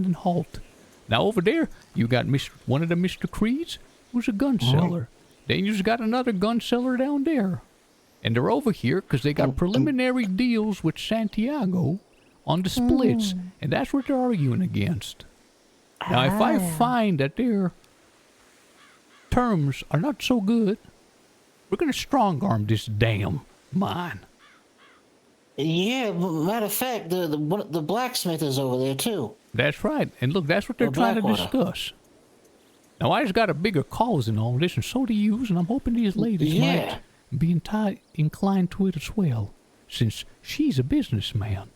and halt. Now over there, you got one of the Mr. Creeds, who's a gun seller. Then you just got another gun seller down there. And they're over here because they got preliminary deals with Santiago on the splits. And that's what they're arguing against. Now, if I find that their terms are not so good, we're going to strong-arm this damn mine. Yeah, matter of fact, the blacksmith is over there, too. That's right. And look, that's what they're trying to discuss. Now, I just got a bigger cause in all this, and so do you, and I'm hoping these ladies might be inclined to it as well, since she's a businessman.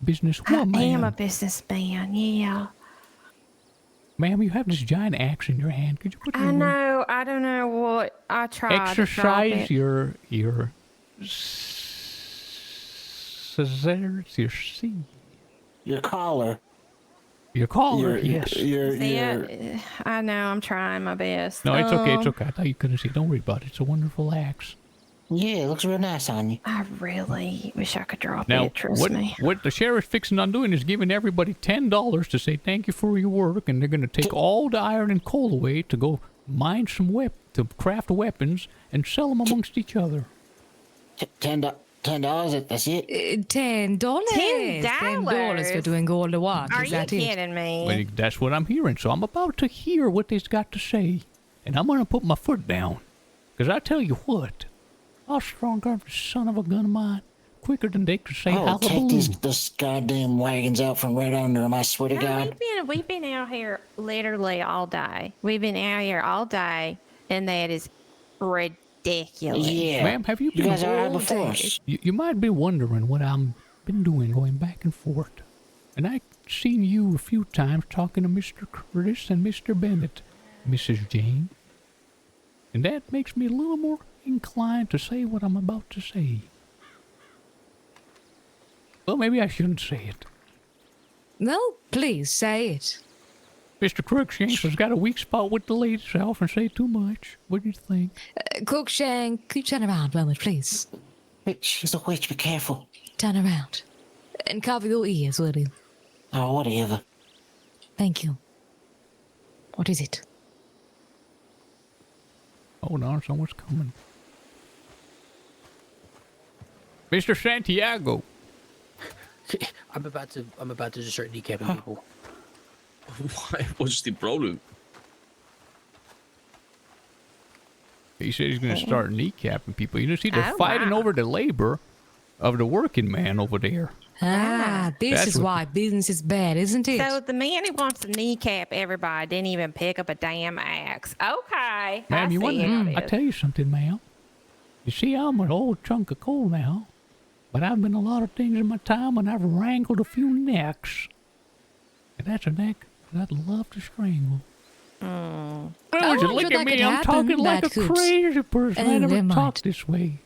Businesswoman. I am a businessman, yeah. Ma'am, you have this giant axe in your hand. Could you put it I know. I don't know what I tried. Exercise to your collar. Your collar, yes. I know. I'm trying my best. No, it's okay. It's okay. I thought you couldn't see it. Don't worry about it. It's a wonderful axe. Yeah, it looks real nice on you. I really wish I could drop now, it. Trust me. What the sheriff's fixing on doing is giving everybody $10 to say thank you for your work, and they're going to take all the iron and coal away to go mine some to craft weapons and sell them amongst each other. $10, that's it? $10. $10 for doing all the work. Are you kidding me? Well, that's what I'm hearing. So I'm about to hear what they've got to say, and I'm going to put my foot down. Because I tell you what, I'll strong-arm the son of a gun of mine quicker than they could say I'll take these goddamn wagons out from right under them, I swear to God. We've been out here literally all day. We've been out here all day, and that is ridiculous. Yeah. Ma'am, have you been... You guys are out before us. You might be wondering what I've been doing, going back and forth. And I've seen you a few times talking to Mr. Curtis and Mr. Bennett, Mrs. Jane. And that makes me a little more inclined to say what I'm about to say. Well, maybe I shouldn't say it. No, please say it. Mr. Crookshanks has got a weak spot with the ladies. I often say too much. What do you think? Crookshank, could you turn around a moment, please? She's a witch, be careful. Turn around. And cover your ears, will you? Oh, whatever. Thank you. What is it? Hold on, someone's coming. Mr. Santiago. I'm about to just start decapping people. Why? What's the problem? He said he's going to start kneecapping people. You know, see, they're fighting over the labor of the working man over there. This is why business is bad, isn't it? So the man who wants to kneecap everybody didn't even pick up a damn axe. Okay. Ma'am, you want to... I tell you something, ma'am. You see, I'm an old chunk of coal now. But I've been a lot of things in my time, and I've wrangled a few necks. And that's a neck that I'd love to strangle. Oh, look at me, I'm talking like a crazy person. I never talk this way.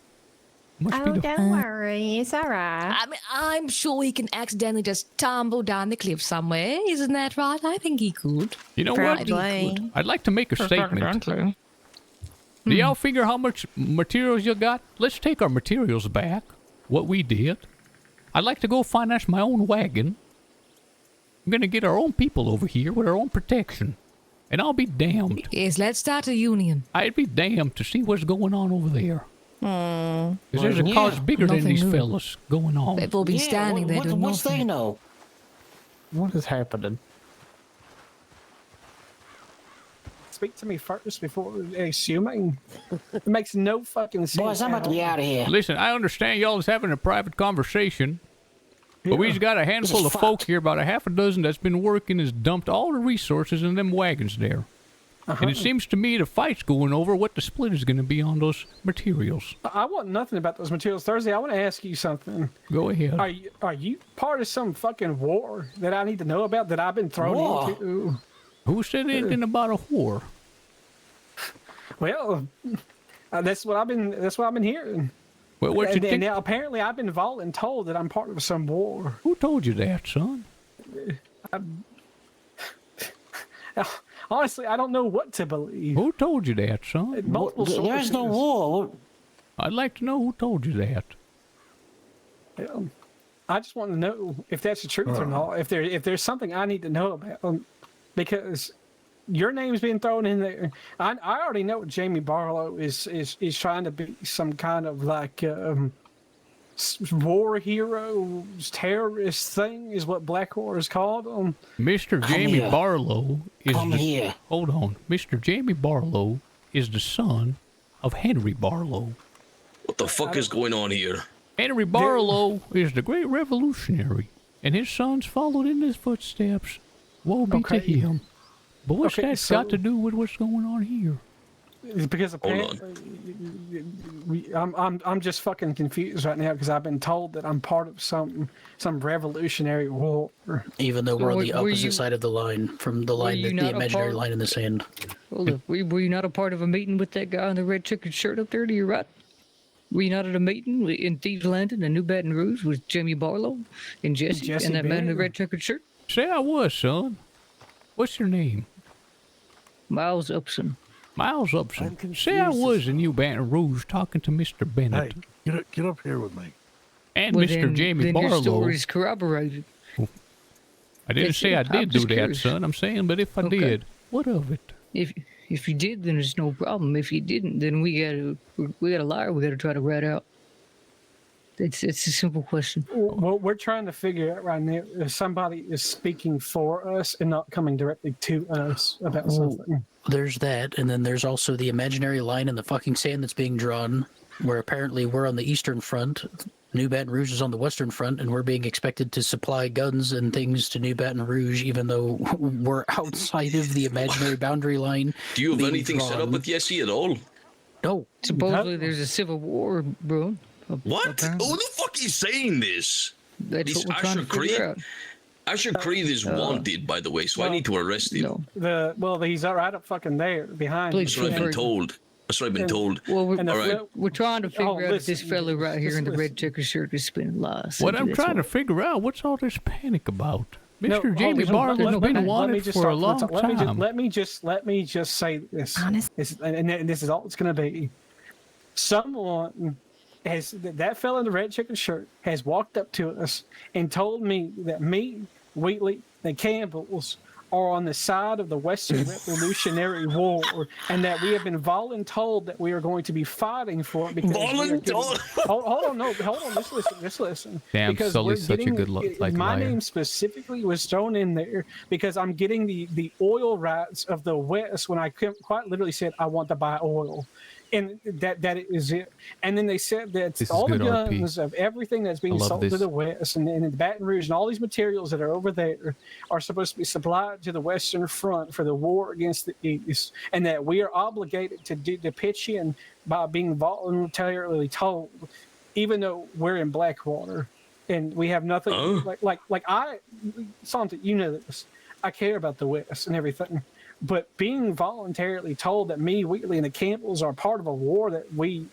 Don't worry, it's all right. I mean, I'm sure he can accidentally just tumble down the cliff somewhere. Isn't that right? I think he could. You know what? I'd like to make a statement. Do y'all figure how much materials you got? Let's take our materials back. What we did. I'd like to go finance my own wagon. I'm going to get our own people over here with our own protection. And I'll be damned. Yes, let's start a union. I'd be damned to see what's going on over there. Because there's a cause bigger than these fellas going on. They've all been standing there doing what's nothing. they know? What is happening? Speak to me first before assuming. It makes no fucking sense. Boys, I'm about to be out of here. Listen, I understand y'all is having a private conversation, but we just got a handful of folk here, about a half a dozen that's been working, has dumped all the resources in them wagons there. And it seems to me the fight's going over what the split is going to be on those materials. I want nothing about those materials. Thursday, I want to ask you something. Go ahead. Are you part of some fucking war that I need to know about that I've been thrown into? Who said anything about a whore? Well, that's what I've been hearing. Well, what you think? Now apparently I've been told that I'm part of some war. Who told you that, son? Honestly, I don't know what to believe. Who told you that, son? There's no war. I'd like to know who told you that. I just want to know if that's the truth or not. If there's something I need to know about, because your name's being thrown in there. I already know Jamie Barlow is trying to be some kind of like war hero, terrorist thing, is what Blackwater is called. Mr. Jamie here. Barlow is Come the, here. Hold on. Mr. Jamie Barlow is the son of Henry Barlow. What the fuck is going on here? Henry Barlow is the great revolutionary, and his sons followed in his footsteps. Woe be to Okay. him. But what's Okay, that got to do with what's going on here? Because Hold apparently, I'm just fucking confused right now because I've been told that I'm part of some revolutionary war. Even though we're on the Were opposite you- side of the line from the line, you the not a imaginary part- line in the sand. Hold up. Were you not a part of a meeting with that guy in the red checkered shirt up there to your right? Were you not at a meeting in Thieves Landing and New Baton Rouge with Jamie Barlow and Jesse Jesse and that man in the Bennett? red checkered shirt? Say I was, son. What's your name? Miles Upson. Miles I'm Upson. confused Say I as was in New Baton Rouge talking to Mr. Bennett Hey, get up here with me. and Well, Mr. then, Jamie then your Barlow. story's corroborated. I didn't That's say I it. I'm did do just that, curious. son. I'm saying, but if I Okay. did, what of it? If you did, then there's no problem. If you didn't, then we got a liar. We got to try to rat out. It's a simple question. What we're trying to figure out right now is somebody is speaking for us and not coming directly to us about something. There's that, and then there's also the imaginary line in the fucking sand that's being drawn, where apparently we're on the eastern front, New Baton Rouge is on the western front, and we're being expected to supply guns and things to New Baton Rouge, even though we're outside of the imaginary boundary line. Do you have being anything set up drawn. with Jesse at all? No. Supposedly there's a civil war, bro. What? Apparently. Who the fuck is saying this? That's This what we're trying to Asher figure Creed? out. Asher Creed is wanted, by the way, so I need to arrest him. No. He's right up fucking there behind. Please That's what I've been Sure. told. That's what I've been told. Well, And the All right. flip- we're trying to figure out if this listen, fella right here in the listen. red checker shirt is spinning lies. What I'm That's trying to what- figure out, what's all this panic about? No, Mr. Jamie hold on, Barlow's let been me wanted for a long time. Let me just say this. Honest. And this is all it's going to be. Someone that fella in the red chicken shirt has walked up to us and told me that me, Wheatley, and Campbell's are on the side of the Western Revolutionary War, and that we have been voluntold that we are going to be fighting for it because we are getting- Voluntold? hold on, just listen. Damn, because Sully's we're such a getting- good like my liar. name specifically was thrown in there because I'm getting the oil rights of the West when I quite literally said I want to buy oil. And that is it. And then they said that This is all the good RP. guns of everything that's being I love sold to this. the West and Baton Rouge and all these materials that are over there are supposed to be supplied to the Western Front for the war against the East, and that we are obligated to pitch in by being voluntarily told, even though we're in Blackwater and we have nothing. Something you know this. I care about the West and everything. But being voluntarily told that me, Wheatley, and the Campbells are part of a war that we...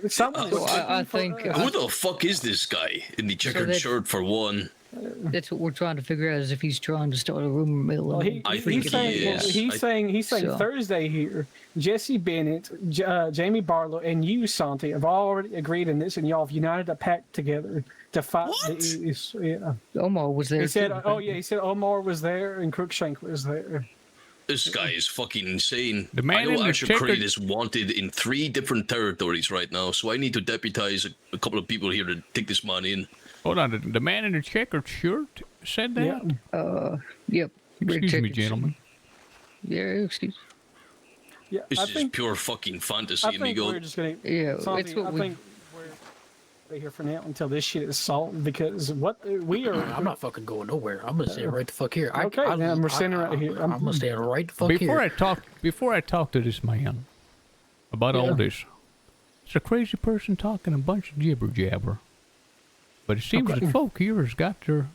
Someone is Well, I speaking for think- us. Who the fuck is this guy in the checkered that- shirt for one? That's what we're trying to figure out is if he's trying to start a rumor mill. Well, I think he's saying, he is. he's saying So- Thursday here, Jesse Bennett, Jamie Barlow, and you, Santi, have already agreed in this, and y'all have united a pact together to fight the East. Yeah. Omar was there. He said, too. he said Omar was there and Crookshank was there. This guy is fucking insane. The man I know in the Asher checkered- Creed is wanted in 3 different territories right now, so I need to deputize a couple of people here to take this man in. Hold on, the man in the checkered shirt said that? Yeah. Yep. red Excuse me, checkered gentlemen. shirt. Yeah, excuse. Yeah, This I is think, pure fucking fantasy, I think amigo. we're just going to... Yeah, Santi, it's what I we- think we're here for now until this shit is solved, because what we are... I'm not fucking going nowhere. I'm gonna stand right the fuck here. Okay, then we're standing right here. I'm gonna stand right the fuck Before here. I talk to this man about all this, it's a crazy person talking a bunch of jibber jabber. But it seems that folk here has got their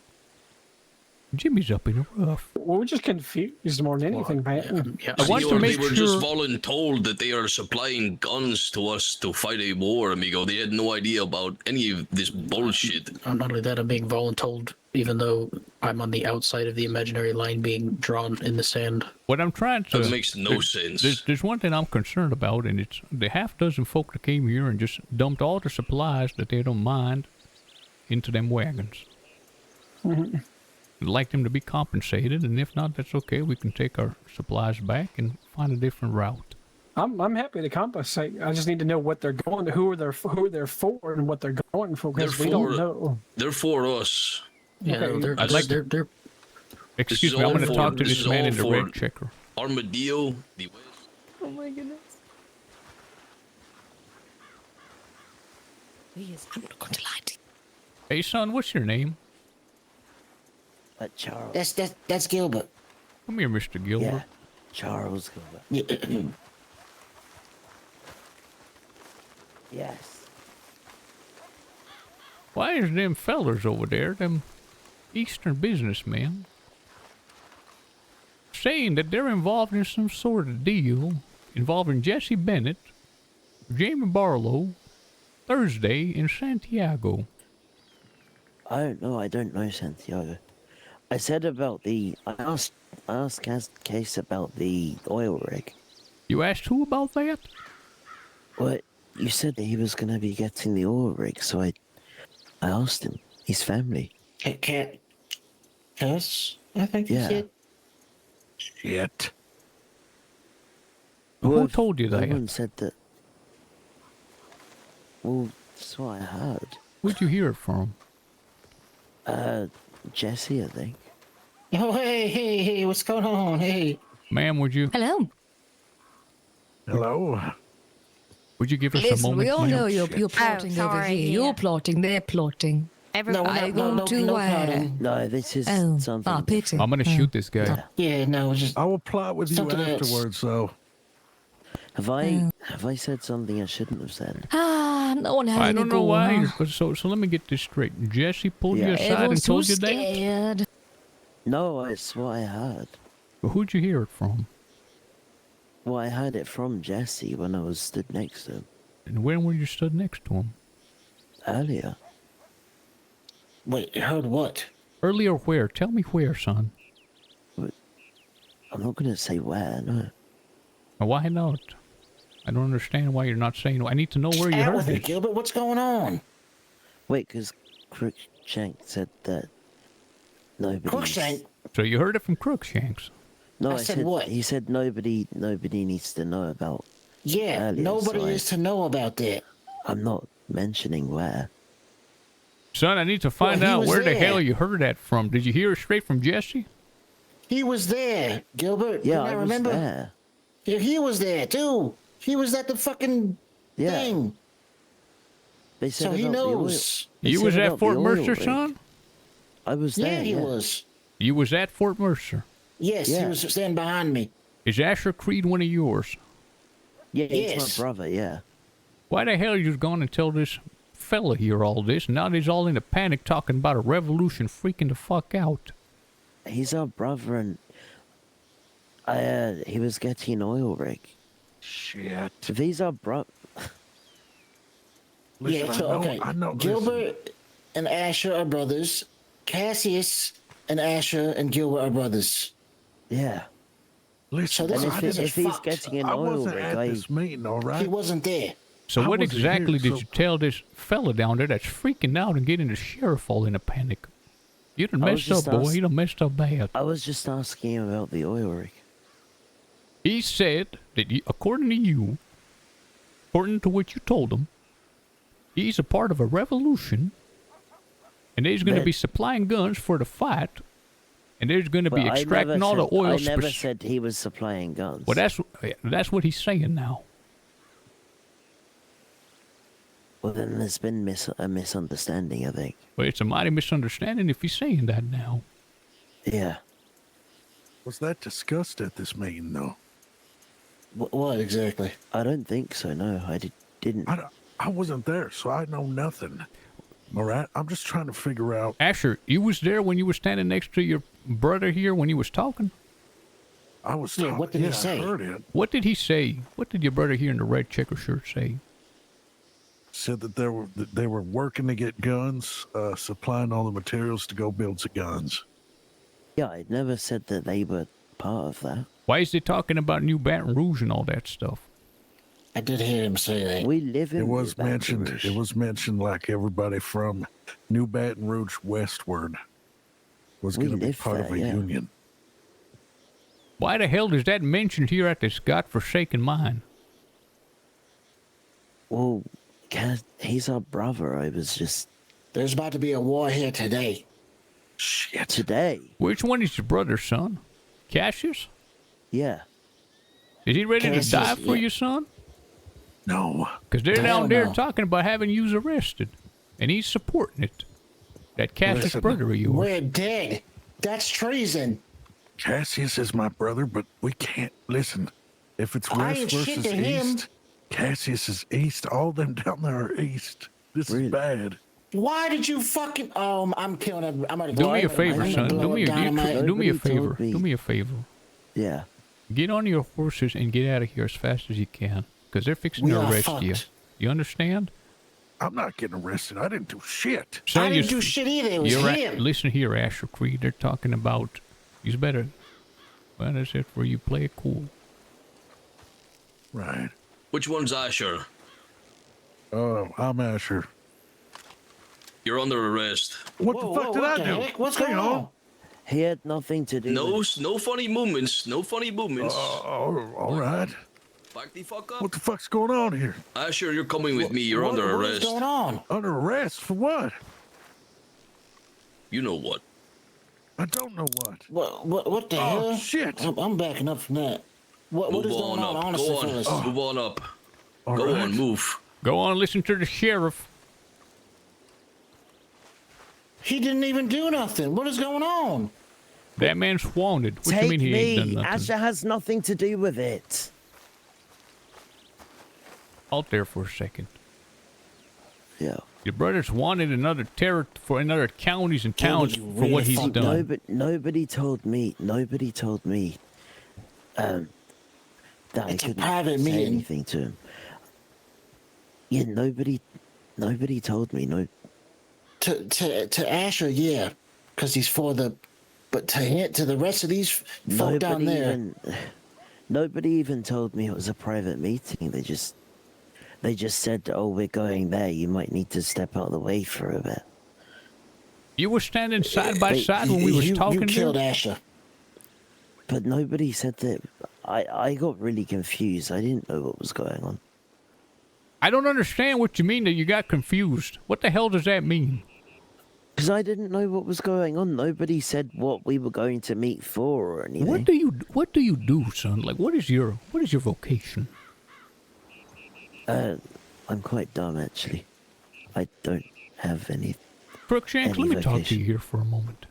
jimmies up in the rough. Well, we're just confused more than anything, man. Yeah, I want to Senor, make they were sure- just voluntold that they are supplying guns to us to fight a war, amigo. They had no idea about any of this bullshit. Not only that, I'm being voluntold, even though I'm on the outside of the imaginary line being drawn in the sand. What I'm trying to... That makes no sense. There's one thing I'm concerned about, and it's the half dozen folk that came here and just dumped all the supplies that they don't mind into them wagons. I'd like them to be compensated, and if not, that's okay. We can take our supplies back and find a different route. I'm happy to compensate. I just need to know what they're going to, who they're for, and what they're going for, because we don't know. They're for us. Yeah, Okay. I'd like they're Excuse is me, I'm all going to for- talk to this this is man all in the for- red checker. Armadillo, the West. Oh my goodness. Yes, I'm not going to lie to you. Hey, son, what's your name? That's Charles. that's Gilbert. Come here, Mr. Gilbert. Yeah, Charles Gilbert. Yes. Why is them fellers over there, them Eastern businessmen, saying that they're involved in some sort of deal involving Jesse Bennett, Jamie Barlow, Thursday in Santiago? I don't know. I don't know Santiago. I said about the. I asked Case about the oil rig. You asked who about that? What you said that he was going to be getting the oil rig, so I asked him. His family. Cass, I think you Yeah. said. Shit. Who if told you no that? one said that. Well, that's what I heard. Where'd you hear it from? Jesse, I think. Oh, hey, what's going on? Hey. Ma'am, would you Hello. Hello. give us a Listen, moment, we all ma'am? know you're plotting over sorry, here. yeah. You're plotting, they're plotting. No, I no, want to, plotting. No, this is Oh, something. pity. I'm gonna shoot this guy. Yeah, no, it's just I will plot with you Something else. afterwards, though. Have I said something I shouldn't have said? No one has I any don't know goal, why. huh? So let me get this straight. Jesse pulled you Yeah. aside Everyone's and told so you that? scared. No, it's what I heard. Well, who'd you hear it from? Well, I heard it from Jesse when I was stood next to him And when were you stood next to him? earlier. wait, heard what? Earlier where? Tell me where, son. I'm not gonna say where. No. Now, why not? I don't understand why you're not saying. I need to know where you Out heard with it, it. Gilbert. What's going on? Wait, because Crookshank said that nobody. Crookshank? So you heard it from Crookshanks. No, I I said said what? He said nobody needs to know about. Yeah, Earlier, nobody so I- is to know about that. I'm not mentioning where. Son, I need to find Well, he out was where the there. hell you heard that from. Did you hear it straight from Jesse? He was there, Gilbert. Yeah, Don't I was remember. there. Yeah, he was there too. He was at the fucking Yeah. thing. They said So he about the oil- knows. they You said was at about the Fort oil Mercer, rig. son? I was Yeah, there. he was. You was at Fort Mercer. Yes, he Yeah. was standing behind me. Is Asher Creed one of yours? Yeah, he's Yes. my brother. Yeah. Why the hell you gone and tell this fella here all this? Now he's all in a panic talking about a revolution, freaking the fuck out. He's our brother, and he was getting an oil rig. Shit. If he's our brother, Listen, Yeah, so okay. I know. Gilbert and Asher are brothers. Cassius and Asher and Gilbert are brothers. yeah. Listen, So this And is- if, this is if he's fucked. getting an I oil wasn't rig, at this meeting, all right? He wasn't there. So I what wasn't exactly here, did so- you tell this fella down there that's freaking out and getting the sheriff all in a panic? You done I was messed up, just boy. ask- You done messed up bad. I was just asking him about the oil rig. He said that, according to you, according to what you told him, he's a part of a revolution, and he's going to That- be supplying guns for the fight, and there's going to be Well, I extracting never all the said- oil. I never spec- said he was supplying guns. Well, that's what he's saying now. Well, then there's been a misunderstanding, I think. But it's a mighty misunderstanding if he's saying that now. Yeah. Was that discussed at this meeting, though? What exactly? I don't think so. No, I didn't. I wasn't there, so I know nothing. All right? I'm just trying to figure out. Asher, you was there when you were standing next to your brother here when he was talking? I was Yeah, talking. what did he I say? heard it. What did he say? What did your brother here in the red checker shirt say? Said that they were working to get guns, supplying all the materials to go build some guns. Yeah, I never said that they were part of that. Why is he talking about New Baton Rouge and all that stuff? I did hear him say that. We live in. It was Baton mentioned. Rouge. It was mentioned like everybody from New Baton Rouge westward was We going to be live part of there, a yeah. union. Why the hell is that mentioned here at this godforsaken mine? Well, he's our brother. I was just There's about to be a war here today. Shit. today. Which one is your brother, son? Cassius? Yeah. Is he ready Cassius, to die for yeah. you, son? No. Because they're Hell down there no. talking about having you arrested. And he's supporting it. That Cassius Listen, brother of yours. We're dead. That's treason. Cassius is my brother, but we can't listen. If it's I west ain't shit versus to him. east, Cassius is east. All them down there are east. This Really? is bad. Why did you fucking? I'm killing him. I'm gonna Do me a I'm favor, gonna son. blow Do up me a dynamite. do me a Nobody told favor. me. Do me a favor. Yeah. Get on your horses and get out of here as fast as you can. Because they're fixing We to are arrest you. fucked. You understand? I'm not getting arrested. I didn't do shit. I didn't you're- do shit either. It was you're him. listen here, Asher Creed. They're talking about. You better. What is it where you play it cool? Right. Which one's Asher? I'm Asher. You're under arrest. What Whoa, the fuck whoa, did what I the do? heck? What's Hang going on? He had nothing to do No, with no funny movements. No funny movements. All right. Back the fuck up. What the fuck's going on here? Asher, you're coming with me. You're under What is arrest. going on? Under arrest for what? You know what? I don't know what. What the Oh, hell? shit. I'm backing up from that. What Move is going on? up. Honestly, Go on. fellas. Move on up. All Go right. on, move. Go on, listen to the sheriff. He didn't even do nothing. What is going on? That man's wanted. What Take you mean he ain't done me. nothing? Asher has nothing to do with it. Out there for a second. Yeah. Your brother's wanted another for another counties and Gilbert, towns you for really what he's fucked done. Nobody told me. That I It's a couldn't private say meeting. anything to him. Yeah, nobody told me. No. To Asher, yeah, because he's for the. But to the rest of these folk down there, Nobody even told me it was a private meeting. They just said, "Oh, we're going there. You might need to step out of the way for a bit." You were standing side by side when we was talking you killed there? Asher. But nobody said that. I got really confused. I didn't know what was going on. I don't understand what you mean that you got confused. What the hell does that mean? Because I didn't know what was going on. Nobody said what we were going to meet for or anything. What do you do, son? Like what is your vocation? I'm quite dumb, actually. I don't have any. Crookshanks, let me talk to you here for a moment.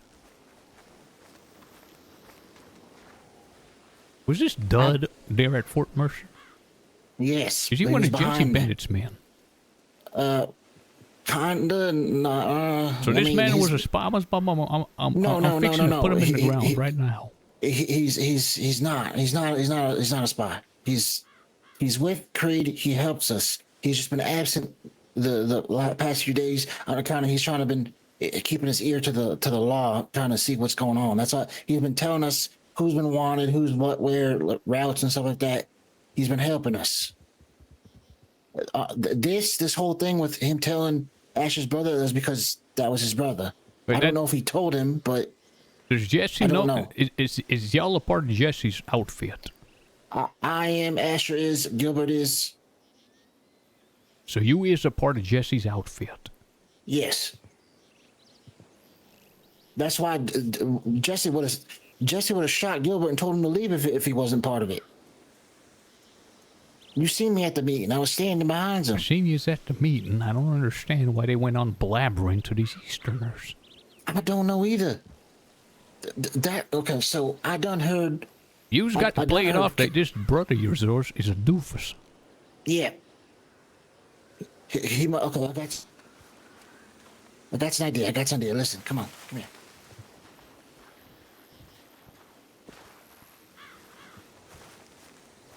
Was this Dud there at Fort Mercer? Yes. Is he but one he's of Jesse behind- Bennett's men? Kinda. Nah, So this man was a spy. I'm fixing to put him in the ground right now. He's not a spy. He's with Creed. He helps us. He's just been absent the past few days on account of he's trying to been keeping his ear to the law, trying to see what's going on. That's all. He's been telling us who's been wanted, who's what, where, routes and stuff like that. He's been helping us. This whole thing with him telling Asher's brother is because that was his brother. But I don't know if he told him, but Does Jesse I don't know? know. Is y'all a part of Jesse's outfit? I am, Asher is, Gilbert is. So you is a part of Jesse's outfit. Yes. That's why Jesse would have shot Gilbert and told him to leave if he wasn't part of it. You seen me at the meeting. I was standing behind I him. seen you at the meeting. I don't understand why they went on blabbering to these Easterners. I don't know either. Okay, so I done heard. You's got to I play it heard- off that this brother of yours is a doofus. Yeah. He might. Okay, that's an idea. I got an idea. Listen, come on, come here.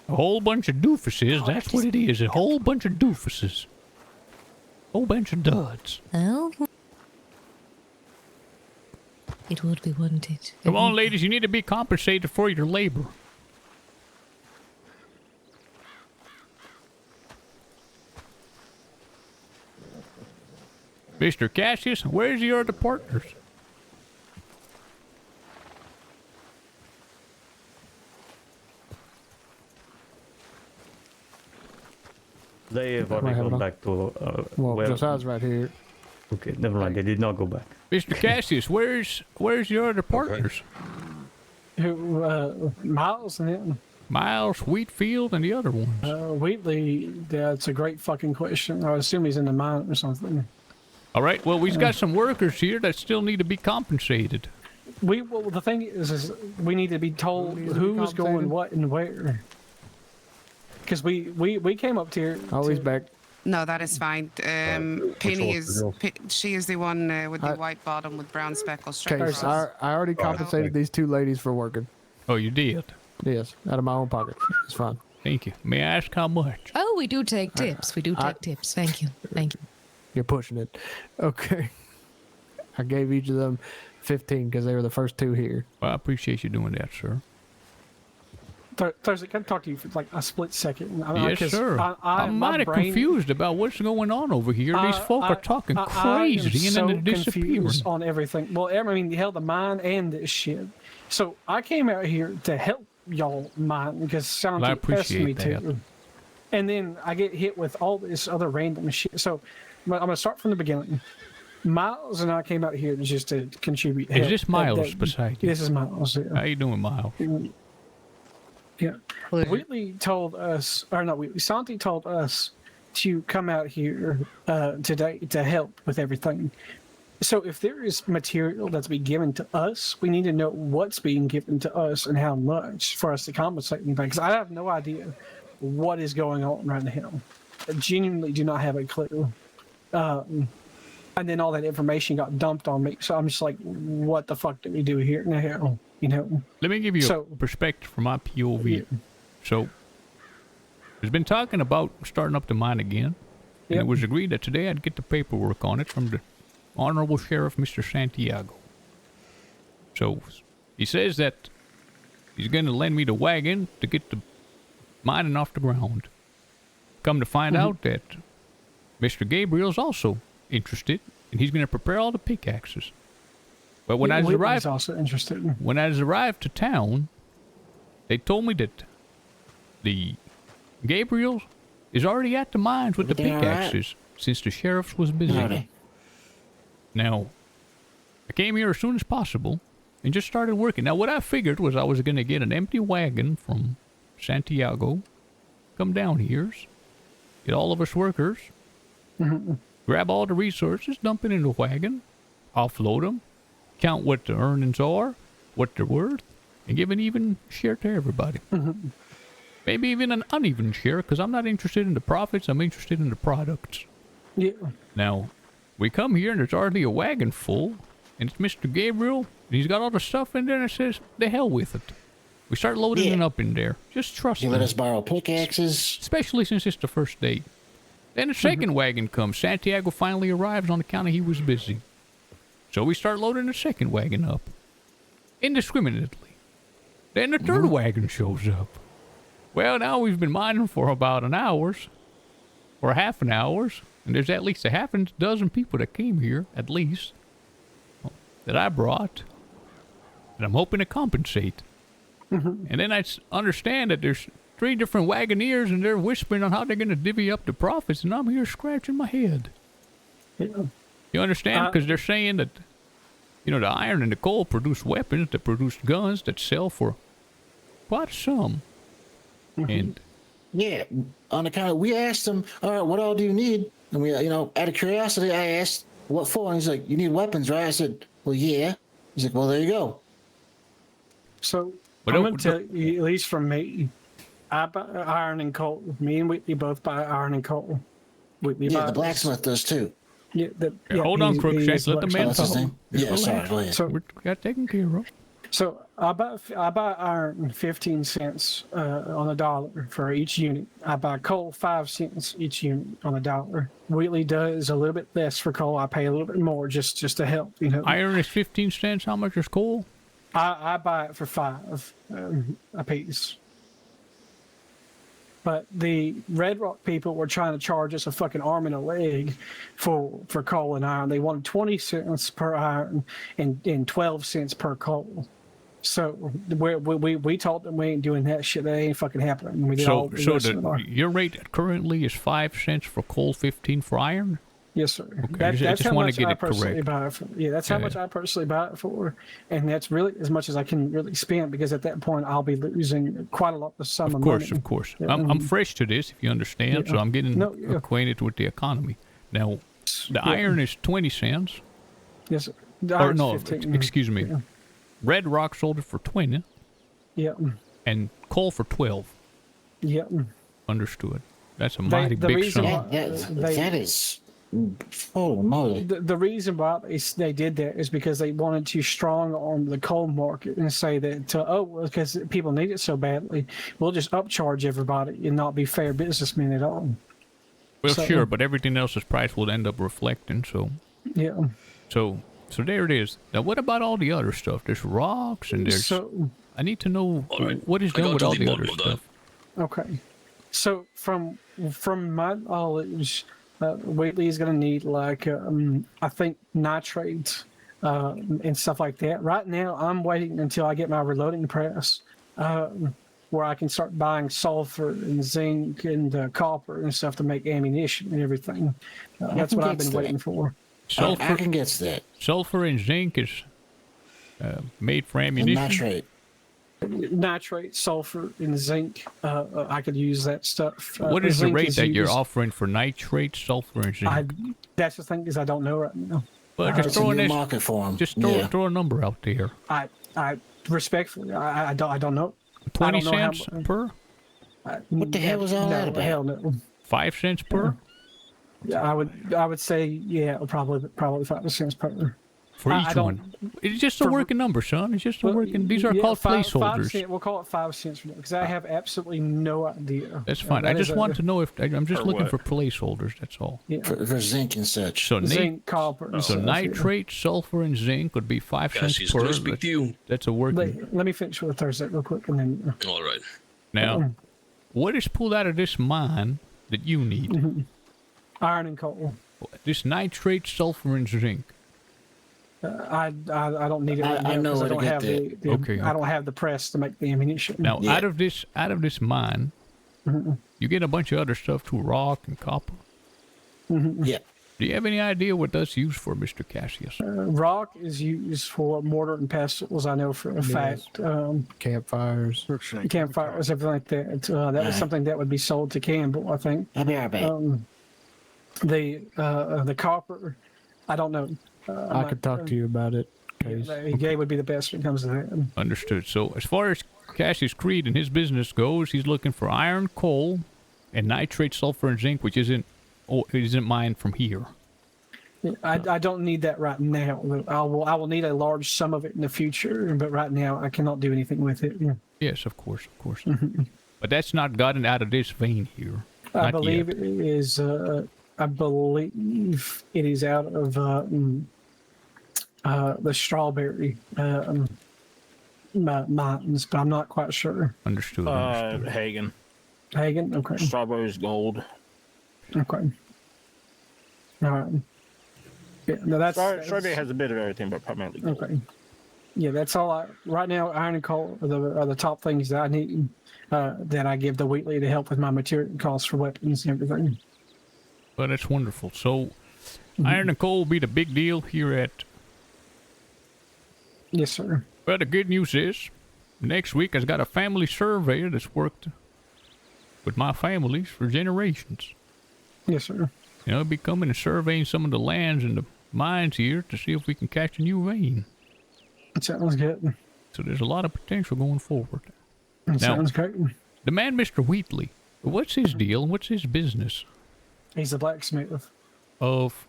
A whole bunch of doofuses, that's what it is. A whole bunch of doofuses. Whole bunch of duds. Oh. It would be, wouldn't it? Come on, ladies, you need to be compensated for your labor. Mr. Cassius, where's your other partners? They have already gone back to. Well, where... Josiah's right here. Okay, never mind. They did not go back. Mr. Cassius, where's your other partners? Who, Miles and them? Miles, Wheatfield, and the other ones. Wheatley, that's a great fucking question. I assume he's in the mine or something. All right, well, we've got some workers here that still need to be compensated. Well, the thing is we need to be told who's going what and where. Because we came up here. Oh, he's back. No, that is fine. Penny is she is the one with the white bottom with brown speckles. Okay, so I already compensated these two ladies for working. Oh, you did? Yes, out of my own pocket. It's fine. Thank you. May I ask how much? Oh, we do take tips. We do take tips. Thank you. Thank you. You're pushing it. Okay. I gave each of them 15 because they were the first two here. Well, I appreciate you doing that, sir. Thursday, can I talk to you for like a split second? Yes, sir. I'm mighty confused about what's going on over here. These folk are talking crazy and then they're disappearing. On everything. Well, I mean, hell, the mine and this shit. So I came out here to help y'all mine because Santi asked me to. And then I get hit with all this other random shit. So I'm going to start from the beginning. Miles and I came out here just to contribute. Is this Miles beside you? This is Miles. Yeah. How you doing, Miles? Yeah. Wheatley told us, or not Wheatley, Santi told us to come out here today to help with everything. So if there is material that's being given to us, we need to know what's being given to us and how much for us to compensate anybody. Because I have no idea what is going on right now. I genuinely do not have a clue. And then all that information got dumped on me. So I'm just like, what the fuck do we do here now? You know? Let me give you a perspective from my POV. Yeah. So, there's been talking about starting up the mine again. And it was agreed that today I'd get the paperwork on it from the Honorable Sheriff, Mr. Santiago. So, he says that he's going to lend me the wagon to get the mining off the ground. Come to find out that Mr. Gabriel's also interested, and he's going to prepare all the pickaxes. But when I arrived, also interested. When I arrived to town, they told me that the Gabriel is already at the mines with the pickaxes since the sheriff was busy. Now, I came here as soon as possible and just started working. Now, what I figured was I was going to get an empty wagon from Santiago, come down here, get all of us workers, grab all the resources, dump it in the wagon, offload them, count what the earnings are, what they're worth, and give an even share to everybody. Maybe even an uneven share, because I'm not interested in the profits, I'm interested in the products. Yeah. Now, we come here and there's already a wagon full, and it's Mr. Gabriel, and he's got all the stuff in there, and it says, the hell with it. We start loading it up in there. Just trust me. You let us borrow pickaxes. Especially since it's the first date. Then the second wagon comes. Santiago finally arrives on account of he was busy. So we start loading the second wagon up. Indiscriminately. Then the third wagon shows up. Well, now we've been mining for about an hour. Or half an hour. And there's at least a half a dozen people that came here, at least. That I brought. And I'm hoping to compensate. And then I understand that there's 3 different wagoneers and they're whispering on how they're going to divvy up the profits. And I'm here scratching my head. You understand? Because they're saying that, you know, the iron and the coal produce weapons that produce guns that sell for quite some. And yeah, on account of, we asked him, all right, what all do you need? And we, you know, out of curiosity, I asked, what for? And he's like, you need weapons, right? I said, well, yeah. He's like, well, there you go. So I'm going to tell you, at least from me, I buy iron and coal. Me and Whitney both buy iron and coal. Whitney the blacksmith does too. Yeah, hold on, Crookshanks. Let the man talk. Yeah, sorry, go ahead. So we got taken care of. So I buy iron 15 cents on the dollar for each unit. I buy coal 5 cents each unit on a dollar. Wheatley does a little bit less for coal. I pay a little bit more just to help. You know, iron is 15 cents. How much is coal? I buy it for 5 a piece. But the Red Rock people were trying to charge us a fucking arm and a leg for coal and iron. They wanted 20 cents per iron and 12 cents per coal. So we told them we ain't doing that shit. That ain't fucking happening. We did Your rate currently is 5 cents for coal, 15 for iron? Yes, sir. Okay. That's how much I personally correct. buy it for. Yeah, that's how much I personally buy it for, and that's really as much as I can really spend, because at that point I'll be losing quite a lot of sum of money. Of course. I'm fresh to this, if you understand, so I'm getting acquainted with the economy. Now, the iron is 20 cents. Yes, sir. Or no, excuse me. Yeah. Red Rock sold it for 20. Yeah. And coal for 12. Yeah. Understood. That's a mighty big sum. That is... Holy moly. The reason why they did that is because they wanted to strong arm the coal market and say that, because people need it so badly, we'll just upcharge everybody and not be fair businessmen at all. Well, sure, but everything else's price will end up reflecting, so... Yeah. So there it is. Now, what about all the other stuff? There's rocks and there's... I need to know what is done with all the other stuff. Okay. So from my knowledge... Wheatley is going to need I think nitrates and stuff like that. Right now, I'm waiting until I get my reloading press, where I can start buying sulfur and zinc and copper and stuff to make ammunition and everything. That's what I've been waiting for. Sulfur, I can get that. Sulfur and zinc is made for ammunition. And nitrate, sulfur, and zinc. I could use that stuff. What is the rate that you're offering for nitrate, sulfur, and zinc? That's the thing, is I don't know right now. Well, just throw market for them. Just throw a number out there. I respectfully, I don't know. 20 cents per? What the hell was all that about? Hell no. 5 cents per? Yeah, I would say probably 5 cents per. For each one. It's just a working number, son. It's just a working... These are called placeholders. We'll call it 5 cents for now, because I have absolutely no idea. That's fine. I just want to know if... I'm just looking for placeholders, that's all. Yeah. For zinc and such. So zinc, copper... So nitrate, sulfur, and zinc would be 5 cents per. That's a working... Let me finish with Thursday real quick, and then... All right. Now, what is pulled out of this mine that you need? Iron and coal. This nitrate, sulfur, and zinc. I don't need it right now, I know because I don't have Okay. I don't have the press to make the ammunition. Now, out of this mine, you get a bunch of other stuff too, rock and copper. Yeah. Do you have any idea what that's used for, Mr. Cassius? Rock is used for mortar and pestles, I know for a fact. Campfires. Campfires, everything like that. That was something that would be sold to Campbell, I think. I'll be right back. The copper, I don't know. I could talk to you about it. Gay would be the best when it comes to that. Understood. So as far as Cassius Creed and his business goes, he's looking for iron, coal, and nitrate, sulfur, and zinc, which isn't mined from here. I don't need that right now. I will need a large sum of it in the future, but right now I cannot do anything with it. Yes, of course. But that's not gotten out of this vein here. I believe it is. I believe it is out of the strawberry mines, but I'm not quite sure. Understood. Hagen. Okay. Strawberry's gold. Okay. All right. Yeah, no, that's strawberry has a bit of everything, but primarily gold. Okay. Yeah, that's all. Right now, iron and coal are the top things that I need. That I give the Wheatley to help with my material costs for weapons and everything. Well, that's wonderful. So, iron and coal will be the big deal here at... Yes, sir. Well, the good news is, next week I've got a family surveyor that's worked with my families for generations. Yes, sir. He'll be coming and surveying some of the lands and the mines here to see if we can catch a new vein. That sounds good. So there's a lot of potential going forward. That sounds great. The man, Mr. Wheatley, what's his deal? What's his business? He's the blacksmith of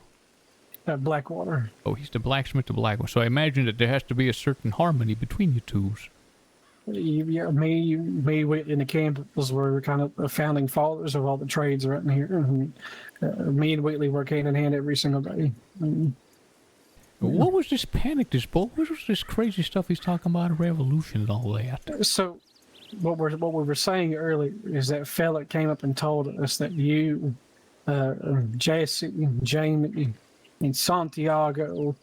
Blackwater. Oh, he's the blacksmith of Blackwater. So I imagine that there has to be a certain harmony between you twos. Yeah, me, and the Campbells were kind of the founding fathers of all the trades around here. Me and Wheatley work hand in hand every single day. What was this panic? What was this crazy stuff he's talking about? A revolution and all that. So, what we were saying earlier is that fella came up and told us that you, Jesse, Jamie, and Santiago,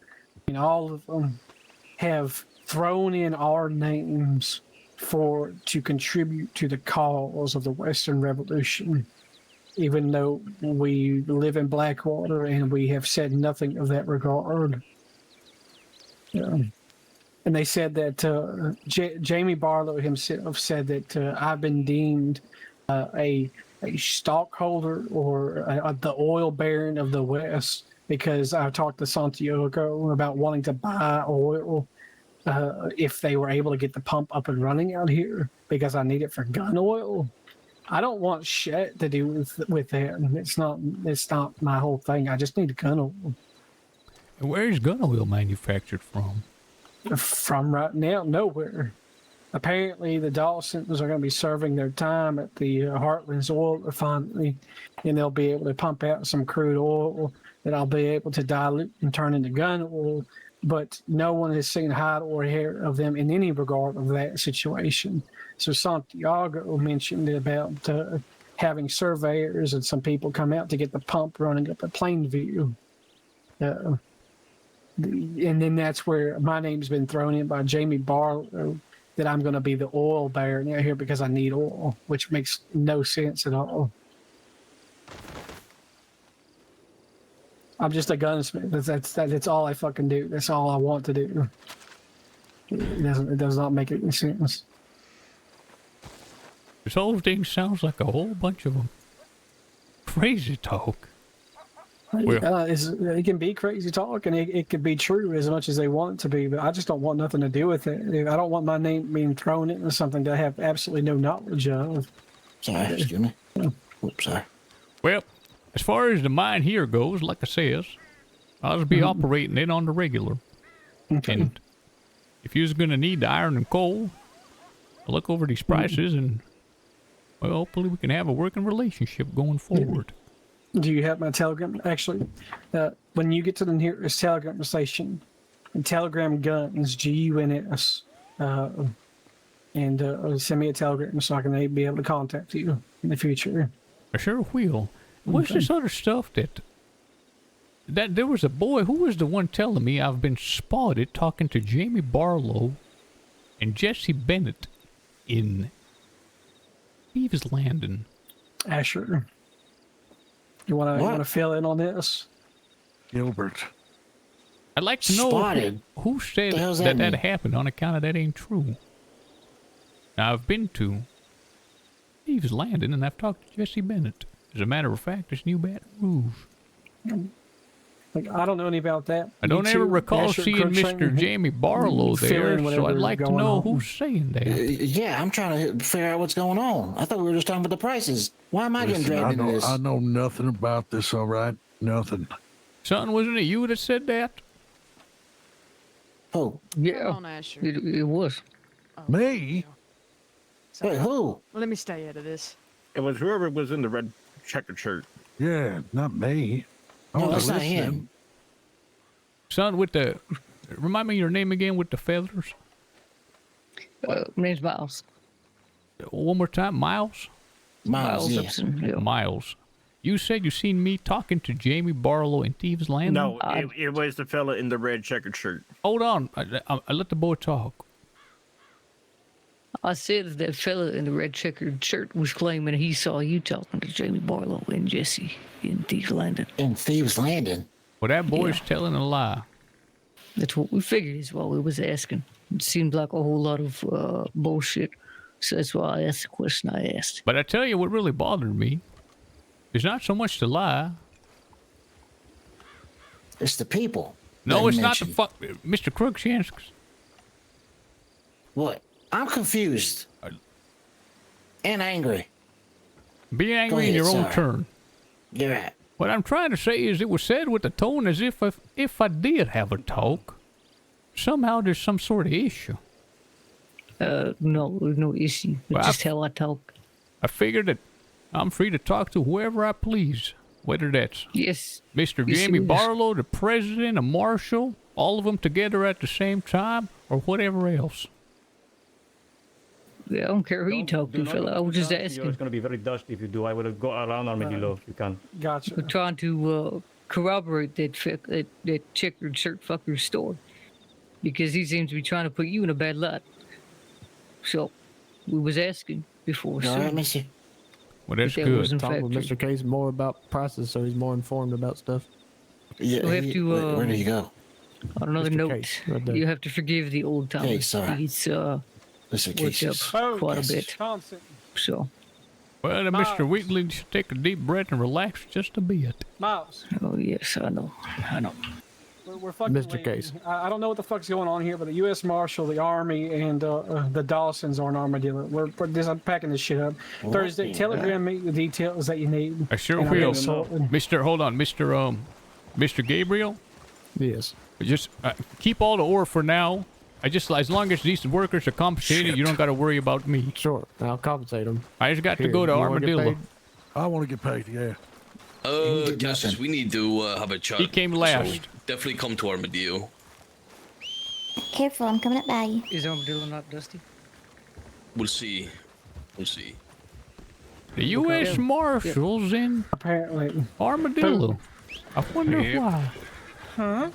and all of them have thrown in our names to contribute to the cause of the Western Revolution, even though we live in Blackwater and we have said nothing of that regard. And they said that Jamie Barlow himself said that I've been deemed a stockholder or the oil baron of the West because I talked to Santiago about wanting to buy oil if they were able to get the pump up and running out here because I need it for gun oil. I don't want shit to do with that. It's not my whole thing. I just need a gun oil. And where is gun oil manufactured from? From right now, nowhere. Apparently, the Dawsons are going to be serving their time at the Heartland's oil refinery, and they'll be able to pump out some crude oil that I'll be able to dilute and turn into gun oil. But no one has seen hide or hair of them in any regard of that situation. So Santiago mentioned about having surveyors and some people come out to get the pump running up at Plainview. And then that's where my name's been thrown in by Jamie Barlow that I'm going to be the oil baron out here because I need oil, which makes no sense at all. I'm just a gunsmith. That's all I fucking do. That's all I want to do. It does not make any sense. This whole thing sounds like a whole bunch of crazy talk. It can be crazy talk, and it could be true as much as they want it to be, but I just don't want nothing to do with it. I don't want my name being thrown into something that I have absolutely no knowledge of. Sorry, excuse me. Oops, sorry. Well, as far as the mine here goes, like I says, I'll just be operating it on the regular. Okay. And if you're going to need the iron and coal, I'll look over these prices and, well, hopefully we can have a working relationship going forward. Do you have my telegram? Actually, when you get to the nearest telegram station, and telegram guns, GUNS, and send me a telegram so I can be able to contact you in the future. I sure will. What's this other stuff that there was a boy, who was the one telling me I've been spotted talking to Jamie Barlow and Jesse Bennett in Thieves Landing. Asher. You want to fill in on this? Gilbert. I'd like to know who said that happened on account of that ain't true. Now, I've been to Thieves Landing and I've talked to Jesse Bennett. As a matter of fact, it's New Baton Rouge. I don't know any about that. I don't ever recall seeing Mr. Jamie Barlow there, so I'd like to know who's saying that. Yeah, I'm trying to figure out what's going on. I thought we were just talking about the prices. Why am I getting dragged into this? I know nothing about this, all right? Nothing. Son, wasn't it you that said that? Who? Yeah, it was. Me? Wait, who? Well, let me stay out of this. It was whoever was in the red checkered shirt. Yeah, not me. No, that's not him. Son, remind me your name again with the feathers. Name's Miles. One more time, Miles? Miles, yeah. Yeah. Miles. You said you seen me talking to Jamie Barlow in Thieves Landing? No, it was the fella in the red checkered shirt. Hold on. I let the boy talk. I said that fella in the red checkered shirt was claiming he saw you talking to Jamie Barlow and Jesse in Thieves Landing. In Thieves Landing? Well, that boy's telling a lie. That's what we figured is what we was asking. It seemed like a whole lot of bullshit. So that's why I asked the question I asked. But I tell you what really bothered me is not so much the lie. It's the people. No, it's not the Mr. Crookshanks. What? I'm confused. And angry. Be angry in your own turn. You're right. What I'm trying to say is it was said with a tone as if I did have a talk, somehow there's some sort of issue. No, there's no issue. It's just how I talk. I figured that I'm free to talk to whoever I please, whether that's Mr. Jamie Barlow, the president, a marshal, all of them together at the same time, or whatever else. Yeah, I don't care who you talk to, not fella. I go was just down here, asking. It's gonna be very dusty if you do. I would have got around Armadillo if you can. Gotcha. We're trying to corroborate that checkered shirt fucker's story because he seems to be trying to put you in a bad light. So we was asking before. All right, Missy. Well, that's that good. was in Talk with fact Mr. Case more about prices, so he's more informed about stuff. Yeah. You'll have to, where did he go? on another Mr. note, Case, right there. you have to forgive the old Thomas. Hey, sorry. He's Mr. worked Cases. up quite a Cases. bit. Thompson. So, Well, Mr. Wheatley should take a deep breath and relax just a bit. Miles. oh yes, I know. We're fucking Mr. leaving. Case. I don't know what the fuck's going on here, but the U.S. Marshal, the Army, and the Dawsons are an armadillo. We're packing this shit up. Thursday, telegram me the details that you need. I sure and will. Mr. Mr. Gabriel? Yes. Just keep all the ore for now. As long as these workers are compensated, you don't got to worry about me. Sure, I'll compensate him. I just got to go to you wanna get Armadillo. paid? I want to get paid, yeah. Cassius, we need to have a chat. He came last. So definitely come to Armadillo. Careful, I'm coming up by you. Is Armadillo not dusty? We'll see. We'll see. The U.S. Marshals in Apparently. Armadillo. I wonder Yep. why. Huh?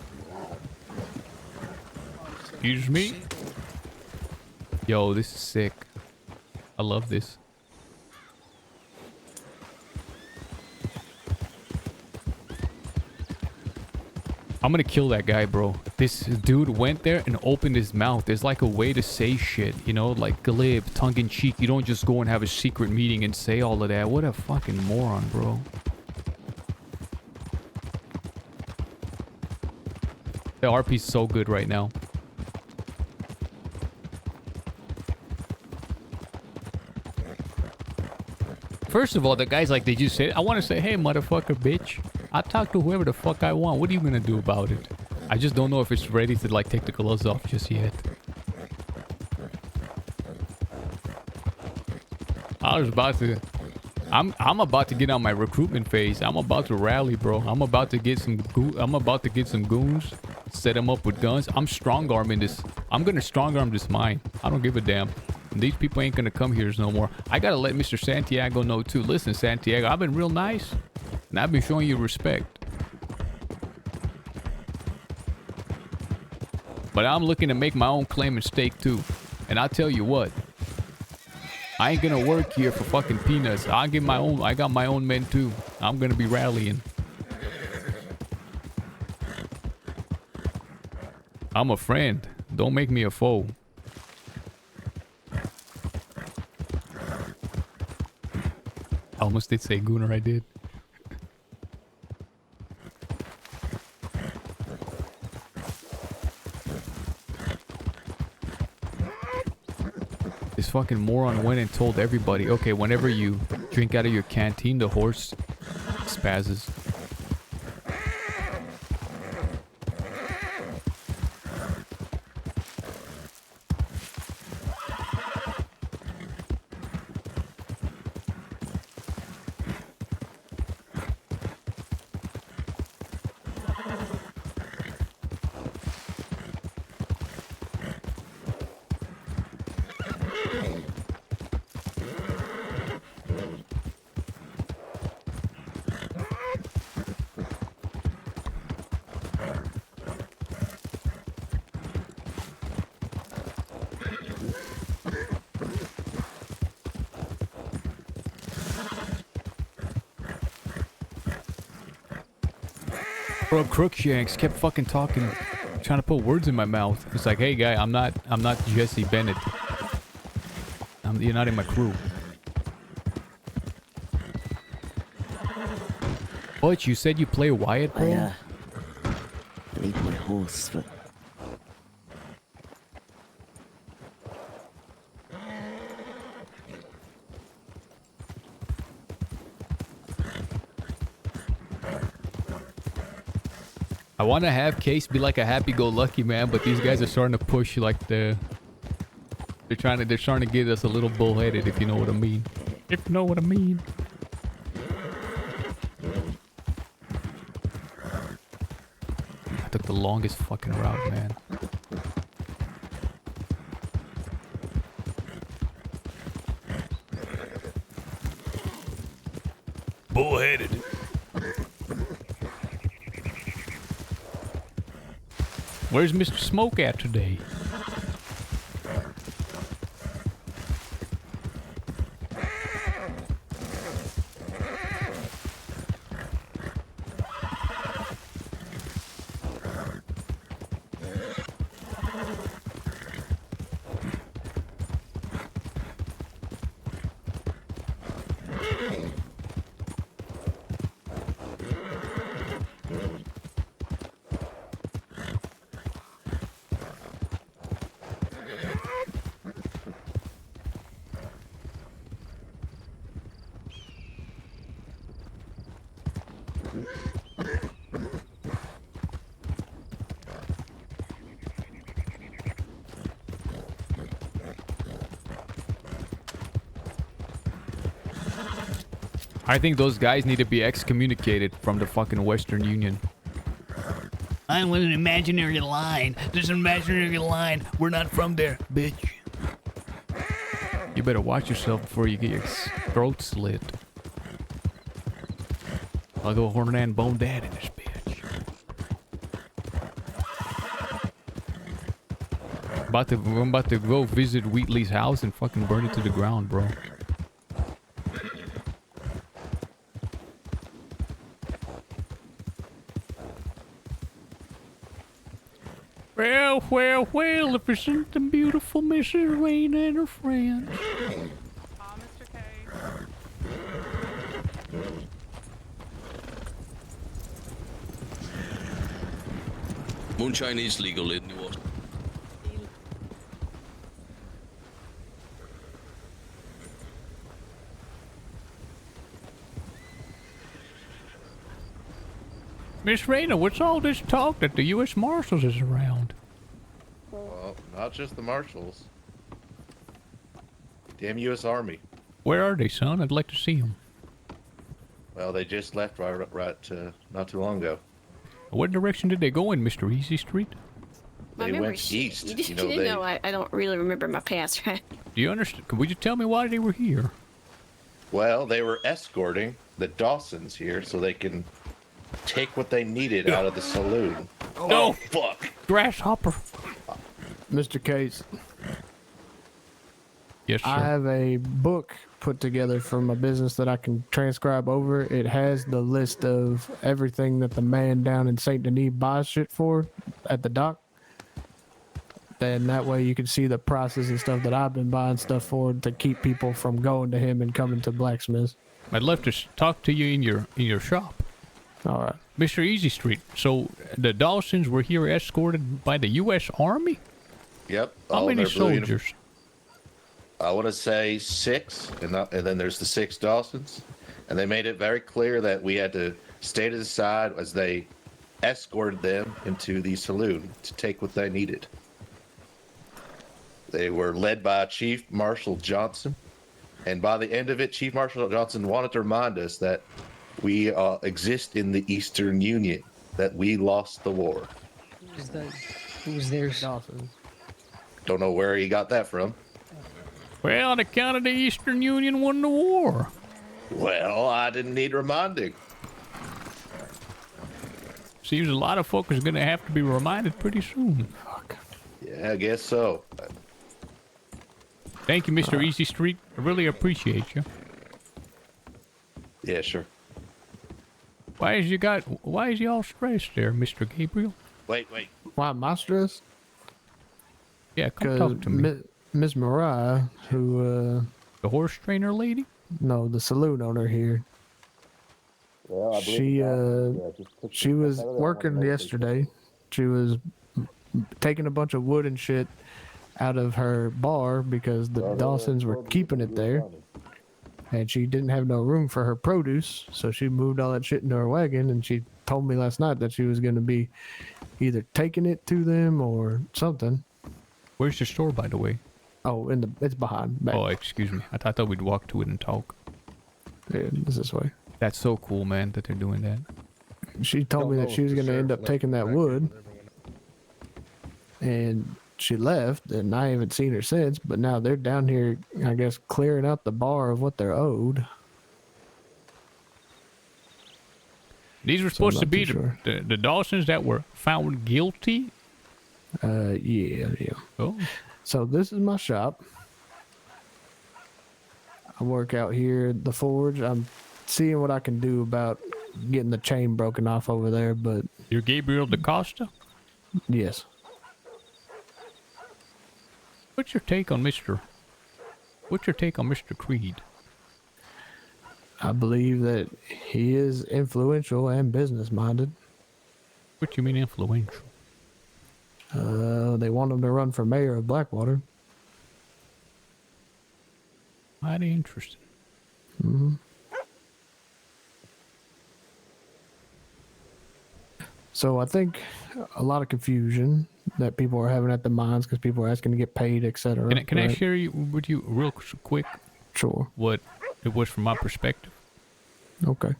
Excuse me? Yo, this is sick. I love this. I'm gonna kill that guy, bro. This dude went there and opened his mouth. There's like a way to say shit, you know, like glib, tongue-in-cheek. You don't just go and have a secret meeting and say all of that. What a fucking moron, bro. The RP's so good right now. First of all, the guy's like, did you say? I want to say, hey, motherfucker, bitch. I talk to whoever the fuck I want. What are you gonna do about it? I just don't know if it's ready to like take the gloves off just yet. I was about to. I'm about to get on my recruitment phase. I'm about to rally, bro. I'm about to get some goons. Set them up with guns. I'm strong arming this. I'm gonna strong arm this mine. I don't give a damn. These people ain't gonna come here no more. I gotta let Mr. Santiago know too. Listen, Santiago, I've been real nice, and I've been showing you respect. But I'm looking to make my own claim and stake too. And I'll tell you what. I ain't gonna work here for fucking peanuts. I got my own men too. I'm gonna be rallying. I'm a friend. Don't make me a foe. I almost did say Gooner, I did. This fucking moron went and told everybody, okay, whenever you drink out of your canteen, the horse spazzes. Bro, Crookshanks kept fucking talking, trying to put words in my mouth. It's like, hey guy, I'm not Jesse Bennett. You're not in my crew. But you said you play Wyatt, bro? I need my horse, but... I want to have Case be like a happy-go-lucky man, but these guys are starting to push like they're trying to get us a little bullheaded, if you know what I mean. If you know what I mean. I took the longest fucking route, man. Bullheaded. Where's Mr. Smoke at today? I think those guys need to be excommunicated from the fucking Western Union. I'm with an imaginary line. There's an imaginary line. We're not from there, bitch. You better watch yourself before you get your throat slit. I'll go Hornan Bone Dad in this bitch. I'm about to go visit Wheatley's house and fucking burn it to the ground, bro. Well, if there's something beautiful, Mrs. Rain and her friends. Mr. K. Moonshine is legal in New York. Miss Raina, what's all this talk that the U.S. Marshals is around? Well, not just the Marshals. Damn U.S. Army. Where are they, son? I'd like to see them. Well, they just left right not too long ago. What direction did they go in, Mr. Easy Street? They went east. You didn't know I don't really remember my past, right? Do you understand? Would you tell me why they were here? Well, they were escorting the Dawsons here so they can take what they needed out of the saloon. No! Fuck! Grasshopper! Mr. Case. Yes, sir. I have a book put together from a business that I can transcribe over. It has the list of everything that the man down in St. Denis buys shit for at the dock. Then that way you can see the prices and stuff that I've been buying stuff for to keep people from going to him and coming to blacksmiths. I'd love to talk to you in your shop. All right. Mr. Easy Street, so the Dawsons were here escorted by the U.S. Army? Yep. How many soldiers? I want to say 6, and then there's the 6 Dawsons. And they made it very clear that we had to stay to the side as they escorted them into the saloon to take what they needed. They were led by Chief Marshal Johnson. And by the end of it, Chief Marshal Johnson wanted to remind us that we exist in the Eastern Union, that we lost the war. Who's there? Don't know where he got that from. Well, on account of the Eastern Union won the war. Well, I didn't need reminding. Seems a lot of folk is going to have to be reminded pretty soon. Fuck. Yeah, I guess so. Thank you, Mr. Easy Street. I really appreciate you. Yeah, sure. Why is you all stressed there, Mr. Gabriel? Wait. Why am I stressed? Yeah, come talk to me. Miss Mariah, who the horse trainer lady? No, the saloon owner here. Well, I she was working yesterday. She was taking a bunch of wood and shit out of her bar because the Dawsons were keeping it there. And she didn't have no room for her produce, so she moved all that shit into her wagon, and she told me last night that she was going to be either taking it to them or something. Where's your store, by the way? Oh, it's behind. Back. Oh, excuse me. I thought we'd walk to it and talk. Yeah, it's this way. That's so cool, man, that they're doing that. She told me that she was going to end up taking that wood, and she left, and I haven't seen her since, but now they're down here, I guess, clearing out the bar of what they're owed. These were So I'm supposed to not be too sure. the Dawsons that were found guilty? Yeah. Oh. So this is my shop. I work out here at the forge. I'm seeing what I can do about getting the chain broken off over there, but... You're Gabriel DaCosta? Yes. What's your take on Mr. Creed? I believe that he is influential and business-minded. What do you mean influential? They want him to run for mayor of Blackwater. Mighty interesting. Mm-hmm. So I think a lot of confusion that people are having at the mines because people are asking to get paid, etc. Can I share with you real quick? Sure. What it was from my perspective. Okay.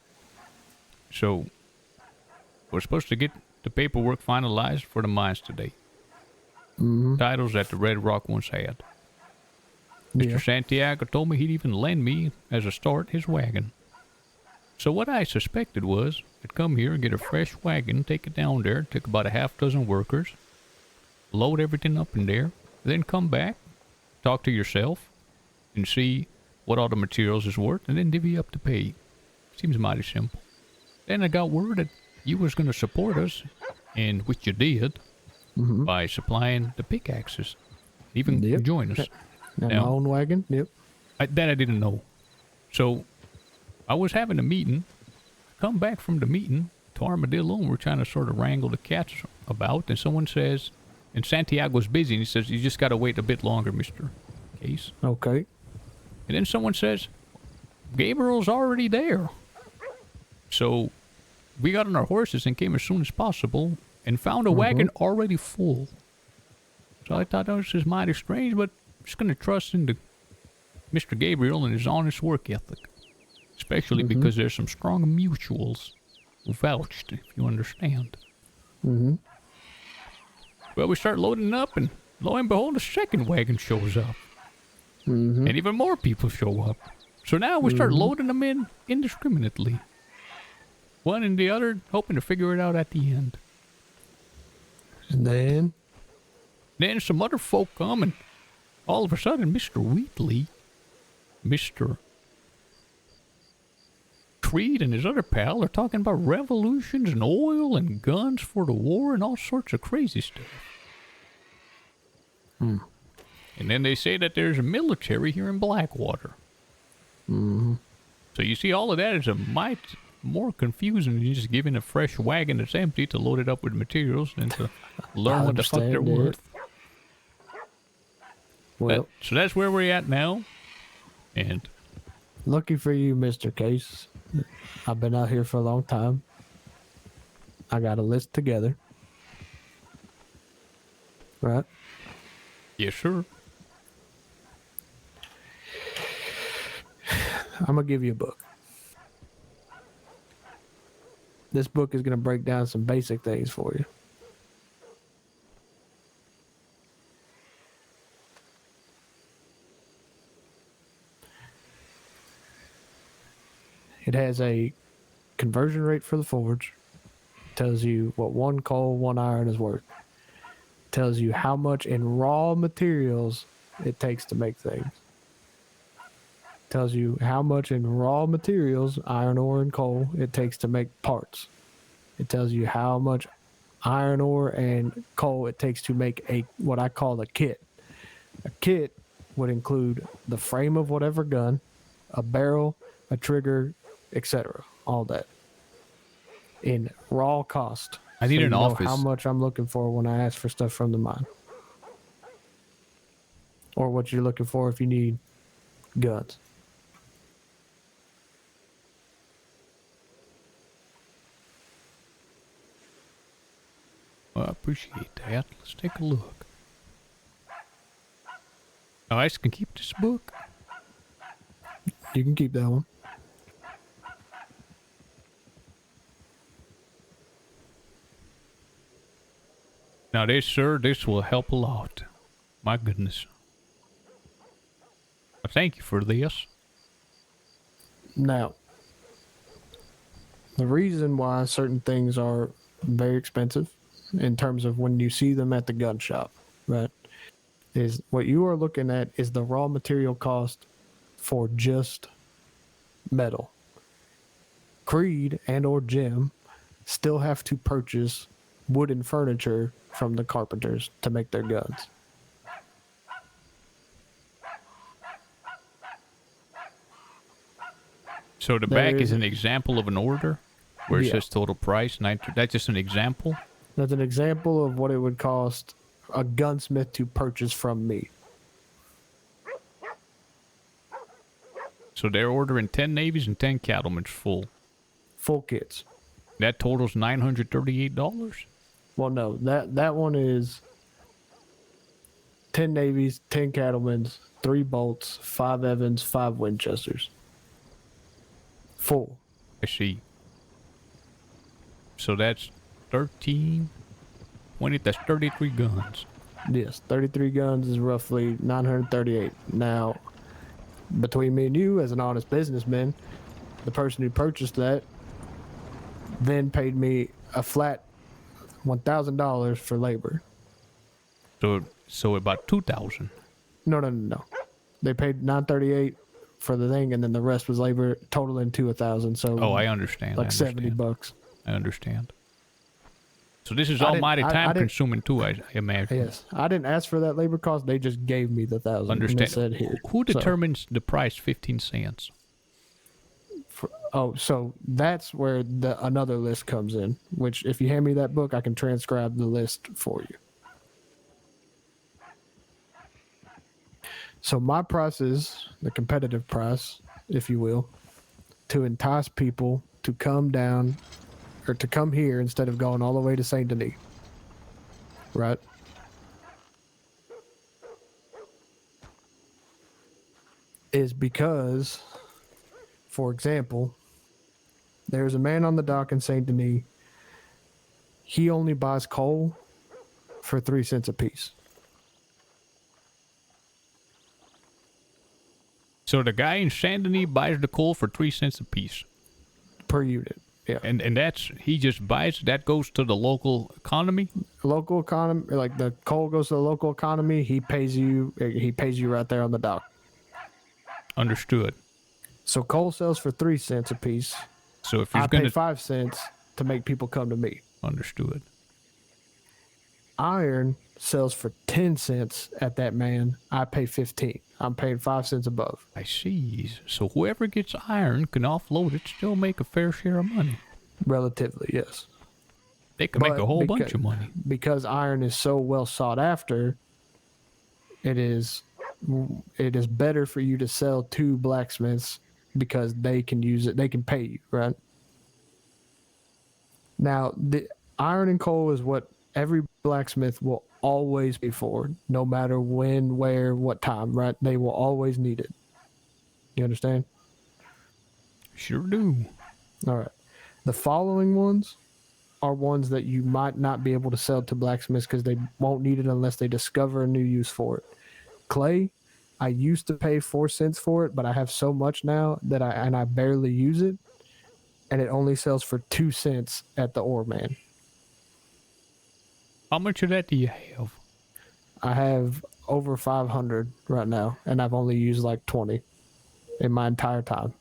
So we're supposed to get the paperwork finalized for the mines today. Mm-hmm. Titles that the Red Rock once had. Mr. Santiago told me he'd even lend me, as a start, his wagon. So what I suspected was, I'd come here and get a fresh wagon, take it down there, take about a half dozen workers, load everything up in there, then come back, talk to yourself, and see what all the materials is worth, and then divvy up the pay. Seems mighty simple. Then I got word that you was going to support us, and which you did, by supplying the pickaxes. Even join us. And my own wagon, That I didn't know. So, I was having a meeting, come back from the meeting to Armadillo, and we're trying to sort of wrangle the cats about, and someone says, and Santiago's busy, and he says, you just got to wait a bit longer, Mr. Case. Okay. And then someone says, Gabriel's already there. So, we got on our horses and came as soon as possible, and found a wagon already full. So I thought, this is mighty strange, but I'm just going to trust into Mr. Gabriel and his honest work ethic. Especially because there's some strong mutuals who vouched, if you understand. Well, we start loading up, and lo and behold, a second wagon shows up. And even more people show up. So now we start loading them in indiscriminately. One and the other, hoping to figure it out at the end. And then some other folk come, and all of a sudden, Mr. Wheatley, Mr. Creed and his other pal are talking about revolutions and oil and guns for the war and all sorts of crazy stuff. And then they say that there's a military here in Blackwater. So you see, all of that is a mite more confusing than just giving a fresh wagon that's empty to load it up with materials and to learn what the fuck they're worth. Well, so that's where we're at now. And lucky for you, Mr. Case. I've been out here for a long time. I got a list together. Right? Yes, sir. I'm going to give you a book. This book is going to break down some basic things for you. It has a conversion rate for the forge. Tells you what 1 coal, 1 iron is worth. Tells you how much in raw materials it takes to make things. Tells you how much in raw materials, iron ore and coal, it takes to make parts. It tells you how much iron ore and coal it takes to make a what I call a kit. A kit would include the frame of whatever gun, a barrel, a trigger, etc. All that in raw cost. I need an office. How much I'm looking for when I ask for stuff from the mine, or what you're looking for if you need guns. Well, I appreciate that. Let's take a look. I can keep this book. You can keep that one. Now this, sir, this will help a lot. My goodness. Thank you for this. Now, The reason why certain things are very expensive in terms of when you see them at the gun shop, right, is what you are looking at is the raw material cost for just metal. Creed and or Jim still have to purchase wooden furniture from the carpenters to make their guns. So the back is an example of an order where it says total price. That's just an example? That's an example of what it would cost a gunsmith to purchase from me. So they're ordering 10 navies and 10 cattlemen's full. Full kits. That totals $938? Well, no, that one is 10 navies, 10 cattlemen's, 3 bolts, 5 Evans, 5 Winchesters. Full. I see. So that's 13, 20, that's 33 guns. Yes, 33 guns is roughly 938. Now, between me and you, as an honest businessman, the person who purchased that then paid me a flat $1,000 for labor. So about 2,000. No. They paid $938 for the thing, and then the rest was labor, totaling to $1,000. So I understand. Like $70. I understand. So this is almighty time consuming too, I imagine. Yes, I didn't ask for that labor cost. They just gave me the $1,000. Understand. And they said here. Who determines the price? 15 cents. So that's where another list comes in. Which, if you hand me that book, I can transcribe the list for you. So my price is the competitive price, if you will, to entice people to come down or to come here instead of going all the way to Saint Denis. Right? Is because, for example, there's a man on the dock in Saint Denis. He only buys coal for 3 cents a piece. So the guy in Saint Denis buys the coal for 3 cents a piece per unit. Yeah, and that's he just buys that goes to the local economy. Local economy, like the coal goes to the local economy. He pays you right there on the dock. Understood. So coal sells for 3 cents a piece. So if you're pay 5 cents to make people come to me. Understood. Iron sells for 10 cents at that man. I pay 15. I'm paying 5 cents above. I see. So whoever gets iron can offload it, still make a fair share of money. Relatively, yes. They can make a whole bunch of money. Because iron is so well sought after, it is better for you to sell to blacksmiths because they can use it. They can pay you, right? Now, the iron and coal is what every blacksmith will always pay for, no matter when, where, what time, right? They will always need it. You understand? Sure do. All right. The following ones are ones that you might not be able to sell to blacksmiths because they won't need it unless they discover a new use for it. Clay, I used to pay 4 cents for it, but I have so much now that I barely use it, and it only sells for 2 cents at the ore man. How much of that do you have? I have over 500 right now, and I've only used like 20 in my entire time.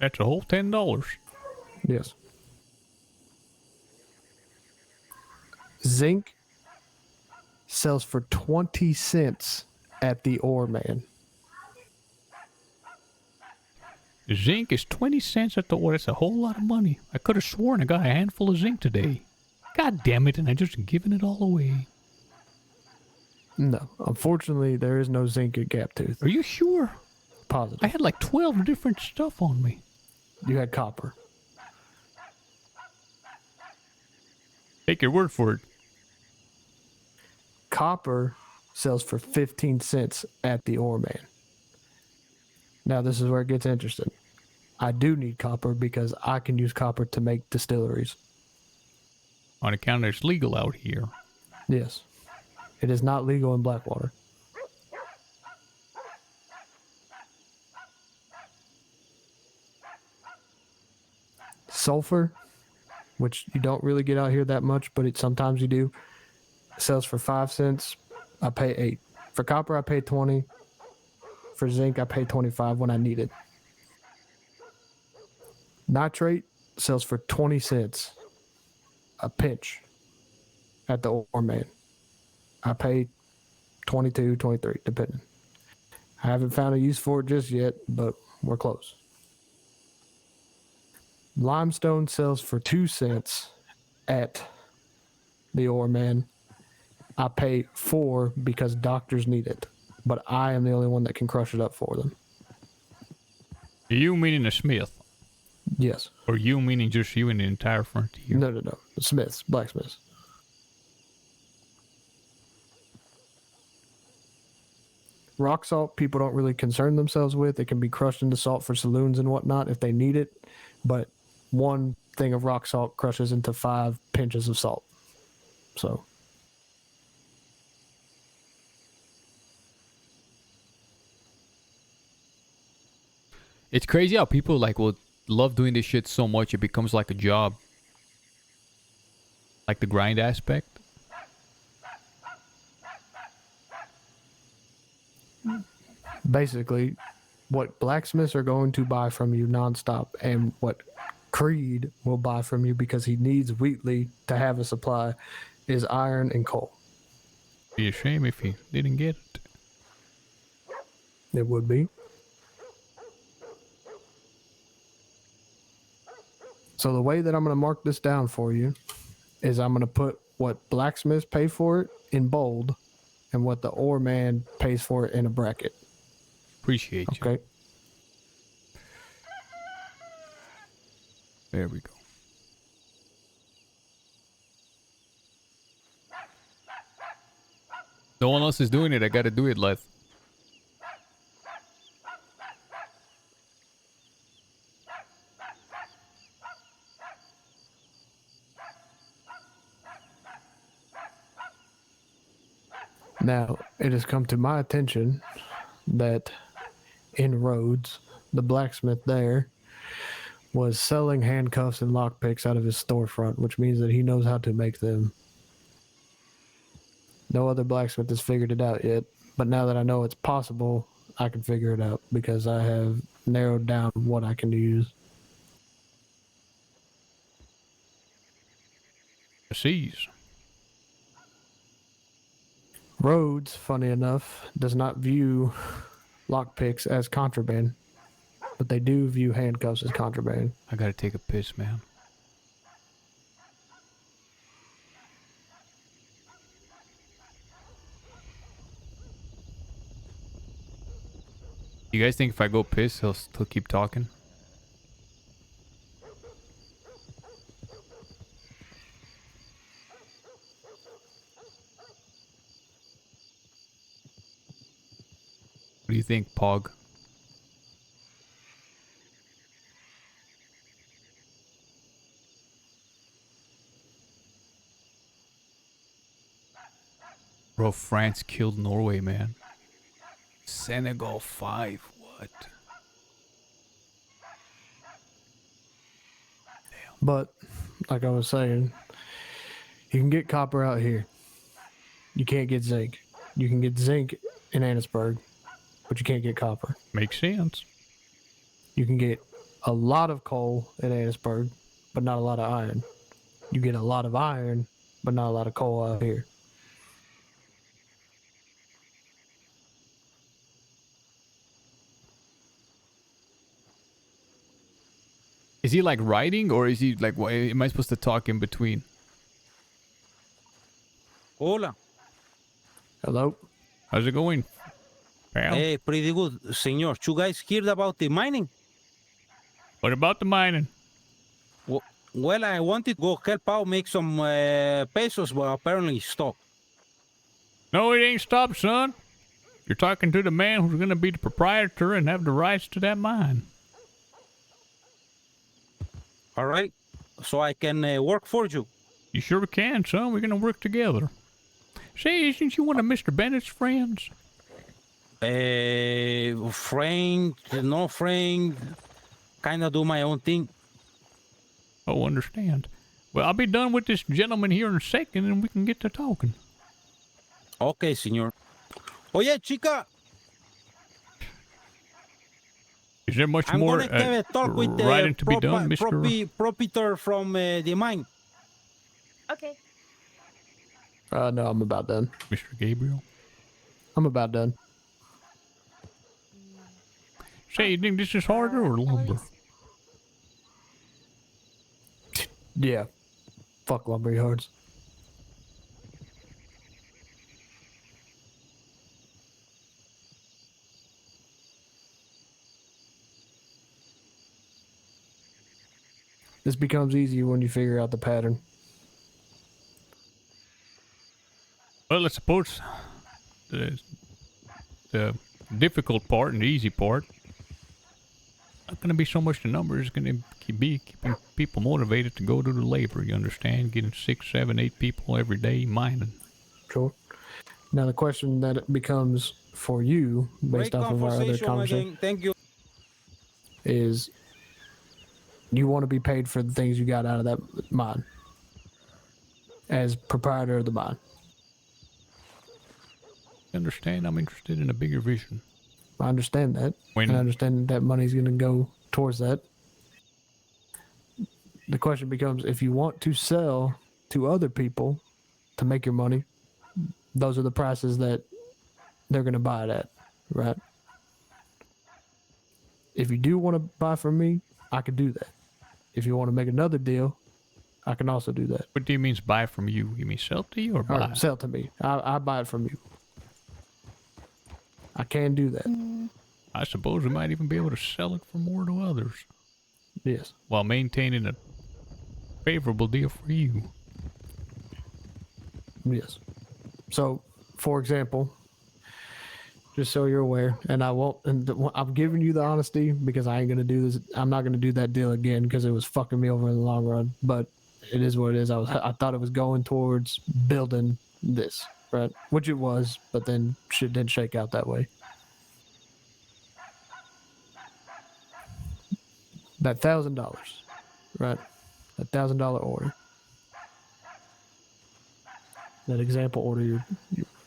That's a whole $10. Yes. Zinc sells for 20 cents at the ore man. Zinc is 20 cents at the ore. That's a whole lot of money. I could have sworn I got a handful of zinc today. God damn it, and I just given it all away. No, unfortunately, there is no zinc at Gaptooth. Are you sure? Positive. I had like 12 different stuff on me. You had copper. Take your word for it. Copper sells for 15 cents at the ore man. Now, this is where it gets interesting. I do need copper because I can use copper to make distilleries. On account that it's legal out here. Yes. It is not legal in Blackwater. sulfur, which you don't really get out here that much, but sometimes you do. It sells for 5 cents. I pay 8. For copper, I pay 20. For zinc, I pay 25 when I need it. Nitrate sells for 20 cents a pinch at the ore man. I pay 22, 23, depending. I haven't found a use for it just yet, but we're close. Limestone sells for 2 cents at the ore man. I pay 4 because doctors need it, but I am the only one that can crush it up for them. You meaning a smith? Yes. Or you meaning just you and the entire frontier? No. Smiths, blacksmiths. Rock salt, people don't really concern themselves with. It can be crushed into salt for saloons and whatnot if they need it. But 1 thing of rock salt crushes into 5 pinches of salt. So. It's crazy how people will love doing this shit so much it becomes like a job. Like the grind aspect. Basically, what blacksmiths are going to buy from you nonstop, and what Creed will buy from you because he needs Wheatley to have a supply, is iron and coal. Be a shame if he didn't get it. It would be. So the way that I'm going to mark this down for you is I'm going to put what blacksmiths pay for it in bold and what the ore man pays for it in a bracket. Appreciate you. Okay. There we go. No one else is doing it. I gotta do it, Leth. Now, it has come to my attention that in Rhodes, the blacksmith there was selling handcuffs and lockpicks out of his storefront, which means that he knows how to make them. No other blacksmith has figured it out yet, but now that I know it's possible, I can figure it out because I have narrowed down what I can use. Seize. Rhodes, funny enough, does not view lockpicks as contraband, but they do view handcuffs as contraband. I gotta take a piss, man. You guys think if I go piss, he'll still keep talking? What do you think, Pog? Bro, France killed Norway, man. Senegal 5, what? But, like I was saying, you can get copper out here. You can't get zinc. You can get zinc in Annisburg, but you can't get copper. Makes sense. You can get a lot of coal in Annisburg, but not a lot of iron. You get a lot of iron, but not a lot of coal out here. Is he like writing, or is he like, what, am I supposed to talk in between? Hola. Hello. How's it going, pal? Hey, pretty good, senor. You guys heard about the mining? What about the mining? Well, I wanted to go help out make some pesos, but apparently stopped. No, it ain't stopped, son. You're talking to the man who's gonna be the proprietor and have the rights to that mine. All right, so I can work for you. You sure can, son. We're gonna work together. Say, isn't you one of Mr. Bennett's friends? Friend, no friend. Kind of do my own thing. Oh, understand. Well, I'll be done with this gentleman here in a second, and we can get to talking. Okay, señor. Oye, chica. Is there much I'm more gonna have a talk with the writing to be done, Mr. proprietor from the mine. Okay. No, I'm about done. Mr. Gabriel? I'm about done. Say, you think this is harder or lumber? Yeah. Fuck lumber yards. This becomes easier when you figure out the pattern. Well, I suppose the difficult part and the easy part not going to be so much the numbers. It's going to be keeping people motivated to go to the labor. You understand? Getting 6, 7, 8 people every day mining. Sure. Now the question that it becomes for you, based Great off of our other conversation, again. Thank you. is you want to be paid for the things you got out of that mine as proprietor of the mine. Understand? I'm interested in a bigger vision. I understand that. When and I understand that money's going to go towards that. The question becomes, if you want to sell to other people to make your money, those are the prices that they're going to buy it at, right? If you do want to buy from me, I could do that. If you want to make another deal, I can also do that. What do you mean buy from you? You mean sell to you or buy? Or sell to me. I buy it from you. I can do that. I suppose we might even be able to sell it for more to others. Yes. While maintaining a favorable deal for you. Yes. So, for example, just so you're aware, and I won't, and I'm giving you the honesty because I ain't going to do this. I'm not going to do that deal again because it was fucking me over in the long run, but it is what it is. I thought it was going towards building this, right? Which it was, but then shit didn't shake out that way. That $1,000, right? That $1,000 order. That example order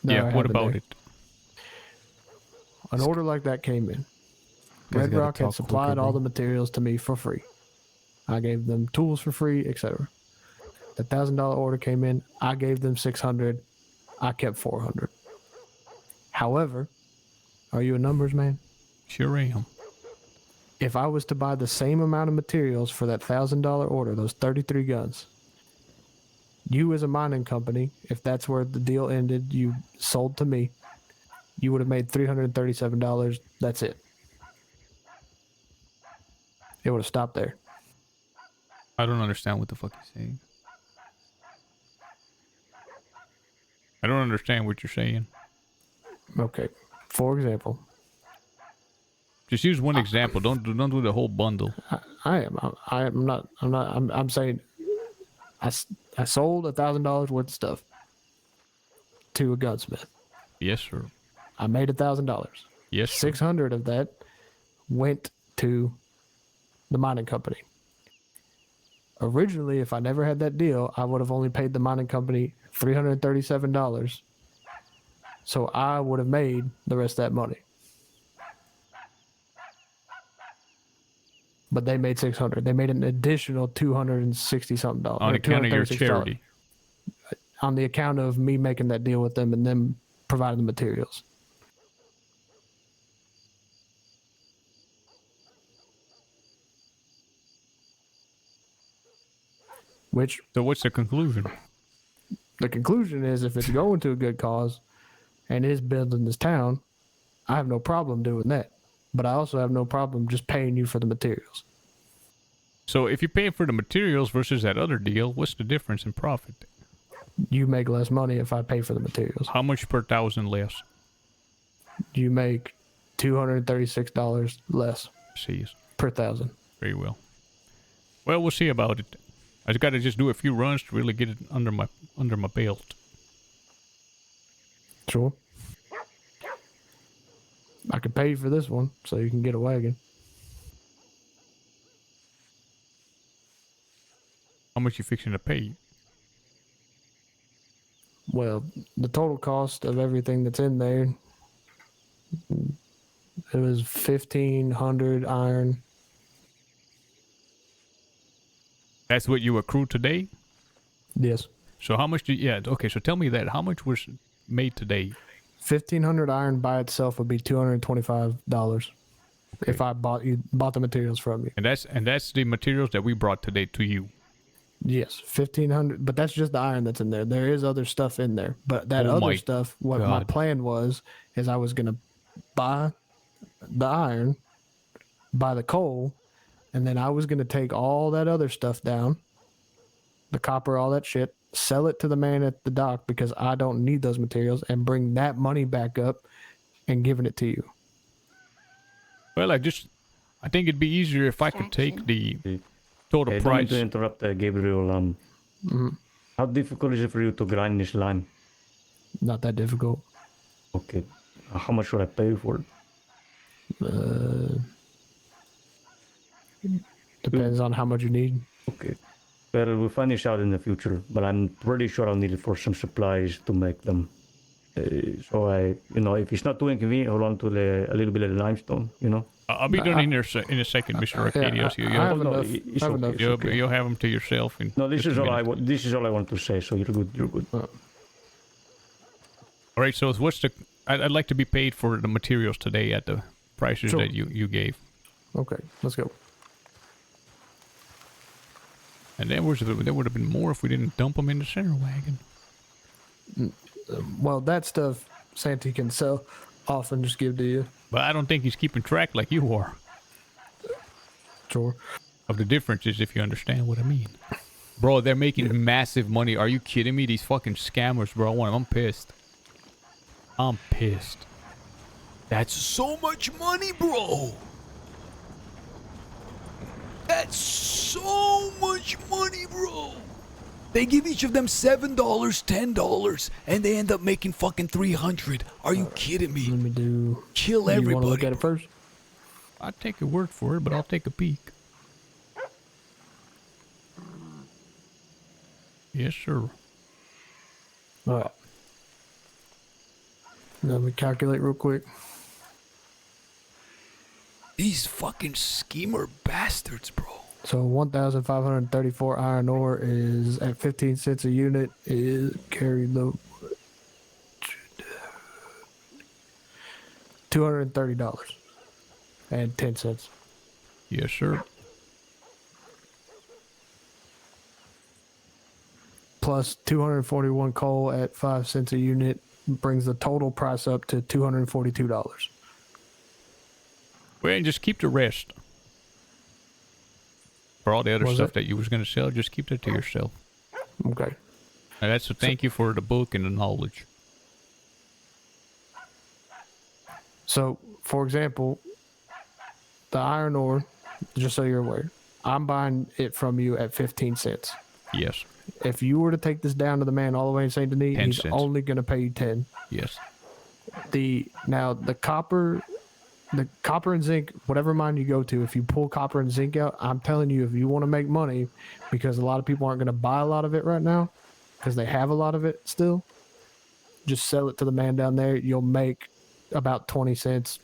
Yeah, what about it? An order like that came in. Red Rock had supplied all the materials to me for free. I gave them tools for free, etc. The $1,000 order came in. I gave them $600. I kept $400. However, are you a numbers man? Sure am. If I was to buy the same amount of materials for that $1,000 order, those 33 guns, you as a mining company, if that's where the deal ended, you sold to me, you would have made $337. That's it. It would have stopped there. I don't understand what the fuck you're saying. I don't understand what you're saying. Okay. For example. Just use one example. Don't do the whole bundle. I'm saying I sold $1,000 worth of stuff to a gunsmith. Yes, sir. I made $1,000. Yes, sir. 600 of that went to the mining company. Originally, if I never had that deal, I would have only paid the mining company $337. So I would have made the rest of that money. But they made $600. They made an additional $260 something. On account of your charity. On the account of me making that deal with them and them providing the materials. So what's the conclusion? The conclusion is if it's going to a good cause and is building this town, I have no problem doing that. But I also have no problem just paying you for the materials. So if you pay for the materials versus that other deal, what's the difference in profit? You make less money if I pay for the materials. How much per 1,000 less? You make $236 less. Jeez. Per 1,000. Very well. Well, we'll see about it. I just got to just do a few runs to really get it under my belt. Sure. I could pay you for this one so you can get a wagon. How much you fixing to pay? Well, the total cost of everything that's in there, it was 1,500 iron. That's what you accrued today? Yes. So how much did, yeah, okay, so tell me that. How much was made today? 1,500 iron by itself would be $225 if I bought the materials from you. And that's the materials that we brought today to you. Yes, 1,500, but that's just the iron that's in there. There is other stuff in there, but that Oh other my stuff, what my God. plan was, is I was gonna buy the iron, buy the coal, and then I was gonna take all that other stuff down, the copper, all that shit, sell it to the man at the dock because I don't need those materials, and bring that money back up and giving it to you. Well, I think it'd be easier if I could take the total Don't mean price. to interrupt, Gabriel. How difficult is it for you to grind this line? Not that difficult. Okay. How much should I pay for it? Depends on how much you need. Okay. Well, we'll find this out in the future, but I'm pretty sure I'll need it for some supplies to make them. So if it's not too inconvenient, hold on to a little bit of the limestone, I'll be done in a second, Mr. Arcadius. You'll have them to yourself. No, this is all I want. This is all I want to say. So you're good. You're good. All right. So what's the? I'd like to be paid for the materials today at the prices that you gave. Okay, let's go. And there would have been more if we didn't dump them in the center wagon. Well, that stuff Santi can sell off and just give to you. But I don't think he's keeping track like you are. Sure. Of the differences, if you understand what I mean. Bro, they're making massive money. Are you kidding me? These fucking scammers, bro. I'm pissed. I'm pissed. That's so much money, bro. That's so much money, bro. They give each of them $7, $10, and they end up making fucking 300. Are you kidding me? Let me do. Kill everybody. You want to look at it first? I'll take your word for it, but I'll take a peek. Yes, sir. All right. Let me calculate real quick. These fucking schemer bastards, bro. So 1,534 iron ore is at 15 cents a unit. Is carry the $230 and 10 cents. Yes, sir. Plus 241 coal at 5 cents a unit brings the total price up to $242. Well, and just keep the rest. For all the other stuff that you was going to sell, just keep that to yourself. Okay. And that's a thank you for the book and the knowledge. So, for example, the iron ore, just so you're aware, I'm buying it from you at 15 cents. Yes. If you were to take this down to the man all the way in St. Denis, he's only going to pay you 10. Yes. The copper and zinc, whatever mine you go to, if you pull copper and zinc out, I'm telling you, if you want to make money, because a lot of people aren't going to buy a lot of it right now, because they have a lot of it still, just sell it to the man down there. You'll make about 20 cents,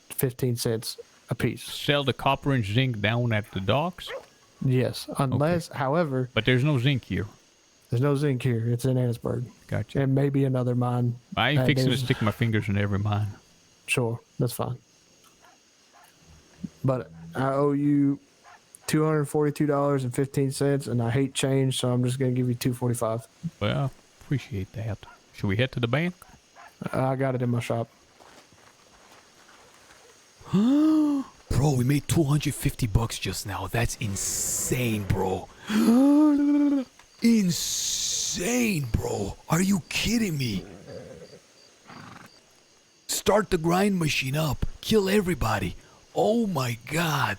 15 cents a piece. Sell the copper and zinc down at the docks? Yes, unless, however... But there's no zinc here. There's no zinc here. It's in Annisburg. Gotcha. And maybe another mine. I ain't fixing to stick my fingers in every mine. Sure, that's fine. But I owe you $242.15, and I hate change, so I'm just going to give you $245. Well, appreciate that. Should we head to the bank? I got it in my shop. Bro, we made $250 just now. That's insane, bro. Insane, bro. Are you kidding me? Start the grind machine up. Kill everybody. Oh my god.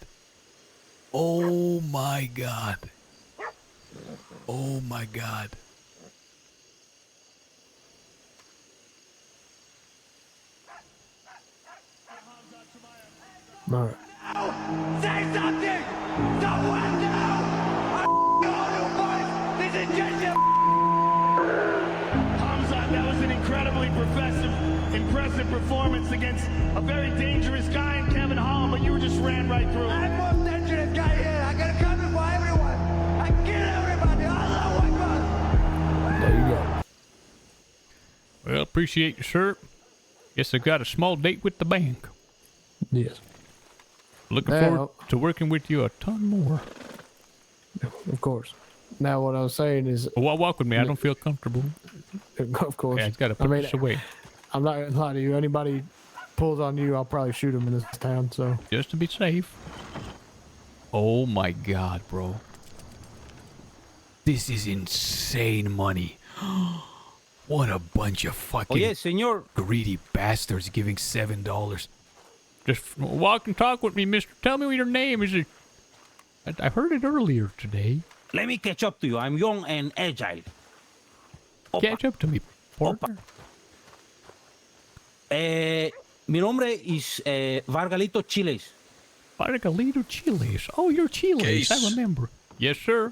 Oh my god. Oh my god. All right. Say something! Someone now! I'm gonna best impressive performance against a very dangerous guy in Kevin Hall, but you just ran right through him. I'm the most dangerous guy here. I gotta come for everyone. I kill everybody. Allah Akbar. There you go. Well, appreciate you, sir. Guess I got a small date with the bank. Yes. Looking forward to working with you a ton more. Of course. Now, what I was saying is... Well, walk with me. I don't feel comfortable. Of course. Yeah, it's got to put this away. I'm not going to lie to you. Anybody pulls on you, I'll probably shoot him in this town, so... Just to be safe. Oh, my God, bro. This is insane money. What a bunch of fucking greedy bastards giving $7. Just walk and talk with me, mister. Tell me what your name is. I heard it earlier today. Let me catch up to you. I'm young and agile. Opa. Catch up to me, partner. Mi nombre is Vargalito Chiles. Vargalito Chiles. Oh, you're Chiles. Case. I remember. Yes, sir.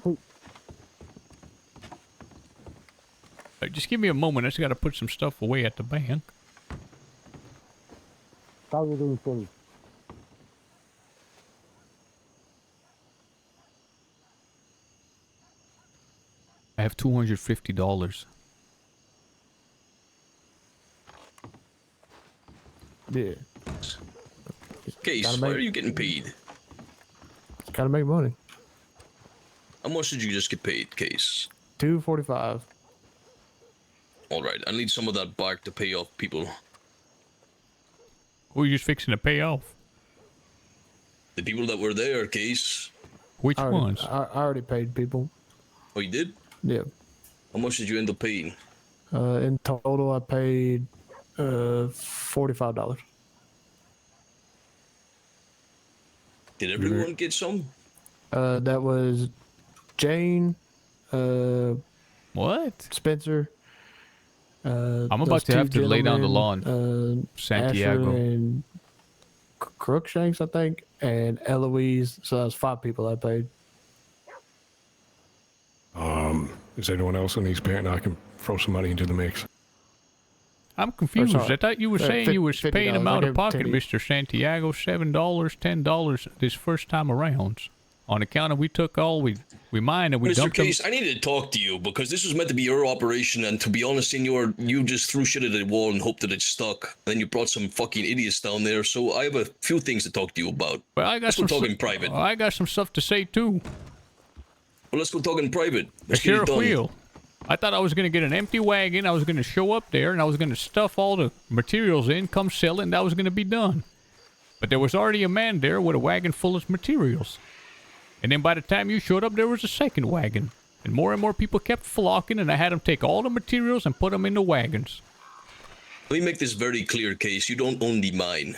Just give me a moment. I just got to put some stuff away at the bank. How are you doing, Philly? I have $250. Yeah. Case, why are you getting paid? Gotta make money. How much did you just get paid, Case? $245. All right, I need some of that back to pay off people. Who are you just fixing to pay off? The people that were there, Case. Which ones? I already paid people. Oh, you did? Yeah. How much did you end up paying? In total, I paid $45. Did everyone get some? That was Jane. What? Spencer. I'm about to have to lay down the law in Santiago. Asher and Crookshanks, I think, and Eloise. So that was 5 people I paid. Is anyone else on these paying? I can throw some money into the mix. I'm confused. I thought you were saying you was paying him out of pocket, $10. Mr. Santiago. $7, $10 this first time around. On account of we took all we mined and we Mr. dumped Case, them. I needed to talk to you because this was meant to be your operation, and to be honest, Senor, you just threw shit at the wall and hoped that it stuck. Then you brought some fucking idiots down there, so I have a few things to talk to you about. Well, I got let's go talk in private. I got some stuff to say too. Well, let's go talk in private. The Let's get it sheriff done. wheel. I thought I was going to get an empty wagon. I was going to show up there and I was going to stuff all the materials in, come sell it, and that was going to be done. But there was already a man there with a wagon full of materials. And then by the time you showed up, there was a second wagon. And more people kept flocking, and I had them take all the materials and put them in the wagons. Let me make this very clear, Case. You don't own the mine.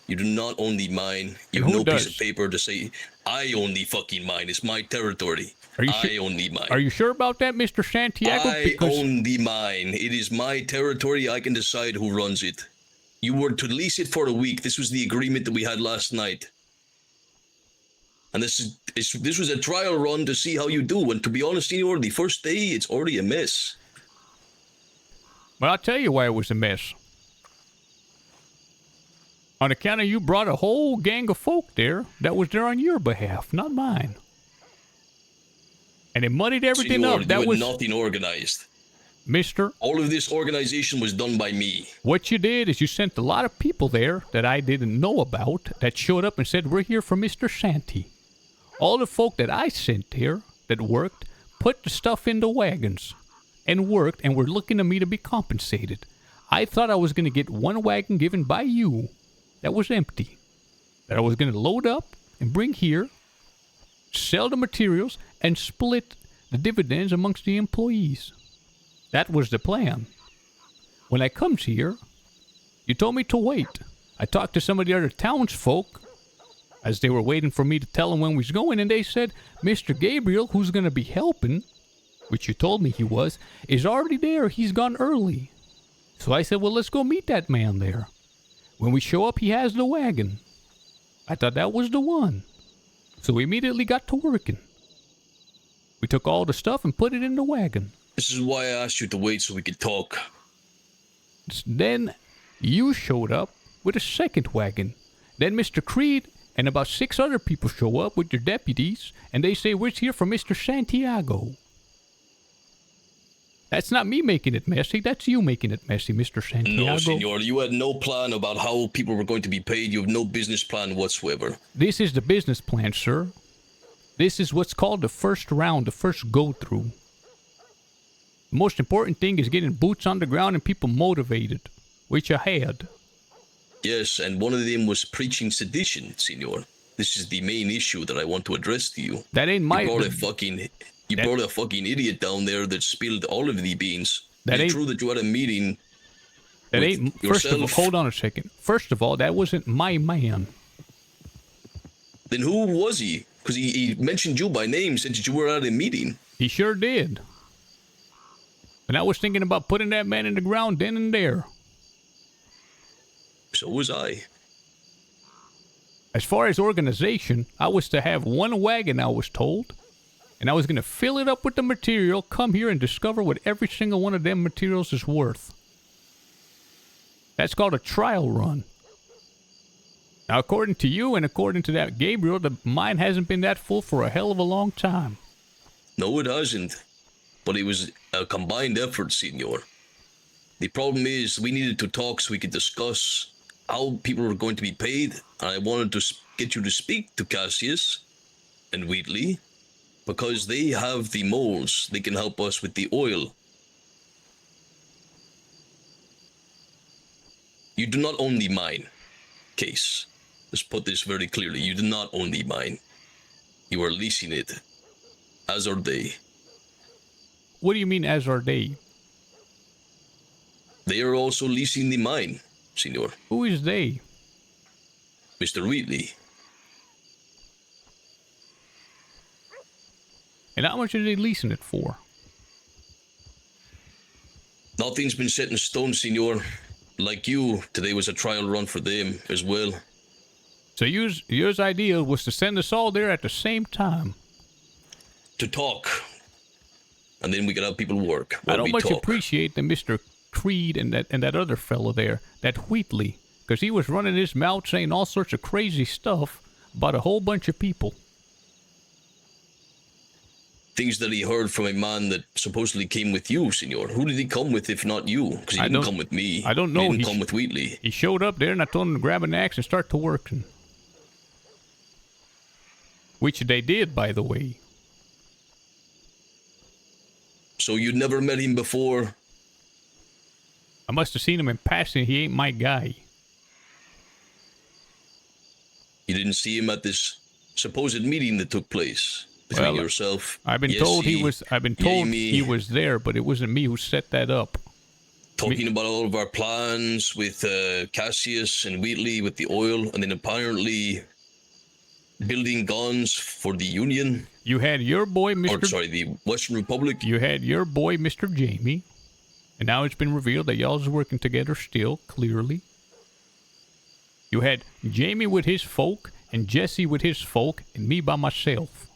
You do not own the mine. You have no piece of paper to say, I own the fucking mine. It's my territory. I own the mine. Are you sure about that, Mr. Santiago? I own the mine. It is my territory. I can decide who runs it. You were to lease it for a week. This was the agreement that we had last night. And this was a trial run to see how you do. And to be honest, Senor, the first day, it's already a mess. Well, I'll tell you why it was a mess. On account of you brought a whole gang of folk there that was there on your behalf, not mine. And it muddied everything Senor, up. That you was had nothing organized. Mister. All of this organization was done by me. What you did is you sent a lot of people there that I didn't know about that showed up and said, we're here for Mr. Santi. All the folk that I sent there that worked put the stuff in the wagons and worked and were looking to me to be compensated. I thought I was going to get one wagon given by you that was empty, that I was going to load up and bring here, sell the materials, and split the dividends amongst the employees. That was the plan. When I comes here, you told me to wait. I talked to some of the other townsfolk as they were waiting for me to tell them when we was going, and they said, Mr. Gabriel, who's going to be helping, which you told me he was, is already there. He's gone early. So I said, well, let's go meet that man there. When we show up, he has the wagon. I thought that was the one. So we immediately got to working. We took all the stuff and put it in the wagon. This is why I asked you to wait so we could talk. Then you showed up with a second wagon. Then Mr. Creed and about 6 other people show up with your deputies, and they say, we're here for Mr. Santiago. That's not me making it messy. That's you making it messy, Mr. Santiago. No, senor. You had no plan about how people were going to be paid. You have no business plan whatsoever. This is the business plan, sir. This is what's called the first round, the first go-through. The most important thing is getting boots on the ground and people motivated, which I had. Yes, and one of them was preaching sedition, senor. This is the main issue that I want to address to you. That ain't my... You brought a fucking idiot down there that spilled all of the beans. It's true that you had a meeting that ain't... First of all, hold on a second. First of all, that wasn't my man. Then who was he? Because he mentioned you by name, said that you were at a meeting. He sure did. And I was thinking about putting that man in the ground then and there. So was I. As far as organization, I was to have one wagon, I was told. And I was going to fill it up with the material, come here and discover what every single one of them materials is worth. That's called a trial run. Now, according to you and according to that Gabriel, the mine hasn't been that full for a hell of a long time. No, it hasn't. But it was a combined effort, senor. The problem is we needed to talk so we could discuss how people were going to be paid. And I wanted to get you to speak to Cassius and Wheatley, because they have the molds. They can help us with the oil. You do not own the mine, Case. Let's put this very clearly. You do not own the mine. You are leasing it, as are they. What do you mean, as are they? They are also leasing the mine, senor. Who is they? Mr. Wheatley. And how much are they leasing it for? Nothing's been set in stone, senor. Like you, today was a trial run for them as well. So yours idea was to send us all there at the same time? To talk. And then we could have people work. I don't much appreciate the Mr. Creed and that other fellow there, that Wheatley, because he was running his mouth saying all sorts of crazy stuff about a whole bunch of people. Things that he heard from a man that supposedly came with you, senor. Who did he come with if not you? Because he didn't come with me. I don't know. He didn't come with Wheatley. He showed up there and I told him to grab an axe and start to working. Which they did, by the way. So you'd never met him before? I must have seen him in passing. He ain't my guy. You didn't see him at this supposed meeting that took place? Between yourself. I've been told he was there, but it wasn't me who set that up. Talking about all of our plans with Cassius and Wheatley with the oil, and then apparently building guns for the Union. You had your boy, the Western Republic. You had your boy, Mr. Jamie, and now it's been revealed that y'all's working together still, clearly. You had Jamie with his folk, and Jesse with his folk, and me by myself.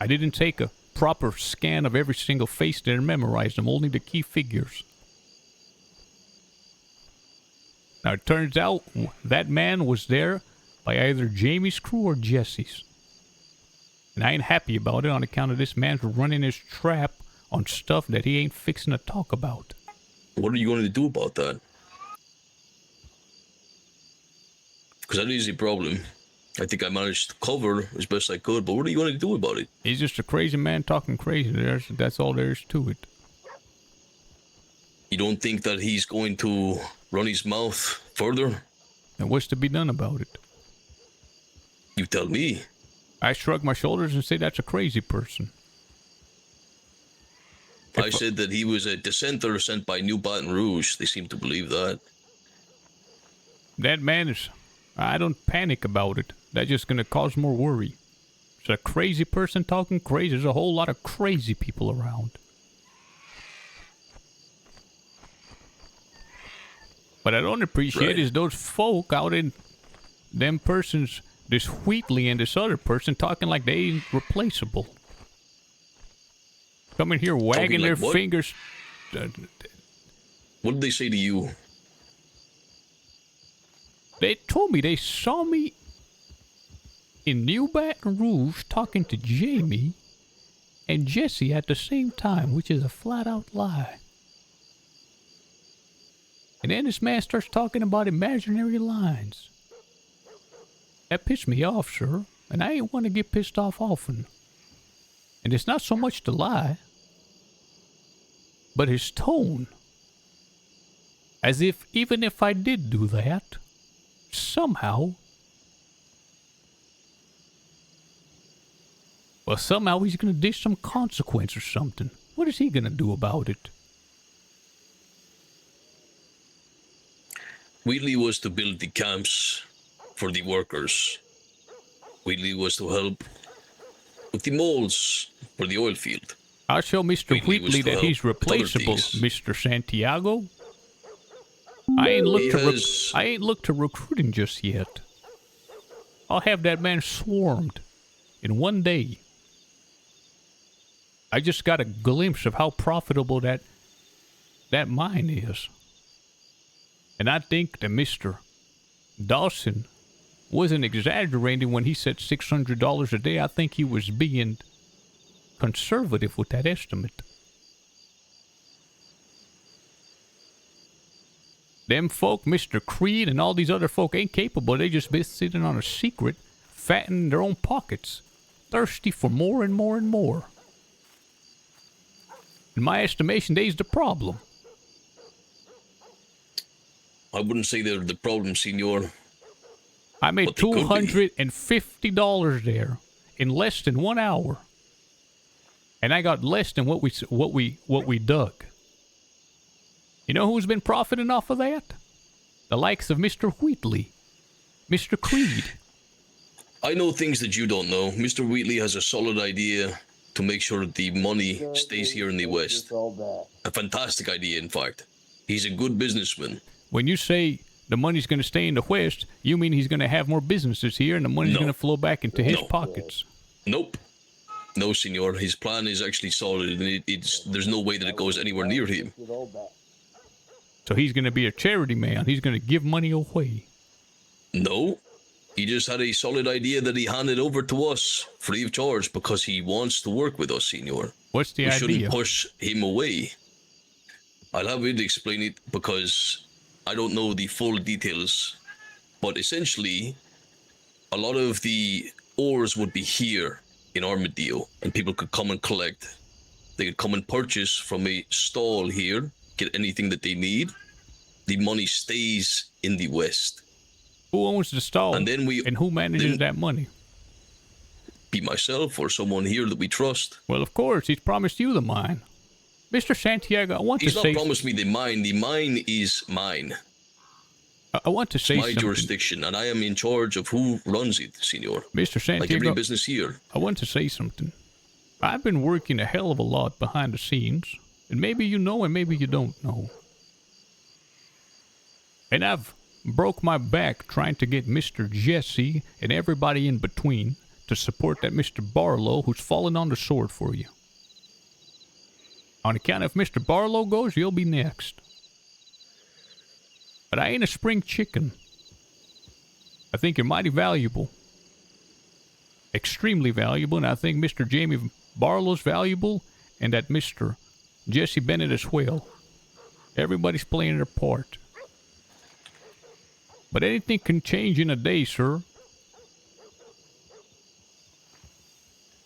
I didn't take a proper scan of every single face there and memorize them, only the key figures. Now it turns out that man was there by either Jamie's crew or Jesse's. And I ain't happy about it on account of this man's running his trap on stuff that he ain't fixing to talk about. What are you going to do about that? Because that is a problem. I think I managed to cover as best I could, but what are you going to do about it? He's just a crazy man talking crazy. That's all there is to it. You don't think that he's going to run his mouth further? And what's to be done about it? You tell me. I shrug my shoulders and say that's a crazy person. I said that he was a dissenter sent by New Baton Rouge. They seem to believe that. That man is... I don't panic about it. That's just going to cause more worry. It's a crazy person talking crazy. There's a whole lot of crazy people around. What I don't appreciate is those folk out in them persons, this Wheatley and this other person talking like they ain't replaceable. Coming here wagging their fingers. What did they say to you? They told me they saw me in New Baton Rouge talking to Jamie and Jesse at the same time, which is a flat-out lie. And then this man starts talking about imaginary lines. That pissed me off, sir, and I ain't want to get pissed off often. And it's not so much the lie, but his tone. As if even if I did do that, somehow, well, somehow he's gonna dish some consequence or something. What is he gonna do about it? Wheatley was to build the camps for the workers. Wheatley was to help with the molds for the oil field. I'll show Mr. Wheatley that he's replaceable, things. Mr. Santiago. I ain't looked to recruiting just yet. I'll have that man swarmed in one day. I just got a glimpse of how profitable that mine is. And I think that Mr. Dawson wasn't exaggerating when he said $600 a day. I think he was being conservative with that estimate. Them folk, Mr. Creed and all these other folk ain't capable. They just been sitting on a secret, fattening their own pockets, thirsty for more and more and more. In my estimation, they's the problem. I wouldn't say they're the problem, senor. I made $250 there in less than 1 hour. And I got less than what we dug. You know who's been profiting off of that? The likes of Mr. Wheatley, Mr. Creed. I know things that you don't know. Mr. Wheatley has a solid idea to make sure that the money stays here in the West. A fantastic idea, in fact. He's a good businessman. When you say the money's going to stay in the West, you mean he's going to have more businesses here and the money's going to flow back into his pockets? Nope. No, senor. His plan is actually solid, and there's no way that it goes anywhere near him. So he's going to be a charity man. He's going to give money away. No. He just had a solid idea that he handed over to us free of charge because he wants to work with us, senor. What's the idea? We shouldn't push him away. I'll have him explain it because I don't know the full details. But essentially, a lot of the ores would be here in Armadillo, and people could come and collect. They could come and purchase from a stall here, get anything that they need. The money stays in the West. Who owns the stall? And then who manages that money? Be myself or someone here that we trust. Well, of course, he's promised you the mine. Mr. Santiago, I want to say... He's not promised me the mine. The mine is mine. I want to say it's my something. jurisdiction, and I am in charge of who runs it, senor. Mr. Santiago, like every business here. I want to say something. I've been working a hell of a lot behind the scenes, and maybe you know and maybe you don't know. And I've broke my back trying to get Mr. Jesse and everybody in between to support that Mr. Barlow who's fallen on the sword for you. On account of Mr. Barlow goes, you'll be next. But I ain't a spring chicken. I think you're mighty valuable. Extremely valuable, and I think Mr. Jamie Barlow's valuable, and that Mr. Jesse Bennett as well. Everybody's playing their part. But anything can change in a day, sir.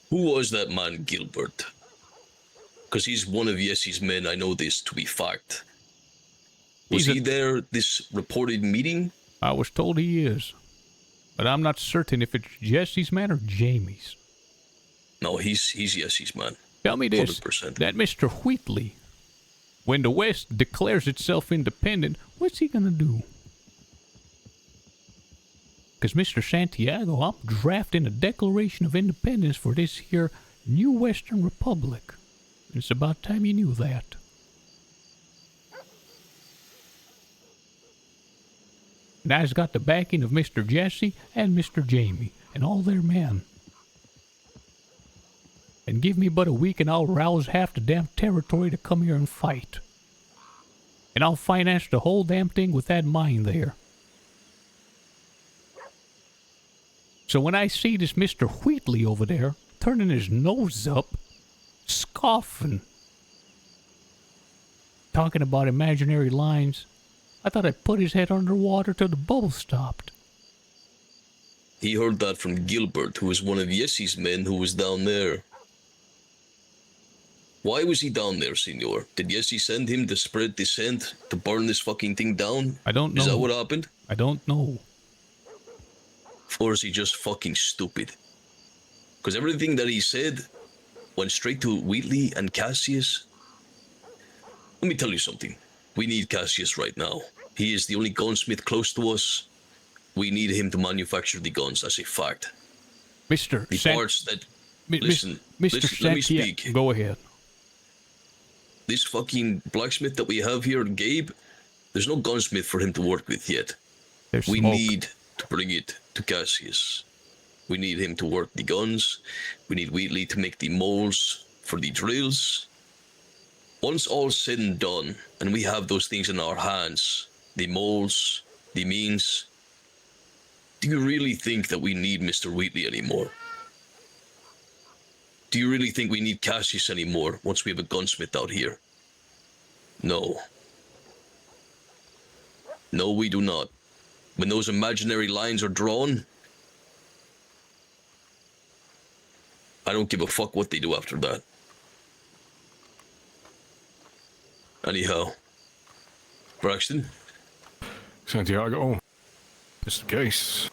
Who was that man, Gilbert? Because he's one of Jesse's men. I know this to be fact. Was he there this reported meeting? I was told he is. But I'm not certain if it's Jesse's man or Jamie's. No, he's Jesse's man. Tell me this, 100%. That Mr. Wheatley, when the West declares itself independent, what's he gonna do? Because Mr. Santiago, I'm drafting a Declaration of Independence for this here new Western Republic. It's about time you knew that. And I've got the backing of Mr. Jesse and Mr. Jamie and all their men. And give me but a week and I'll rouse half the damn territory to come here and fight. And I'll finance the whole damn thing with that mine there. So when I see this Mr. Wheatley over there turning his nose up, scoffing, talking about imaginary lines, I thought I'd put his head underwater till the bubble stopped. He heard that from Gilbert, who was one of Jesse's men who was down there. Why was he down there, senor? Did Jesse send him to spread dissent, to burn this fucking thing down? I don't know. Is that what happened? I don't know. Or is he just fucking stupid? Because everything that he said went straight to Wheatley and Cassius. Let me tell you something. We need Cassius right now. He is the only gunsmith close to us. We need him to manufacture the guns. That's a fact. Mr. The parts that... Listen, Mr. let me speak. Go ahead. This fucking blacksmith that we have here, Gabe, there's no gunsmith for him to work with yet. We need to bring it to Cassius. We need him to work the guns. We need Wheatley to make the molds for the drills. Once all's said and done, and we have those things in our hands, the molds, the means, do you really think that we need Mr. Wheatley anymore? Do you really think we need Cassius anymore once we have a gunsmith out here? No. No, we do not. When those imaginary lines are drawn, I don't give a fuck what they do after that. Anyhow, Braxton? Santiago, it's the case.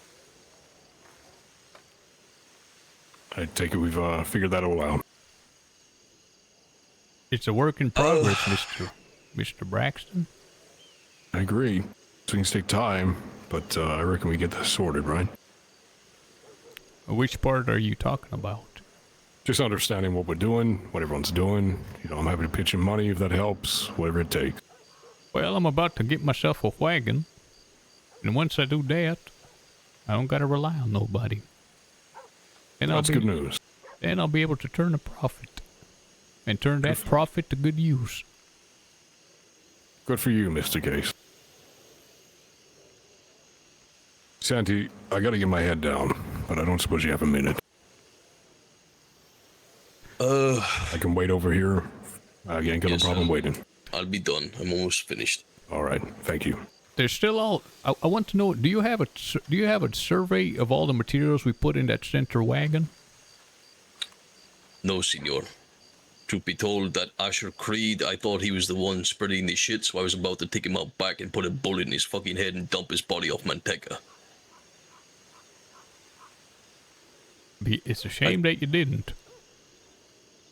I take it we've figured that all out. It's a work in progress, Mr. Braxton. I agree. Things take time, but I reckon we get this sorted, right? Which part are you talking about? Just understanding what we're doing, what everyone's doing. You know, I'm happy to pitch in money if that helps, whatever it takes. Well, I'm about to get myself a wagon, and once I do that, I don't gotta rely on nobody. And That's good news. Then I'll be able to turn a profit, and turn that profit to good use. Good for you, Mr. Case. Santi, I gotta get my head down, but I don't suppose you have a minute. I can wait over here. I ain't got no problem waiting. I'll be done. I'm almost finished. All right, thank you. There's still all. I want to know. Do you have a survey of all the materials we put in that center wagon? No, senor. Truth be told, that Asher Creed, I thought he was the one spreading the shit, so I was about to take him out back and put a bullet in his fucking head and dump his body off Manteca. It's a shame that you didn't.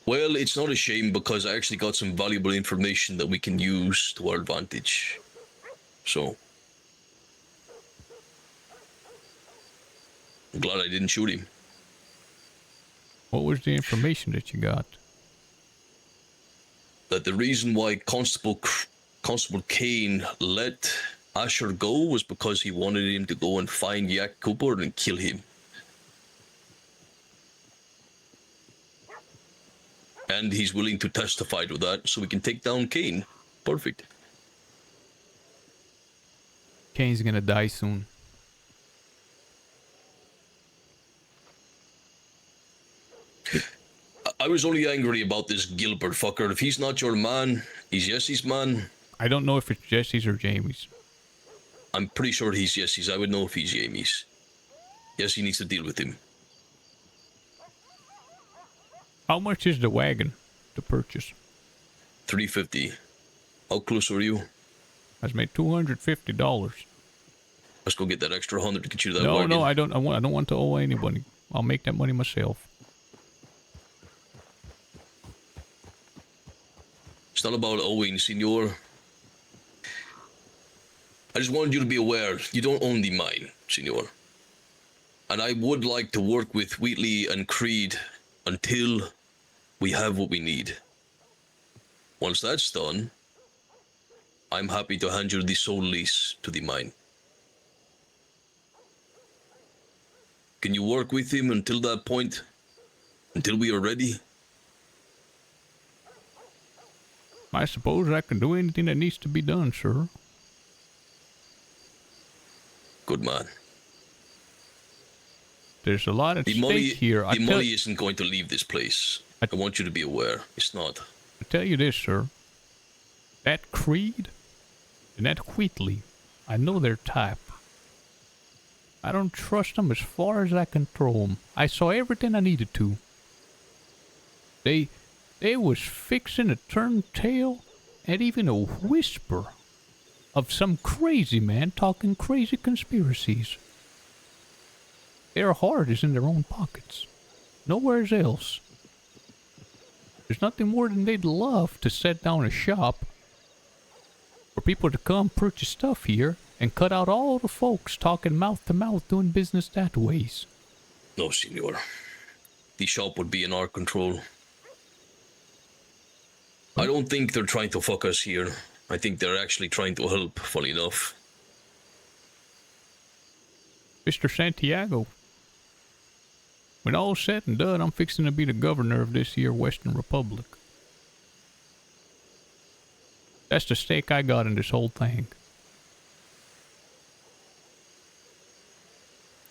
Well, it's not a shame because I actually got some valuable information that we can use to our advantage. So, I'm glad I didn't shoot him. What was the information that you got? That the reason why Constable Kane let Asher go was because he wanted him to go and find Yak Cooper and kill him. And he's willing to testify to that, so we can take down Kane. Perfect. Kane's gonna die soon. I was only angry about this Gilbert fucker. If he's not your man, he's Jesse's man. I don't know if it's Jesse's or Jamie's. I'm pretty sure he's Jesse's. I would know if he's Jamie's. Jesse needs to deal with him. How much is the wagon to purchase? $350. How close are you? That's made $250. Let's go get that extra 100 to get you that No, wagon. no, I don't want to owe anybody. I'll make that money myself. It's not about owing, senor. I just wanted you to be aware, you don't own the mine, senor. And I would like to work with Wheatley and Creed until we have what we need. Once that's done, I'm happy to hand you the sole lease to the mine. Can you work with him until that point? Until we are ready? I suppose I can do anything that needs to be done, sir. Good man. There's a lot at The stake money, here. the money isn't going to leave this place. I want you to be aware. It's not. I tell you this, sir. That Creed and that Wheatley, I know their type. I don't trust them as far as I can throw them. I saw everything I needed to. They was fixing to turn tail at even a whisper of some crazy man talking crazy conspiracies. Their heart is in their own pockets. Nowheres else. There's nothing more than they'd love to set down a shop for people to come purchase stuff here and cut out all the folks talking mouth to mouth doing business that ways. No, senor. The shop would be in our control. I don't think they're trying to fuck us here. I think they're actually trying to help, funny enough. Mr. Santiago, when all's said and done, I'm fixing to be the governor of this here Western Republic. That's the stake I got in this whole thing.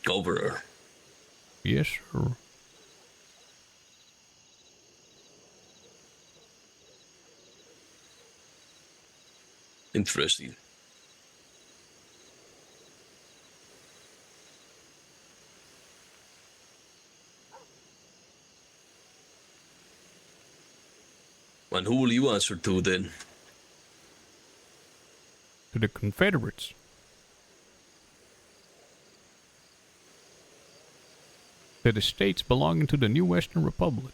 Governor? Yes, sir. Interesting. And who will you answer to then? To the Confederates. To the states belonging to the new Western Republic.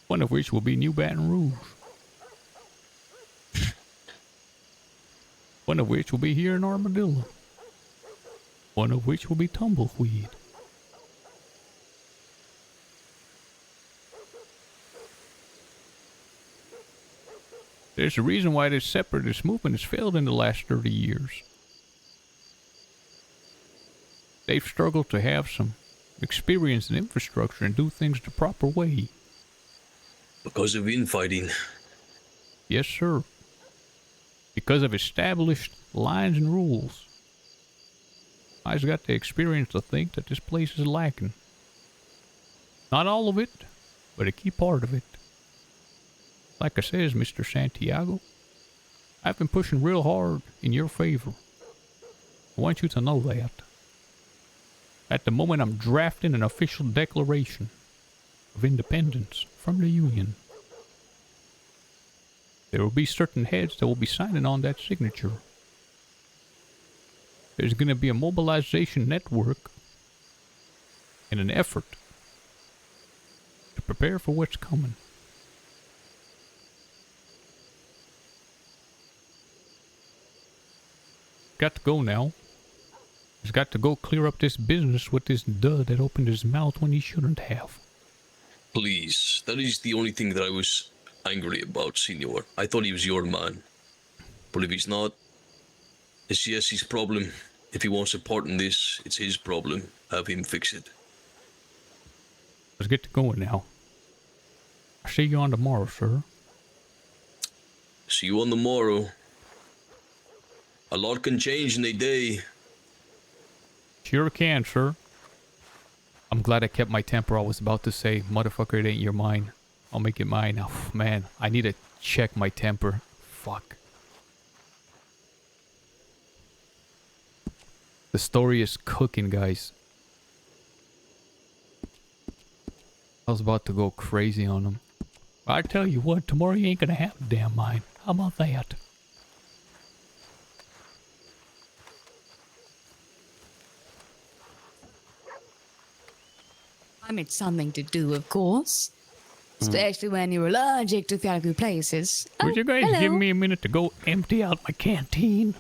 One of which will be New Baton Rouge. One of which will be here in Armadillo. One of which will be Tumbleweed. There's a reason why this separatist movement has failed in the last 30 years. They've struggled to have some experience in infrastructure and do things the proper way. Because of infighting. Yes, sir. Because of established lines and rules. I've got the experience to think that this place is lacking. Not all of it, but a key part of it. Like I says, Mr. Santiago, I've been pushing real hard in your favor. I want you to know that. At the moment, I'm drafting an official declaration of independence from the Union. There will be certain heads that will be signing on that signature. There's going to be a mobilization network and an effort to prepare for what's coming. Got to go now. He's got to go clear up this business with this dud that opened his mouth when he shouldn't have. Please, that is the only thing that I was angry about, senor. I thought he was your man. But if he's not, it's Jesse's problem. If he wants a part in this, it's his problem. Have him fix it. Let's get to going now. I'll see you on tomorrow, sir. See you on the morrow. A lot can change in a day. Sure can, sir. I'm glad I kept my temper. I was about to say, motherfucker, it ain't your mine. I'll make it mine. Oh, man, I need to check my temper. Fuck. The story is cooking, guys. I was about to go crazy on him. I tell you what, tomorrow you ain't gonna have a damn mine. How about that? I mean, it's something to do, of course. Especially when you're allergic to therapy places. Would you guys give me a minute to go empty out my canteen?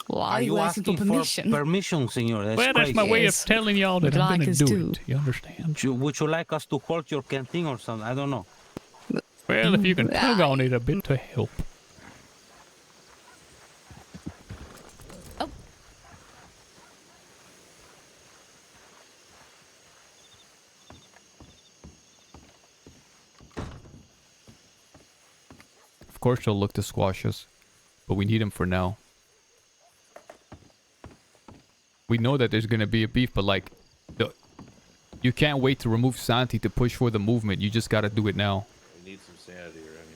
Well, Are you asking for permission, senor? That's my way of telling y'all that I'm gonna do it. You understand? Would you like us to hold your canteen or something? I don't know. Well, if you can tug on it a bit to help. course he'll look to squash us, but we need him for now. We know that there's gonna be a beef, but like, you can't wait to remove Santi to push for the movement. You just gotta do it now. We need some sanity around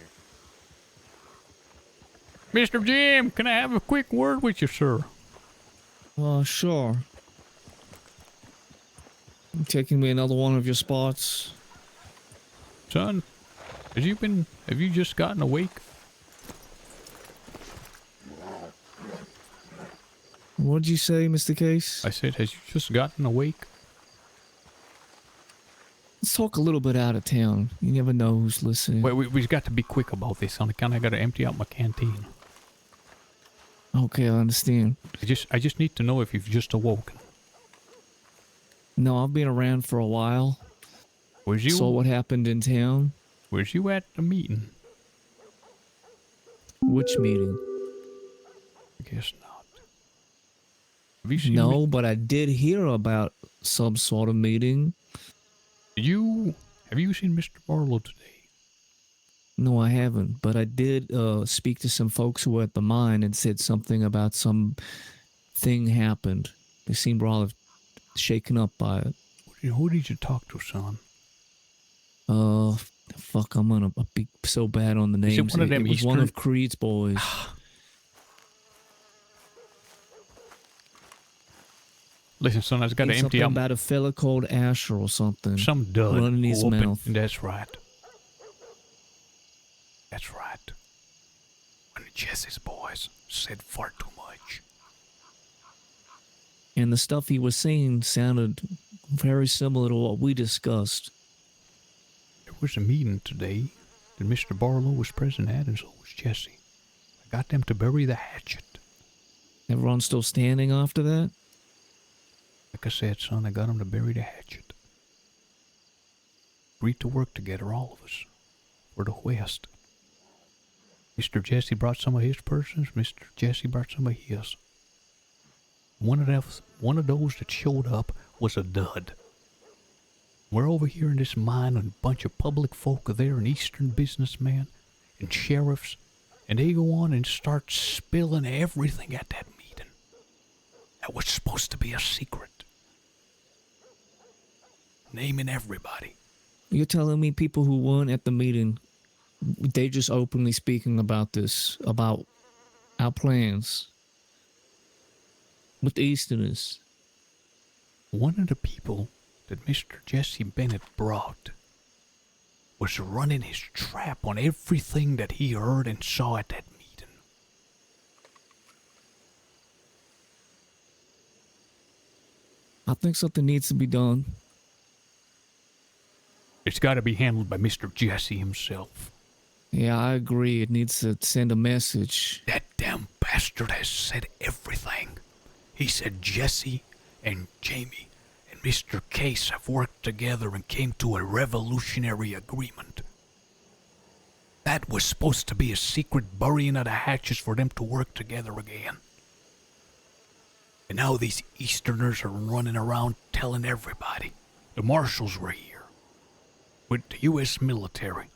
here. Mr. Jim, can I have a quick word with you, sir? Sure. You taking me another one of your spots? Son, have you just gotten awake? What'd you say, Mr. Case? I said, has you just gotten awake? Let's talk a little bit out of town. You never know who's listening. Wait, we've got to be quick about this. I gotta empty out my canteen. Okay, I understand. I just need to know if you've just awoken. No, I've been around for a while. Saw what happened in town. Where's you at the meeting? Which meeting? I guess not. Have you seen No, but I did hear about some sort of meeting. Have you seen Mr. Barlow today? No, I haven't. But I did speak to some folks who were at the mine and said something about some thing happened. They seemed rather shaken up by it. Who did you talk to, son? Fuck, I'm gonna be so bad on the names. Is it one of them it was one of Creed's boys. Listen, son, I just got to empty out. About a fella called Asher or something. Some dud. Running his mouth. That's right. That's right. One of Jesse's boys said far too much. And the stuff he was saying sounded very similar to what we discussed. There was a meeting today that Mr. Barlow was present at, and so was Jesse. I got them to bury the hatchet. Everyone still standing after that? Like I said, son, I got them to bury the hatchet. Agreed to work together, all of us, for the West. Mr. Jesse brought some of his persons, Mr. Jesse brought some of his. One of those that showed up was a dud. We're over here in this mine, and a bunch of public folk are there, and Eastern businessmen, and sheriffs, and they go on and start spilling everything at that meeting. That was supposed to be a secret. Naming everybody. You're telling me people who weren't at the meeting, they just openly speaking about this, about our plans with the Easterners? One of the people that Mr. Jesse Bennett brought was running his trap on everything that he heard and saw at that meeting. I think something needs to be done. It's got to be handled by Mr. Jesse himself. Yeah, I agree. It needs to send a message. That damn bastard has said everything. He said Jesse and Jamie and Mr. Case have worked together and came to a revolutionary agreement. That was supposed to be a secret burying of the hatches for them to work together again. And now these Easterners are running around telling everybody. The marshals were here with the U.S. military.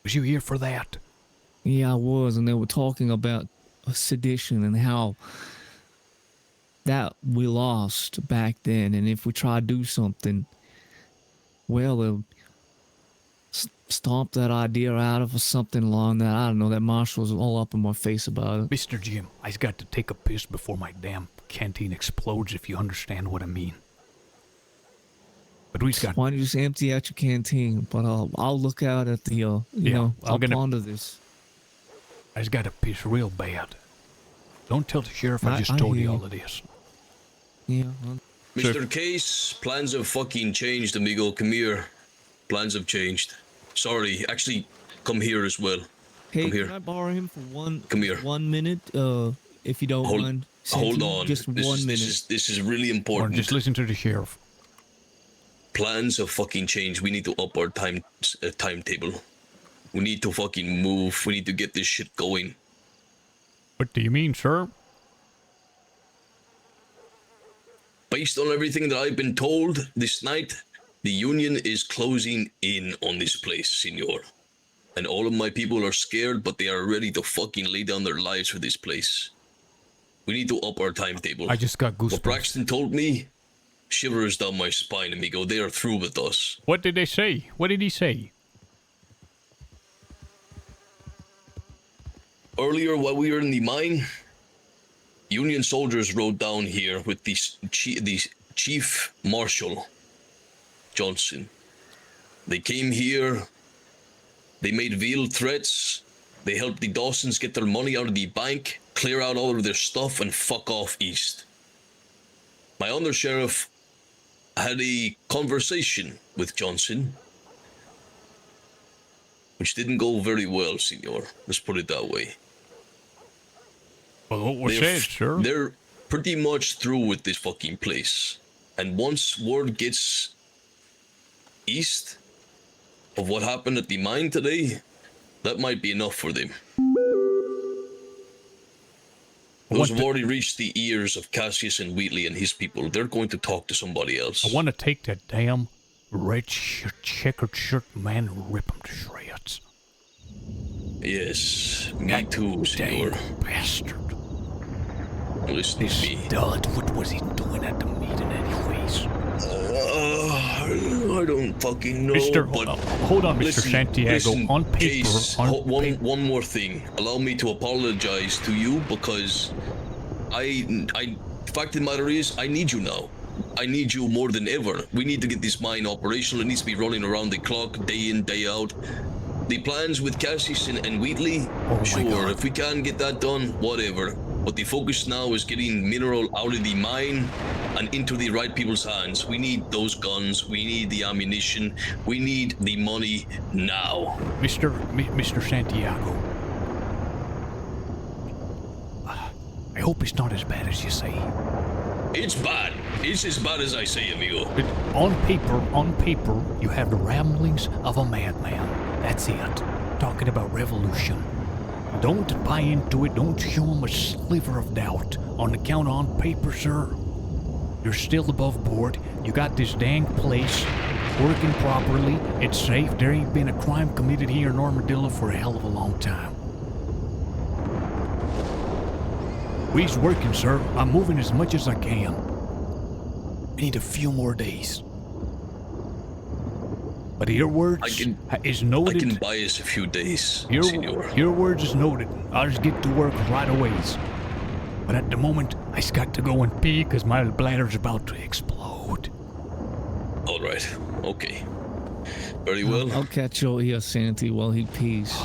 Was you here for that? Yeah, I was, and they were talking about sedition and how that we lost back then, and if we try to do something, well, they'll stomp that idea out of us, something along that. I don't know, that marshal's all up in my face about it. Mr. Jim, I've got to take a piss before my damn canteen explodes, if you understand what I mean. But we've got... Why don't you just empty out your canteen? But I'll look out at the, I'll ponder this. I just got to piss real bad. Don't tell the sheriff I just told you all of this. Yeah. Mr. Case, plans have fucking changed, amigo. Come here. Plans have changed. Sorry, actually, come here as well. Hey, come here. Can I borrow him for Come here. 1 minute, if you don't mind? Hold on. Just 1 minute. This is really important. Or just listen to the sheriff. Plans have fucking changed. We need to up our timetable. We need to fucking move. We need to get this shit going. What do you mean, sir? Based on everything that I've been told this night, the Union is closing in on this place, senor. And all of my people are scared, but they are ready to fucking lay down their lives for this place. We need to up our timetable. I just got goosebumps. What Braxton told me, shivers down my spine, amigo. They are through with us. What did they say? What did he say? Earlier, while we were in the mine, Union soldiers rode down here with the Chief Marshal Johnson. They came here. They made veiled threats. They helped the Dawsons get their money out of the bank, clear out all of their stuff, and fuck off east. My undersheriff had a conversation with Johnson, which didn't go very well, senor. Let's put it that way. Well, what was said, sir? They're pretty much through with this fucking place. And once word gets east of what happened at the mine today, that might be enough for them. Those have already reached the ears of Cassius and Wheatley and his people. They're going to talk to somebody else. I want to take that damn red shirt, checkered shirt man and rip him to shreds. Yes, me too, senor. Bastard. Listen to me. Stud, what was he doing at the meeting anyways? I don't fucking know. Hold on, Mr. Santiago. On paper, one more thing. Allow me to apologize to you because the fact of the matter is, I need you now. I need you more than ever. We need to get this mine operational. It needs to be running around the clock, day in, day out. The plans with Cassius and Wheatley, sure, if we can get that done, whatever. But the focus now is getting mineral out of the mine and into the right people's hands. We need those guns. We need the ammunition. We need the money now. Mr. Santiago. I hope it's not as bad as you say. It's bad. It's as bad as I say, amigo. But on paper, you have the ramblings of a madman. That's it. Talking about revolution. Don't buy into it. Don't show him a sliver of doubt. On account on paper, sir, you're still above board. You got this dang place working properly. It's safe. There ain't been a crime committed here in Armadillo for a hell of a long time. We's working, sir. I'm moving as much as I can. We need a few more days. But your words is noted. I can buy us a few days, senor. Your words is noted. I'll just get to work right away. But at the moment, I just got to go and pee because my bladder's about to explode. All right. Okay. Very well. I'll catch your ear, Santy, while he pees.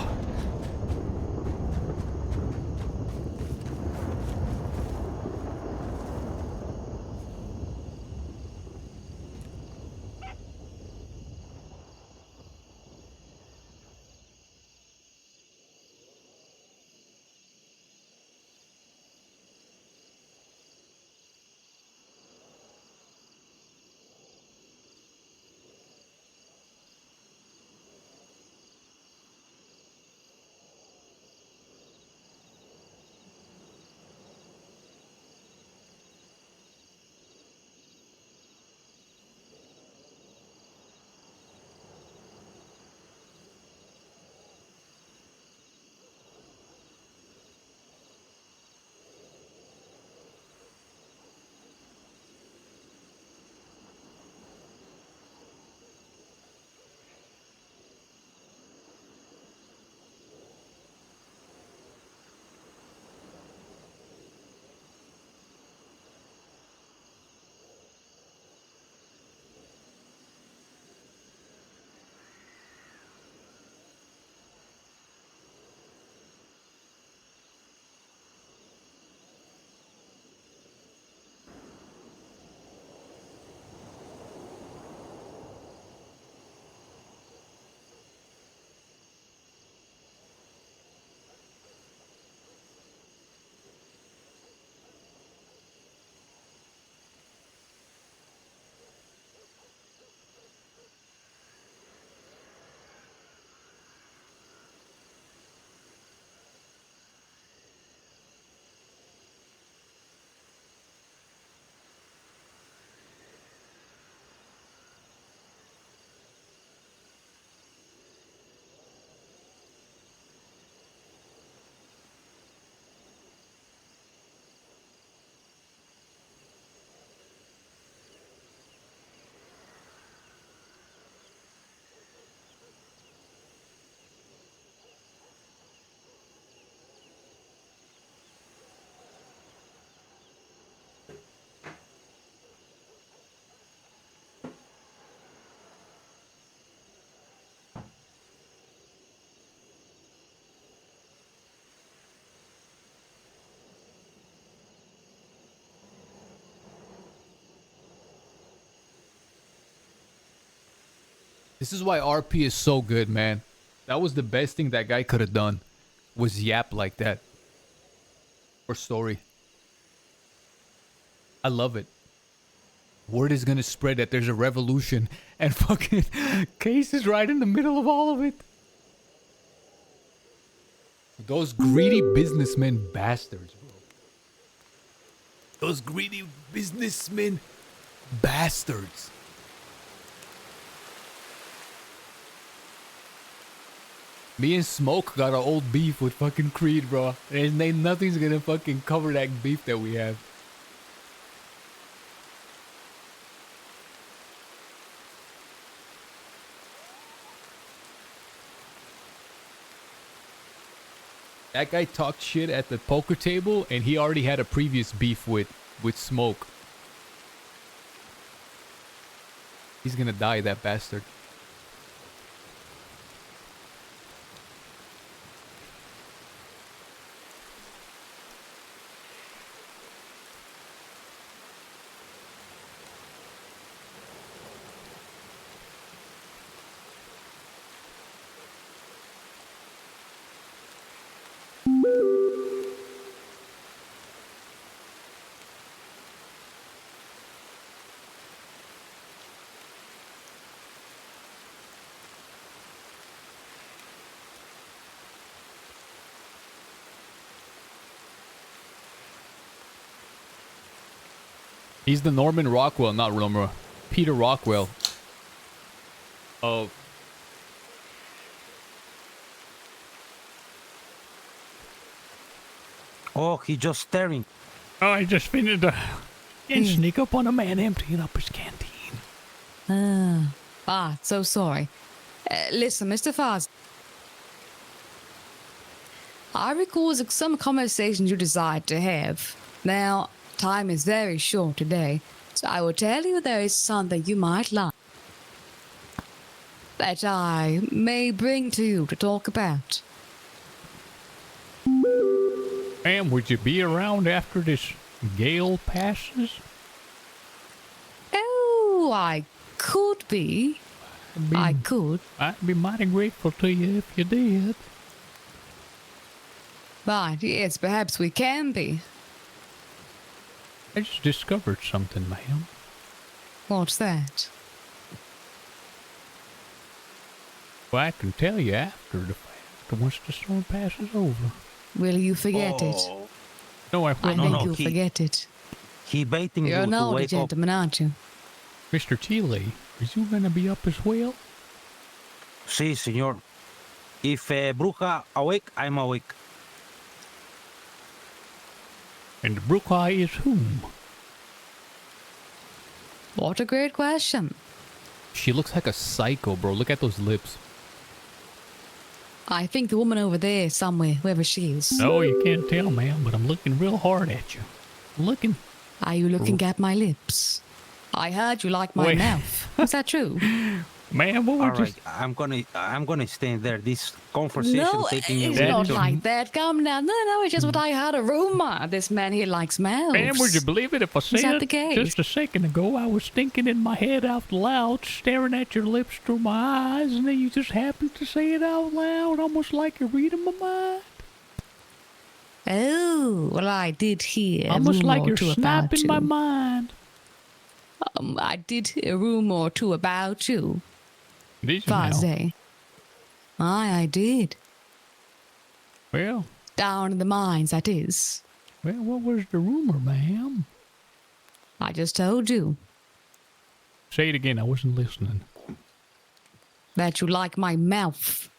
This is why RP is so good, man. That was the best thing that guy could have done, was yap like that. Or story. I love it. Word is gonna spread that there's a revolution, and fucking Case is right in the middle of all of it. Those greedy businessmen bastards, bro. Those greedy businessmen bastards. Me and Smoke got an old beef with fucking Creed, bro. Nothing's gonna fucking cover that beef that we have. That guy talked shit at the poker table, and he already had a previous beef with Smoke. He's gonna die, that bastard. He's the Norman Rockwell, not Romer. Peter Rockwell. Oh. Oh, he just staring. Oh, I just finished and sneak up on a man emptying up his canteen. So sorry. Listen, Mr. Foz. I recall some conversations you desired to have. Now, time is very short today, so I will tell you there is something you might like that I may bring to you to talk about. Ma'am, would you be around after this gale passes? Oh, I could be. I could. I'd be mighty grateful to you if you did. But yes, perhaps we can be. I just discovered something, ma'am. What's that? Well, I can tell you after the fact, once the storm passes over. Will you forget it? No, I I will think not. you'll forget it. He baiting You're you an to older wake up. gentleman, aren't you? Mr. Chile, is you gonna be up as well? Sí, señor. If Bruja awake, I'm awake. And the Bruja is whom? What a great question. She looks like a psycho, bro. Look at those lips. I think the woman over there somewhere, whoever she is. No, you can't tell, ma'am, but I'm looking real hard at you. Looking. Are you looking at my lips? I heard you like my Wait. mouth. Is that true? Ma'am, what All would right, I'm gonna stand there. This conversation No, taking it's me not to- like that. Come now. No, it's just what I heard a rumor. This man here likes mouths. Ma'am, would you believe it if I Is that said the case? just a second ago I was thinking in my head out loud, staring at your lips through my eyes, and then you just happened to say it out loud, almost like you're reading my mind. Oh, well, I did hear a Almost rumor like or you're two about snapping you. my mind. I did hear a rumor or two about you. Did you now? Faze. I did. Well, Down in the mines, that is. well, what was the rumor, ma'am? I just told you Say it again, I wasn't listening. that you like my mouth.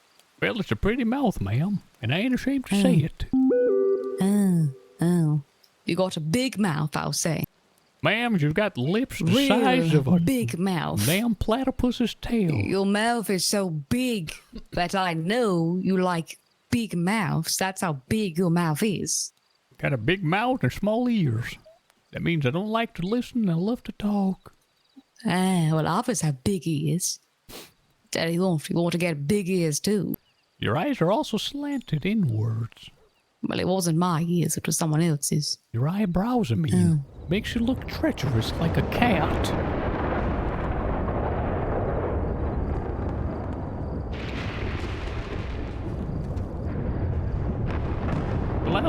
Well, it's a pretty mouth, ma'am, and I ain't ashamed to say it. Oh. You got a big mouth, I'll say. Ma'am, you've got lips the Real size of a big mouth. damn platypus's tail. Your mouth is so big that I know you like big mouths. That's how big your mouth is. Got a big mouth and small ears. That means I don't like to listen and I love to talk. Well, others have big ears. Tell you what, you want to get big ears too. Your eyes are also slanted inwards. Well, it wasn't my ears, it was someone else's. Your eyebrows, I mean, makes you look treacherous like a cat.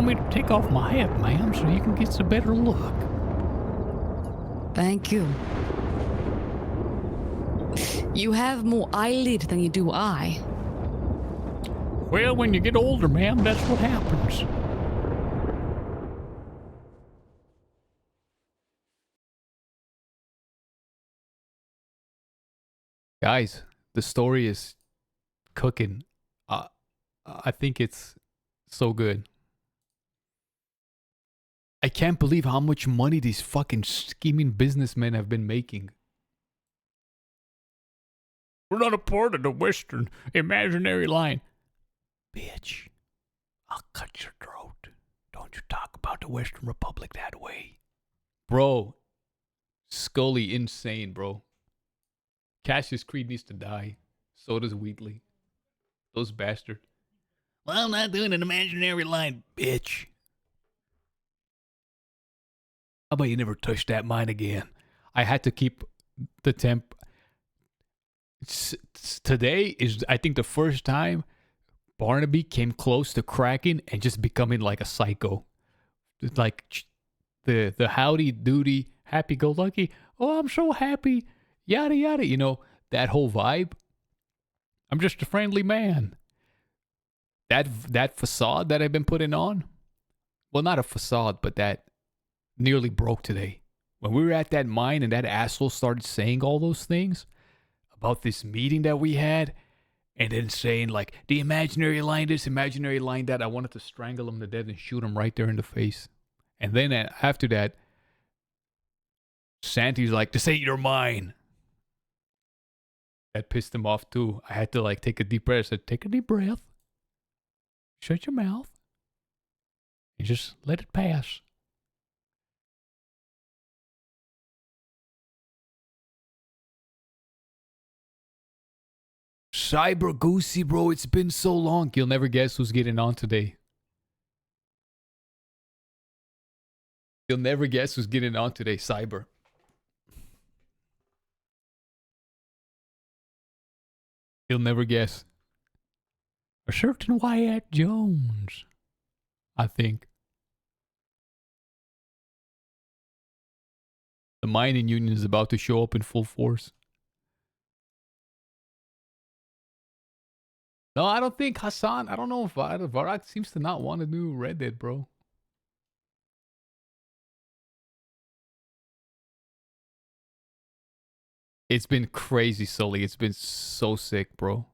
allow me to take off my hat, ma'am, so you can get a better look. Thank you. You have more eyelid than you do eye. Well, when you get older, ma'am, that's what happens. Guys, the story is cooking. I think it's so good. I can't believe how much money these fucking scheming businessmen have been making. We're not a part of the Western imaginary line. Bitch, I'll cut your throat. Don't you talk about the Western Republic that way. Bro, Scully insane, bro. Cassius Creed needs to die. So does Wheatley. Those bastards. Well, I'm not doing an imaginary line, bitch. How about you never touch that mine again? I had to keep the temp. Today is, I think, the first time Barnaby came close to cracking and just becoming like a psycho. Like the howdy doody, happy-go-lucky. Oh, I'm so happy. Yada, yada. You know, that whole vibe. I'm just a friendly man. That facade that I've been putting on, well, not a facade, but that nearly broke today. When we were at that mine and that asshole started saying all those things about this meeting that we had, and then saying like, the imaginary line this, imaginary line that, I wanted to strangle him to death and shoot him right there in the face. And then after that, Santi's like, this ain't your mine. That pissed him off too. I had to like take a deep breath. I said, take a deep breath. Shut your mouth. And just let it pass. Cyber Goosey, bro, it's been so long. You'll never guess who's getting on today. You'll never guess who's getting on today, Cyber. You'll never guess. A certain Wyatt Jones, I think. The mining union is about to show up in full force. No, I don't think Hassan. I don't know if Varag seems to not want to do Red Dead, bro. It's been crazy, Sully. It's been so sick, bro.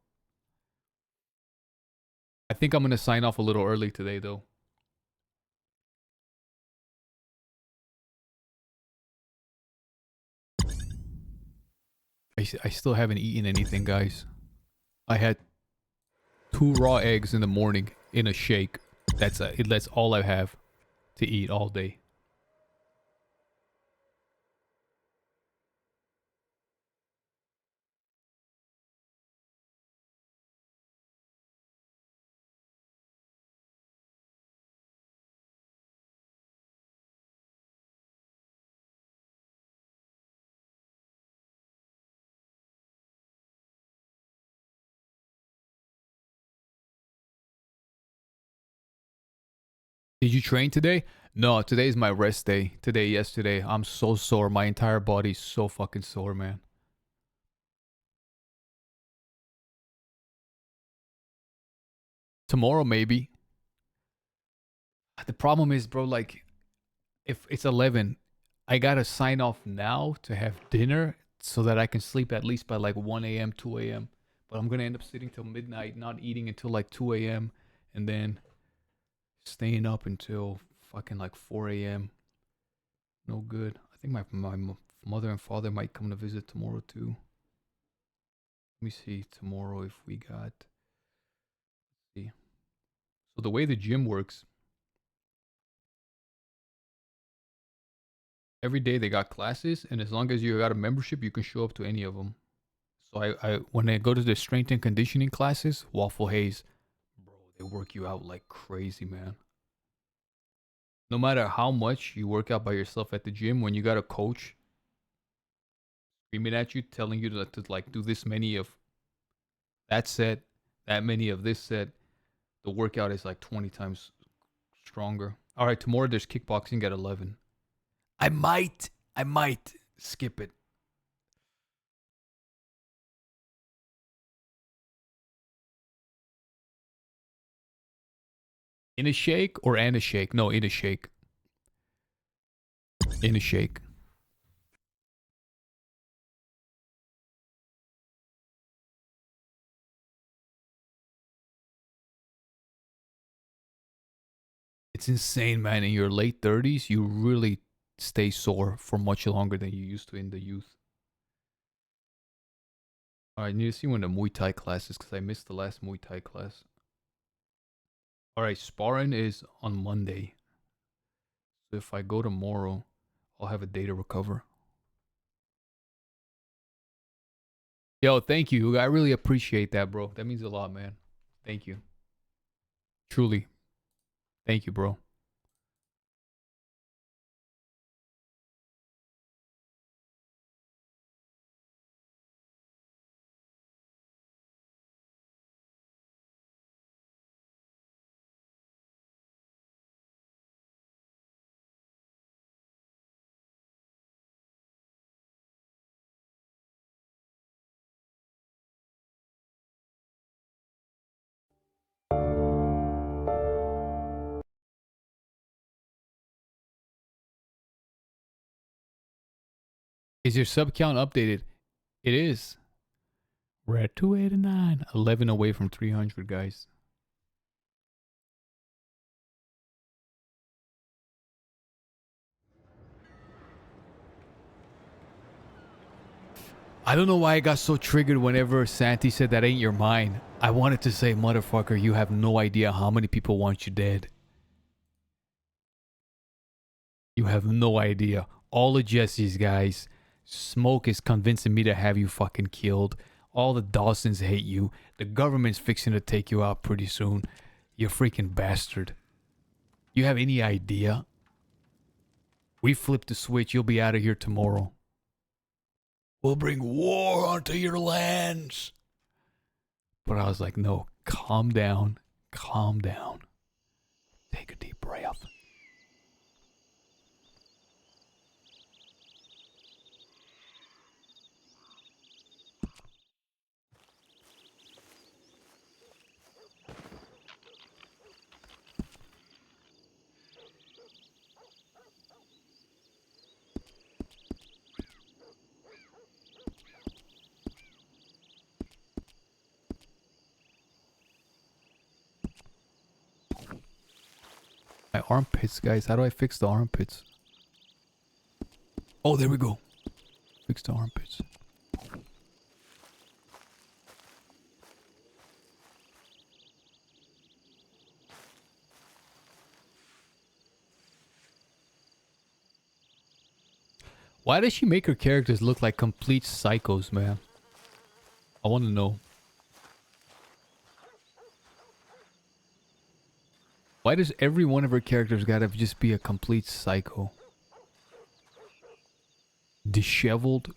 I think I'm going to sign off a little early today, though. I still haven't eaten anything, guys. I had 2 raw eggs in the morning in a shake. That's all I have to eat all day. Did you train today? No, today's my rest day. Yesterday. I'm so sore. My entire body's so fucking sore, man. Tomorrow, maybe. The problem is, bro, like, if it's 11, I gotta sign off now to have dinner so that I can sleep at least by like 1 a.m., 2 a.m. But I'm gonna end up sitting till midnight, not eating until like 2 a.m. and then staying up until fucking like 4 a.m. No good. I think my mother and father might come to visit tomorrow too. Let me see tomorrow if we got. Let's see. So the way the gym works, every day they got classes, and as long as you got a membership, you can show up to any of them. So I when I go to the strength and conditioning classes, Waffle Haze, bro, they work you out like crazy, man. No matter how much you work out by yourself at the gym, when you got a coach screaming at you, telling you to like do this many of that set, that many of this set, the workout is like 20 times stronger. All right, tomorrow there's kickboxing at 11. I might skip it. In a shake or and a shake? No, in a shake. In a shake. It's insane, man. In your late 30s, you really stay sore for much longer than you used to in the youth. Alright, I need to see when the Muay Thai class is because I missed the last Muay Thai class. Alright, sparring is on Monday. So if I go tomorrow, I'll have a day to recover. Yo, thank you. I really appreciate that, bro. That means a lot, man. Thank you. Truly. Thank you, bro. Is your sub count updated? It is. We're at 289. 11 away from 300, guys. I don't know why I got so triggered whenever Santi said that ain't your mind. I wanted to say, motherfucker, you have no idea how many people want you dead. You have no idea. All the Jessies, guys. Smoke is convincing me to have you fucking killed. All the Dawsons hate you. The government's fixing to take you out pretty soon. You freaking bastard. You have any idea? We flip the switch. You'll be out of here tomorrow. We'll bring war onto your lands. But I was like, no, calm down. Calm down. Take a deep breath. My armpits, guys. How do I fix the armpits? Oh, there we go. Fix the armpits. Why does she make her characters look like complete psychos, man? I want to know. Why does every one of her characters gotta just be a complete psycho? Disheveled.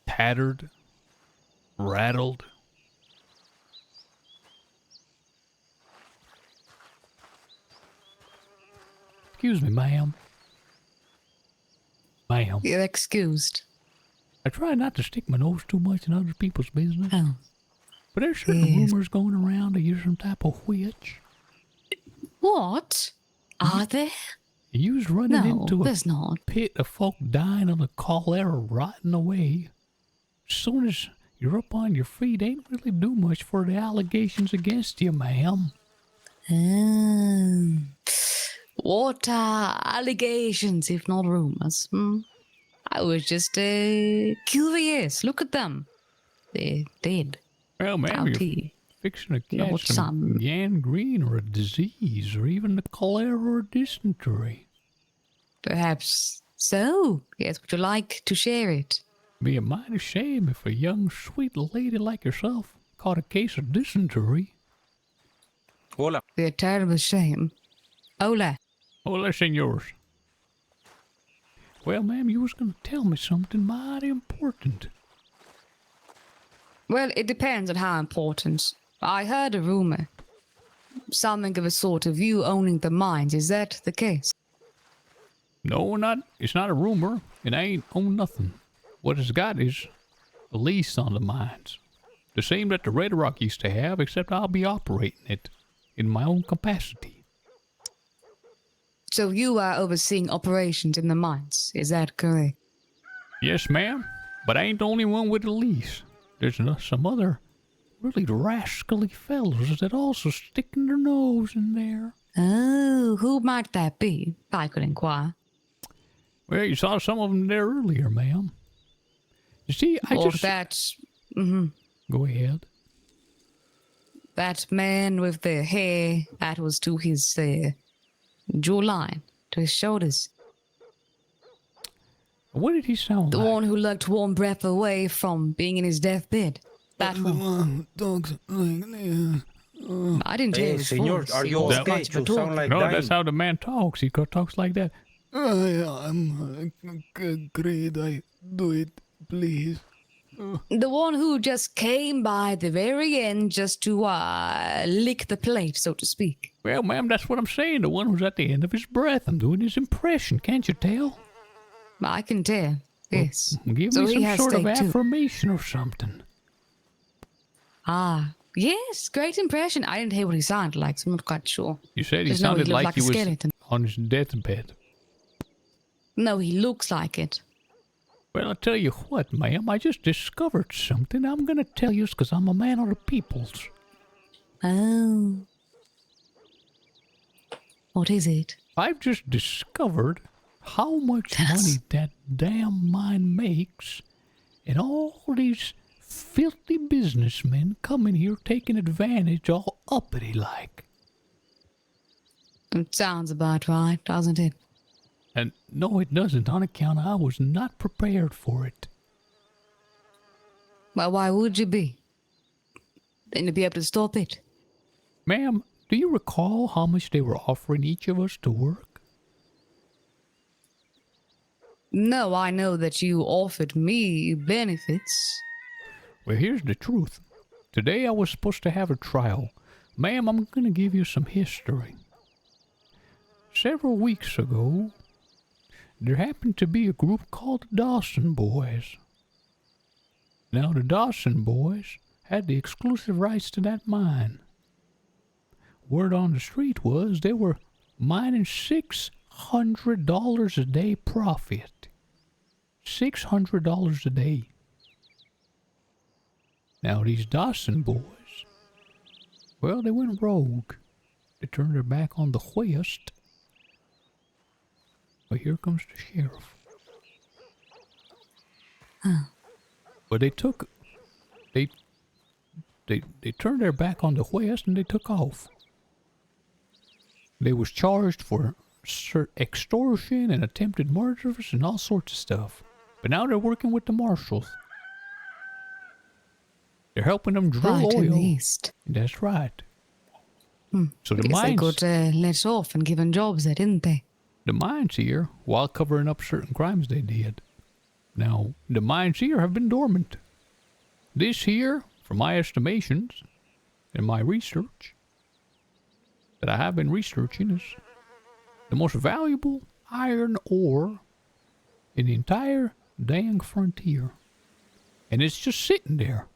Tattered. Rattled. Excuse me, ma'am. Ma'am. You're excused. I try not to stick my nose too much in other people's business. Oh. But there's certain rumors going around that you're some type of witch. What? Are there? You was running No, into there's a not. pit of folk dying of the cholera, rotting away. As soon as you're up on your feet, ain't really do much for the allegations against you, ma'am. What are allegations, if not rumors? I was just curious. Look at them. They're dead. Well, ma'am, Out you're here. fixing to No catch some sun. gangrene or a disease, or even the cholera or dysentery. Perhaps so. Yes, would you like to share it? Be a mighty shame if a young, sweet lady like yourself caught a case of dysentery. Hola. Be a terrible shame. Hola. Hola, senors. Well, ma'am, you was going to tell me something mighty important. Well, it depends on how important. I heard a rumor. Something of a sort of you owning the mines. Is that the case? No, it's not a rumor, and I ain't own nothing. What it's got is a lease on the mines. The same that the Red Rock used to have, except I'll be operating it in my own capacity. So you are overseeing operations in the mines. Is that correct? Yes, ma'am, but I ain't the only one with a lease. There's some other really rascally fellows that also sticking their nose in there. Oh, who might that be, if I could inquire? Well, you saw some of them there earlier, ma'am. You see, that's... Mm-hmm. Go ahead. That man with the hair that was to his jawline, to his shoulders. What did he sound the like? The one who looked one breath away from being in his deathbed. That one. I didn't hear his voice. Are you okay? You sound like no, dying. That's how the man talks. He talks like that. I'm great. I do it, please. The one who just came by the very end just to lick the plate, so to speak. Well, ma'am, that's what I'm saying. The one who's at the end of his breath. I'm doing his impression. Can't you tell? I can tell. Yes. Well, give me some sort of affirmation or something. Ah, yes, great impression. I didn't hear what he sounded like, so I'm not quite sure. You said he sounded like he was skeleton. On his deathbed. No, he looks like it. Well, I'll tell you what, ma'am. I just discovered something. I'm going to tell you because I'm a man of the peoples. Oh. What is it? I've just discovered how much money that damn mine makes, and all these filthy businessmen coming here taking advantage all uppity like. It sounds about right, doesn't it? And no, it doesn't, on account I was not prepared for it. Well, why would you be? Then to be able to stop it. Ma'am, do you recall how much they were offering each of us to work? No, I know that you offered me benefits. Well, here's the truth. Today I was supposed to have a trial. Ma'am, I'm going to give you some history. Several weeks ago, there happened to be a group called the Dawson Boys. Now, the Dawson Boys had the exclusive rights to that mine. Word on the street was they were mining $600 a day profit. $600 a day. Now, these Dawson Boys, well, they went rogue. They turned their back on the West. But here comes the sheriff. Huh. But they turned their back on the West and they took off. They was charged for extortion and attempted murders and all sorts of stuff. But now they're working with the marshals. They're helping them drill right oil. In the east. That's right. So the mines... They got let off and given jobs there, didn't they? The mines here, while covering up certain crimes they did. Now, the mines here have been dormant. This here, from my estimations and my research that I have been researching, is the most valuable iron ore in the entire dang frontier. And it's just sitting there.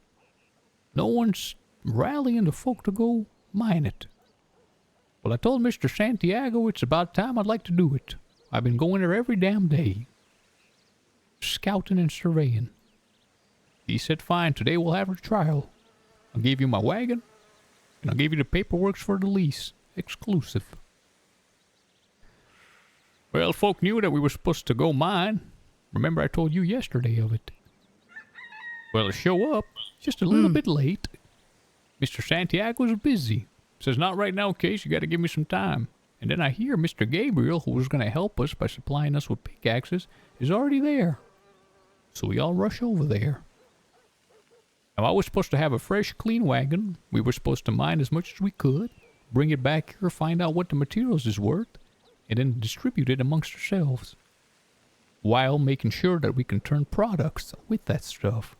No one's rallying the folk to go mine it. Well, I told Mr. Santiago it's about time I'd like to do it. I've been going there every damn day. Scouting and surveying. He said, fine, today we'll have a trial. I'll give you my wagon, and I'll give you the paperwork for the lease. Exclusive. Well, folk knew that we were supposed to go mine. Remember I told you yesterday of it. Well, to show up, just a little bit late. Mr. Santiago's busy. Says, not right now, Case, you gotta give me some time. And then I hear Mr. Gabriel, who was gonna help us by supplying us with pickaxes, is already there. So we all rush over there. Now, I was supposed to have a fresh, clean wagon. We were supposed to mine as much as we could, bring it back here, find out what the materials is worth, and then distribute it amongst ourselves, while making sure that we can turn products with that stuff.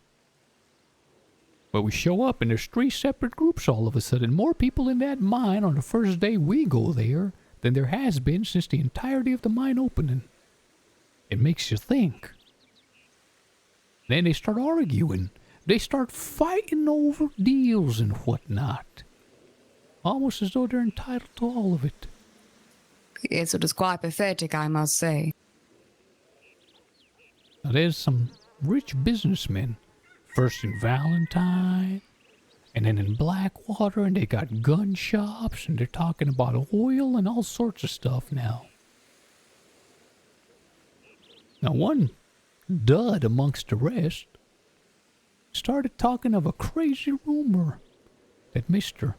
But we show up and there's 3 separate groups all of a sudden. More people in that mine on the first day we go there than there has been since the entirety of the mine opening. It makes you think. Then they start arguing. They start fighting over deals and whatnot. Almost as though they're entitled to all of it. Yes, it was quite pathetic, I must say. Now there's some rich businessmen. First in Valentine, and then in Blackwater, and they got gun shops, and they're talking about oil and all sorts of stuff now. Now one dud amongst the rest started talking of a crazy rumor that Mr.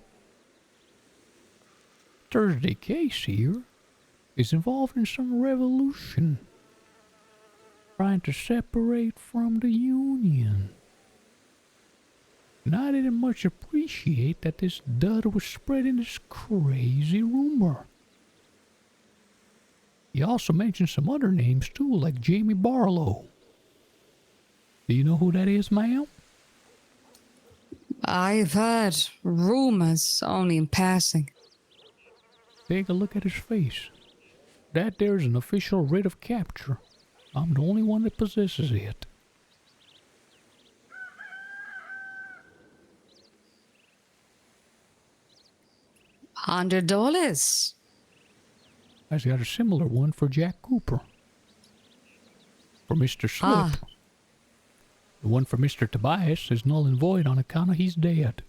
Thursday Case here is involved in some revolution, trying to separate from the Union. And I didn't much appreciate that this dud was spreading this crazy rumor. He also mentioned some other names too, like Jamie Barlow. Do you know who that is, ma'am? I've heard rumors only in passing. Take a look at his face. That there's an official writ of capture. I'm the only one that possesses it. $100. I've got a similar one for Jack Cooper. For Mr. Slip. The one for Mr. Tobias is null and void on account of he's dead.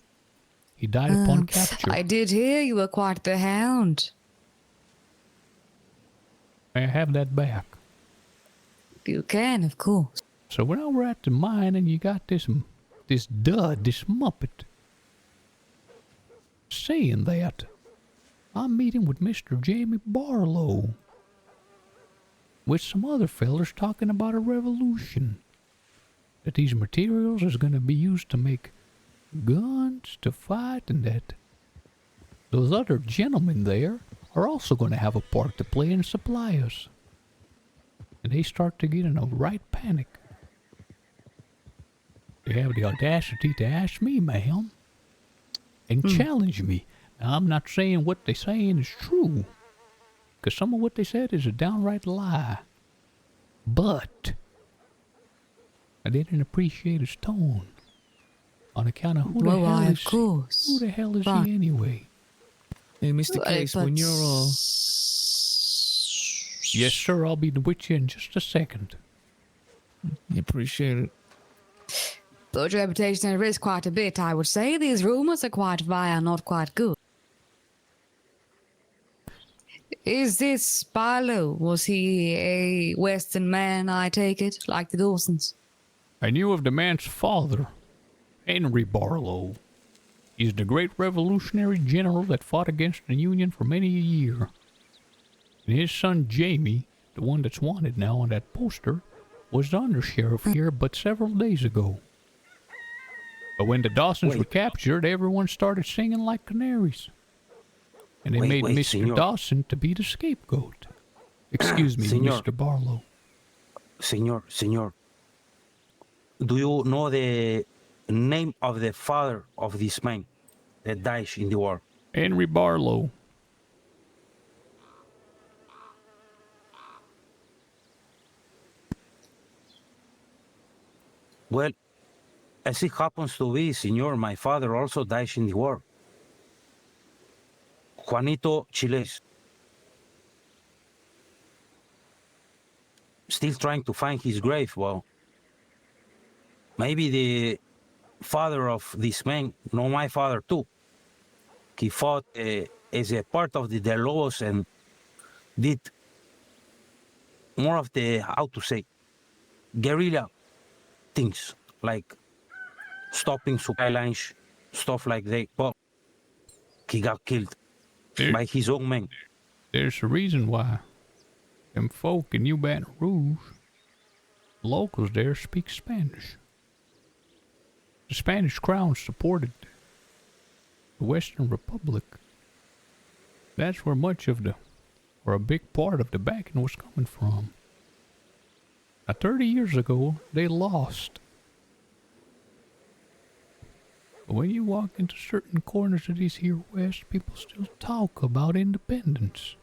He died upon capture. I did hear you were quite the hound. May I have that back? You can, of course. So now we're at the mine and you got this dud, this muppet, saying that I'm meeting with Mr. Jamie Barlow with some other fellers talking about a revolution. That these materials is going to be used to make guns to fight, and that those other gentlemen there are also going to have a part to play and supply us. And they start to get in a right panic. They have the audacity to ask me, ma'am, and challenge me. Now, I'm not saying what they're saying is true, because some of what they said is a downright lie. But I didn't appreciate his tone on account of who the hell is he anyway? Hey, Mr. Case, when you're Yes, sir, I'll be with you in just a second. Appreciate it. Put your reputation at risk quite a bit, I would say. These rumors are quite vile, not quite good. Is this Barlow? Was he a Western man, I take it, like the Dawsons? I knew of the man's father, Henry Barlow. He's the great revolutionary general that fought against the Union for many a year. And his son Jamie, the one that's wanted now on that poster, was the undersheriff here but several days ago. But when the Dawsons were captured, everyone started singing like canaries. And they made Mr. Senor. Dawson to be the scapegoat. Excuse me, Senor. Mr. Barlow. Senor, do you know the name of the father of this man that died in the war? Henry Barlow. Well, as it happens to be, Senor, my father also died in the war. Juanito Chiles. Still trying to find his grave. Well, maybe the father of this man, no, my father too. He fought as a part of the Lobos and did more of the, how to say, guerrilla things, like stopping supply lines, stuff like that. But he got killed by his own men. There's a reason why them folk in New Baton Rouge, locals there speak Spanish. The Spanish crown supported the Western Republic. That's where much of the, or a big part of the backing was coming from. Now 30 years ago, they lost. But when you walk into certain corners of these here West, people still talk about independence.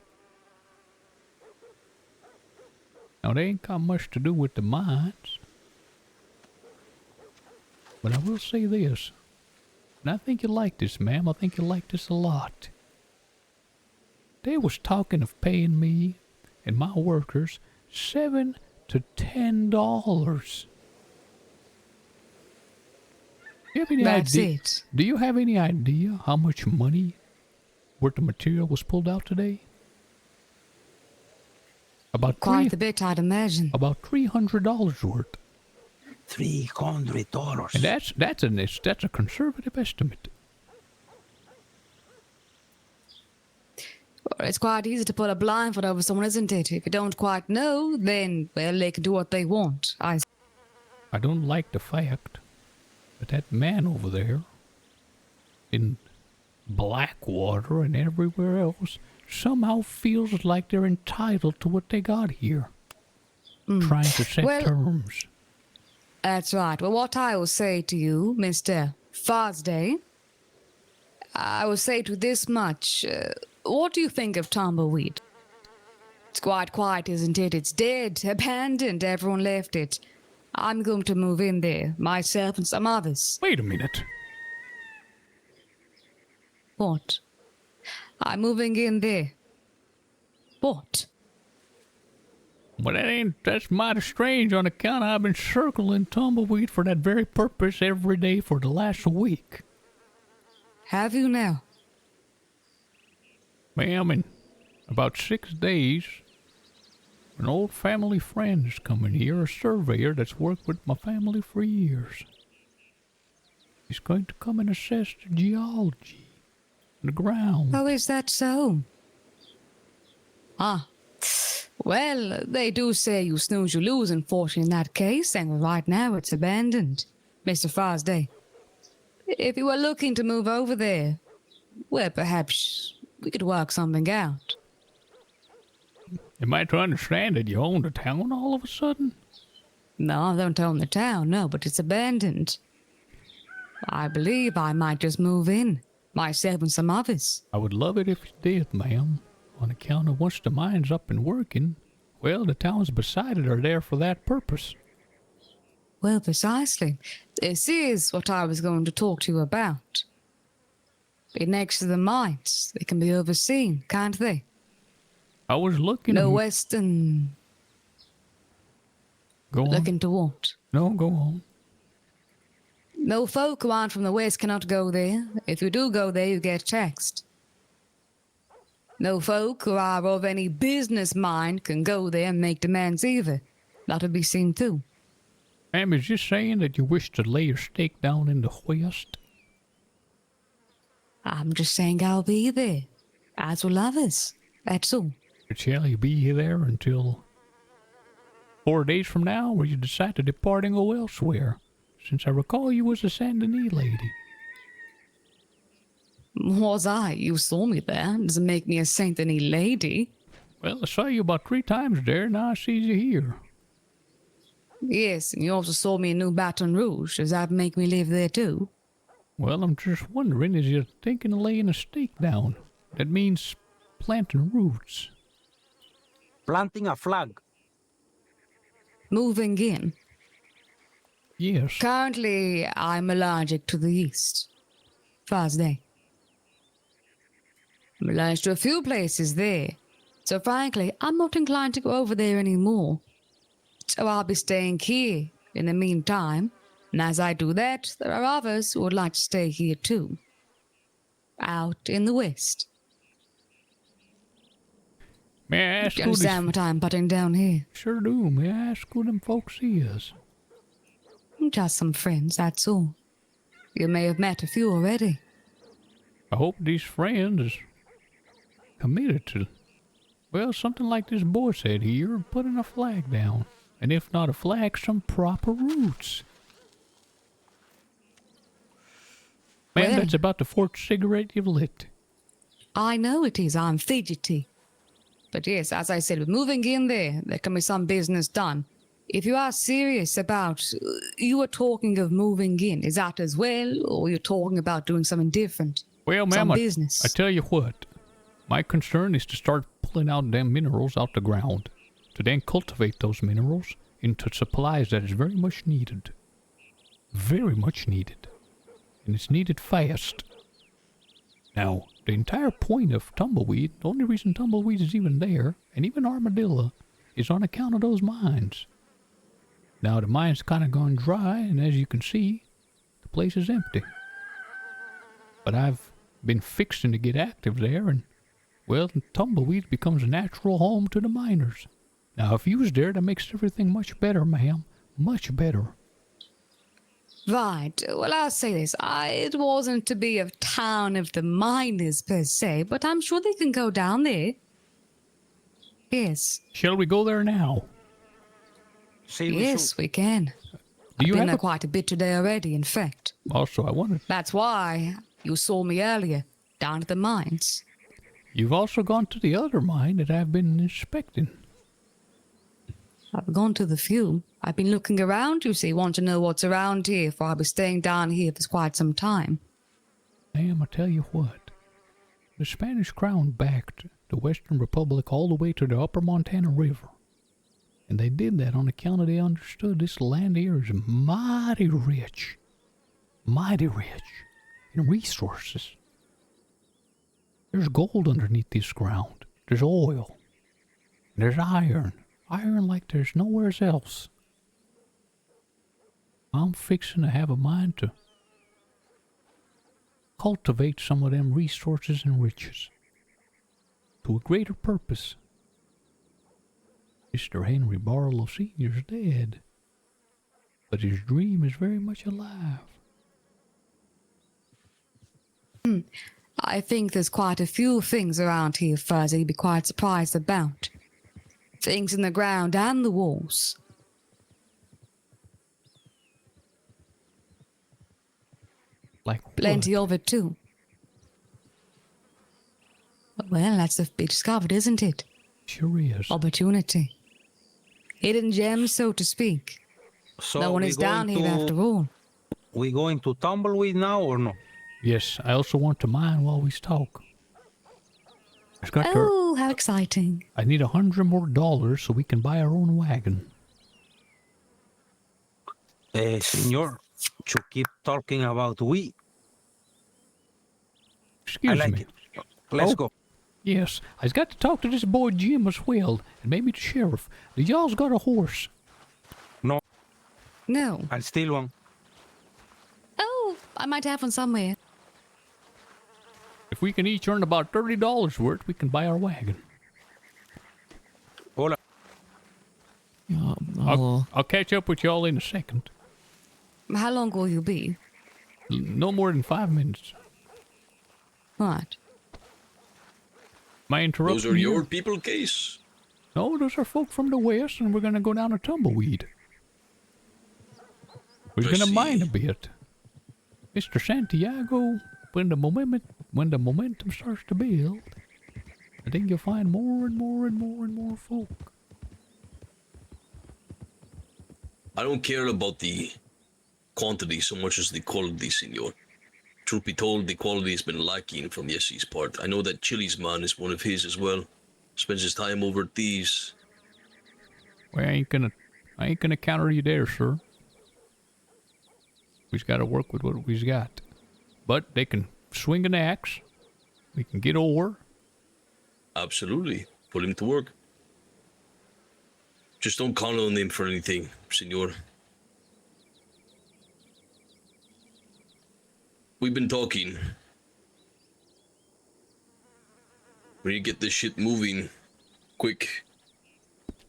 Now, they ain't got much to do with the mines. But I will say this, and I think you'll like this, ma'am. I think you'll like this a lot. They was talking of paying me and my workers $7 to $10. Do you have any That's idea? it. Do you have any idea how much money worth of material was pulled out today? About Quite a bit, I'd imagine. About $300 worth. $300. And that's a conservative estimate. Well, it's quite easy to put a blindfold over someone, isn't it? If you don't quite know, then, well, they can do what they want. I don't like the fact that that man over there in Blackwater and everywhere else somehow feels like they're entitled to what they got here. Trying to set terms. That's right. Well, what I will say to you, Mr. Farsday, I will say to you this much. What do you think of Tumbleweed? It's quite quiet, isn't it? It's dead, abandoned, everyone left it. I'm going to move in there, myself and some others. Wait a minute. What? I'm moving in there. What? Well, that's mighty strange on account I've been circling Tumbleweed for that very purpose every day for the last week. Have you now? Ma'am, in about 6 days, an old family friend is coming here, a surveyor that's worked with my family for years. He's going to come and assess the geology, the ground. Oh, is that so? Ah. Well, they do say you snooze, you lose, unfortunately, in that case, and right now it's abandoned, Mr. Farsday. If you were looking to move over there, well, perhaps we could work something out. Am I to understand that you own the town all of a sudden? No, I don't own the town, no, but it's abandoned. I believe I might just move in, myself and some others. I would love it if you did, ma'am. On account of once the mine's up and working, well, the towns beside it are there for that purpose. Well, precisely. This is what I was going to talk to you about. Be next to the mines. They can be overseen, can't they? I was looking... No western... Go on. Looking to what? No, go on. No folk who aren't from the west cannot go there. If you do go there, you get taxed. No folk who are of any business mind can go there and make demands either. That'll be seen too. Ma'am, is this saying that you wish to lay your stake down in the west? I'm just saying I'll be there. As will others. That's all. Shall you be there until 4 days from now, or you decide to depart and go elsewhere? Since I recall you was a Saint Denis lady. Was I? You saw me there. Doesn't make me a Saint Denis lady. Well, I saw you about 3 times there, now I see you here. Yes, and you also saw me in New Baton Rouge. Does that make me live there too? Well, I'm just wondering, is you thinking of laying a stake down? That means planting roots. Planting a flag. Moving in. Yes. Currently, I'm allergic to the yeast. Thursday. I'm allergic to a few places there. So frankly, I'm not inclined to go over there anymore. So I'll be staying here in the meantime. And as I do that, there are others who would like to stay here too. Out in the west. May I ask Do you understand what I'm putting down here? Sure do. May I ask who them folks is? Just some friends, that's all. You may have met a few already. I hope these friends is committed to, well, something like this boy said here, putting a flag down. And if not a flag, some proper roots. Man, Well, that's about the 4th cigarette you've lit. I know it is. I'm fidgety. But yes, as I said, with moving in there, there can be some business done. if you are serious about, you were talking of moving in, is that as well, or you're talking about doing something different? Well, Some ma'am, business. I tell you what, my concern is to start pulling out them minerals out the ground, to then cultivate those minerals into supplies that is very much needed. Very much needed. And it's needed fast. Now, the entire point of tumbleweed, the only reason tumbleweed is even there, and even armadillo, is on account of those mines. Now, the mine's kind of gone dry, and as you can see, the place is empty. But I've been fixing to get active there, and, well, tumbleweed becomes a natural home to the miners. Now, if you was there, that makes everything much better, ma'am. Much better. Right. Well, I'll say this. It wasn't to be a town of the miners per se, but I'm sure they can go down there. Yes. Shall we go there now? Yes, we can. Do you I've been have there a... quite a bit today already, in fact. Also, I wanted... That's why you saw me earlier, down at the mines. You've also gone to the other mine that I've been inspecting. I've gone to the few. I've been looking around, you see, want to know what's around here, for I'll be staying down here for quite some time. Ma'am, I tell you what. The Spanish crown backed the Western Republic all the way to the upper Montana River. And they did that on account of they understood this land here is mighty rich. Mighty rich in resources. There's gold underneath this ground. There's oil. There's iron. Iron like there's nowhere else. I'm fixing to have a mind to cultivate some of them resources and riches to a greater purpose. Mr. Henry Barlow Sr.'s dead, but his dream is very much alive. I think there's quite a few things around here, Fuzzy, you'd be quite surprised about. Things in the ground and the walls. Like plenty of it too. Well, that's to be discovered, isn't it? Sure is. Opportunity. Hidden gems, so to speak. So no one is down here after all. We going to tumbleweed now or no? Yes, I also want to mine while we talk. Oh, how exciting. I need $100 more so we can buy our own wagon. Senor, you keep talking about we. Excuse I like me. it. Let's go. Yes, I've got to talk to this boy Jim as well, and maybe the sheriff. Do y'all's got a horse? No. No. I'll steal one. Oh, I might have one somewhere. If we can each earn about $30 worth, we can buy our wagon. Hola. I'll catch up with y'all in a second. How long will you be? No more than 5 minutes. What? Am I interrupting Those are you? your people, Case? No, those are folk from the west, and we're going to go down a tumbleweed. We're going to mine a bit. Mr. Santiago, when the momentum starts to build, I think you'll find more and more and more and more folk. I don't care about the quantity so much as the quality, senor. Truth be told, the quality has been lacking from Yesse's part. I know that Chili's man is one of his as well. Spends his time over at these. Well, I ain't gonna counter you there, sir. We've got to work with what we've got. But they can swing an axe. We can get ore. Absolutely. Put him to work. Just don't count on him for anything, senor. We've been talking. We need to get this shit moving quick.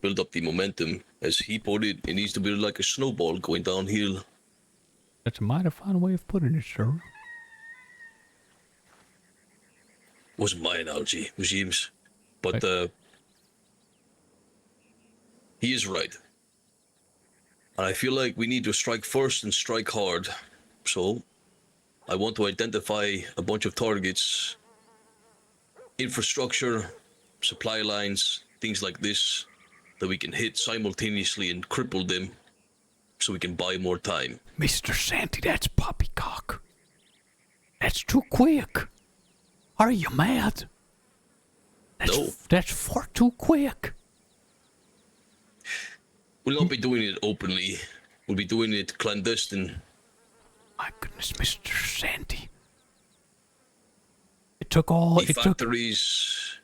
Build up the momentum. As he put it, it needs to be like a snowball going downhill. That's a mighty fine way of putting it, sir. Wasn't my analogy, it was Jim's. But he is right. And I feel like we need to strike first and strike hard. So I want to identify a bunch of targets. Infrastructure, supply lines, things like this. that we can hit simultaneously and cripple them so we can buy more time. Mr. Santy, that's poppycock. That's too quick. Are you mad? That's far too quick. We'll not be doing it openly. We'll be doing it clandestine. My goodness, Mr. Santy. It took all... The factories,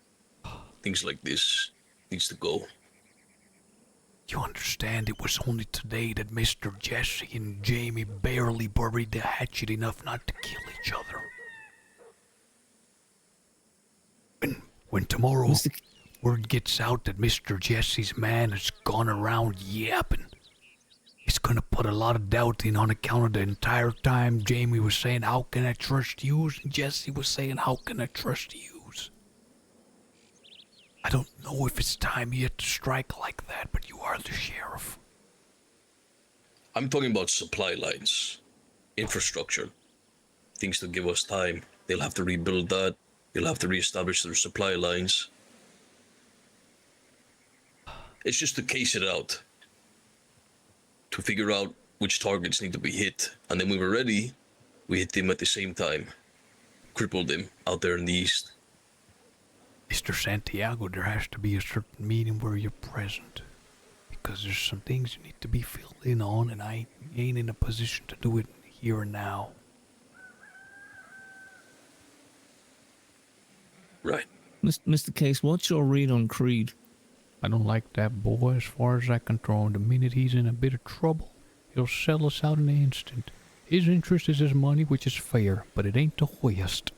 things like this, needs to go. You understand, it was only today that Mr. Jesse and Jamie barely buried the hatchet enough not to kill each other. When tomorrow word gets out that Mr. Jesse's man has gone around yapping, it's gonna put a lot of doubt in on account of the entire time Jamie was saying, how can I trust yous? And Jesse was saying, how can I trust yous? I don't know if it's time yet to strike like that, but you are the sheriff. I'm talking about supply lines, infrastructure, things to give us time. They'll have to rebuild that. They'll have to reestablish their supply lines. It's just to case it out, to figure out which targets need to be hit. And then when we're ready, we hit them at the same time. Cripple them out there in the east. Mr. Santiago, there has to be a certain meeting where you're present. Because there's some things you need to be filled in on, and I ain't in a position to do it here and now. Right. Mr. Case, what's your read on Creed? I don't like that boy as far as I can throw him. The minute he's in a bit of trouble, he'll sell us out in an instant. His interest is his money, which is fair, but it ain't the West.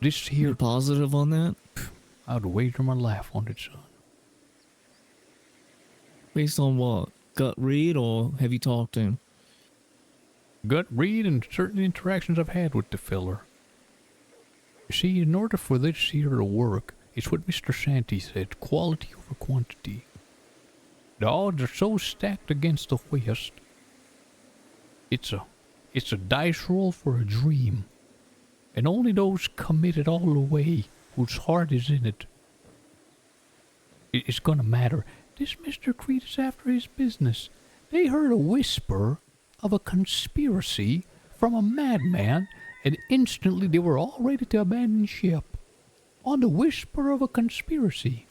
This here... You positive on that? I'd wager my life on it, son. Based on what? Gut read, or have you talked to him? Gut read and certain interactions I've had with the filler. You see, in order for this here to work, it's what Mr. Santy said, quality over quantity. The odds are so stacked against the West. It's a dice roll for a dream. And only those committed all the way, whose heart is in it, it's gonna matter. This Mr. Creed is after his business. They heard a whisper of a conspiracy from a madman, and instantly they were all ready to abandon ship. On the whisper of a conspiracy.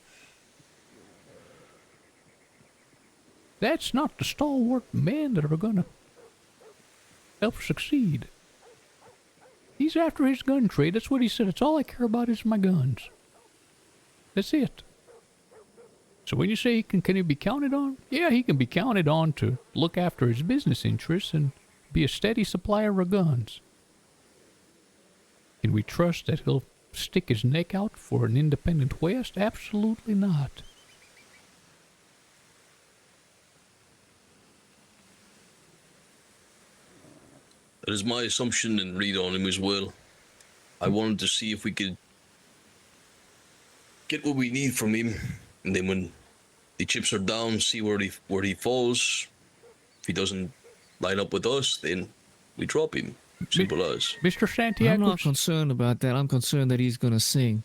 That's not the stalwart men that are gonna help succeed. He's after his gun trade. That's what he said. It's all I care about is my guns. That's it. So when you say can he be counted on? Yeah, he can be counted on to look after his business interests and be a steady supplier of guns. Can we trust that he'll stick his neck out for an independent West? Absolutely not. That is my assumption and read on him as well. I wanted to see if we could get what we need from him, and then when the chips are down, see where he falls. If he doesn't line up with us, then we drop him. Simple as. Mr. Santiago. I'm not concerned about that. I'm concerned that he's gonna sing,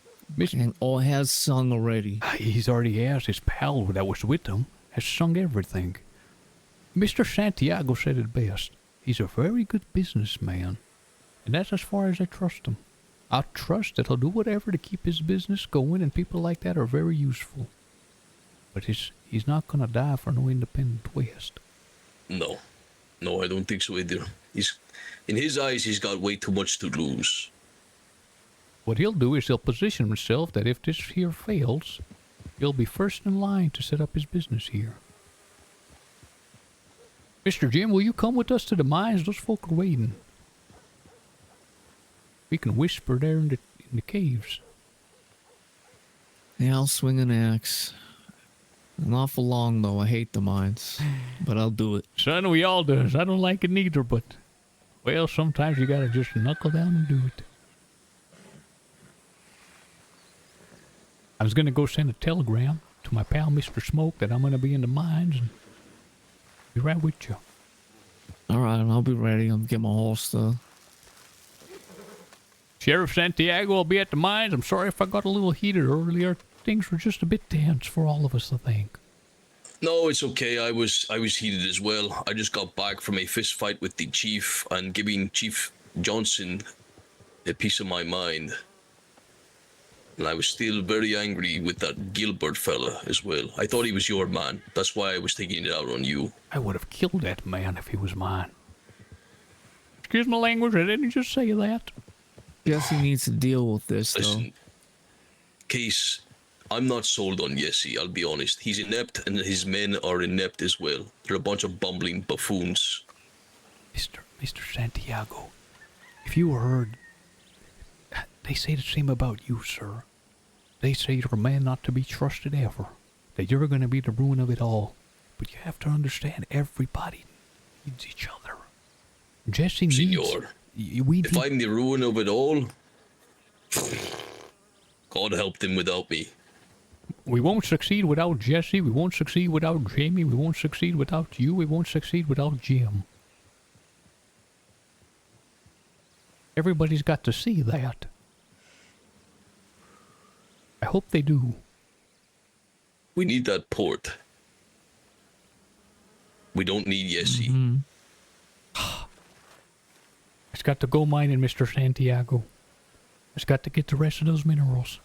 or has sung already. He's already asked. His pal that was with him has sung everything. Mr. Santiago said it best. He's a very good businessman, and that's as far as I trust him. I trust that he'll do whatever to keep his business going, and people like that are very useful. But he's not gonna die for no independent West. No, I don't think so either. In his eyes, he's got way too much to lose. What he'll do is he'll position himself that if this here fails, he'll be first in line to set up his business here. Mr. Jim, will you come with us to the mines? Those folk are waiting. We can whisper there in the caves. Yeah, I'll swing an axe. Not for long, though. I hate the mines. But I'll do it. Son, we all does. I don't like it neither, but... Well, sometimes you gotta just knuckle down and do it. I was gonna go send a telegram to my pal Mr. Smoke that I'm gonna be in the mines and be right with you. Alright, I'll be ready. I'll get my horse, though. Sheriff Santiago will be at the mines. I'm sorry if I got a little heated earlier. things were just a bit tense for all of us, I think. No, it's okay. I was heated as well. I just got back from a fist fight with the chief and giving Chief Johnson a piece of my mind. And I was still very angry with that Gilbert fella as well. I thought he was your man. That's why I was taking it out on you. I would have killed that man if he was mine. Excuse my language, I didn't just say that. Jesse needs to deal with this, Listen, Case, I'm not sold on Jesse, I'll be honest. He's inept and his men are inept as well. They're a bunch of bumbling buffoons. Mr. Santiago, if you heard, they say the same about you, sir. They say you're a man not to be trusted ever. That you're going to be the ruin of it all. But you have to understand, everybody needs each other. Jesse needs... Senor, if I'm the ruin of it all, God help them without me. We won't succeed without Jesse. We won't succeed without Jamie. We won't succeed without you. We won't succeed without Jim. Everybody's got to see that. I hope they do. We need that port. We don't need Jesse. It's got to go mining, Mr. Santiago. It's got to get the rest of those minerals.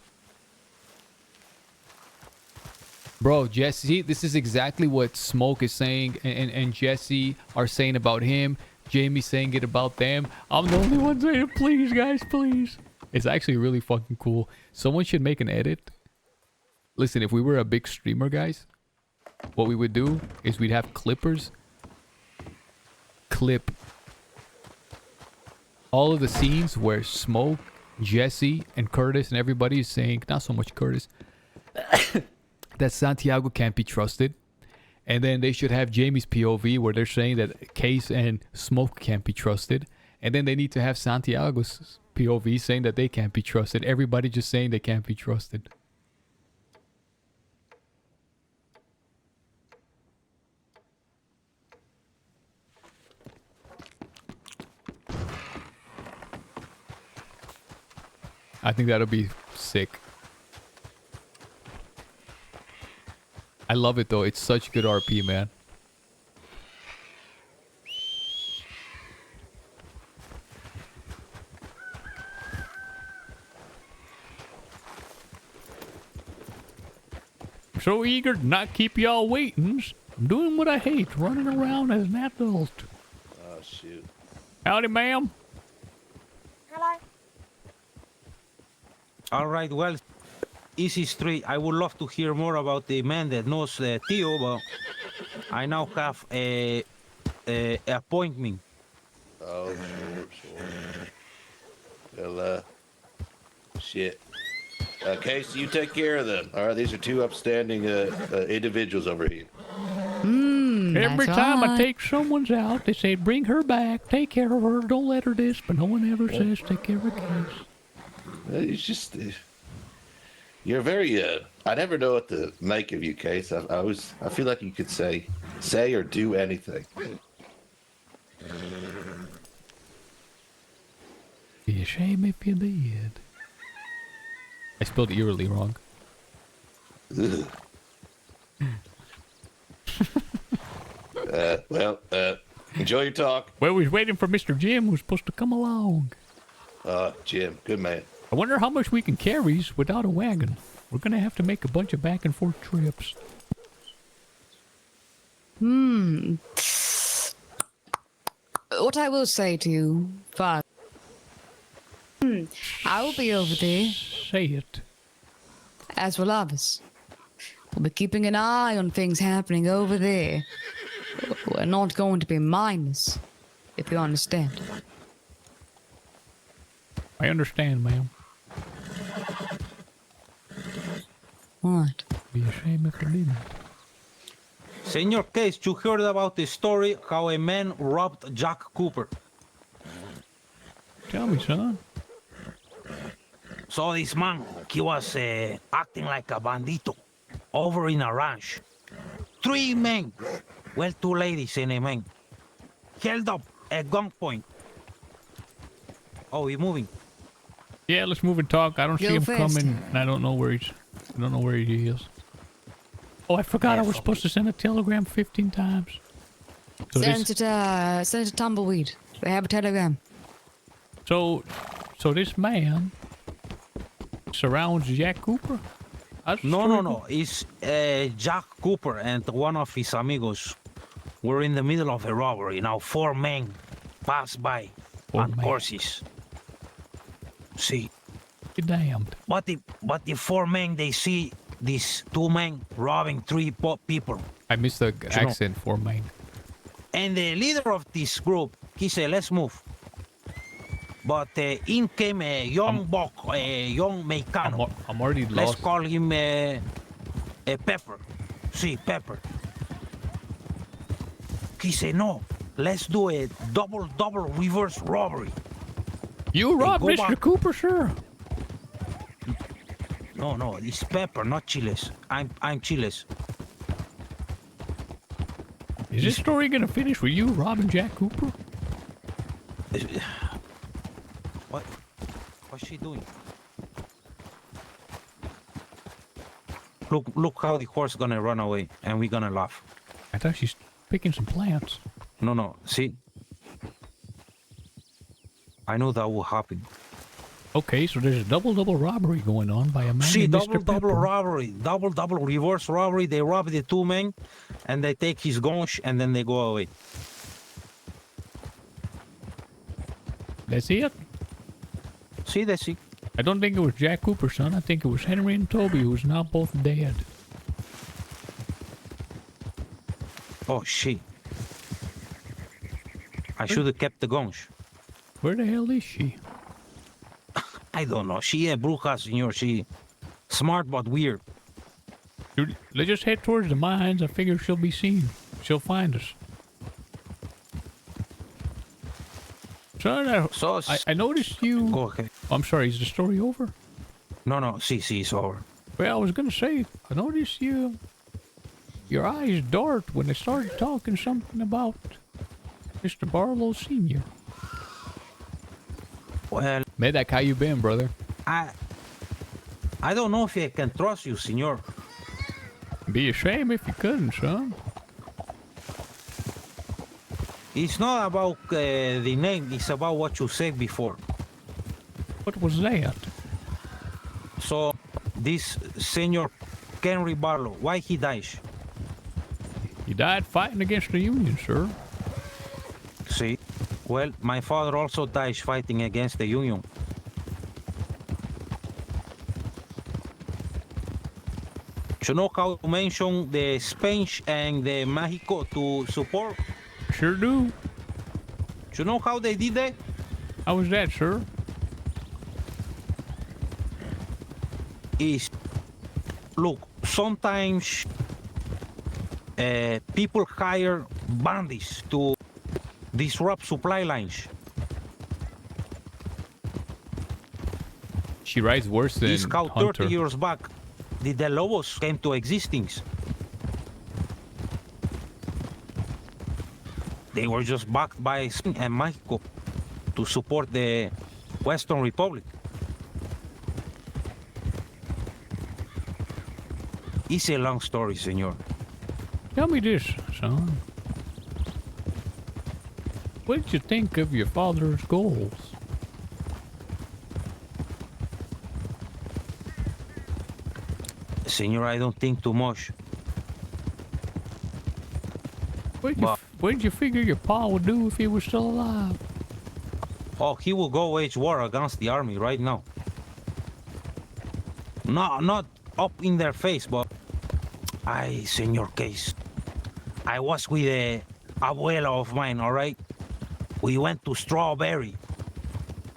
Bro, Jesse, this is exactly what Smoke is saying and Jesse are saying about him. Jamie's saying it about them. I'm the only one saying it. Please, guys, please. It's actually really fucking cool. Someone should make an edit. Listen, if we were a big streamer, guys, what we would do is we'd have clippers clip all of the scenes where Smoke, Jesse, and Curtis and everybody is saying, not so much Curtis, that Santiago can't be trusted. And then they should have Jamie's POV where they're saying that Case and Smoke can't be trusted. And then they need to have Santiago's POV saying that they can't be trusted. Everybody just saying they can't be trusted. I think that'll be sick. I love it though. It's such good RP, man. I'm so eager to not keep y'all waiting. I'm doing what I hate, running around as an adult. Oh, shoot. Howdy, ma'am. Hello. All right, well, Easy Street, I would love to hear more about the man that knows Theo, but I now have a appointment. Oh, sure. Well, shit. Casey, you take care of them. All right, these are two upstanding individuals over here. Every time I take someone's out, they say, bring her back, take care of her, don't let her this, but no one ever says, take care of Case. It's just, you're very, I never know what to make of you, Case. I feel like you could say or do anything. Be a shame if you did. I spelled eerily wrong. Well, enjoy your talk. Well, we was waiting for Mr. Jim, who's supposed to come along. Jim, good man. I wonder how much we can carry without a wagon. We're gonna have to make a bunch of back and forth trips. What I will say to you, Father. I will be over there. Say it. As will others. We'll be keeping an eye on things happening over there. We're not going to be mindless, if you understand. I understand, ma'am. What? Be a shame if I didn't. Senor Case, you heard about the story how a man robbed Jack Cooper. Tell me, son. So this man, he was acting like a bandito over in a ranch. 3 men, well, 2 ladies and a man, held up at gunpoint. Oh, he's moving. Yeah, let's move and talk. I don't see him coming, and I don't know where he's... I don't know where he is. Oh, I forgot I was supposed to send a telegram 15 times. So Send it to Tumbleweed. They have a telegram. So this man surrounds Jack Cooper? No. It's Jack Cooper and one of his amigos. We're in the middle of a robbery. Now 4 men pass by on horses. See. Be damned. But the 4 men, they see these 2 men robbing 3 people. I missed the accent for mine. And the leader of this group, he said, let's move. But in came a young buck, a young Mexicano. I'm already Let's lost. call him a Pepper. See, Pepper. He said, no, let's do a double reverse robbery. You robbed Mr. Cooper, sir? No, it's Pepper, not Chiles. I'm Chiles. Is this story gonna finish with you robbing Jack Cooper? What's she doing? Look how the horse gonna run away, and we're gonna laugh. I thought she's picking some plants. No, see? I know that will happen. Okay, so there's a double robbery going on by a man See, named Mr. double Pepper. robbery, double reverse robbery. They rob the 2 men, and they take his guns, and then they go away. That's it? See, that's it. I don't think it was Jack Cooper's son. I think it was Henry and Toby, who's now both dead. Oh, shit. I should have kept the guns. Where the hell is she? I don't know. She a bruja, senor. She smart but weird. Dude, let's just head towards the mines. I figure she'll be seen. She'll find us. So, I noticed you... Go ahead. I'm sorry, is the story over? No, see, it's over. Well, I was gonna say, I noticed you... Your eyes dart when they started talking something about Mr. Barlow Sr. Well... Medak, how you been, brother? I don't know if I can trust you, senor. Be a shame if you couldn't, son. It's not about the name, it's about what you said before. What was that? So, this Senor Henry Barlow, why he dies? He died fighting against the Union, sir. See? Well, my father also dies fighting against the Union. You know how to mention the Spanish and the Mexico to support? Sure do. You know how they did that? How was that, sir? Look, sometimes people hire bandits to disrupt supply lines. She writes worse than This how Hunter. 30 years back, the Lobos came to existence. They were just backed by Spain and Mexico to support the Western Republic. It's a long story, senor. Tell me this, son. What did you think of your father's goals? Senor, I don't think too much. What did you figure your pa would do if he was still alive? Oh, he will go wage war against the army right now. Not up in their face, but senor Case, I was with a abuela of mine, all right? We went to Strawberry.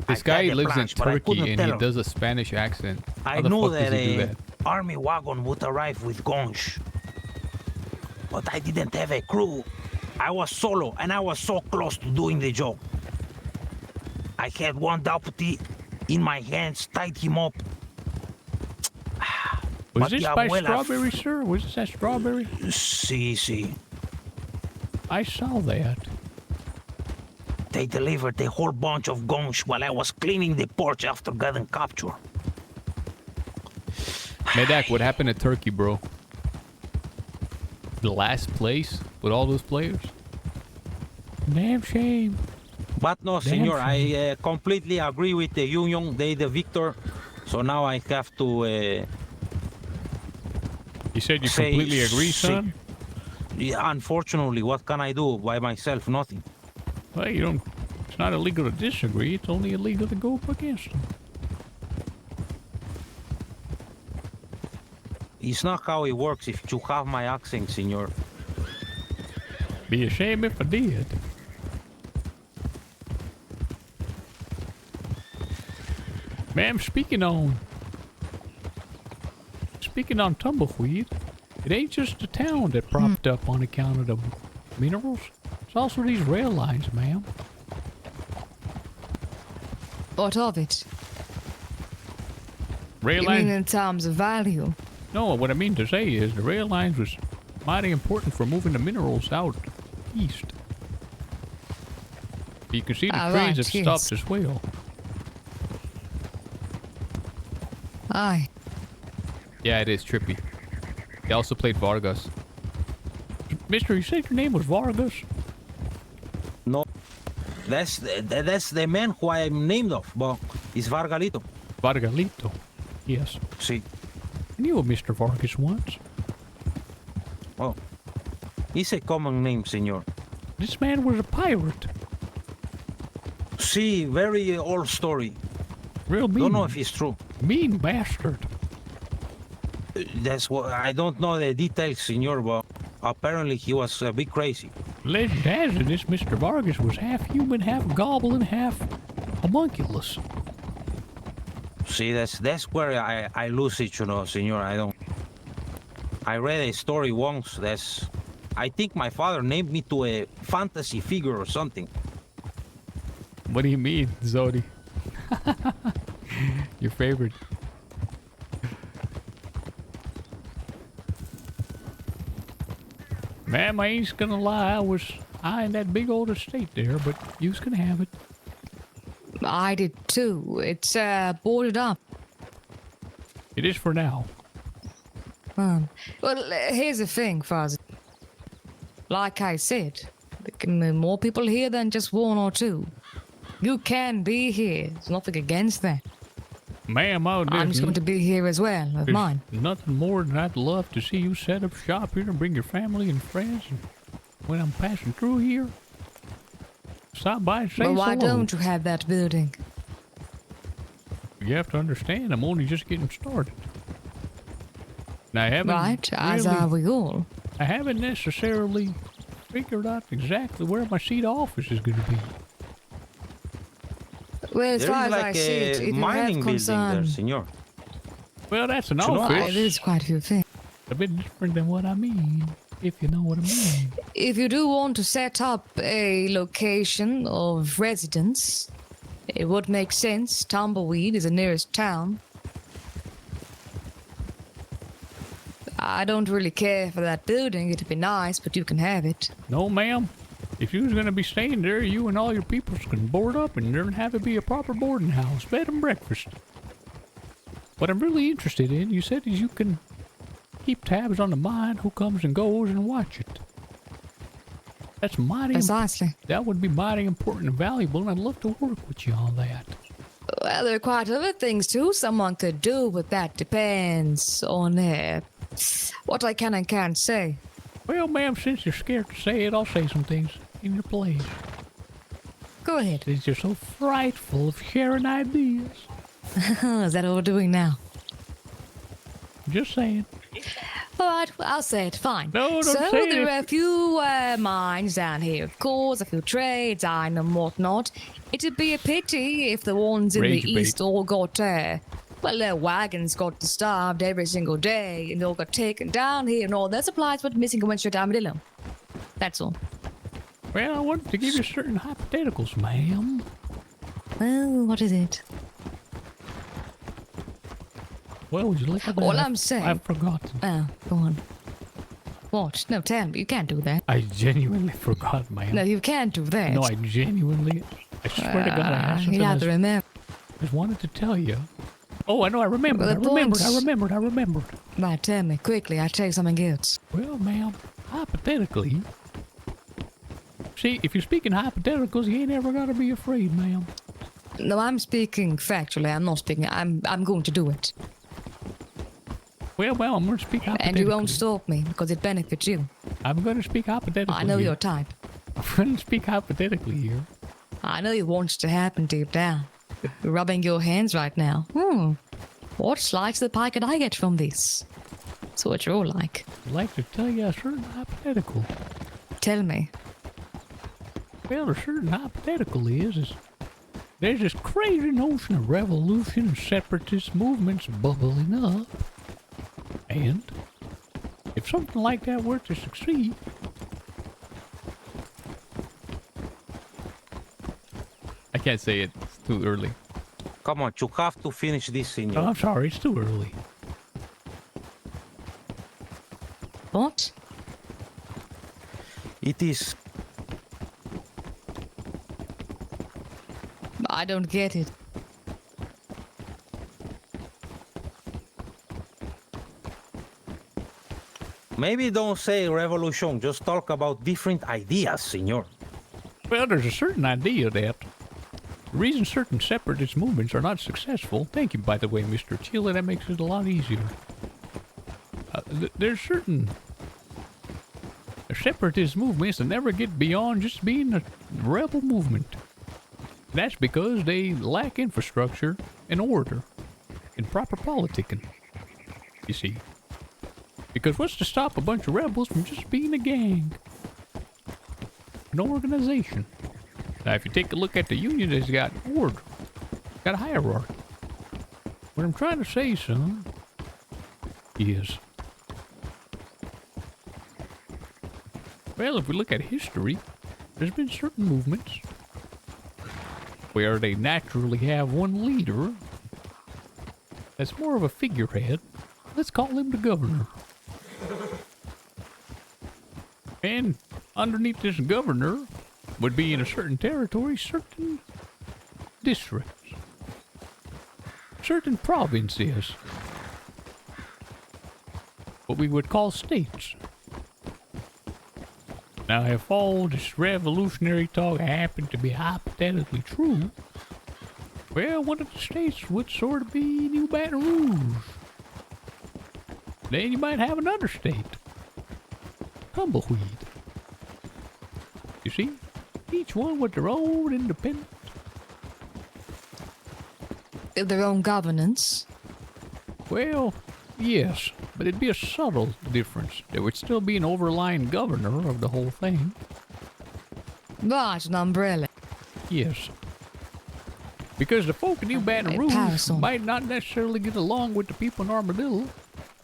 This guy lives in Turkey and he does a Spanish accent. I knew that a army wagon would arrive with guns, but I didn't have a crew. I was solo, and I was so close to doing the job. I had one deputy in my hands, tied him up. Was this by Strawberry, sir? Was this at Strawberry? See. I saw that. They delivered a whole bunch of guns while I was cleaning the porch after getting captured. Medak, what happened to Turkey, bro? The last place with all those players? Damn shame. But no, Damn senor, shame. I completely agree with the union. They the victor. So now I have to. You said you completely agree, son? Yeah, unfortunately, what can I do by myself? Nothing. Well, you don't. It's not illegal to disagree. It's only illegal to go up against them. It's not how it works if you have my accent, senor. Be a shame if I did. Ma'am, speaking on tumbleweed, it ain't just the town that propped up on account of the minerals. It's also these rail lines, ma'am. What of it? Rail You mean lines? in terms of value? No, what I mean to say is the rail lines was mighty important for moving the minerals out east. You can see the trains Right, have stopped as well. Aye. Yeah, it is trippy. They also played Vargas. Mister, you said your name was Vargas? No, that's the man who I am named of, but it's Vargalito. Vargalito, yes. See. I knew a Mr. Vargas once. Oh, it's a common name, senor. This man was a pirate. See, very old story. Real mean. Don't know if it's true. Mean bastard. That's what I don't know the details, senor, but apparently he was a bit crazy. Legend has it this Mr. Vargas was half human, half goblin, half homunculus. See, that's where I lose it, you know, senor. I read a story once. I think my father named me to a fantasy figure or something. What do you mean, Zodi? Your favorite. Ma'am, I ain't gonna lie, I was eyeing that big old estate there, but you's gonna have it. I did too. It's boarded up. It is for now. Well, here's the thing, Father. Like I said, there can be more people here than just one or two. You can be here. There's nothing against that. Ma'am, I'm just going to be here as well, with mine. Nothing more than I'd love to see you set up shop here and bring your family and friends. And when I'm passing through here, stop by and say Well, why hello. don't you have that building? You have to understand, I'm only just getting started. Now, I haven't Right, as are we all. I haven't necessarily figured out exactly where my seat of office is going to be. Well, as There far is as I like see it, a if you mining have building concern... there, senor. Well, that's an You know, office. There's quite a few things. A bit different than what I mean, if you know what I mean. If you do want to set up a location of residence, it would make sense. Tumbleweed is the nearest town. I don't really care for that building. It'd be nice, but you can have it. No, ma'am. If you was going to be staying there, you and all your peoples can board up and there and have it be a proper boarding house, bed and breakfast. What I'm really interested in, you said, is you can keep tabs on the mine, who comes and goes, and watch it. That's mighty. Precisely. That would be mighty important and valuable, and I'd love to work with you on that. Well, there are quite other things too someone could do, but that depends on what I can and can't say. Well, ma'am, since you're scared to say it, I'll say some things in your place. Go ahead. Since you're so frightful of sharing ideas. Is that what we're doing now? Just saying. All right, well, I'll say it. Fine. No, don't so say there it. are a few mines down here, of course, a few trades, iron and whatnot. It'd be a pity if the ones in Rage the bait. east all got, well, their wagons got starved every single day, and they all got taken down here, and all their supplies went missing and went straight to Armadillo. That's all. Well, I wanted to give you certain hypotheticals, ma'am. Well, what is it? Well, would you look at that? All I'm saying... I've forgotten. Oh, go on. What? No, tell me. You can't do that. I genuinely forgot, ma'am. No, you can't do that. No, I genuinely... I swear to God, I have something You have I to remember. just wanted to tell you. Oh, I know. I remembered. I remembered. Right, tell me quickly. I take something else. Well, ma'am, hypothetically. See, if you're speaking hypotheticals, you ain't ever gotta be afraid, ma'am. No, I'm speaking factually. I'm not speaking. I'm going to do it. Well, I'm gonna speak hypothetically. And you won't stop me because it benefits you. I'm gonna speak hypothetically. I know here. your type. I'm gonna speak hypothetically here. I know you want it to happen deep down. You're rubbing your hands right now. What slice of the pie could I get from this? That's what you're like. I'd like to tell you a certain hypothetical. Tell me. Well, a certain hypothetical is there's this crazy notion of revolution and separatist movements bubbling up. And if something like that were to succeed, I can't say it. It's too early. Come on, you have to finish this, senor. Oh, I'm sorry, it's too early. What? It is. I don't get it. Maybe don't say revolution, just talk about different ideas, senor. Well, there's a certain idea that the reason certain separatist movements are not successful, thank you, by the way, Mr. Chile, that makes it a lot easier. There's certain separatist movements that never get beyond just being a rebel movement. That's because they lack infrastructure and order and proper politicking, you see. Because what's to stop a bunch of rebels from just being a gang? An organization. Now, if you take a look at the Union, it's got order. It's got a hierarchy. What I'm trying to say, son, is... Well, if we look at history, there's been certain movements where they naturally have one leader that's more of a figurehead. Let's call him the governor. And underneath this governor would be in a certain territory, certain districts, certain provinces, what we would call states. Now, if all this revolutionary talk happened to be hypothetically true, well, one of the states would sort of be New Baton Rouge. Then you might have another state, Tumbleweed. You see, each one with their own independent... Their own governance? Well, yes, but it'd be a subtle difference. There would still be an overlying governor of the whole thing. Right, an umbrella. Yes. Because the folk in New Baton Rouge might not necessarily get along with the people in Armadillo,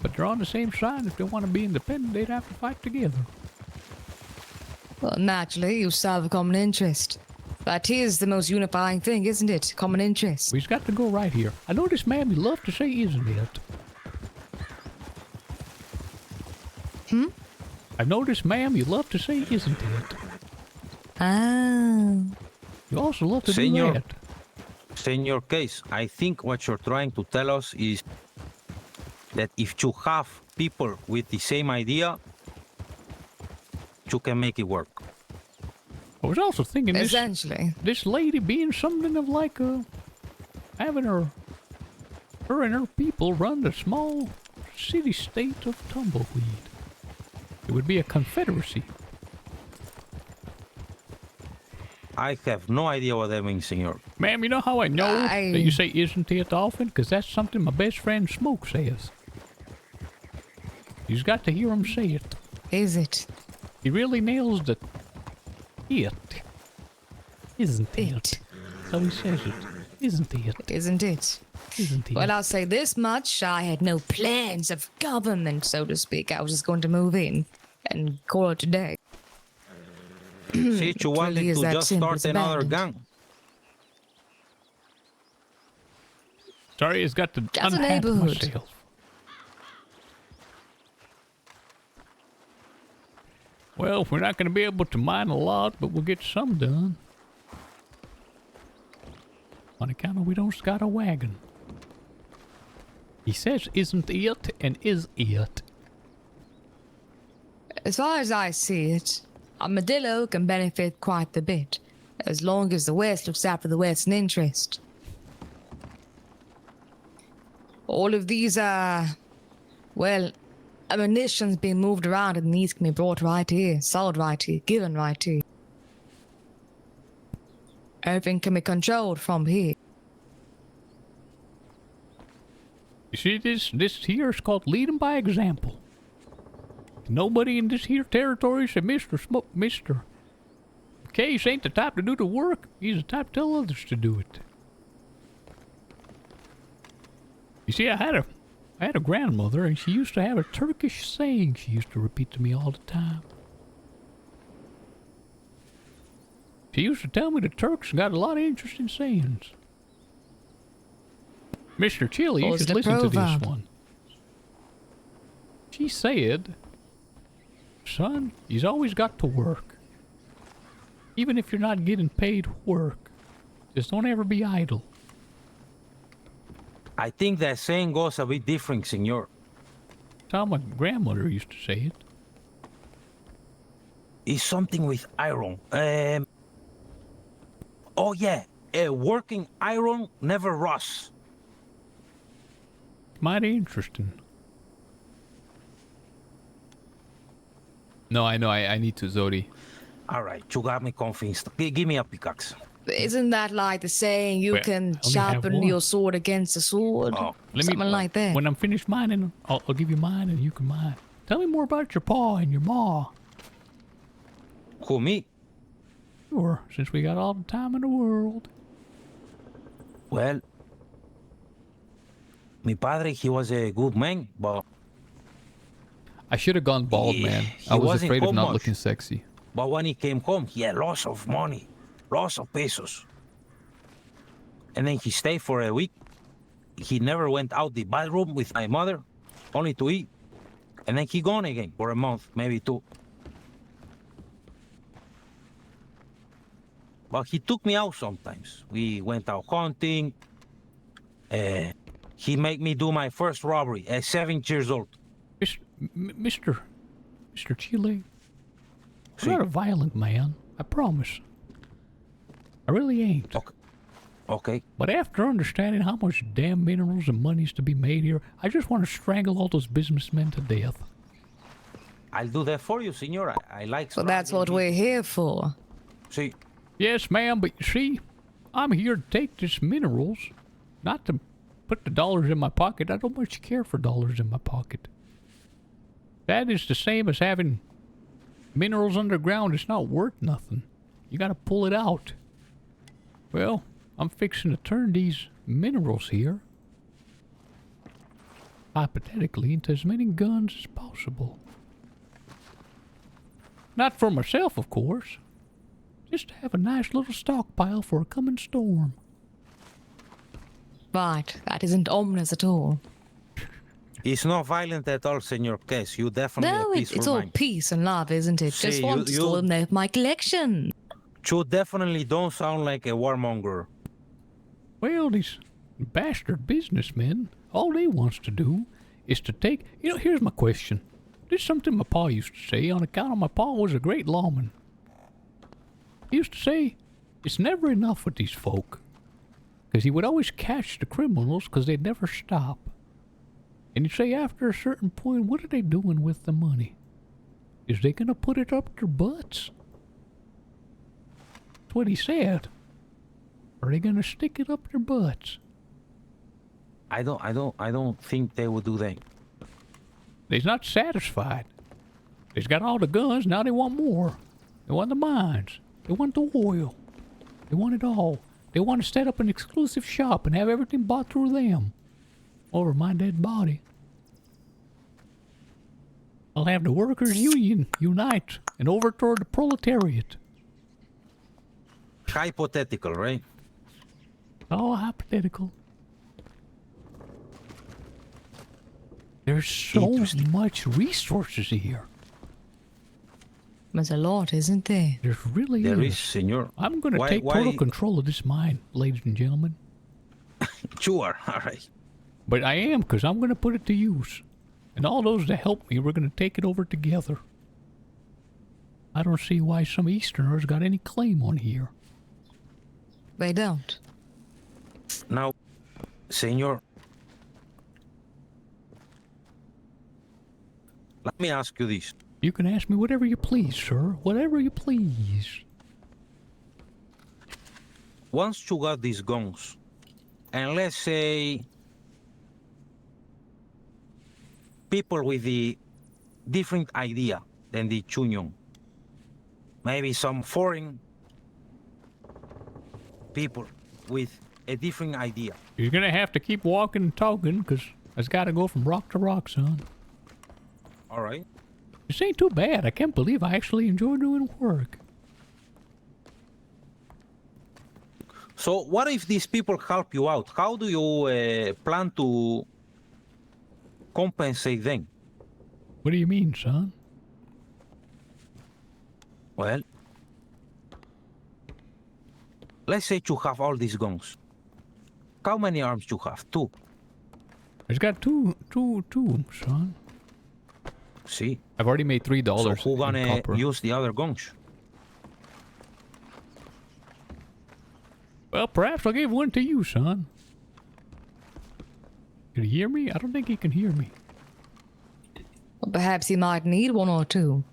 but they're on the same side. If they want to be independent, they'd have to fight together. Well, naturally, you serve a common interest. That is the most unifying thing, isn't it? Common interest. We've got to go right here. I notice, ma'am, you love to say, isn't it? I noticed, ma'am, you love to say, isn't it? Ah. You also love to Senor, do that. Senor Case, I think what you're trying to tell us is that if you have people with the same idea, you can make it work. I was also thinking essentially this lady being something of like having her and her people run the small city-state of Tumbleweed. It would be a confederacy. I have no idea what that means, senor. Ma'am, you know how I know that you say isn't it often? Because that's something my best friend Smoke says. You've got to hear him say it. Is it? He really nails the it. Isn't it? So he says it. Isn't it? Isn't it? Isn't it? Well, I'll say this much. I had no plans of government, so to speak. I was just going to move in and call it a day. See, you wanted really to just start another gang. Sorry, it's got to Just a unpack neighborhood. myself. Well, we're not going to be able to mine a lot, but we'll get some done. On account of we don't got a wagon. He says isn't it and is it. As far as I see it, Armadillo can benefit quite a bit, as long as the West looks after the West's interest. All of these, ammunition's being moved around and these can be brought right here, sold right here, given right here. Everything can be controlled from here. You see, this here is called leading by example. Nobody in this here territory said, Mr. Case ain't the type to do the work. He's the type to tell others to do it. You see, I had a grandmother, and she used to have a Turkish saying she used to repeat to me all the time. She used to tell me the Turks got a lot of interesting sayings. Mr. Chili, you should listen to this one. She said, son, you've always got to work. Even if you're not getting paid work. Just don't ever be idle. I think that saying goes a bit different, senor. That's how my grandmother used to say it. It's something with iron. Oh yeah, working iron never rusts. Mighty interesting. No, I know. I need to, Zodi. All right, you got me convinced. Give me a pickaxe. Isn't that like the saying you Well, can I only sharpen have your one. sword against a sword? Oh, Something like that. When I'm finished mining, I'll give you mine and you can mine. Tell me more about your pa and your ma. Who, me? Sure, since we got all the time in the world. Well, mi padre, he was a good man, but... I should have gone bald, man. I was wasn't afraid of home not much. looking sexy. But when he came home, he had lots of money, lots of pesos. And then he stayed for a week. He never went out the bathroom with my mother, only to eat. And then he gone again for a month, maybe two. But he took me out sometimes. We went out hunting. He made me do my first robbery at 7 years old. Mr. Chile, I'm not a violent man. I promise. I really ain't. Okay. But after understanding how much damn minerals and money's to be made here, I just want to strangle all those businessmen to death. I'll do that for you, senor. I like... So that's what we're here for. See? Yes, ma'am, but you see, I'm here to take this minerals, not to put the dollars in my pocket. I don't much care for dollars in my pocket. That is the same as having minerals underground. It's not worth nothing. You gotta pull it out. Well, I'm fixing to turn these minerals here, hypothetically, into as many guns as possible. Not for myself, of course. Just to have a nice little stockpile for a coming storm. Right, that isn't ominous at all. It's not violent at all, senor Case. You definitely No, a peaceful it's all mind. peace and love, isn't it? See, Just want to store them there with my collection. You definitely don't sound like a warmonger. Well, these bastard businessmen, all they wants to do is to take... You know, here's my question. This is something my pa used to say on account of my pa was a great lawman. He used to say, it's never enough with these folk. Because he would always catch the criminals because they'd never stop. And he'd say after a certain point, what are they doing with the money? Is they going to put it up their butts? That's what he said. Are they going to stick it up their butts? I don't think they would do that. They's not satisfied. They's got all the guns, now they want more. They want the mines. They want the oil. They want it all. They want to set up an exclusive shop and have everything bought through them. Over my dead body. I'll have the workers' union unite and overthrow the proletariat. Hypothetical, right? Oh, hypothetical. There's so much resources here. There's a lot, isn't there? There's really There is, senor. I'm going to take total control of this mine, ladies and gentlemen. Sure, all right. But I am, because I'm going to put it to use. And all those that help me, we're going to take it over together. I don't see why some Easterners got any claim on here. They don't. Now, senor, let me ask you this. You can ask me whatever you please, sir. Whatever you please. Once you got these guns, and let's say people with the different idea than the Chunyon, maybe some foreign people with a different idea. You're going to have to keep walking and talking, because I've got to go from rock to rock, son. All right. This ain't too bad. I can't believe I actually enjoy doing work. So what if these people help you out? How do you plan to compensate them? What do you mean, son? Well, let's say you have all these guns. How many arms you have? 2. I've got two, son. See? I've already made $3. So who gonna use the other guns? Well, perhaps I'll give one to you, son. Can you hear me? I don't think he can hear me. Well, perhaps he might need one or two.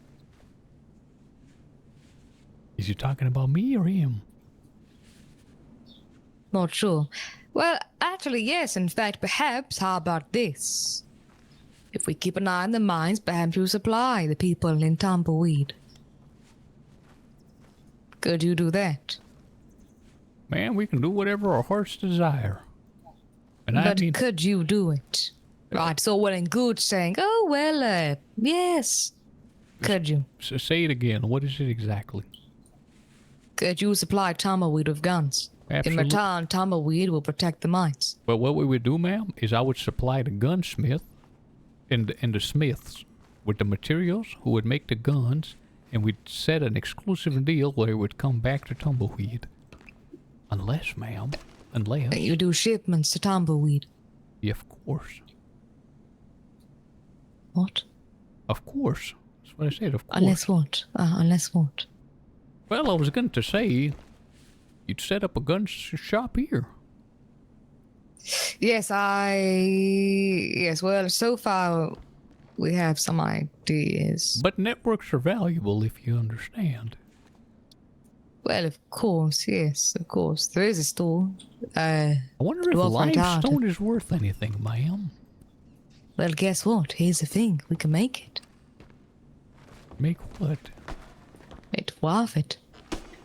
Is he talking about me or him? Not sure. Well, actually, yes. In fact, perhaps, how about this? If we keep an eye on the mines, perhaps you supply the people in Tumbleweed. Could you do that? Man, we can do whatever our hearts desire. And but I mean, could you do it? Right, so well and good saying, oh, well, yes. Could you? Say it again. What is it exactly? Could you supply Tumbleweed with guns? Absolutely. In return, Tumbleweed will protect the mines. Well, what we would do, ma'am, is I would supply the gunsmith and the smiths with the materials who would make the guns, and we'd set an exclusive deal where it would come back to Tumbleweed. Unless, ma'am, unless... You do shipments to Tumbleweed? Yeah, of course. What? Of course. That's what I said, of course. Unless what? Unless what? Well, I was going to say, you'd set up a gun shop here. Yes, Yes, well, so far, we have some ideas. But networks are valuable, if you understand. Well, of course, yes, of course. There is a store. I wonder if limestone is worth anything, ma'am. Well, guess what? Here's the thing. We can make it. Make what? It's worth it.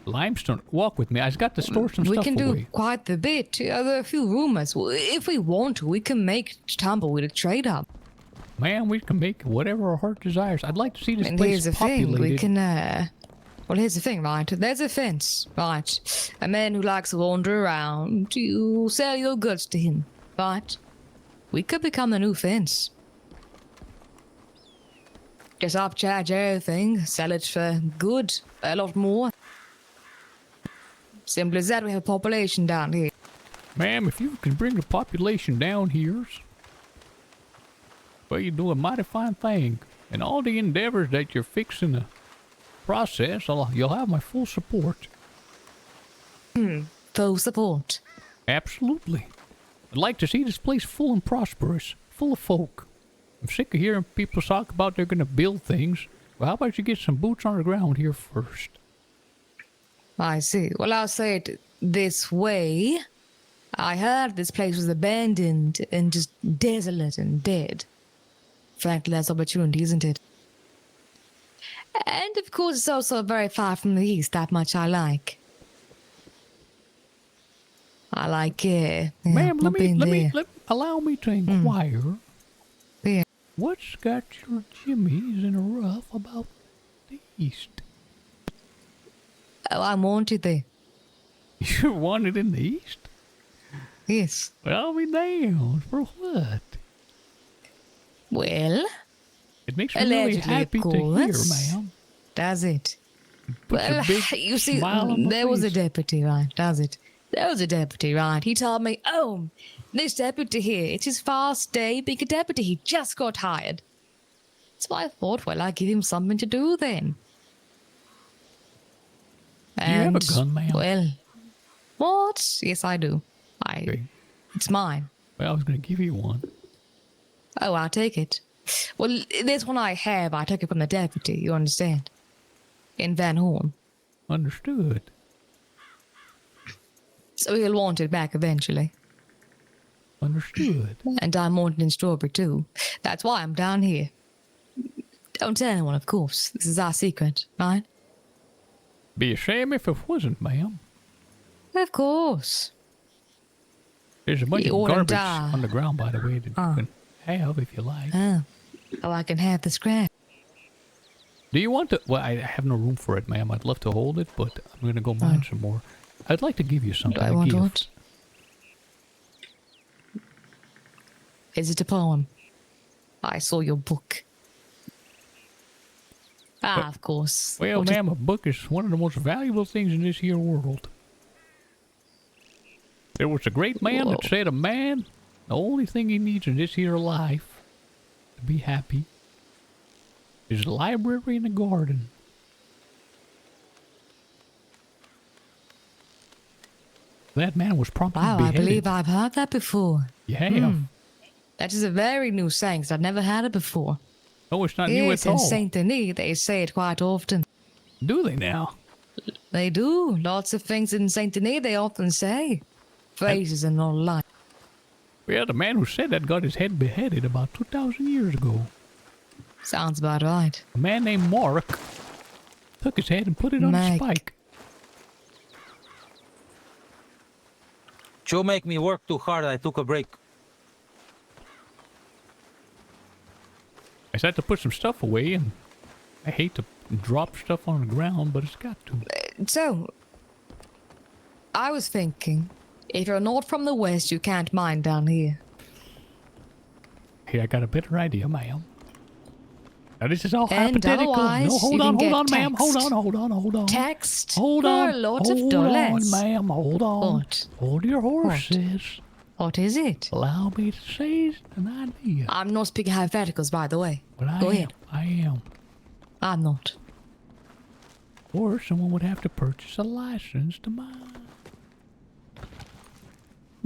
Limestone? Walk with me. I've got to store some stuff We can away. do quite a bit. There are a few rumors. If we want to, we can make Tumbleweed a trade-up. Man, we can make whatever our heart desires. I'd like to see this And place here's the populated. thing. We can, well, here's the thing, right? There's a fence, right? A man who likes to wander around. You sell your goods to him, right? We could become the new fence. Just upcharge everything, sell it for good, a lot more. Simple as that, we have a population down here. Ma'am, if you can bring the population down here, well, you do a mighty fine thing. And all the endeavors that you're fixing to process, you'll have my full support. Full support. Absolutely. I'd like to see this place full and prosperous, full of folk. I'm sick of hearing people talk about they're going to build things. Well, how about you get some boots on the ground here first? I see. Well, I'll say it this way. I heard this place was abandoned and just desolate and dead. Frankly, that's opportunity, isn't it? And of course, it's also very far from the east. That much I like. I like it. Ma'am, allow me to inquire. Yeah. What's got your jimmies in a rough about the east? Oh, I wanted there. You wanted in the east? Yes. Well, I'll be damned. For what? Well, it makes me really happy to hear, ma'am. Does it? Puts a big you see, smile on my there was a face. deputy, right? Does it? There was a deputy, right? He told me, oh, this deputy here, it's his first day being a deputy. He just got hired. So I thought, well, I'll give him something to do then. Do you have a gun, ma'am? Well, what? Yes, I do. It's mine. Well, I was going to give you one. Oh, I'll take it. Well, this one I have, I took it from the deputy, you understand? In Van Horn. Understood. So he'll want it back eventually. Understood. And I'm wanting in Strawberry too. That's why I'm down here. Don't tell anyone, of course. This is our secret, right? Be a shame if it wasn't, ma'am. Of course. There's a bunch You of wouldn't garbage die. on the ground, by the way, that you can have if you like. Oh, I can have the scrap. Do you want to? Well, I have no room for it, ma'am. I'd love to hold it, but I'm going to go mine some more. I'd like to give you something. Do I want what? Is it a poem? I saw your book. Of course. Well, What ma'am, a book is one of the most valuable things in this here world. There was a great man that said a man, the only thing he needs in this here life to be happy is a library and a garden. That man was promptly Wow, beheaded. I believe I've heard that before. You have. That is a very new saying, 'cause I've never had it before. Oh, it's not new Yes, at in all. Saint Denis, they say it quite often. Do they now? They do. Lots of things in Saint Denis they often say. Phrases and all that. Well, the man who said that got his head beheaded about 2,000 years ago. Sounds about right. A man named Mark took his head and put it on a Mike. spike. You make me work too hard. I took a break. I had to put some stuff away, and I hate to drop stuff on the ground, but it's got to. So, I was thinking, if you're not from the West, you can't mine down here. Hey, I got a better idea, ma'am. Now, this is all And hypothetical. otherwise, No, hold you on, can hold get on, ma'am. Hold taxed. on, hold on. Taxed Hold for on. a lot hold of dollars. on, ma'am. Hold on. What? Hold your horses. What is it? Allow me to say an idea. I'm not speaking hypotheticals, by the way. But I Go am. ahead. I am. I'm not. Or someone would have to purchase a license to mine.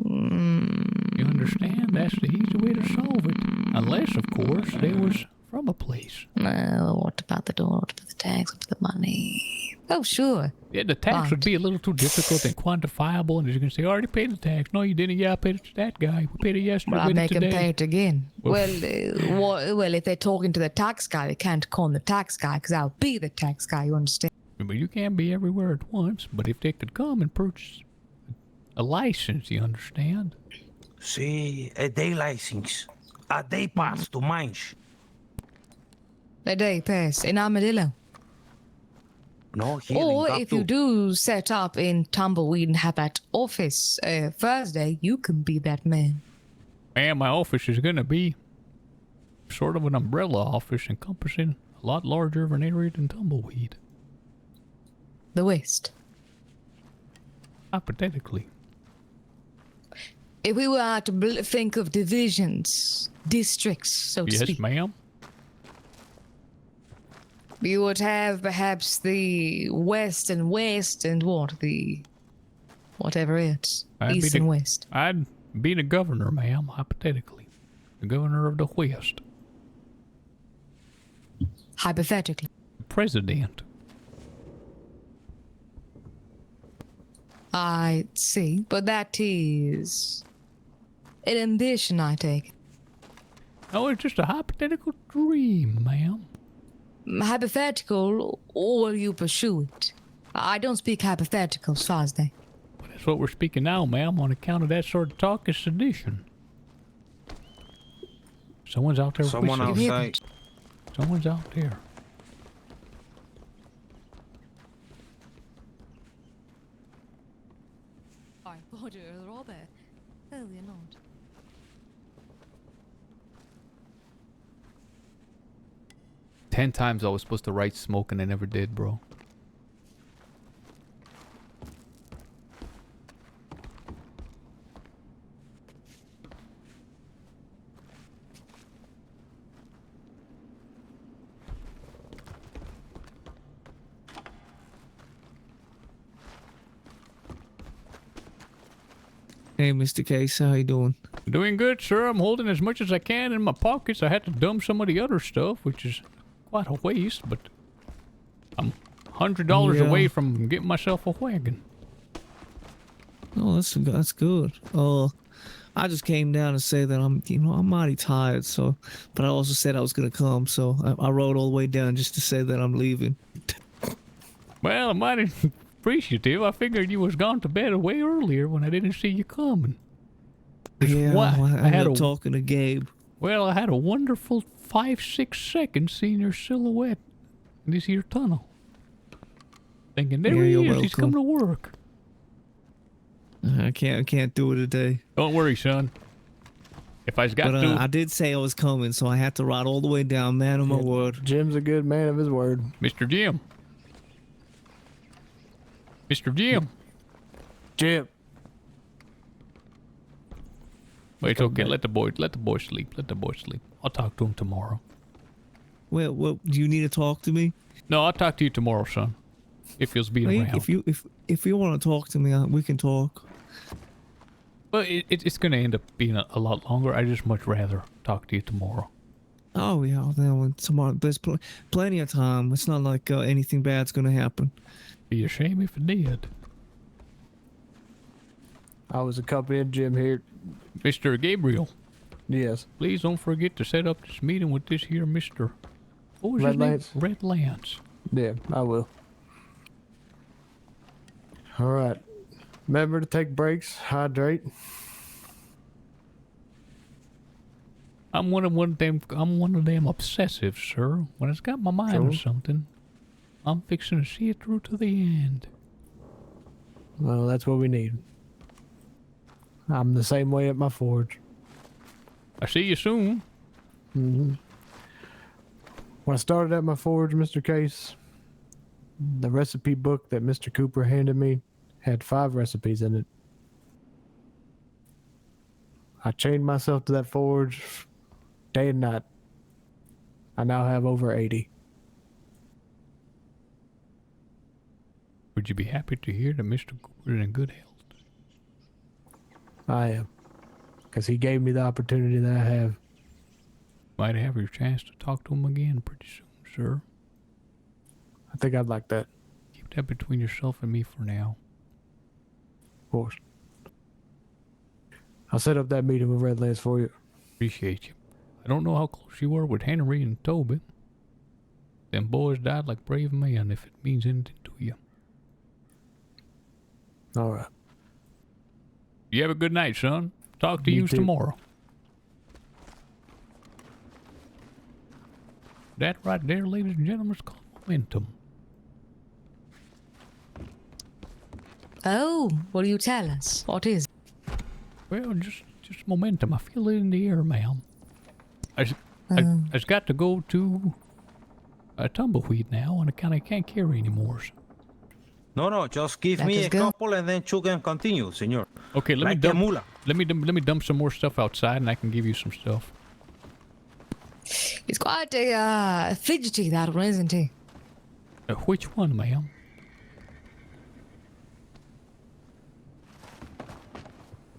You understand? That's the easy way to solve it. Unless, of course, they was from a place. What about the door? What about the tax? What about the money? Oh, sure. Yeah, the tax would be a little too difficult and quantifiable, and you can say, I already paid the tax. No, you didn't. Yeah, I paid it to that guy. We paid it yesterday. Well, I we paid make it him today. pay it again. Well, Well, if they're talking to the tax guy, they can't call him the tax guy, because I'll be the tax guy, you understand? But you can't be everywhere at once. But if they could come and purchase a license, you understand? See, a day license. A day pass to mines. A day pass in Armadillo. No, here Or in if you do set up in Tumbleweed and have that office Thursday, you can be that man. And my office is going to be sort of an umbrella office encompassing a lot larger of an area than Tumbleweed. The West. Hypothetically. If we were to think of divisions, districts, so to Yes, speak. ma'am. You would have perhaps the West and what? The whatever it's. East and West. I'd be the governor, ma'am, hypothetically. The governor of the West. Hypothetically. President. I see. But that is an ambition, I take. No, it's just a hypothetical dream, ma'am. Hypothetical, or will you pursue it? I don't speak hypotheticals, Thursday. But that's what we're speaking now, ma'am, on account of that sort of talk is sedition. Someone's out there Someone whistling. outside. Someone's out there. I thought you were all there. Oh, you're not. Ten times I was supposed to write smoke and I never did, bro. Hey, Mr. Case, how you doing? Doing good, sir. I'm holding as much as I can in my pockets. I had to dump some of the other stuff, which is quite a waste, but I'm $100 away from getting myself a wagon. Oh, that's good. I just came down to say that I'm mighty tired. So, but I also said I was gonna come, so I rode all the way down just to say that I'm leaving. Well, I'm mighty appreciative. I figured you was gone to bed way earlier when I didn't see you coming. Yeah, well, I ended up talking to Gabe. Well, I had a wonderful 5-6 seconds seeing your silhouette in this here tunnel. Thinking, there he is, he's coming to work. I can't do it today. Don't worry, son. If I got to... I did say I was coming, so I had to ride all the way down, man of my word. Jim's a good man of his word. Mr. Jim. Mr. Jim. Jim. Wait, it's okay. Let the boy sleep. Let the boy sleep. I'll talk to him tomorrow. Well, do you need to talk to me? No, I'll talk to you tomorrow, son. If you'll be around. If you want to talk to me, we can talk. Well, it's going to end up being a lot longer. I just much rather talk to you tomorrow. Oh yeah, then tomorrow. There's plenty of time. It's not like anything bad's going to happen. Be a shame if it did. I was accompanying Jim here. Mr. Gabriel. Yes. Please don't forget to set up this meeting with this here Mr. What was Red his name? Lance. Red Lance. Yeah, I will. All right. Remember to take breaks, hydrate. I'm one of them obsessives, sir. When it's got my mind on something, I'm fixing to see it through to the end. Well, that's what we need. I'm the same way at my forge. I see you soon. Mm-hmm. When I started at my forge, Mr. Case, the recipe book that Mr. Cooper handed me had 5 recipes in it. I chained myself to that forge day and night. I now have over 80. Would you be happy to hear that Mr. Cooper is in good health? I am. Because he gave me the opportunity that I have. Might have your chance to talk to him again pretty soon, sir. I think I'd like that. Keep that between yourself and me for now. Of course. I'll set up that meeting with Red Lance for you. Appreciate you. I don't know how close you were with Henry and Toby. Them boys died like brave men, if it means anything to you. All right. You have a good night, son. Talk to you tomorrow. That right there, ladies and gentlemen, is called momentum. Oh, what do you tell us? What is it? Well, just momentum. I feel it in the air, ma'am. I just got to go to a tumbleweed now, and I kind of can't carry anymore. So. No, just give me a couple and then you can continue, senor. Okay, let me dump some more stuff outside, and I can give you some stuff. He's quite a fidgety, that one, isn't he? Which one, ma'am?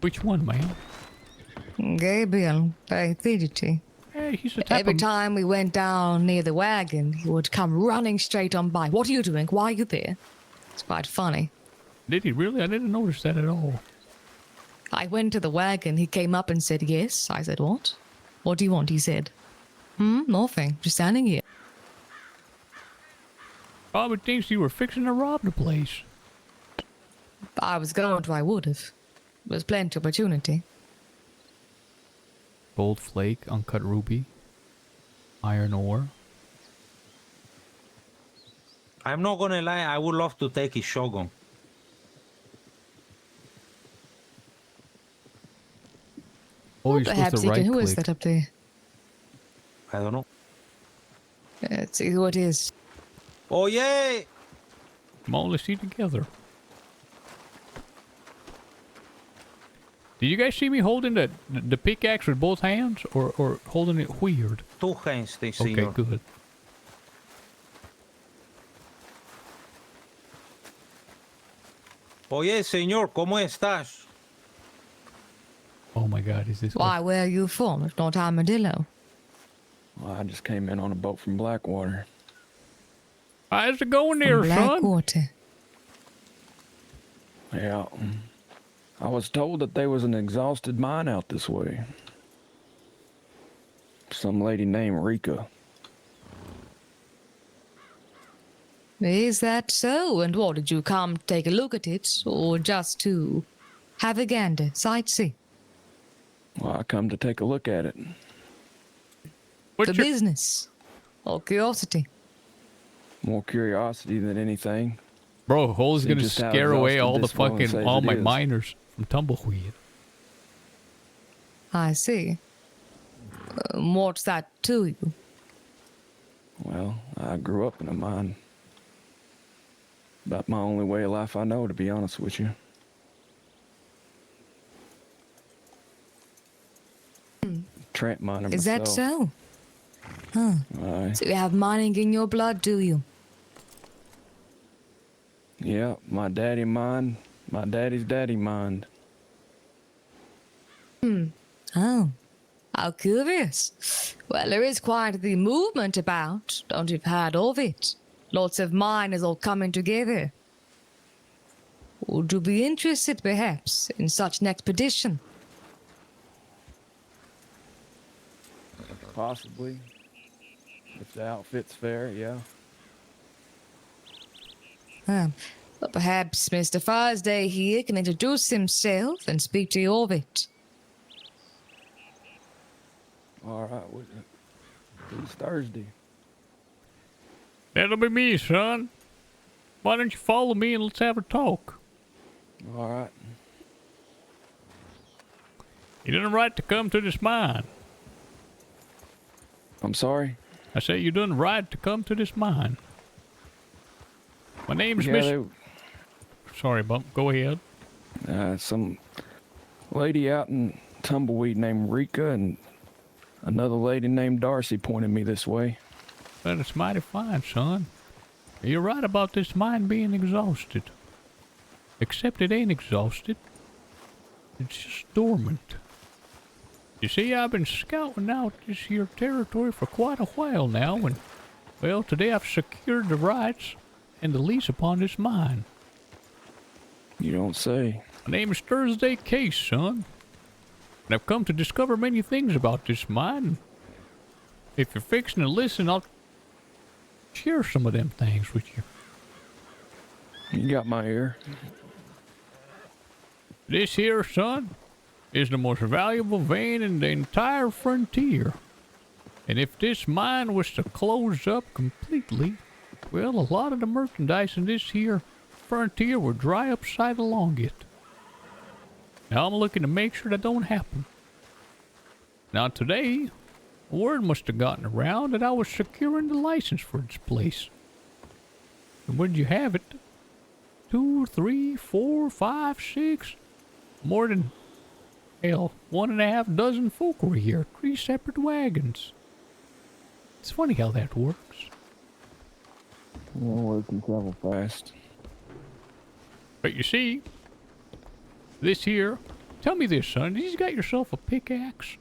Which one, ma'am? Gabriel, very fidgety. Hey, he's the type Every time we went down near the wagon, he would come running straight on by. What are you doing? Why are you there? It's quite funny. Did he really? I didn't notice that at all. I went to the wagon. He came up and said, yes. I said, what? What do you want? He said, nothing. Just standing here. Probably thinks you were fixing to rob the place. If I was going to, I would have. There's plenty of opportunity. Gold flake, uncut ruby, iron ore. I'm not gonna lie, I would love to take his shogun. Oh, you're supposed to right Who click. is that up there? I don't know. Let's see who it is. Oh, yay! Come on, let's see together. Did you guys see me holding the pickaxe with both hands, or holding it weird? 2 hands, they Okay, senor. good. Oye, señor, ¿cómo estás? my God, is this? Why, where are you from, if not Armadillo? Well, I just came in on a boat from Blackwater. How's it going there, son? Blackwater. Yeah. I was told that there was an exhausted mine out this way. Some lady named Rika. Is that so? And what, did you come to take a look at it, or just to have a gander, sightsee? Well, I come to take a look at it. For business or curiosity? More curiosity than anything. Bro, Hole's gonna just how scare away exhausted all the this well fucking says all it my is. miners from Tumbleweed. I see. What's that to you? Well, I grew up in a mine. About my only way of life I know, to be honest with you. Tramp miner Is myself. that so? Huh. Aye. So you have mining in your blood, do you? Yeah, my daddy mined. My daddy's daddy mined. Oh, how curious. Well, there is quite the movement about. Don't you've heard of it? Lots of miners all coming together. Would you be interested, perhaps, in such an expedition? Possibly. If the outfit's fair, yeah. But perhaps Mr. Thursday here can introduce himself and speak to you of it. All right, who's Thursday? That'll be me, son. Why don't you follow me and let's have a talk? All right. You done right to come to this mine. I'm sorry? I say you done right to come to this mine. My name's Miss... Sorry, Bump. Go ahead. Some lady out in Tumbleweed named Rika and another lady named Darcy pointed me this way. But it's mighty fine, son. You're right about this mine being exhausted. Except it ain't exhausted. It's just dormant. You see, I've been scouting out this here territory for quite a while now, and, well, today I've secured the rights and the lease upon this mine. You don't say. My name is Thursday Case, son. And I've come to discover many things about this mine. If you're fixing to listen, I'll share some of them things with you. You got my ear. This here, son, is the most valuable vein in the entire frontier. And if this mine was to close up completely, well, a lot of the merchandise in this here frontier would dry up sight along it. Now I'm looking to make sure that don't happen. Now today, word must have gotten around that I was securing the license for this place. And where'd you have it? 2, 3, 4, 5, 6, more than, hell, 1.5 dozen folk were here. 3 separate wagons. It's funny how that works. Well, word can travel fast. But you see, this here, tell me this, son, you got yourself a pickaxe?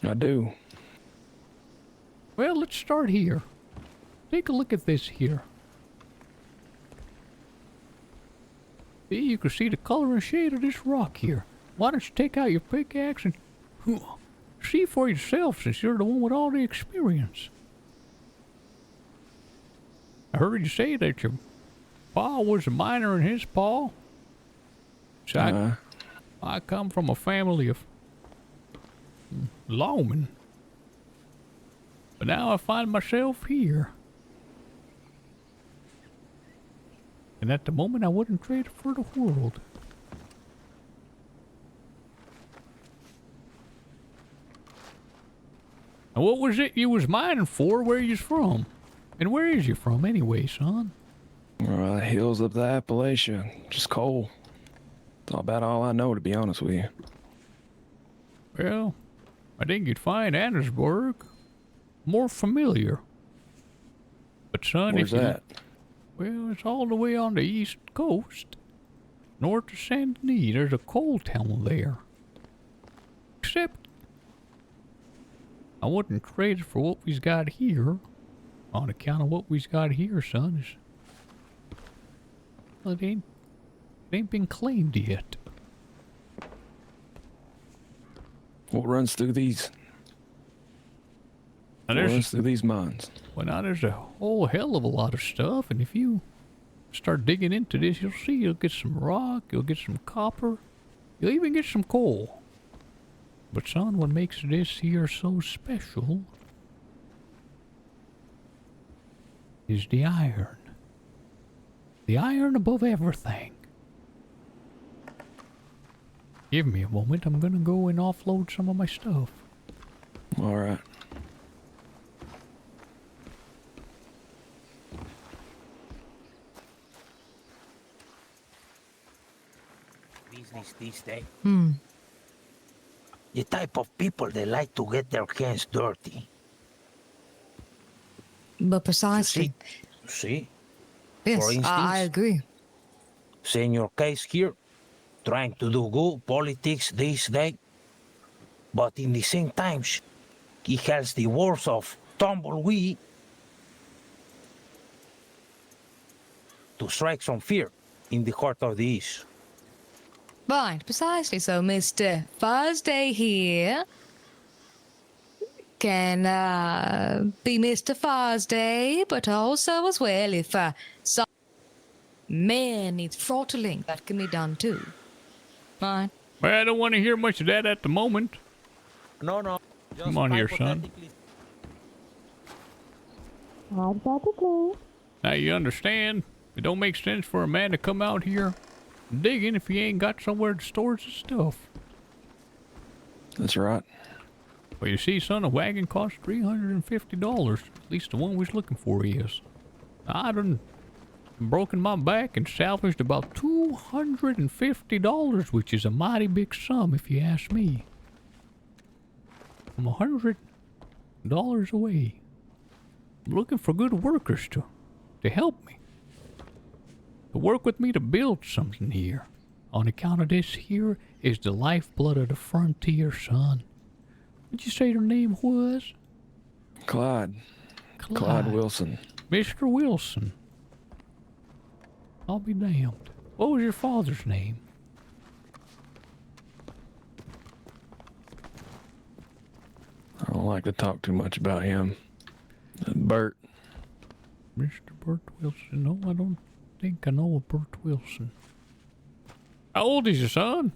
I do. Well, let's start here. Take a look at this here. See, you can see the color and shade of this rock here. Why don't you take out your pickaxe and see for yourself, since you're the one with all the experience. I heard you say that your pa was a miner in his pa. So I come from a family of lawmen. But now I find myself here. And at the moment I wouldn't trade it for the world. And what was it you was mining for? Where you from? And where is you from anyway, son? The hills of the Appalachia. Just coal. It's about all I know, to be honest with you. Well, I think you'd find Annesburg more familiar. But son, Where's that? Well, it's all the way on the east coast. North of Saint Denis. There's a coal town there. Except, I wouldn't trade it for what we've got here. On account of what we've got here, son. Well, it ain't been claimed yet. What runs through these? What runs through these mines? Well, now there's a whole hell of a lot of stuff, and if you start digging into this, you'll see you'll get some rock, you'll get some copper, you'll even get some coal. But son, what makes this here so special is the iron. The iron above everything. Give me a moment, I'm gonna go and offload some of my stuff. All right. Business these days. Hmm. The type of people that like to get their hands dirty. But precisely. See? Yes, For instance, I agree. say in your case here, trying to do good politics these days, but in the same time, he has the words of tumbleweed to strike some fear in the heart of the East. Right, precisely. So Mr. Thursday here can be Mr. Thursday, but also as well if some man needs throttling, that can be done too. Right. Well, I don't want to hear much of that at the moment. No. Come on here, son. Now you understand, it don't make sense for a man to come out here digging if he ain't got somewhere to store his stuff. That's right. Well, you see, son, a wagon costs $350. At least the one we was looking for is. I done broken my back and salvaged about $250, which is a mighty big sum if you ask me. I'm $100 away. I'm looking for good workers to help me. To work with me to build something here. On account of this here is the lifeblood of the frontier, son. What'd you say your name was? Clyde. Clyde Wilson. Mr. Wilson. I'll be damned. What was your father's name? I don't like to talk too much about him. Bert. Mr. Bert Wilson. No, I don't think I know a Bert Wilson. How old is your son?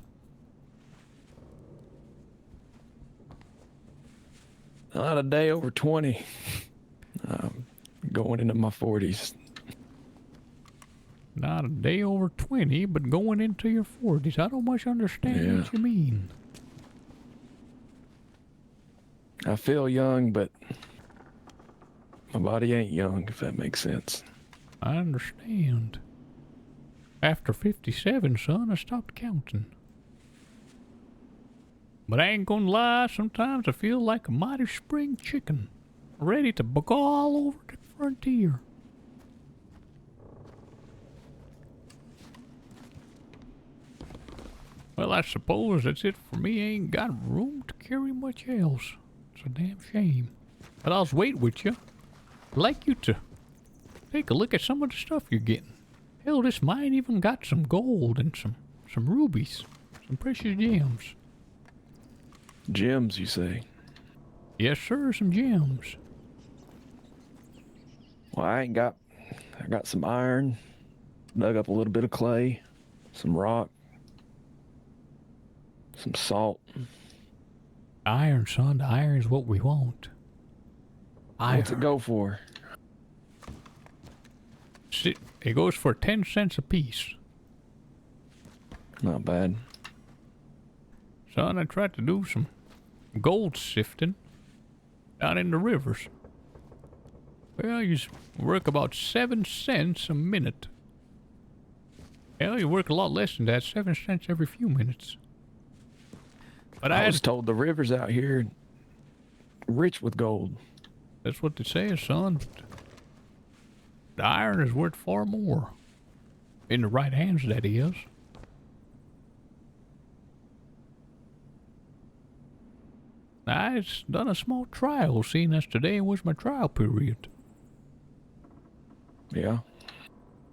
Not a day over 20. Going into my 40s. Not a day over 20, but going into your 40s. I don't much understand what you mean. I feel young, but my body ain't young, if that makes sense. I understand. After 57, son, I stopped counting. But I ain't gonna lie, sometimes I feel like a mighty spring chicken, ready to buck all over the frontier. Well, I suppose that's it for me. I ain't got room to carry much else. It's a damn shame. But I'll wait with you. I'd like you to take a look at some of the stuff you're getting. Hell, this mine even got some gold and some rubies. Some precious gems. Gems, you say? Yes, sir, some gems. Well, I got some iron, dug up a little bit of clay, some rock, some salt. Iron, son, the iron is what we want. Iron. What's it go for? It goes for 10 cents a piece. Not bad. Son, I tried to do some gold sifting down in the rivers. Well, you work about 7 cents a minute. Hell, you work a lot less than that, 7 cents every few minutes. But I was told the rivers out here rich with gold. That's what they say, son. But the iron is worth far more. In the right hands, that is. 'Cause I just done a small trial, seeing as today was my trial period. Yeah.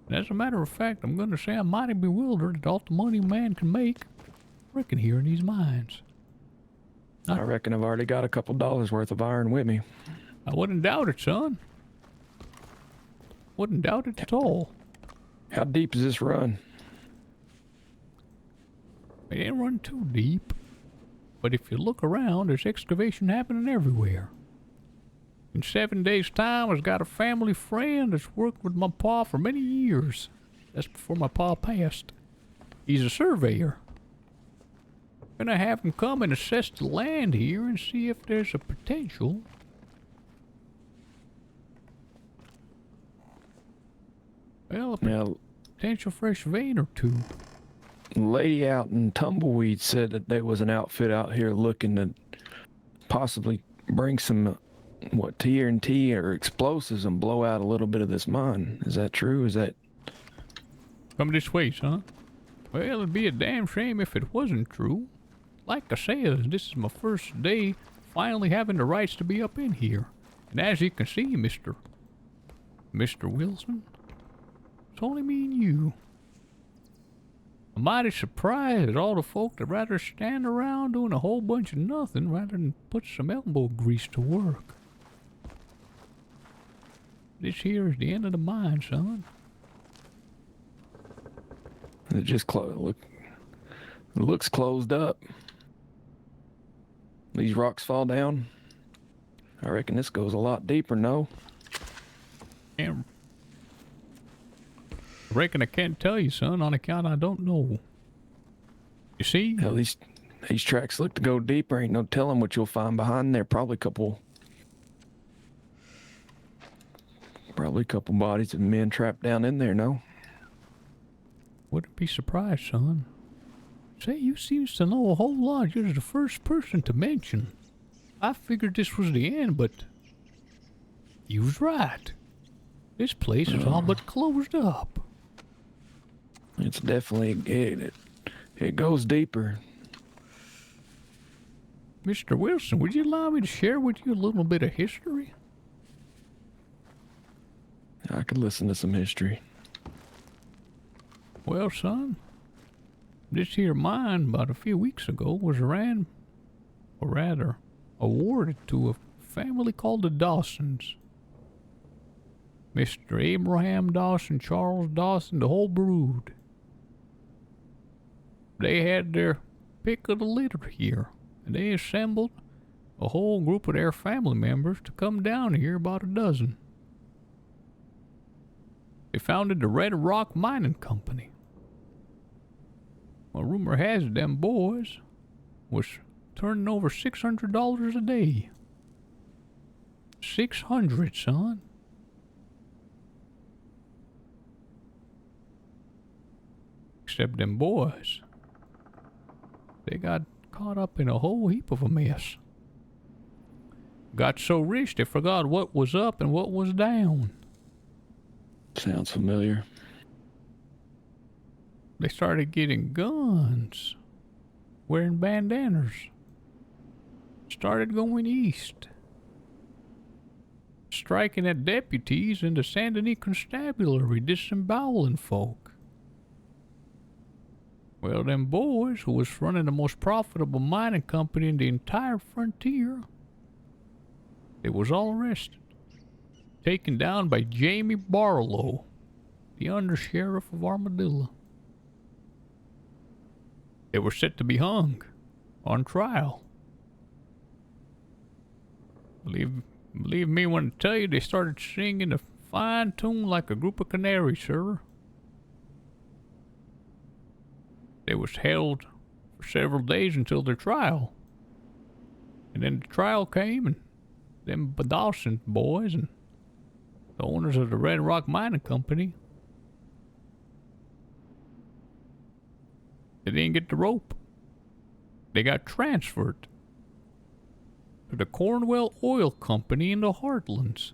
And as a matter of fact, I'm gonna say I'm mighty bewildered at all the money a man can make working here in these mines. I reckon I've already got a couple dollars worth of iron with me. I wouldn't doubt it, son. Wouldn't doubt it at all. How deep is this run? It ain't run too deep. But if you look around, there's excavation happening everywhere. In 7 days' time, I've got a family friend that's worked with my pa for many years. That's before my pa passed. He's a surveyor. Gonna have him come and assess the land here and see if there's a potential. Well, potential fresh vein or two. Lady out in Tumbleweed said that there was an outfit out here looking to possibly bring some, TNT or explosives and blow out a little bit of this mine. Is that true? Is that... Come this way, son. Well, it'd be a damn shame if it wasn't true. Like I said, this is my first day finally having the rights to be up in here. And as you can see, Mr. Wilson, it's only me and you. I'm mighty surprised at all the folk that rather stand around doing a whole bunch of nothing rather than put some elbow grease to work. This here is the end of the mine, son. It just looks closed up. These rocks fall down. I reckon this goes a lot deeper, no? Damn. I reckon I can't tell you, son, on account I don't know. You see? Hell, these tracks look to go deeper. Ain't no telling what you'll find behind there. Probably a couple bodies of men trapped down in there, no? Wouldn't be surprised, son. Say, you seems to know a whole lot. You're the first person to mention. I figured this was the end, but you was right. This place is all but closed up. It's definitely it goes deeper. Mr. Wilson, would you allow me to share with you a little bit of history? I could listen to some history. Well, son, this here mine about a few weeks ago was awarded to a family called the Dawsons. Mr. Abraham Dawson, Charles Dawson, the whole brood. They had their pick of the litter here, and they assembled a whole group of their family members to come down here, about a dozen. They founded the Red Rock Mining Company. Well, rumor has it them boys was turning over $600 a day. 600, son. Except them boys, they got caught up in a whole heap of a mess. Got so rich they forgot what was up and what was down. Sounds familiar. They started getting guns, wearing bandanas, started going east, striking at deputies in the Saint Denis Constabulary, disemboweling folk. Well, them boys who was running the most profitable mining company in the entire frontier, they was all arrested, taken down by Jamie Barlow, the undersheriff of Armadillo. They were set to be hung on trial. Believe me when I tell you, they started singing a fine tune like a group of canaries, sir. They was held for several days until their trial. And then the trial came, and them Dawson boys and the owners of the Red Rock Mining Company, they didn't get the rope. They got transferred to the Cornwell Oil Company in the Heartlands.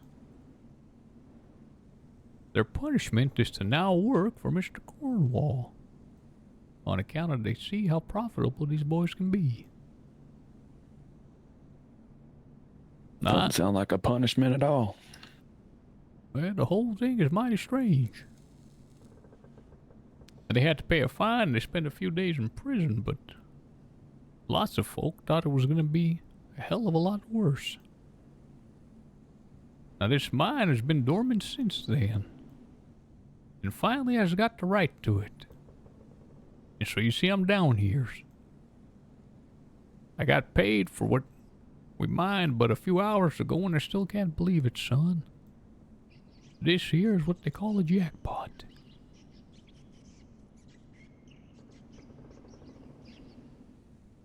Their punishment is to now work for Mr. Cornwall, on account of they see how profitable these boys can be. Doesn't sound like a punishment at all. Well, the whole thing is mighty strange. They had to pay a fine and they spent a few days in prison, but lots of folk thought it was going to be a hell of a lot worse. Now this mine has been dormant since then. And finally I got the right to it. And so you see I'm down here. I got paid for what we mined but a few hours ago and I still can't believe it, son. This here is what they call a jackpot.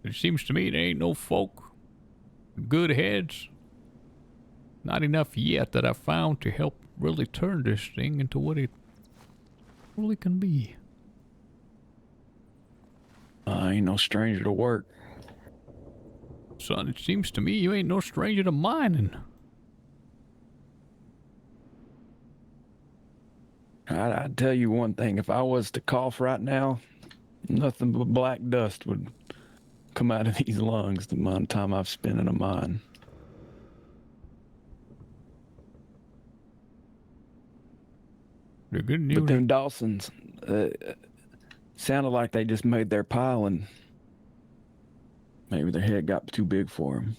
It seems to me there ain't no folk with good heads. Not enough yet that I've found to help really turn this thing into what it really can be. I ain't no stranger to work. Son, it seems to me you ain't no stranger to mining. I'd tell you one thing. If I was to cough right now, nothing but black dust would come out of these lungs the amount of time I've spent in a mine. The good news. But them Dawsons sounded like they just made their pile and maybe their head got too big for them.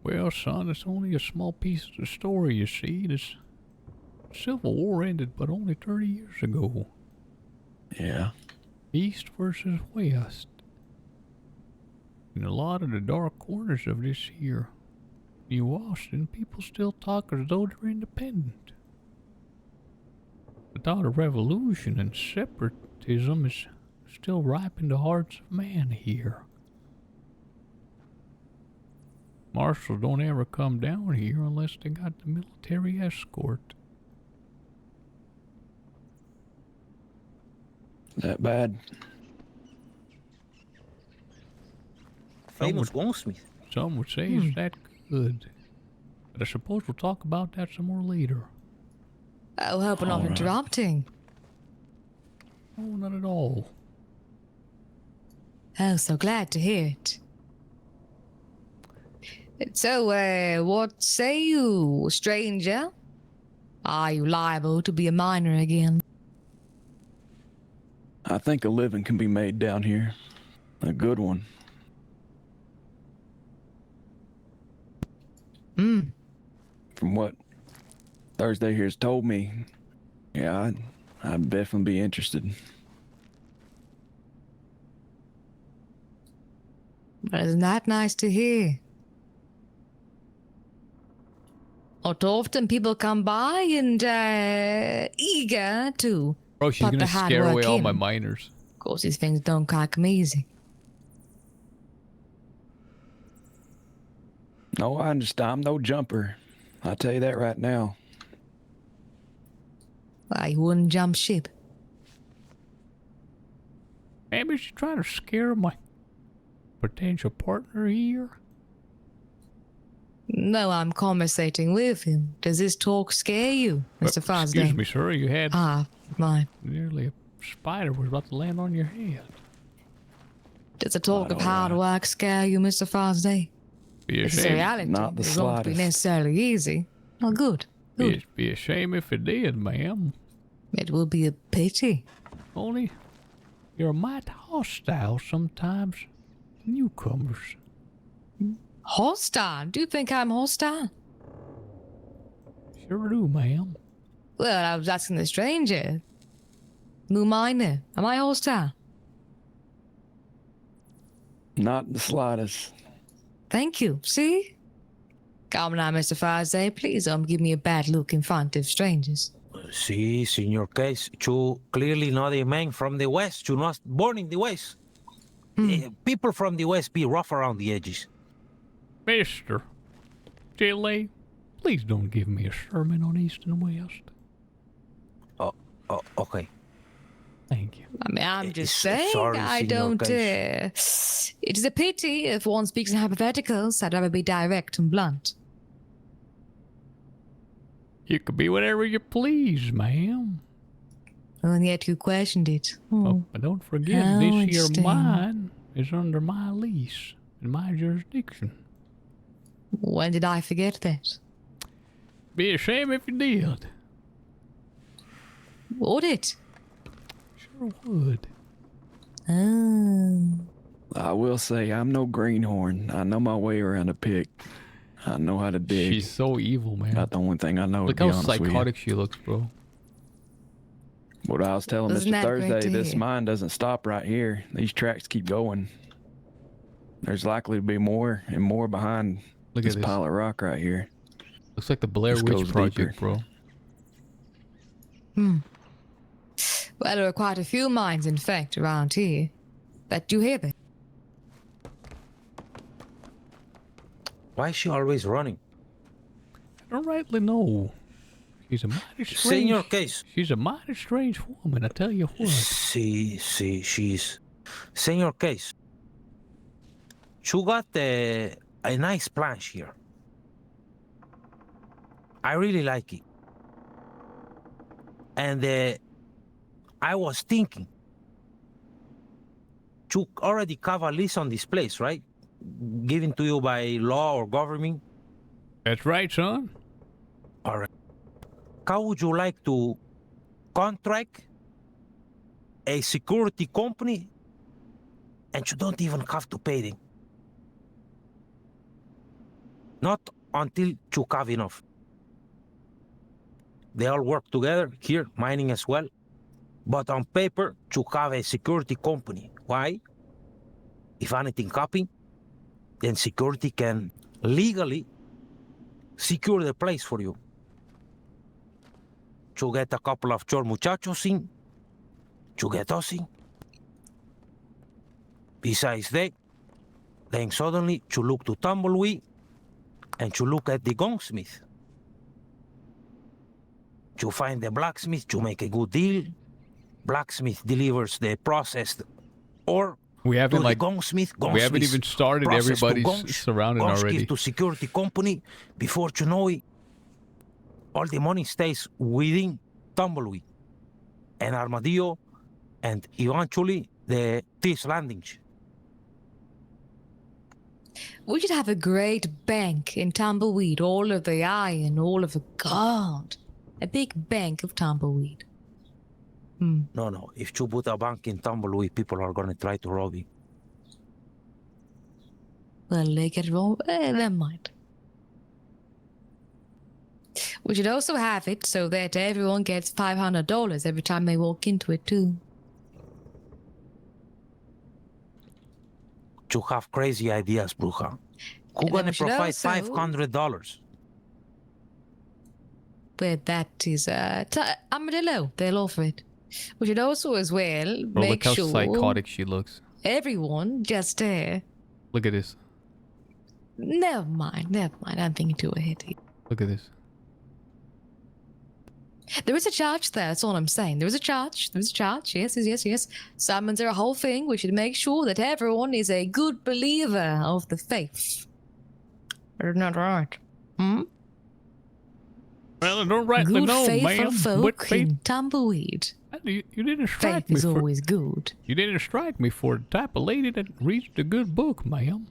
Well, son, it's only a small piece of the story, you see. This Civil War ended but only 30 years ago. Yeah. East versus West. In a lot of the dark corners of this here New Austin, people still talk as though they're independent. The thought of revolution and separatism is still ripe in the hearts of man here. Marshals don't ever come down here unless they got the military escort. That bad? Famous gunsmith. Some would say it's that good. But I suppose we'll talk about that some more later. I hope I'm not interrupting. Oh, not at all. Oh, so glad to hear it. So, what say you, stranger? Are you liable to be a miner again? I think a living can be made down here. A good one. From what Thursday here's told me, yeah, I'd definitely be interested. But isn't that nice to hear? Not often people come by and eager to Bro, she's put gonna the hard scare work away all in. my miners. Of course, these things don't come easy. No, I understand. I'm no jumper. I'll tell you that right now. Why, you wouldn't jump ship. Maybe she's trying to scare my potential partner here. No, I'm conversating with him. Does this talk scare you, Mr. Fosday? Excuse me, sir. You had my. Nearly a spider was about to land on your head. Does the talk of hard work scare you, Mr. Fosday? Be a It's shame. reality. Not the It won't be slightest. necessarily easy. Oh, good. Good. Be a shame if it did, ma'am. It will be a pity. Only you're mighty hostile sometimes. Newcomers. Hostile? Do you think I'm hostile? Sure do, ma'am. Well, I was asking the stranger. New miner. Am I hostile? Not the slightest. Thank you. See? Come now, Mr. Fosday. Please don't give me a bad look in front of strangers. See, in your case, you clearly not a man from the West. You're not born in the West. People from the West be rough around the edges. Mister Chile, please don't give me a sermon on East and West. Okay. Thank you. I mean, I'm just saying, sorry, I Senor don't. Case. It is a pity if one speaks in hypotheticals. I'd rather be direct and blunt. You could be whatever you please, ma'am. And yet you questioned it. Oh, but don't forget, How this here interesting. mine is under my lease in my jurisdiction. When did I forget that? Be a shame if you did. Would it? Sure would. Oh. I will say I'm no greenhorn. I know my way around a pig. I know how to dig. She's so evil, man. Not the only thing I know. Look to be how honest with you. psychotic she looks, bro. What I was telling Isn't Mr. that great Thursday, to this hear? mine doesn't stop right here. These tracks keep going. There's likely to be more and more behind Look this at this. pile of rock right here. Looks like the Blair This Witch goes Project, deeper. bro. Well, there are quite a few mines, in fact, around here. That you hear that? Why is she always running? I don't rightly know. She's a mighty strange. Senior case. She's a mighty strange woman, I tell you what. She's senior case. You got a nice planch here. I really like it. And I was thinking, you already have a lease on this place, right? Given to you by law or government? That's right, son. All right. How would you like to contract a security company and you don't even have to pay them? Not until you have enough. They all work together here, mining as well. But on paper, you have a security company. Why? If anything happens, then security can legally secure the place for you. You get a couple of your muchachos in, you get us in. Besides that, then suddenly you look to Tumbleweed and you look at the gunsmith. You find the blacksmith, you make a good deal. Blacksmith delivers the processed ore. We haven't to like the gunsmith. we haven't even started. process to Everybody's guns, surrounded guns already. give to security company. Before you know it, all the money stays within Tumbleweed and Armadillo, and eventually the Thief's Landings. We should have a great bank in Tumbleweed, all of the iron, all of the gold. A big bank of Tumbleweed. No. If you put a bank in Tumbleweed, people are going to try to rob you. Well, they get wrong. Never mind. We should also have it so that everyone gets $500 every time they walk into it, too. You have crazy ideas, Bruja. Who's going to we should provide also- $500? But that is, Armadillo, they'll offer it. We should also, as well, Bro, make look how sure psychotic she looks. everyone just, Look at this. never mind, I'm thinking too ahead here. Look at this. There is a church there, that's all I'm saying. There is a church, yes. Summons are a whole thing. We should make sure that everyone is a good believer of the faith. Isn't that right? Well, I don't rightly Good know, faithful ma'am. folk What faith? in Tumbleweed. You didn't strike Faith me is for. always good. You didn't strike me for the type of lady that reads a good book, ma'am.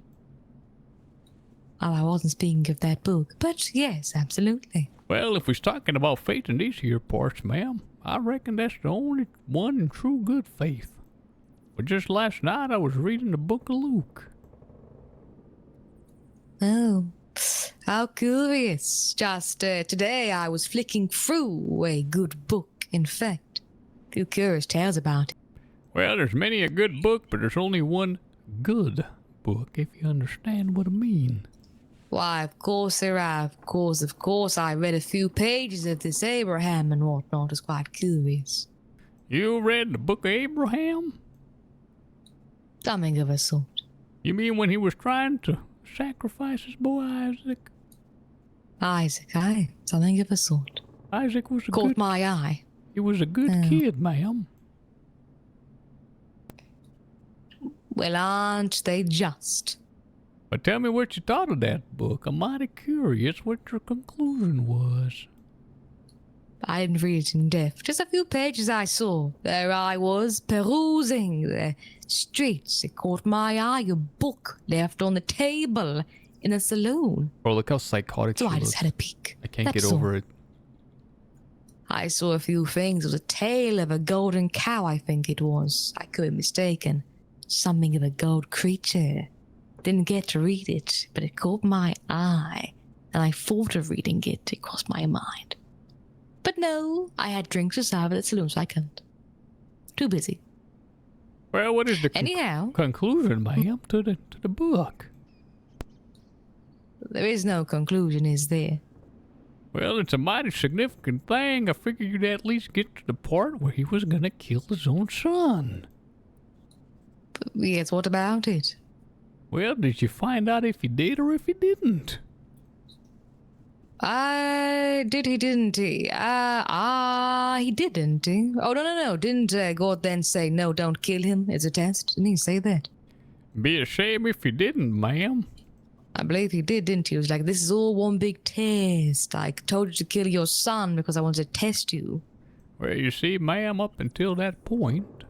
Oh, I wasn't speaking of that book, but yes, absolutely. Well, if we're talking about faith in these here parts, ma'am, I reckon that's the only one in true good faith. But just last night I was reading the book of Luke. Oh, how curious. Just today I was flicking through a good book, in fact. Few curious tales about it. Well, there's many a good book, but there's only one good book, if you understand what I mean. Why, of course there are. Of course, I read a few pages of this Abraham and whatnot. It's quite curious. You read the book of Abraham? Something of a sort. You mean when he was trying to sacrifice his boy Isaac? Isaac, aye. Something of a sort. Isaac was a Caught good... my eye. He was a good kid, ma'am. Well, aren't they just? But tell me what you thought of that book. I'm mighty curious what your conclusion was. I didn't read it in depth. Just a few pages I saw. There I was, perusing the streets. It caught my eye. A book left on the table in a saloon. Bro, look how psychotic So she I just looks. had a peek. I can't get That's all. over it. I saw a few things. It was a tale of a golden cow, I think it was. I could be mistaken. Something of a gold creature. Didn't get to read it, but it caught my eye. And I thought of reading it. It crossed my mind. But no, I had drinks to serve at the saloon, so I couldn't. Too busy. Well, what is the Anyhow, conclusion, ma'am, to the book? there is no conclusion, is there? Well, it's a mighty significant thing. I figured you'd at least get to the part where he was gonna kill his own son. Yes, what about it? Well, did you find out if he did or if he didn't? Did he, didn't he? He didn't he? Oh, no. Didn't God then say, no, don't kill him? It's a test. Didn't he say that? Be a shame if he didn't, ma'am. I believe he did, didn't he? He was like, this is all one big test. I told you to kill your son because I wanted to test you. Well, you see, ma'am, up until that point,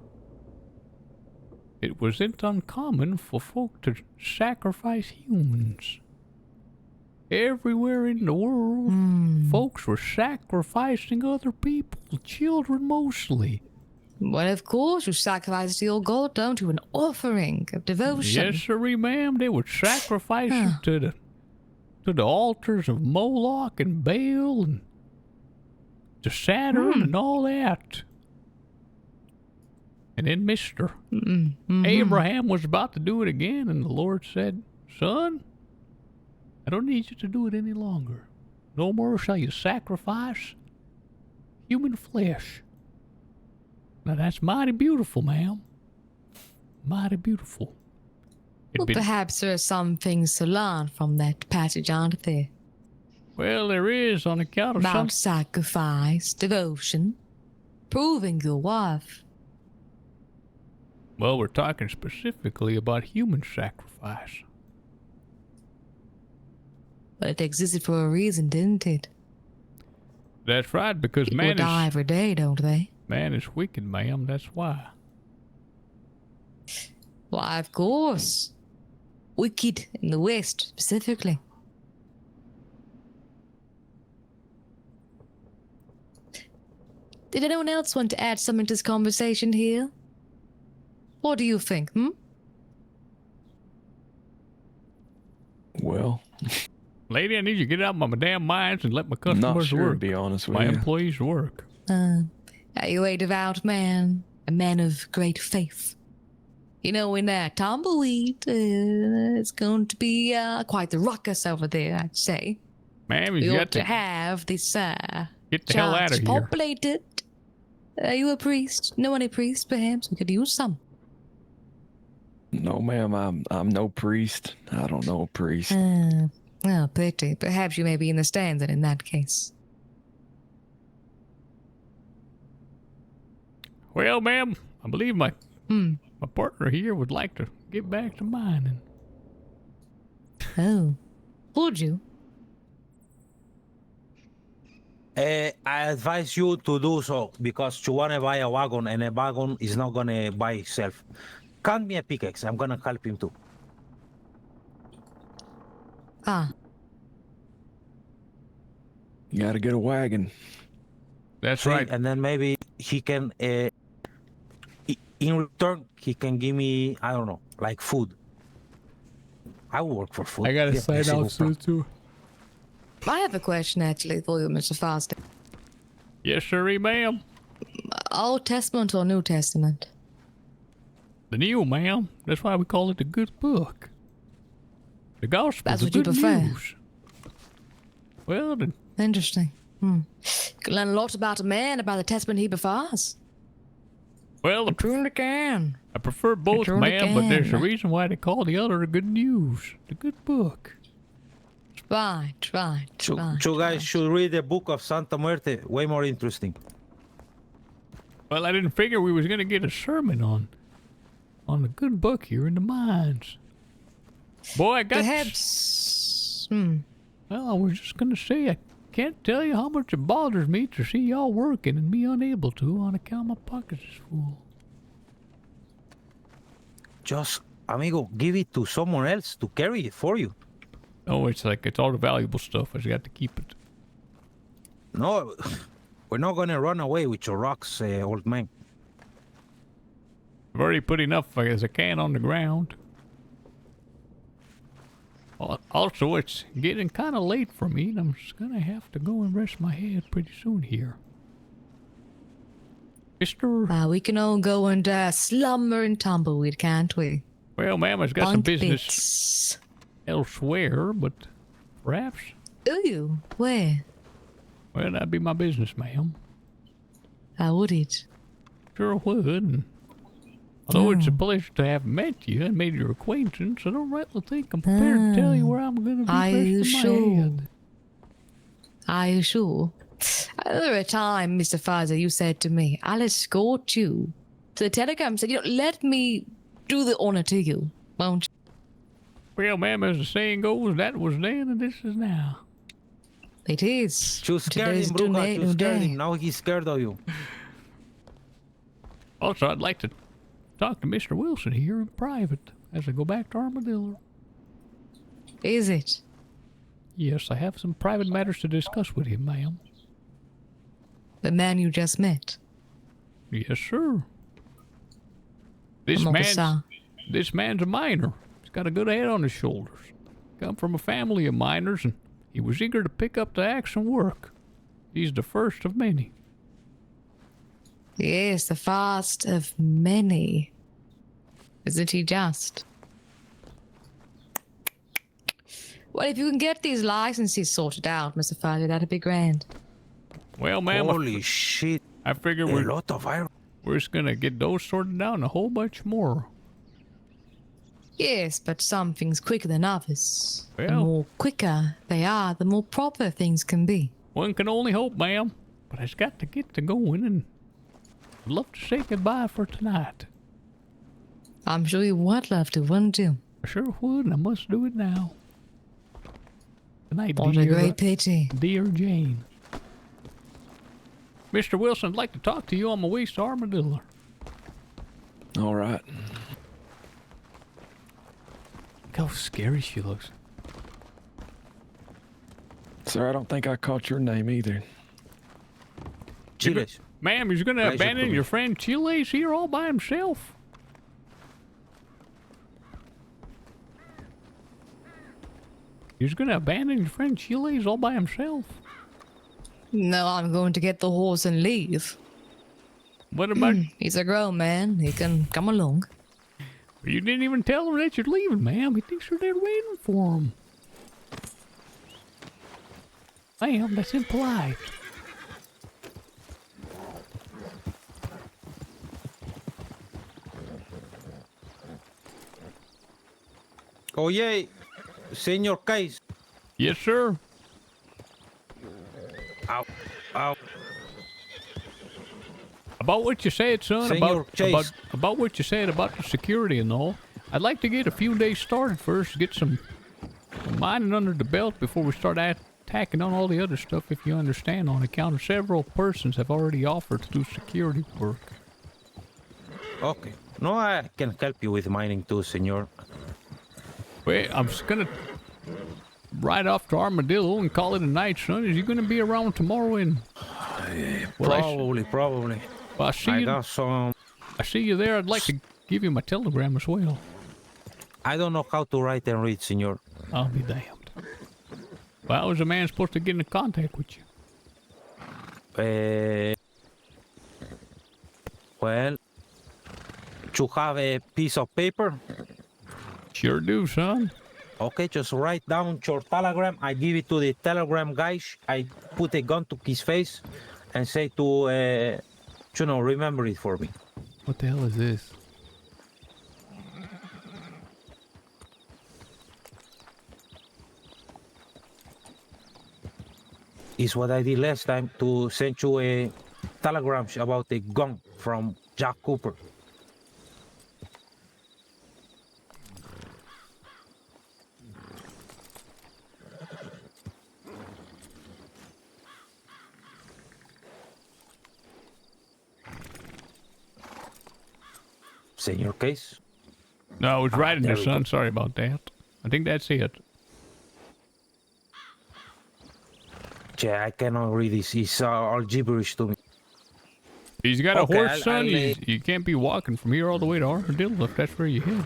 it wasn't uncommon for folk to sacrifice humans. Everywhere in the world, folks were sacrificing other people, children mostly. Well, of course, you sacrifice to your God, don't you? An offering of devotion. Yes, sirree, ma'am. They would sacrifice you to the altars of Moloch and Baal and to Saturn and all that. And then Abraham was about to do it again, and the Lord said, "Son, I don't need you to do it any longer. No more shall you sacrifice human flesh." Now that's mighty beautiful, ma'am. Mighty beautiful. Well, perhaps there are some things to learn from that passage, aren't there? Well, there is on account of about sacrifice, devotion, proving your worth. Well, we're talking specifically about human sacrifice. But it existed for a reason, didn't it? That's right, because People die every day, don't they? Man is wicked, ma'am. That's why. Why, of course. Wicked in the West, specifically. Did anyone else want to add something to this conversation here? What do you think, Well... Lady, I need you to get out of my damn minds and let my customers Not sure, work. to be honest with my you. employees work. Are you a devout man? A man of great faith? You know, in that tumbleweed, it's going to be quite the ruckus over there, I'd say. Ma'am, we you ought got to have this get the hell out of here. populated. Are you a priest? Know any priests, perhaps? We could use some. No, ma'am, I'm no priest. I don't know a priest. Oh, pity. Perhaps you may be in the stand then in that case. Well, ma'am, I believe my partner here would like to get back to mining. Oh, would you? I advise you to do so because you want to buy a wagon and a wagon is not going to buy itself. Count me a pickaxe. I'm going to help him too. You gotta get a wagon. That's See, right. And then maybe he can, in return, he can give me, I don't know, like food. I will work for food. I gotta Yeah, sign this is out no soon too. I have a question actually for you, Mr. Foster. Yes, sirree, ma'am. Old Testament or New Testament? The new, ma'am. That's why we call it the good book. The gospel. That's the what you good prefer. news. Well, Interesting. You can learn a lot about a man, about the testament he prefers. Well, I truly can. I prefer both, truly ma'am, but there's a can. reason why they call the other the good news, the good book. Right. You guys should read the book of Santa Muerte. Way more interesting. Well, I didn't figure we was gonna get a sermon on the good book here in the mines. Boy, I got. Perhaps. Well, I was just gonna say I can't tell you how much it bothers me to see y'all working and me unable to on account my pockets is full. Just, amigo, give it to someone else to carry it for you. Oh, it's like it's all the valuable stuff. I just got to keep it. No, we're not gonna run away with your rocks, old man. I've already put enough as I can on the ground. Also, it's getting kind of late for me, and I'm just gonna have to go and rest my head pretty soon here. Mister? We can all go and slumber and tumbleweed, can't we? Well, ma'am, I've got some Bunk business bits. elsewhere, but perhaps... Ooh, where? Well, that'd be my business, ma'am. How would it? Sure would. And although it's a pleasure to have met you and made your acquaintance, I don't rightly think I'm prepared to tell you where I'm going to be Are you resting my sure? head. Are you sure? There a time, Mr. Pfizer, you said to me, I'll escort you to the telegram. Said, let me do the honor to you, won't you? Well, ma'am, as the saying goes, that was then and this is now. It is. You scared Today's him, too Bruga. late, You no scared day. him. Now he's scared of you. Also, I'd like to talk to Mr. Wilson here in private as I go back to Armadillo. Is it? Yes, I have some private matters to discuss with him, ma'am. The man you just met? Yes, sir. This man's a miner. He's got a good head on his shoulders. Come from a family of miners, and he was eager to pick up the axe and work. He's the first of many. Yes, the first of many. Isn't he just? Well, if you can get these licenses sorted out, Mr. Farley, that'd be grand. Well, ma'am, Holy shit. I figure A lot of iron. we're just gonna get those sorted out and a whole bunch more. Yes, but some things quicker than others. The Well- more quicker they are, the more proper things can be. One can only hope, ma'am. But I've got to get to going, and I'd love to say goodbye for tonight. I'm sure you would love to, wouldn't you? I sure would, and I must do it now. Good night, What a great pity. Dear Jane. Mr. Wilson, I'd like to talk to you on my way to Armadillo. All right. Look how scary she looks. Sir, I don't think I caught your name either. Chiles. Ma'am, you're gonna Pleasure abandon to meet your you. friend Chiles here all by himself? You're just gonna abandon your friend Chiles all by himself? No, I'm going to get the horse and leave. What about... He's a grown man. He can come along. You didn't even tell him that you're leaving, ma'am. He thinks you're there waiting for him. Ma'am, that's impolite. Oye, Senor Case. Yes, sir. Ow. Ow. About what you said, son, Senor Chase. about what you said about the security and all, I'd like to get a few days started first, get some mining under the belt before we start attacking on all the other stuff, if you understand, on account of several persons have already offered to do security work. Okay. No, I can help you with mining too, senor. Well, I'm just gonna ride off to Armadillo and call it a night, son. Is you gonna be around tomorrow? And Probably. Well, I see you there. I'd like to give you my telegram as well. I don't know how to write and read, senor. I'll be damned. Well, how is a man supposed to get in contact with you? Well, you have a piece of paper? Sure do, son. Okay, just write down your telegram. I give it to the telegram guys. I put a gun to his face and say to, remember it for me. What the hell is this? Is what I did last time to send you a telegram about a gun from Jack Cooper. Senor Case? No, I was writing there this, we go. son. Sorry about that. I think that's it. I cannot read this. It's all gibberish to me. He's got a Okay, horse, son. I'll, You can't be walking from here all the way to Armadillo if that's where you head.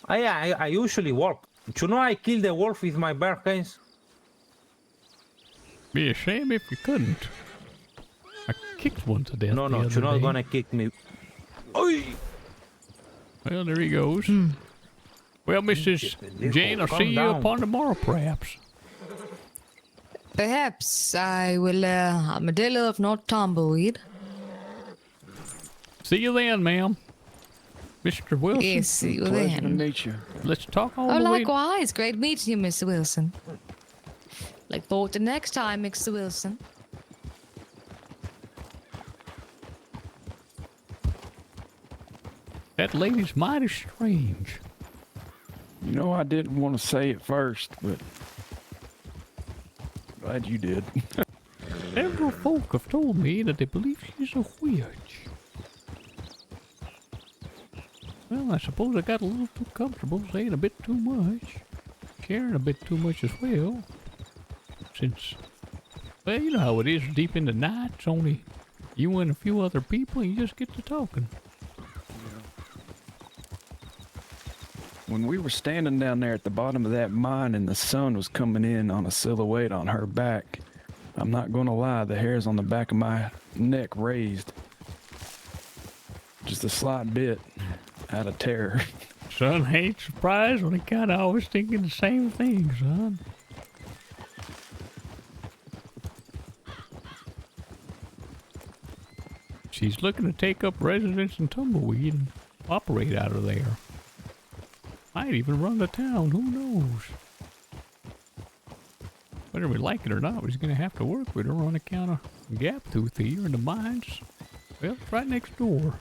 I usually walk. You know I killed the wolf with my bare hands. Be a shame if you couldn't. I kicked one to death. No, the other you're not day. gonna kick me. Oy! Well, there he goes. Well, Mrs. Jane, I'll see you upon tomorrow, perhaps. Perhaps I will, Armadillo, if not Tumbleweed. See you then, ma'am. Mr. Wilson. Yes, see you Pleasure to then. meet you. Let's talk all Oh, the way. likewise. Great meeting you, Mr. Wilson. Look forward to next time, Mr. Wilson. That lady's mighty strange. You know, I didn't want to say it first, but glad you did. Several folk have told me that they believe she's a witch. Well, I suppose I got a little too comfortable saying a bit too much. Sharing a bit too much as well. Since, well, you know how it is deep in the night. It's only you and a few other people and you just get to talking. When we were standing down there at the bottom of that mine and the sun was coming in on a silhouette on her back, I'm not gonna lie, the hairs on the back of my neck raised. Just a slight bit out of terror. Son, I ain't surprised when I kinda always thinking the same thing, son. She's looking to take up residence in Tumbleweed and operate out of there. Might even run the town, who knows? Whether we like it or not, we're gonna have to work with her on account of Gaptooth here in the mines. Well, it's right next door.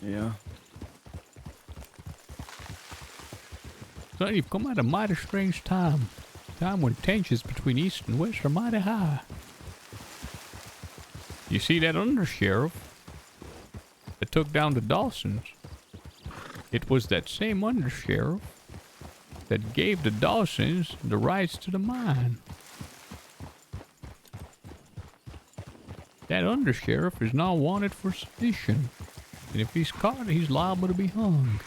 Yeah. Son, you've come at a mighty strange time. Time when tensions between East and West are mighty high. You see that undersheriff that took down the Dawsons? It was that same undersheriff that gave the Dawsons the rights to the mine. That undersheriff is now wanted for sedition, and if he's caught, he's liable to be hung.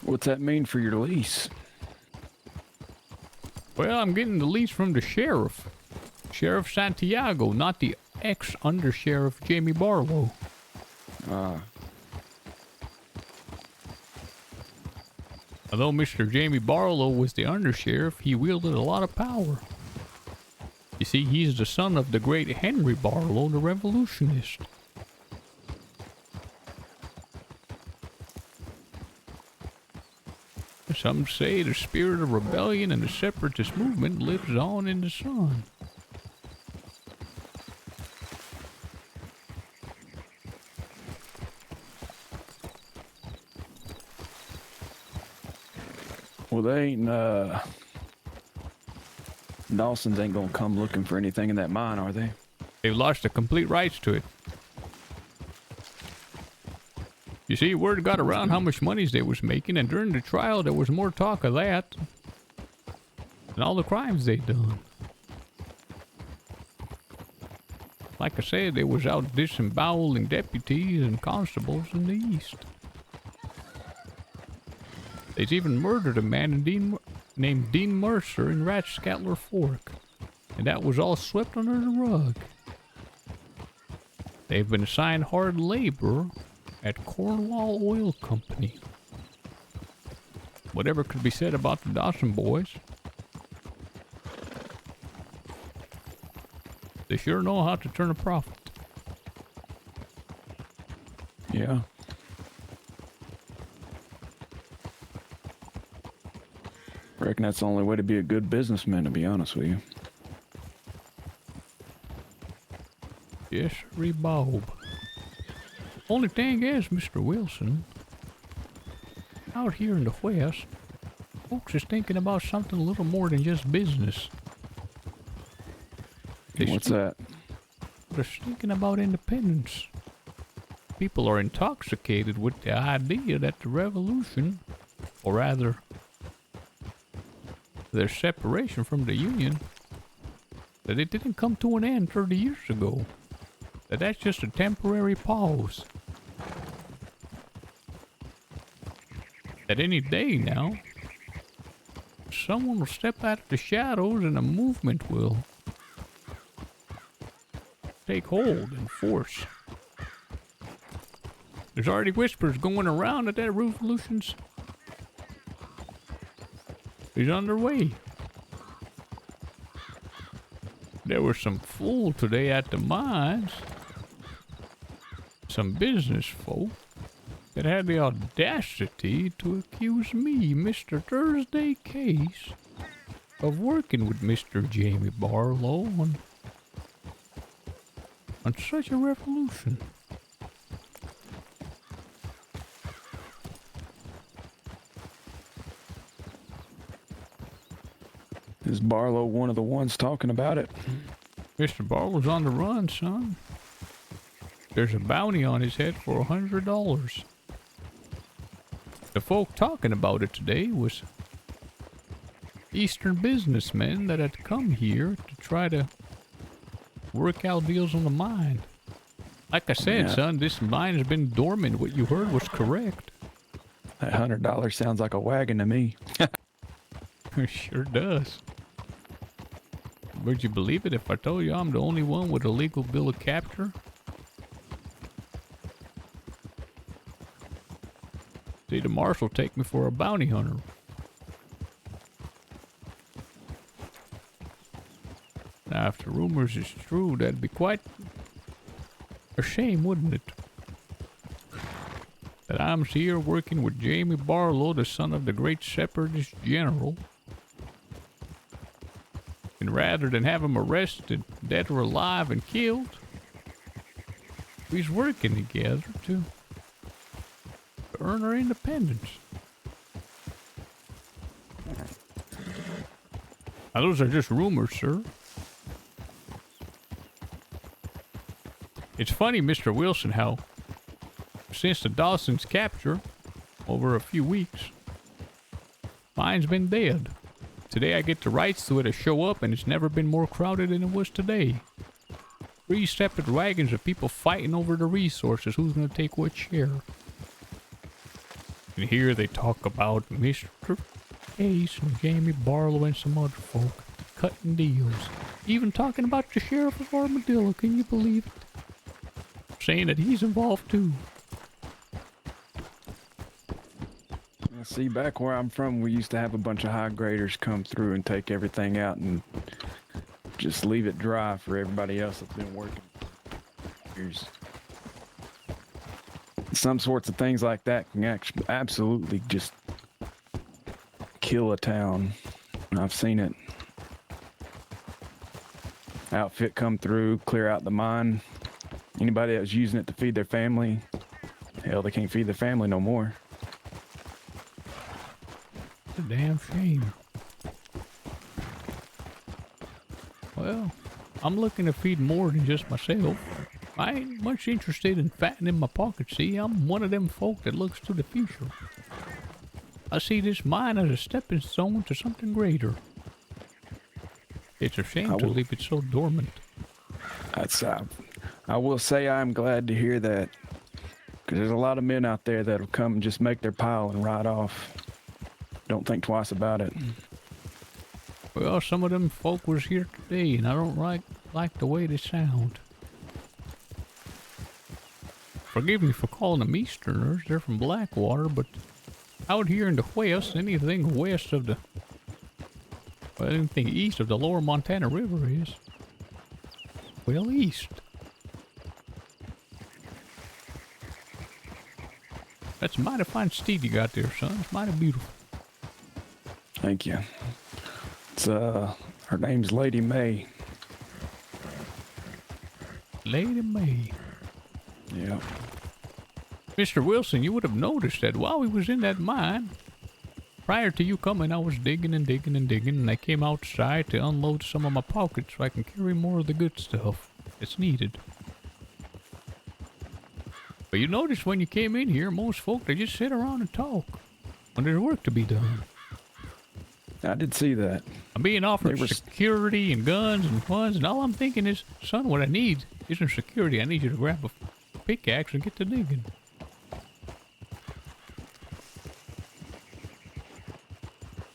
What's that mean for your lease? Well, I'm getting the lease from the sheriff. Sheriff Santiago, not the ex-undersheriff Jamie Barlow. Although Mr. Jamie Barlow was the undersheriff, he wielded a lot of power. You see, he's the son of the great Henry Barlow, the revolutionist. Some say the spirit of rebellion and the separatist movement lives on in the sun. Well, they ain't, Dawsons ain't gonna come looking for anything in that mine, are they? They've lost the complete rights to it. You see, word got around how much money they was making, and during the trial there was more talk of that than all the crimes they'd done. Like I said, they was out disemboweling deputies and constables in the East. They'd even murdered a man named Dean Mercer in Rathscattler Fork, and that was all swept under the rug. They've been assigned hard labor at Cornwall Oil Company. Whatever could be said about the Dawson boys, they sure know how to turn a profit. Yeah. Reckon that's the only way to be a good businessman, to be honest with you. Yes, Bob. Only thing is, Mr. Wilson, out here in the West, folks is thinking about something a little more than just business. What's that? They're thinking about independence. People are intoxicated with the idea that the revolution, or rather, their separation from the Union, that it didn't come to an end 30 years ago. That's just a temporary pause. That any day now, someone will step out of the shadows and a movement will take hold and force. There's already whispers going around that revolution's is underway. There were some fool today at the mines, some business folk, that had the audacity to accuse me, Mr. Thursday Case, of working with Mr. Jamie Barlow on such a revolution. Is Barlow one of the ones talking about it? Mr. Barlow's on the run, son. There's a bounty on his head for $100. The folk talking about it today was Eastern businessmen that had come here to try to work out deals on the mine. Like I said, son, this mine has been dormant. What you heard was correct. That $100 sounds like a wagon to me. It sure does. Would you believe it if I told you I'm the only one with a legal bill of capture? See, the marshal take me for a bounty hunter. Now, if the rumors is true, that'd be quite a shame, wouldn't it? That I'm here working with Jamie Barlow, the son of the great separatist general. And rather than have him arrested, dead or alive, and killed, we's working together to earn our independence. Now, those are just rumors, sir. It's funny, Mr. Wilson, how since the Dawson's capture, over a few weeks, mine's been dead. Today I get the rights to it to show up, and it's never been more crowded than it was today. 3 separate wagons of people fighting over the resources. Who's gonna take what share? And here they talk about Mr. Case and Jamie Barlow and some other folk cutting deals. Even talking about the sheriff of Armadillo. Can you believe it? Saying that he's involved too. See, back where I'm from, we used to have a bunch of high graders come through and take everything out and just leave it dry for everybody else that's been working. There's some sorts of things like that can actually absolutely just kill a town. I've seen it. Outfit come through, clear out the mine. Anybody that was using it to feed their family, hell, they can't feed their family no more. It's a damn shame. Well, I'm looking to feed more than just myself. I ain't much interested in fattening my pockets, see? I'm one of them folk that looks to the future. I see this mine as a stepping stone to something greater. It's a shame to leave it so dormant. I will say I'm glad to hear that, because there's a lot of men out there that'll come and just make their pile and ride off. Don't think twice about it. Well, some of them folk was here today, and I don't like the way they sound. Forgive me for calling them Easterners. They're from Blackwater, but out here in the west, anything west of the... well, anything east of the lower Montana River is... well, east. That's a mighty fine steed you got there, son. It's mighty beautiful. Thank you. It's, her name's Lady May. Lady May. Yeah. Mr. Wilson, you would have noticed that while we was in that mine, prior to you coming, I was digging and digging and digging, and I came outside to unload some of my pockets so I can carry more of the good stuff that's needed. But you notice when you came in here, most folk, they just sit around and talk when there's work to be done. I did see that. I'm being offered security and guns and funds, and all I'm thinking is, son, what I need isn't security. I need you to grab a pickaxe and get to digging.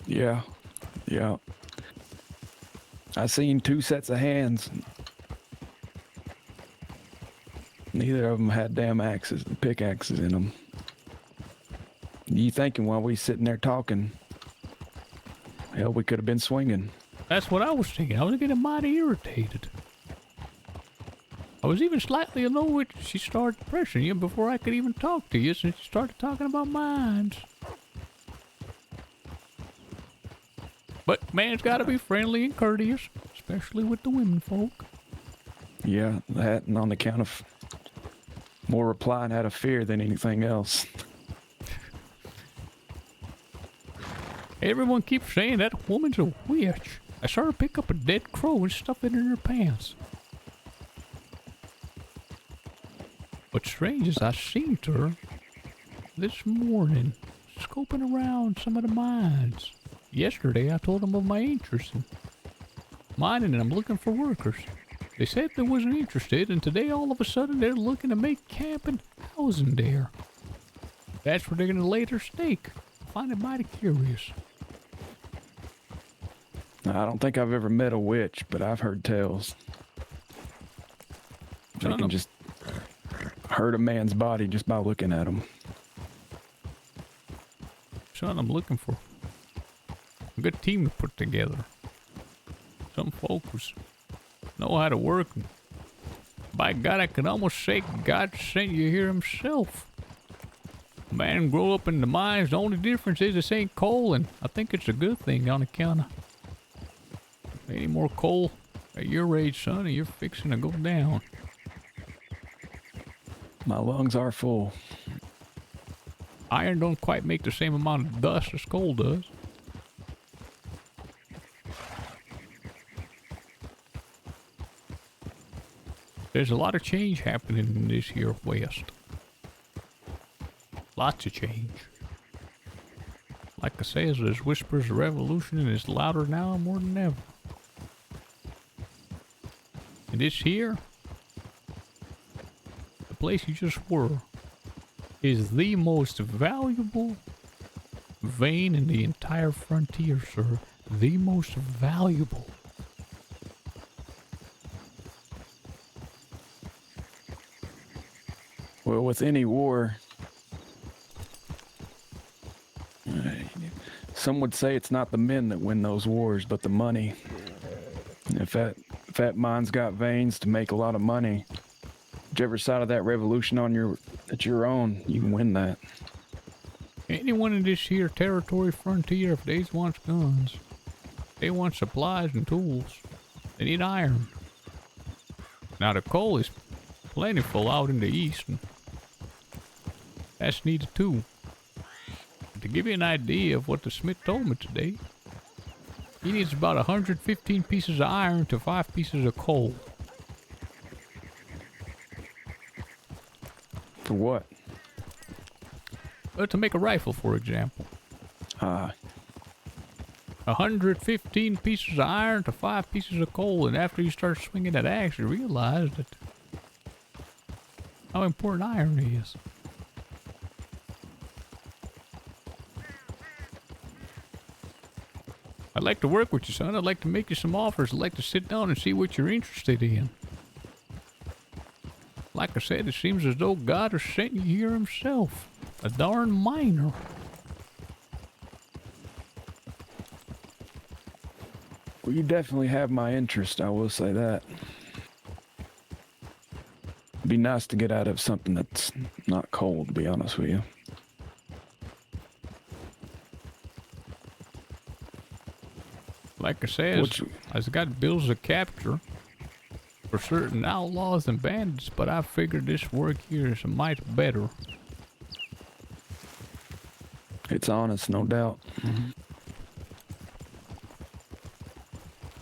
Yeah. I seen 2 sets of hands. Neither of them had damn pickaxes in them. You thinking while we sitting there talking, hell, we could have been swinging. That's what I was thinking. I was getting mighty irritated. I was even slightly annoyed she started pressuring you before I could even talk to you, since you started talking about mines. But man's got to be friendly and courteous, especially with the women folk. Yeah, that, and on account of more replying out of fear than anything else. Everyone keeps saying that woman's a witch. I saw her pick up a dead crow and stuff it in her pants. What's strange is I seen her this morning scoping around some of the mines. Yesterday I told them of my interest in mining and I'm looking for workers. They said they wasn't interested, and today all of a sudden they're looking to make camp and housing there. That's where they're gonna lay their stake. I find it mighty curious. I don't think I've ever met a witch, but I've heard tales. They can just hurt a man's body just by looking at him. Son, I'm looking for a good team to put together. Some folks know how to work. And by God, I can almost say God sent you here himself. A man grew up in the mines. The only difference is this ain't coal, and I think it's a good thing on account of any more coal at your age, son, and you're fixing to go down. My lungs are full. Iron don't quite make the same amount of dust as coal does. There's a lot of change happening in this here West. Lots of change. Like I say, there's whispers of revolution, and it's louder now more than ever. And this here, the place you just were, is the most valuable vein in the entire frontier, sir. The most valuable. Well, with any war, some would say it's not the men that win those wars, but the money. If that mine's got veins to make a lot of money, whichever side of that revolution that you're on, you can win that. Anyone in this here territory frontier, if they wants guns, they want supplies and tools, they need iron. Now the coal is plentiful out in the east, and that's needed too. To give you an idea of what the smith told me today, he needs about 115 pieces of iron to 5 pieces of coal. For what? To make a rifle, for example. 115 pieces of iron to 5 pieces of coal, and after you start swinging that axe, you realize that how important iron is. I'd like to work with you, son. I'd like to make you some offers. I'd like to sit down and see what you're interested in. Like I said, it seems as though God has sent you here himself. A darn miner. Well, you definitely have my interest, I will say that. It'd be nice to get out of something that's not cold, to be honest with you. Like I said, I've got bills of capture for certain outlaws and bandits, but I figured this work here is a mite better. It's honest, no doubt.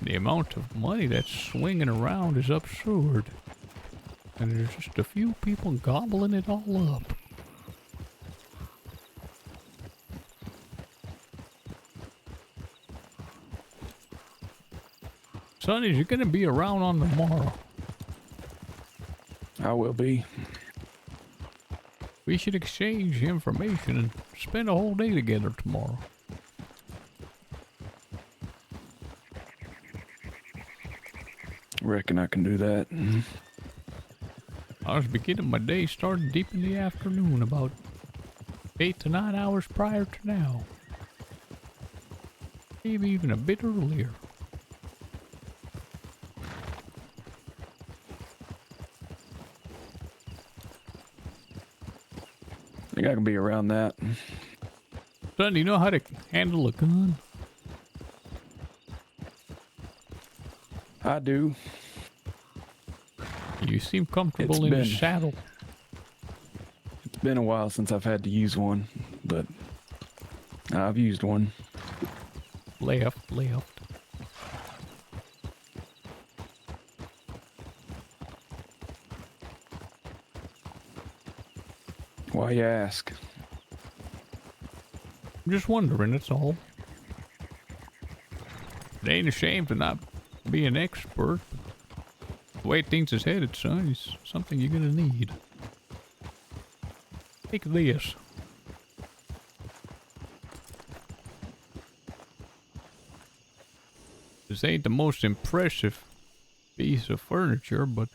The amount of money that's swinging around is absurd. And there's just a few people gobbling it all up. Sonny, you're gonna be around on tomorrow. I will be. We should exchange information and spend a whole day together tomorrow. Reckon I can do that. I was beginning my day starting deep in the afternoon, about 8 to 9 hours prior to now. Maybe even a bit earlier. I think I can be around that. Son, do you know how to handle a gun? I do. You seem comfortable in the saddle. It's been a while since I've had to use one, but I've used one. Left. Why you ask? I'm just wondering, that's all. It ain't a shame to not be an expert. The way things is headed, son, is something you're gonna need. Take this. This ain't the most impressive piece of furniture, but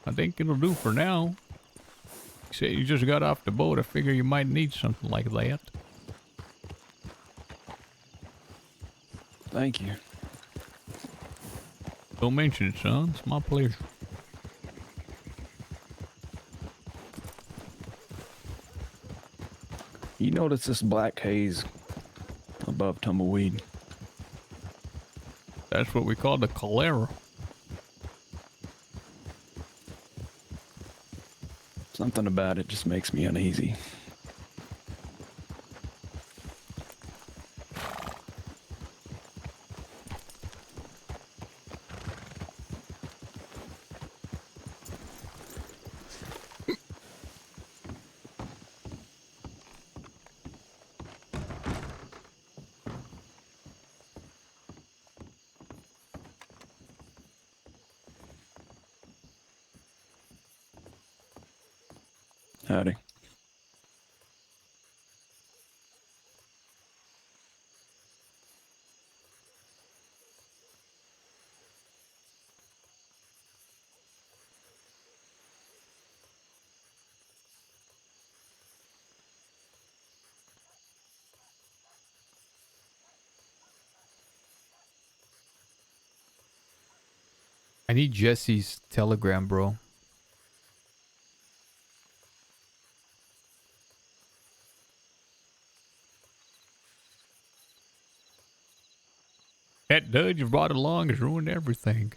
I think it'll do for now. You say you just got off the boat. I figure you might need something like that. Thank you. Don't mention it, son. It's my pleasure. You notice this black haze above Tumbleweed? That's what we call the cholera. Something about it just makes me uneasy. Howdy. I need Jesse's telegram, bro. That dud you brought along has ruined everything.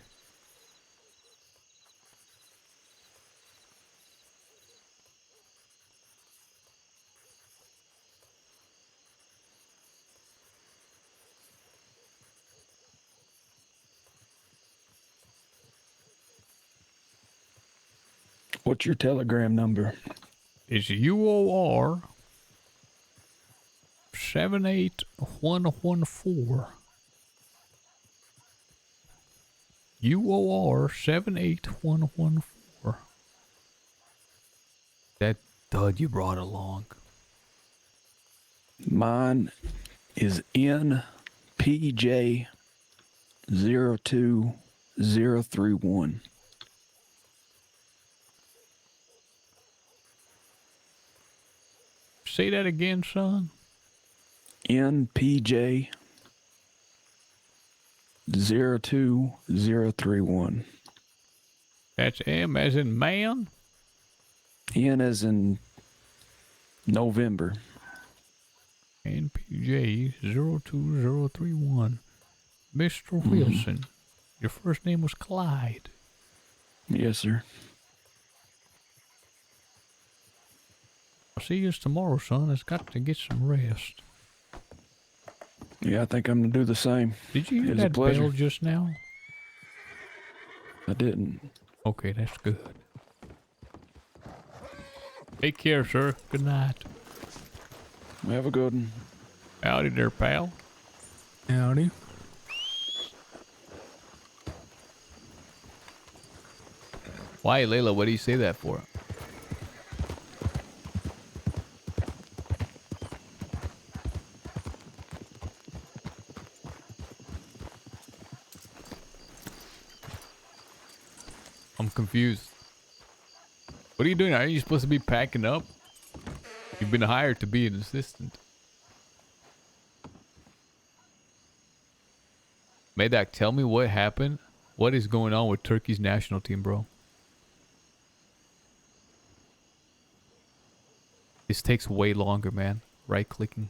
What's your telegram number? It's UOR 78114. UOR 78114. That dud you brought along. Mine is NPJ02031. Say that again, son. NPJ 02031. That's M as in man? N as in November. NPJ 02031. Mr. Wilson. Your first name was Clyde. Yes, sir. I'll see you tomorrow, son. It's got to get some rest. Yeah, I think I'm going to do the same. Did you hear It was a that pleasure. bell just now? I didn't. Okay, that's good. Take care, sir. Good night. Have a good one. Howdy there, pal. Howdy. Why, Layla? What do you say that for? I'm confused. What are you doing? Are you supposed to be packing up? You've been hired to be an assistant. Medak, tell me what happened. What is going on with Turkey's national team, bro? This takes way longer, man. Right clicking.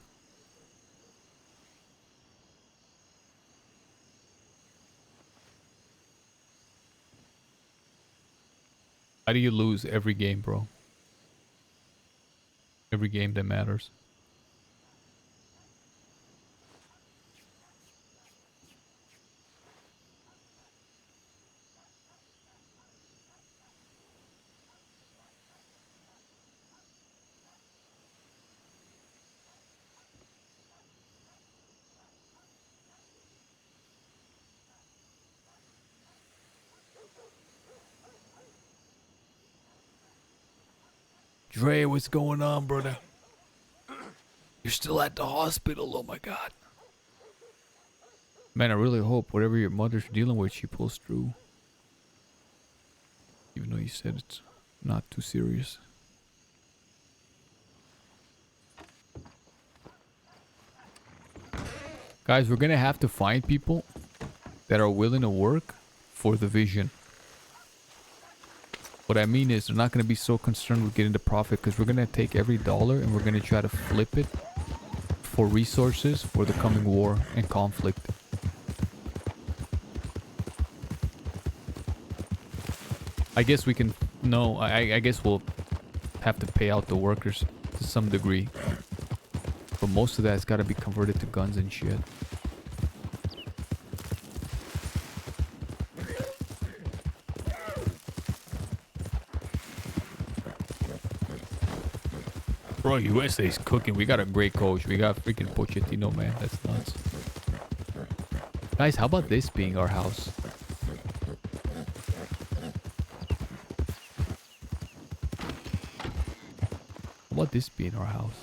How do you lose every game, bro? Every game that matters. Dre, what's going on, brother? You're still at the hospital, oh my god. Man, I really hope whatever your mother's dealing with, she pulls through. Even though you said it's not too serious. Guys, we're gonna have to find people that are willing to work for the vision. What I mean is they're not going to be so concerned with getting the profit, because we're going to take every dollar and we're going to try to flip it for resources for the coming war and conflict. I guess we can... No, I guess we'll have to pay out the workers to some degree. But most of that's got to be converted to guns and shit. Bro, USA's cooking. We got a great coach. We got freaking Pochettino, man. That's nuts. Guys, how about this being our house? How about this being our house?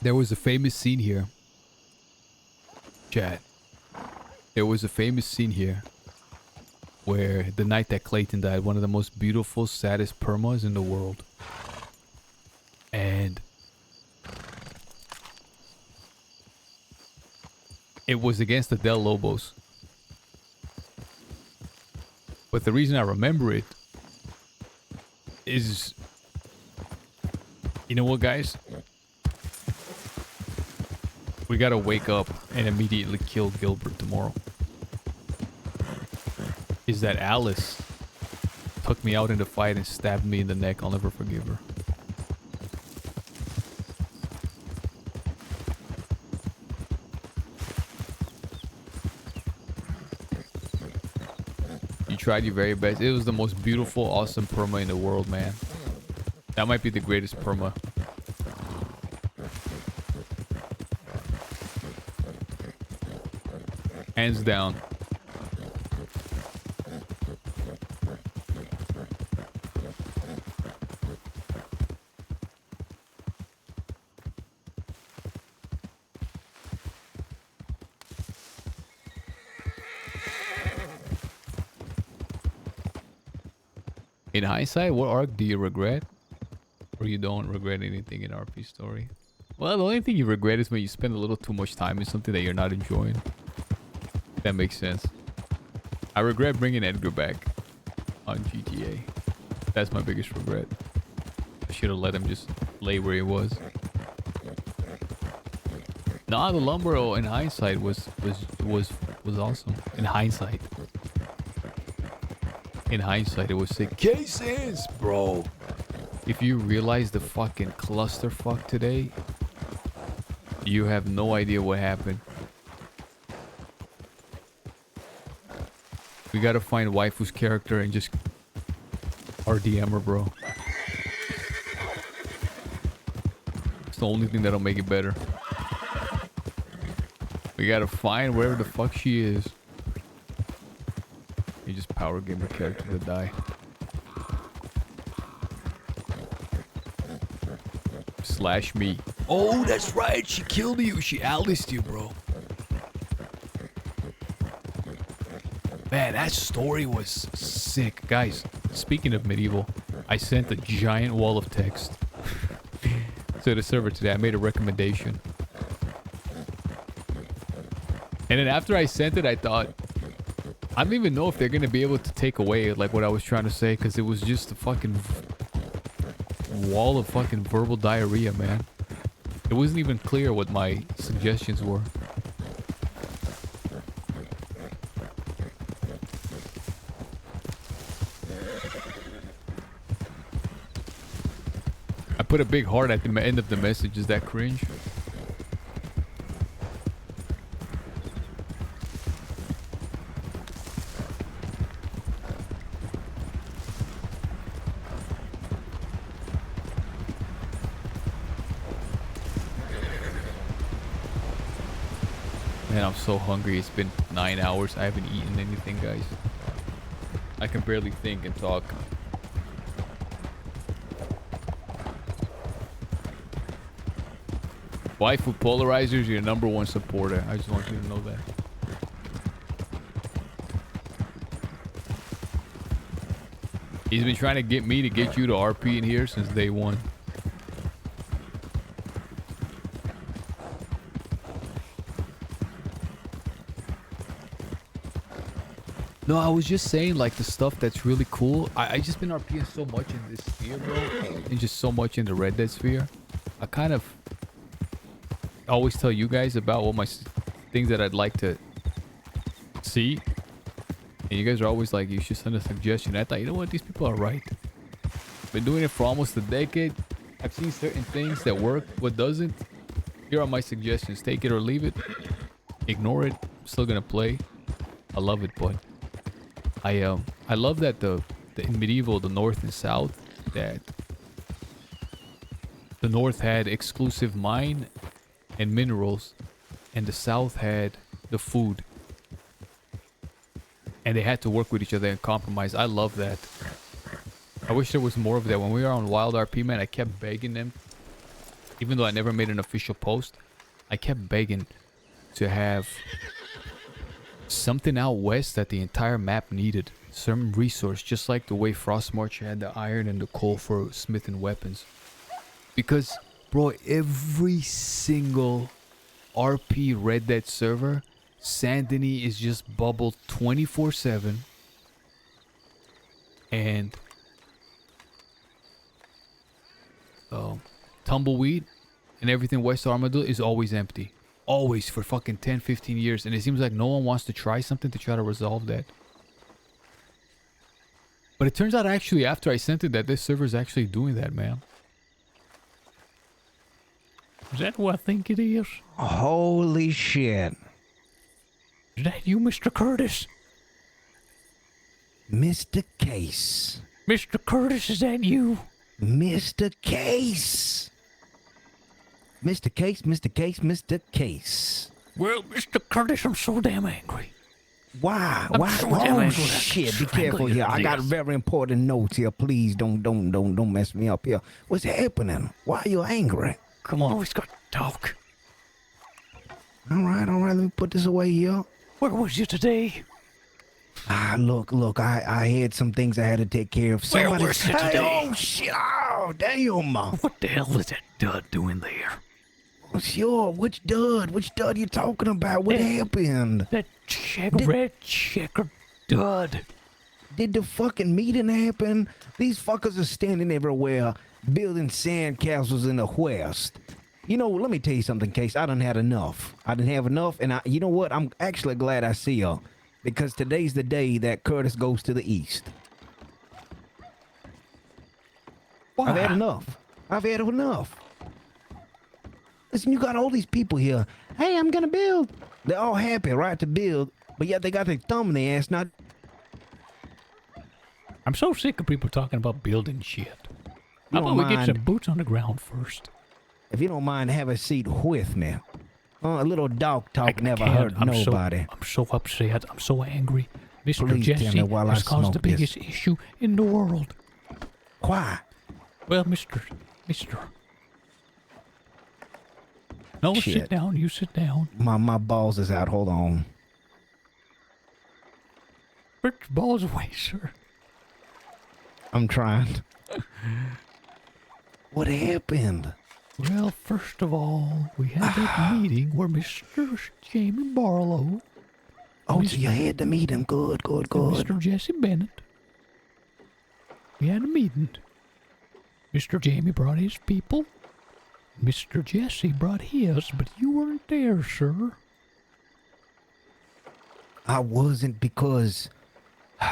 There was a famous scene here. Chat. There was a famous scene here where the night that Clayton died, one of the most beautiful, saddest permas in the world. And it was against the Del Lobos. But the reason I remember it is, you know what, guys? We gotta wake up and immediately kill Gilbert tomorrow. Is that Alice took me out in the fight and stabbed me in the neck. I'll never forgive her. You tried your very best. It was the most beautiful, awesome perma in the world, man. That might be the greatest perma. Hands down. In hindsight, what arc do you regret? Or you don't regret anything in RP story? Well, the only thing you regret is when you spend a little too much time in something that you're not enjoying. That makes sense. I regret bringing Edgar back on GTA. That's my biggest regret. I should have let him just lay where he was. Nah, the lumber in hindsight was awesome. In hindsight. In hindsight, it was sick. Cases, bro. If you realize the fucking clusterfuck today, you have no idea what happened. We gotta find waifu's character and just RDM her, bro. It's the only thing that'll make it better. We gotta find wherever the fuck she is. You just power game her character to die. Slash me. Oh, that's right. She killed you. She Aliced you, bro. Man, that story was sick. Guys, speaking of medieval, I sent a giant wall of text to the server today. I made a recommendation. And then after I sent it, I thought, I don't even know if they're going to be able to take away like what I was trying to say, because it was just a fucking wall of fucking verbal diarrhea, man. It wasn't even clear what my suggestions were. I put a big heart at the end of the message. Is that cringe? Man, I'm so hungry. It's been 9 hours. I haven't eaten anything, guys. I can barely think and talk. Waifu Polarizer's your #1 supporter. I just want you to know that. He's been trying to get me to get you to RP in here since day one. No, I was just saying, like, the stuff that's really cool. I just been RPing so much in this sphere, bro. And just so much in the Red Dead sphere. I kind of always tell you guys about what my things that I'd like to see. And you guys are always like, you should send a suggestion. I thought, you know what? These people are right. Been doing it for almost a decade. I've seen certain things that work. What doesn't? Here are my suggestions. Take it or leave it. Ignore it. I'm still gonna play. I love it, but I love that the in medieval, the North and South, that the North had exclusive mine and minerals, and the South had the food, and they had to work with each other and compromise. I love that. I wish there was more of that. When we were on Wild RP, man, I kept begging them, even though I never made an official post. I kept begging to have something out west that the entire map needed. Some resource, just like the way Frostmarch had the iron and the coal for smithing weapons. Because, bro, every single RP Red Dead server, Saint Denis is just bubbled 24/7. And Tumbleweed and everything west of Armadillo is always empty. Always, for fucking 10-15 years. And it seems like no one wants to try something to try to resolve that. But it turns out actually after I sent it that this server is actually doing that, man. Is that what I think it is? Holy shit. Is that you, Mr. Curtis? Mr. Case. Mr. Curtis, is that you? Mr. Case. Mr. Case, Mr. Case, Mr. Case. Well, Mr. Curtis, I'm so damn angry. Why? I'm Why? so damn Oh angry. shit! Be Strangle careful you here. to I got death. very important notes here. Please don't mess me up here. What's happening? Why are you angry? Come on, we've got to talk. All right. Let me put this away here. Where was you today? Look. I had some things I had to take care of. Where was you today? Oh shit! Oh damn! What the hell is that dud doing there? Sure. Which dud? Which dud you talking about? What happened? That red checker dud. Did the fucking meeting happen? These fuckers are standing everywhere, building sandcastles in the west. You know, let me tell you something, Case. I done had enough. I done have enough, and you know what? I'm actually glad I see y'all, because today's the day that Curtis goes to the east. Why? I've had enough. I've had enough. Listen, you got all these people here. Hey, I'm gonna build. They're all happy, right, to build, but yet they got their thumb in their ass. Not. I'm so sick of people talking about building shit. How about we get some boots on the ground first? If you don't mind, have a seat with me. A little dog talk never hurt nobody. I'm so upset. I'm so angry. Mr. Please Jesse tell me while I has caused the smoke this. biggest issue in the world. Why? Well, Mister. No, Shit. sit down. You sit down. My balls is out. Hold on. Put your balls away, sir. I'm trying. What happened? Well, first of all, we had that meeting where Mr. Jamie Barlow. Oh, so you had the meeting. Good. Mr. Jesse Bennett. We had a meeting. Mr. Jamie brought his people. Mr. Jesse brought his, but you weren't there, sir. I wasn't, because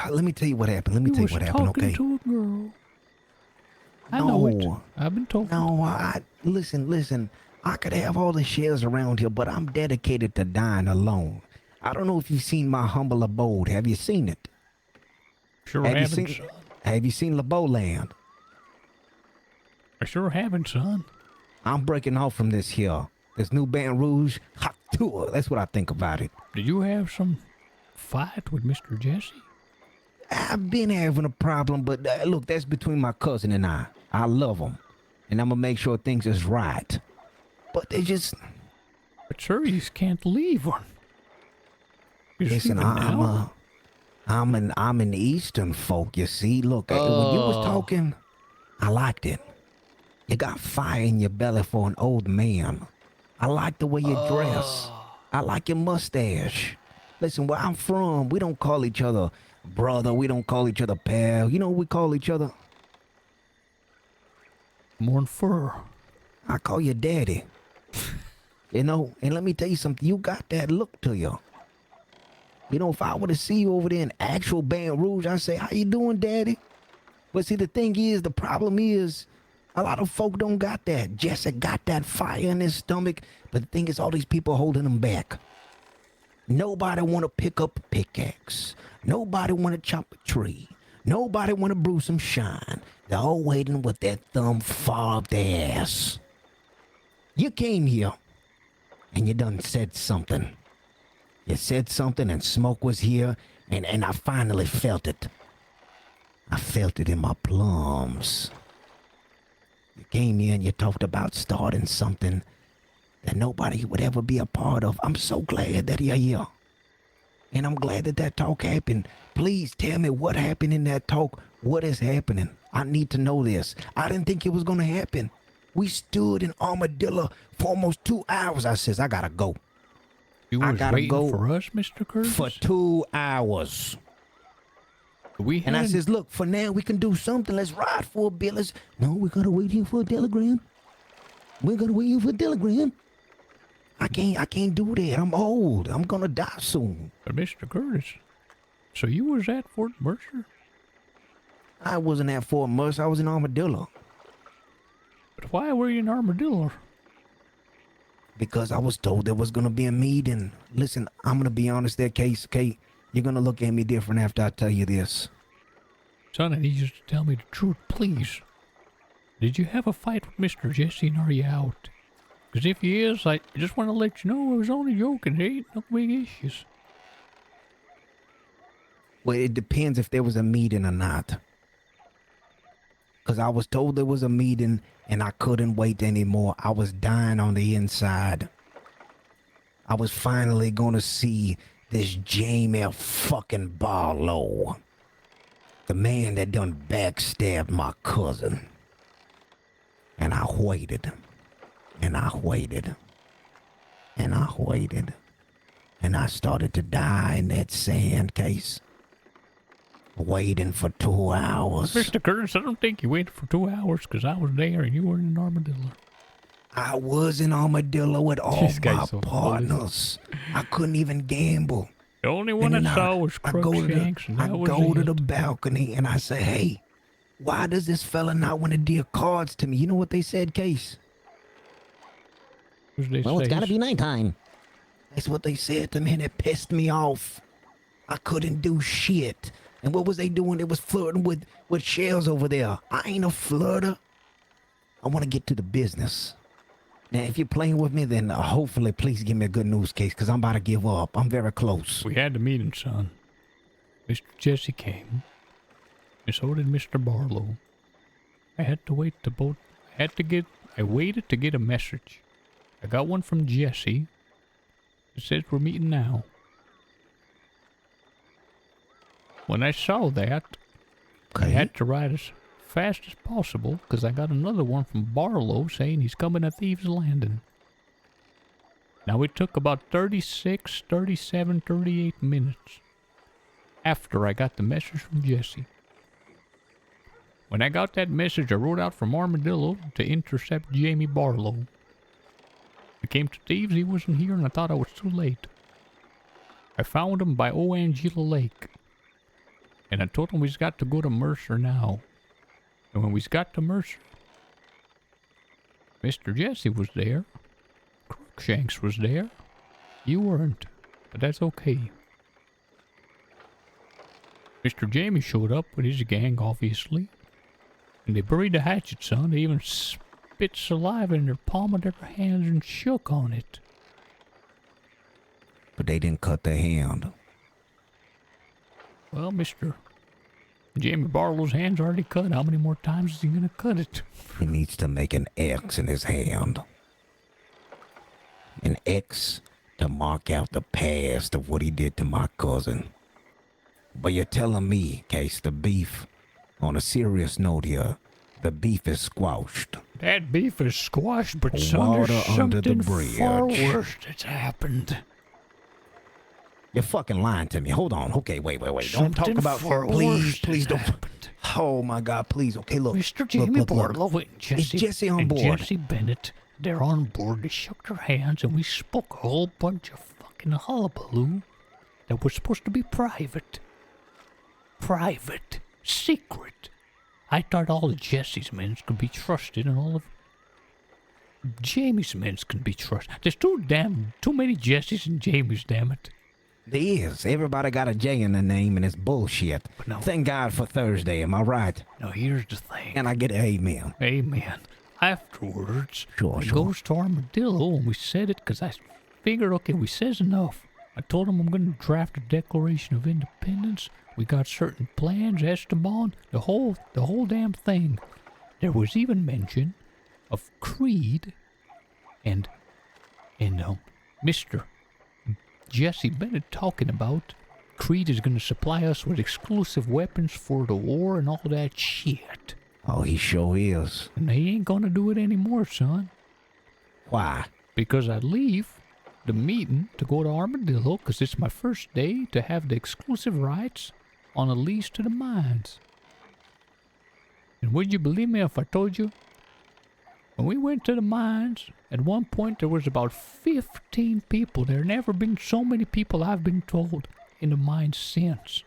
let me tell you what happened. Let me tell you what happened, okay? To a girl. I know it. I've been told. No, listen. I could have all the shares around here, but I'm dedicated to dying alone. I don't know if you've seen my humble abode. Have you seen it? Sure have haven't, you seen, son. Have you seen LeBeau I sure haven't, son. I'm breaking off from this here. This new Baton Rouge hot tour. That's what I think about it. Did you have some fight with Mr. Jesse? I've been having a problem, but look, that's between my cousin and I. I love him, and I'm gonna make sure things is right. But they just... But sir, you can't leave one. Listen, I'm an Eastern folk, you see. Look, when you was talking, I liked it. You got fire in your belly for an old man. I like the way you dress. I like your mustache. Listen, where I'm from, we don't call each other brother. We don't call each other pal. You know what we call each other? More fur. I call you daddy. You know, and let me tell you something. You got that look to you. You know, if I were to see you over there in actual Baton Rouge, I'd say, how you doing, daddy? But see, the thing is, the problem is, a lot of folk don't got that. Jesse got that fire in his stomach, but the thing is, all these people holding him back. Nobody want to pick up a pickaxe. Nobody want to chop a tree. Nobody want to brew some shine. They're all waiting with their thumb far up their ass. You came here, and you done said something. You said something, and smoke was here, and I finally felt it. I felt it in my plums. You came here and you talked about starting something that nobody would ever be a part of. I'm so glad that you're here. And I'm glad that that talk happened. Please tell me what happened in that talk. What is happening? I need to know this. I didn't think it was going to happen. We stood in Armadillo for almost 2 hours. I says, I got to go. You was waiting for us, Mr. Curtis? For 2 hours. And I says, look, for now, we can do something. Let's ride for a bit. No, we got to wait here for a telegram. We're going to wait here for a telegram. I can't do that. I'm old. I'm going to die soon. But Mr. Curtis, so you was at Fort Mercer? I wasn't at Fort Mercer. I was in Armadillo. But why were you in Armadillo? Because I was told there was going to be a meeting. Listen, I'm going to be honest there, Case, okay? You're going to look at me different after I tell you this. Son, I need you to tell me the truth, please. Did you have a fight with Mr. Jesse and are you out? Because if he is, I just want to let you know I was only joking. There ain't no big issues. Well, it depends if there was a meeting or not. Because I was told there was a meeting and I couldn't wait anymore. I was dying on the inside. I was finally going to see this Jamie fucking Barlow. The man that done backstabbed my cousin. And I waited. And I waited. And I waited. And I started to die in that sand case. Waiting for 2 hours. Mr. Curtis, I don't think you waited for 2 hours because I was there and you were in an Armadillo. I was in Armadillo with all This guy's my so partners. I couldn't even gamble. The only one I then saw was Crookshanks, and I that was go to it. the balcony and I say, hey, why does this fella not want to deal cards to me? You know what they said, Case? Well, it's got to be nighttime. That's what they said to me, and it pissed me off. I couldn't do shit. And what was they doing? They was flirting with shells over there. I ain't a flirter. I want to get to the business. Now, if you're playing with me, then hopefully please give me a good news, Case, because I'm about to give up. I'm very close. We had the meeting, son. Mr. Jesse came, and so did Mr. Barlow. I had to wait to both. I waited to get a message. I got one from Jesse. It says we're meeting now. When I saw that, I had to ride as fast as possible because I got another one from Barlow saying he's coming at Thieves Landing. Now it took about 36, 37, 38 minutes after I got the message from Jesse. When I got that message, I rode out from Armadillo to intercept Jamie Barlow. I came to Thieves, he wasn't here, and I thought I was too late. I found him by O Angela Lake. And I told him we's got to go to Mercer now. And when we got to Mercer, Mr. Jesse was there. Crookshanks was there. You weren't, but that's okay. Mr. Jamie showed up with his gang, obviously. And they buried the hatchet, son. They even spit saliva in their palm of their hands and shook on it. But they didn't cut their hand. Well, Mr. Jamie Barlow's hand's already cut. How many more times is he gonna cut it? He needs to make an X in his hand. An X to mark out the past of what he did to my cousin. But you're telling me, Case, the beef, on a serious note here, the beef is squashed. That beef is squashed, but son, Water there's under the something bridge. far worse that's happened. You're fucking lying to me. Hold on. Okay, wait. Don't Something talk about... far Please worse don't... happened. Oh, my God, please. Okay, look. Mr. Jamie look. Barlow and Jesse, Is Jesse on and board? Jesse Bennett, they're on board. They shook their hands and we spoke a whole bunch of fucking hullabaloo that was supposed to be private. Private. Secret. I thought all of Jesse's men could be trusted and all of Jamie's men can be trusted. There's too many Jesses and Jamies, damn it. There is. Everybody got a J in their name and it's bullshit. No. Thank God for Thursday, am I right? Now here's the thing. And I get an amen. Amen. Afterwards, Sure. it goes to Armadillo and we said it because I figured, okay, we says enough. I told him I'm going to draft a Declaration of Independence. We got certain plans, Esteban, the whole damn thing. There was even mention of Creed and Mr. Jesse Bennett talking about Creed is going to supply us with exclusive weapons for the war and all that shit. Oh, he sure is. And they ain't going to do it anymore, son. Why? Because I leave the meeting to go to Armadillo because it's my first day to have the exclusive rights on a lease to the mines. And would you believe me if I told you? When we went to the mines, at one point there was about 15 people. There never been so many people, I've been told, in the mines since.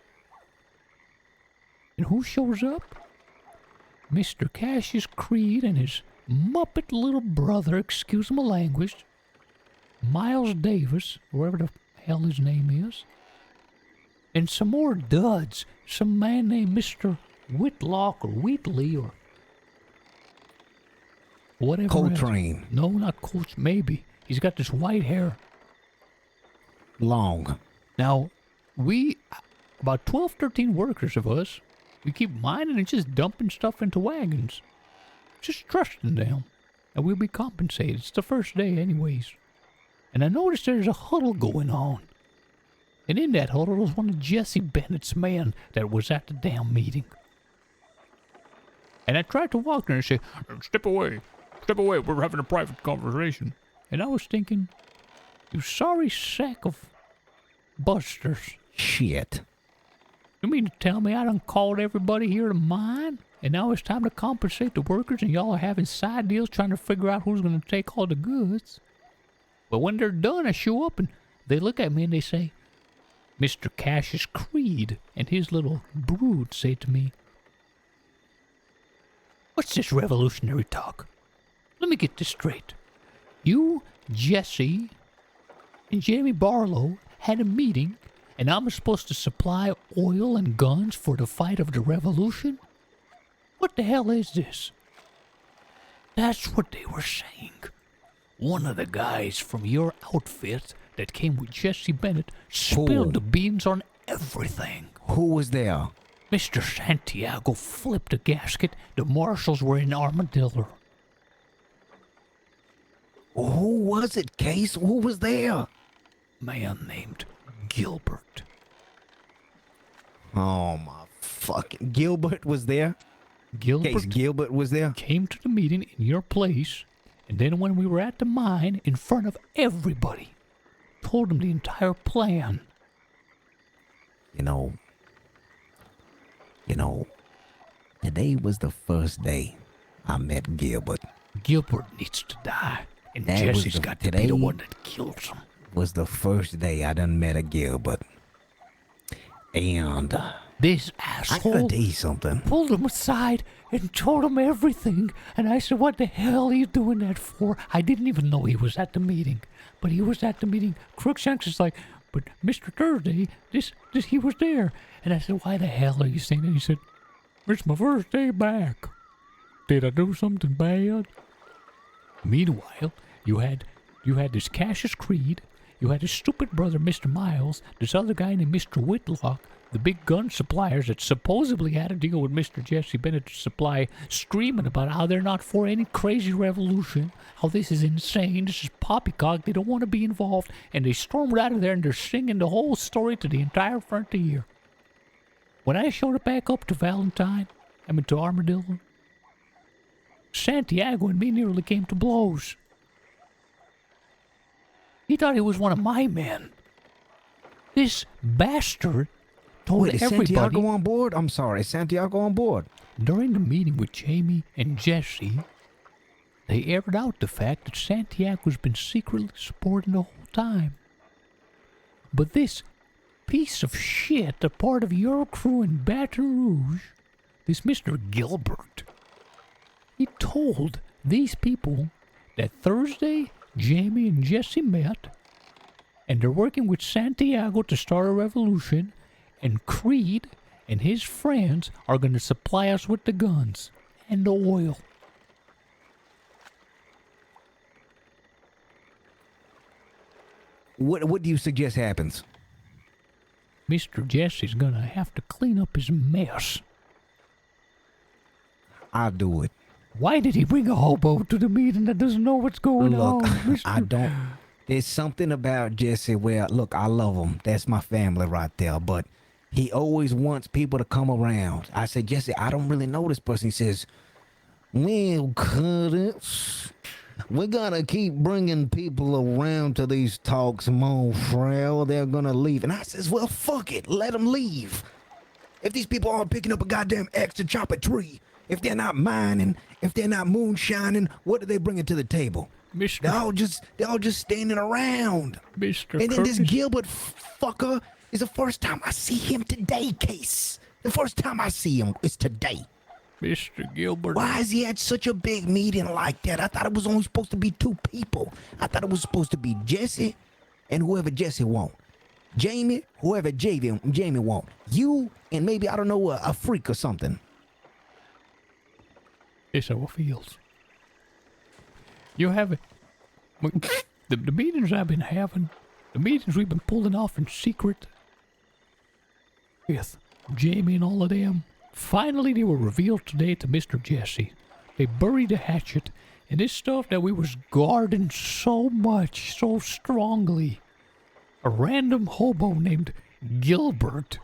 And who shows up? Mr. Cassius Creed and his muppet little brother, excuse my language, Miles Davis, wherever the hell his name is, and some more duds. Some man named Mr. Whitlock or Wheatley or whatever. Coltrane. Else. No, not Coltrane. Maybe. He's got this white hair. Long. Now, we, about 12, 13 workers of us, we keep mining and just dumping stuff into wagons. Just trusting them. And we'll be compensated. It's the first day anyways. And I noticed there's a huddle going on. And in that huddle was one of Jesse Bennett's men that was at the damn meeting. And I tried to walk there and say, step away, we're having a private conversation. And I was thinking, you sorry sack of busters. Shit. You mean to tell me I done called everybody here to mine? And now it's time to compensate the workers and y'all are having side deals trying to figure out who's going to take all the goods? But when they're done, I show up and they look at me and they say, Mr. Cassius Creed and his little brood say to me, what's this revolutionary talk? Let me get this straight. You, Jesse, and Jamie Barlow had a meeting and I'm supposed to supply oil and guns for the fight of the revolution? What the hell is this? That's what they were saying. One of the guys from your outfit that came with Jesse Bennett spilled the beans on everything. Who was there? Mr. Santiago flipped a gasket. The marshals were in Armadillo. Who was it, Case? Who was there? Man named Gilbert. Oh my fucking... Gilbert was there? Gilbert was there? Came to the meeting in your place, and then when we were at the mine, in front of everybody, told him the entire plan. You know, today was the first day I met Gilbert. Gilbert needs to die, and Jesse's got to be the one that kills him. Was the first day I done met a Gilbert. And this asshole, I gotta tell you something. Pulled him aside and told him everything. And I said, what the hell are you doing that for? I didn't even know he was at the meeting. But he was at the meeting. Crookshanks is like, but Mr. Thursday, this he was there. And I said, why the hell are you saying that? He said, it's my first day back. Did I do something bad? Meanwhile, you had this Cassius Creed. You had his stupid brother, Mr. Miles, this other guy named Mr. Whitlock, the big gun suppliers that supposedly had a deal with Mr. Jesse Bennett to supply, screaming about how they're not for any crazy revolution, how this is insane, this is poppycock, they don't want to be involved, and they stormed out of there and they're singing the whole story to the entire frontier. When I showed it back up to to Armadillo, Santiago and me nearly came to blows. He thought he was one of my men. This bastard told Is everybody... Santiago on board? I'm sorry, is Santiago on board? During the meeting with Jamie and Jesse, they aired out the fact that Santiago's been secretly supporting the whole time. But this piece of shit, a part of your crew in Baton Rouge, this Mr. Gilbert, he told these people that Thursday... Jamie and Jesse met, and they're working with Santiago to start a revolution, and Creed and his friends are going to supply us with the guns and the oil. What do you suggest happens? Mr. Jesse's going to have to clean up his mess. I'll do it. Why did he bring a hobo to the meeting that doesn't know what's going on? I don't. There's something about Jesse where, look, I love him. That's my family right there. But he always wants people to come around. I said, Jesse, I don't really know this person. He says, well, Curtis, we gotta keep bringing people around to these talks, Mo Frail. They're gonna leave. And I says, well, fuck it. Let them leave. If these people aren't picking up a goddamn axe to chop a tree, if they're not mining, if they're not moonshining, what do they bring to the table? They're all just standing around. Mr. And then Curtis. this Gilbert fucker is the first time I see him today, Case. The first time I see him is today. Mr. Gilbert. Why has he had such a big meeting like that? I thought it was only supposed to be two people. I thought it was supposed to be Jesse and whoever Jesse want. Jamie, whoever Jamie want. You and maybe, I don't know, a freak or something. It's how it feels. You have the meetings I've been having, the meetings we've been pulling off in secret with Jamie and all of them, finally they were revealed today to Mr. Jesse. They buried the hatchet, and this stuff that we was guarding so much, so strongly, a random hobo named Gilbert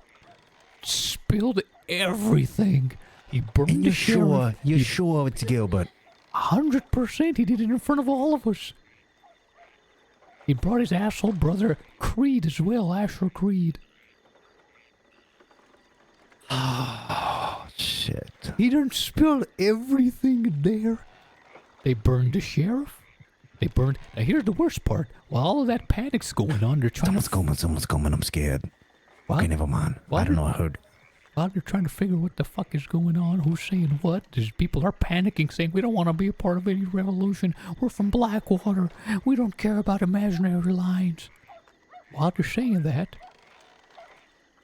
spilled everything. He burned and the sheriff. You're sure it's Gilbert? 100%. He did it in front of all of us. He brought his asshole brother Creed as well, Asher Creed. Oh, shit. He done spilled everything in there. They burned the sheriff. They burned. Now here's the worst part. While all of that panic's going on, they're trying Someone's coming. I'm scared. Okay, never mind. I don't know. I heard. While they're trying to figure what the fuck is going on, who's saying what, these people are panicking, saying, we don't want to be a part of any revolution. We're from Blackwater. We don't care about imaginary lines. While they're saying that,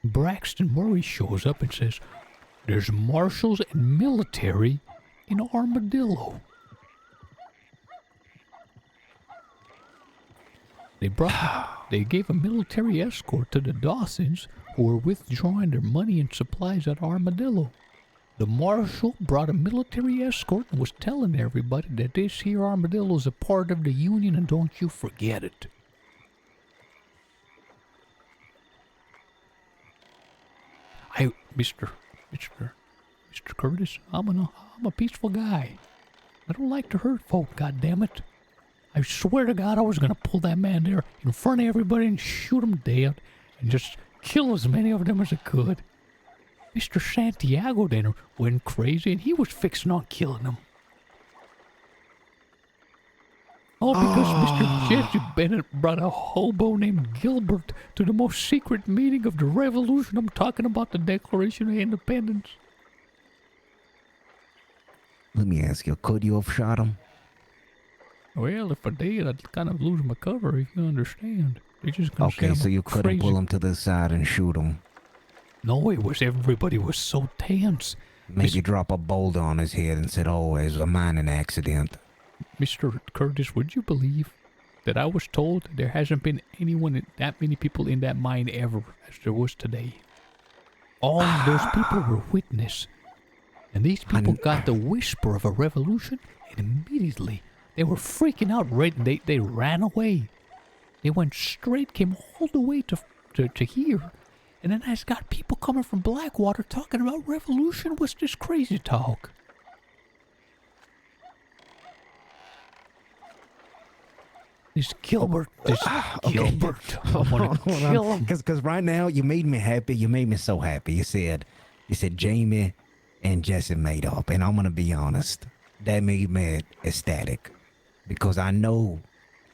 Braxton Murray shows up and says, there's marshals and military in Armadillo. They gave a military escort to the Dawsons, who were withdrawing their money and supplies at Armadillo. The marshal brought a military escort and was telling everybody that this here Armadillo is a part of the Union and don't you forget it. Mr. Curtis, I'm a peaceful guy. I don't like to hurt folk, goddammit. I swear to God I was gonna pull that man there in front of everybody and shoot him dead and just kill as many of them as I could. Mr. Santiago then went crazy and he was fixing on killing them. All because Mr. Jesse Bennett brought a hobo named Gilbert to the most secret meeting of the revolution. I'm talking about the Declaration of Independence. Let me ask you, could you have shot him? Well, if I did, I'd kind of lose my cover, if you understand. They just gonna Okay, so you couldn't pull him to the side and shoot him. No, everybody was so tense. Maybe drop a boulder on his head and said, oh, it was a mining accident. Mr. Curtis, would you believe that I was told there hasn't been that many people in that mine ever as there was today? All of those people were witness. And these people got the whisper of a revolution, and immediately they were freaking out. They ran away. They went straight, came all the way to here. And then I got people coming from Blackwater talking about revolution. What's this crazy talk? This Gilbert. Gilbert. I want to kill him. Because right now, you made me happy. You made me so happy. You said Jamie and Jesse made up. And I'm going to be honest. That made me ecstatic. Because I know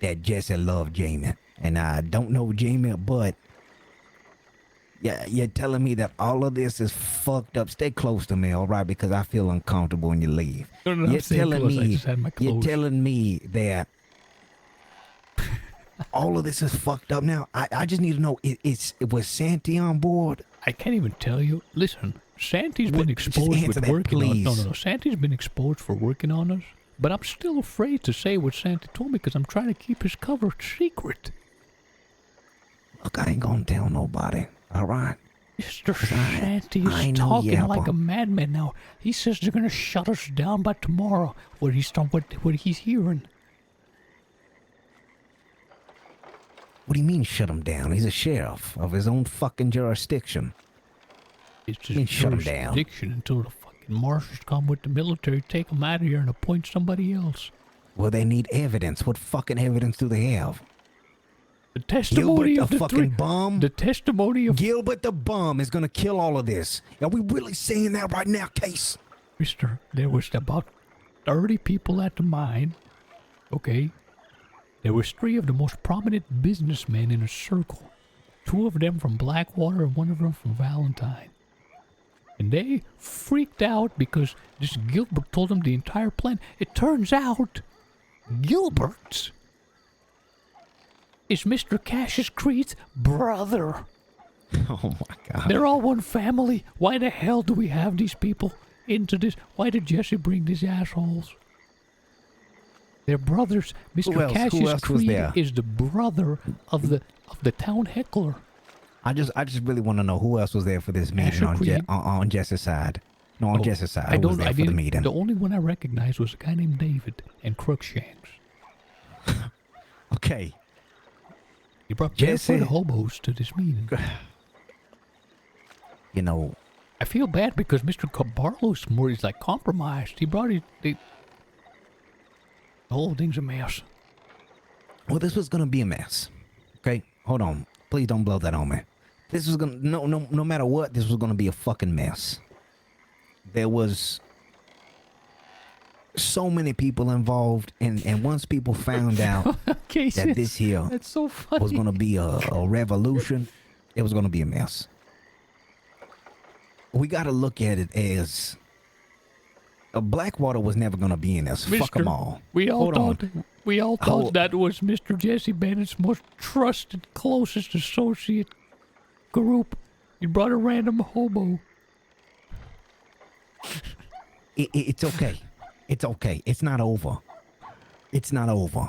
that Jesse loved Jamie. And I don't know Jamie, but yeah, you're telling me that all of this is fucked up. Stay close to me, all right? Because I feel uncomfortable when you leave. No, you're telling me that all of this is fucked up now. I just need to know, was Santi on board? I can't even tell you. Listen, Santi's been exposed with working on us. No. Santi's been exposed for working on us. But I'm still afraid to say what Santi told me because I'm trying to keep his cover secret. Look, I ain't gonna tell nobody, all right? Mr. Santi is talking like a madman now. He says they're gonna shut us down by tomorrow. What he's hearing. What do you mean shut him down? He's a sheriff of his own fucking jurisdiction. It's his jurisdiction until the fucking marshals come with the military, take him out of here and appoint somebody else. Well, they need evidence. What fucking evidence do they have? The testimony of the fucking bum. The testimony of Gilbert the bum is gonna kill all of this. Are we really saying that right now, Case? Mister, there was about 30 people at the mine. Okay. There was 3 of the most prominent businessmen in a circle. 2 of them from Blackwater and 1 of them from Valentine. And they freaked out because this Gilbert told them the entire plan. It turns out Gilbert is Mr. Cassius Creed's brother. Oh my God. They're all one family. Why the hell do we have these people into this? Why did Jesse bring these assholes? They're brothers. Mr. Cassius Creed is the brother of the town heckler. I just really want to know who else was there for this meeting on Jesse's side. No, on Jesse's side. Who was there for the meeting? The only one I recognized was a guy named David and Crookshanks. Okay. He brought Jesse the hobos to this meeting. You know, I feel bad because Mr. Barlow's more is like compromised. He brought the whole thing's a mess. Well, this was gonna be a mess. Okay, hold on. Please don't blow that on me. This was gonna no matter what, this was gonna be a fucking mess. There was so many people involved, and once people found out that this here that's so funny. was gonna be a revolution, it was gonna be a mess. We gotta look at it as Blackwater was never gonna be in this. Fuck them all. We all thought that was Mr. Jesse Bennett's most trusted, closest associate group. You brought a random hobo. It's okay. It's okay. It's not over. It's not over.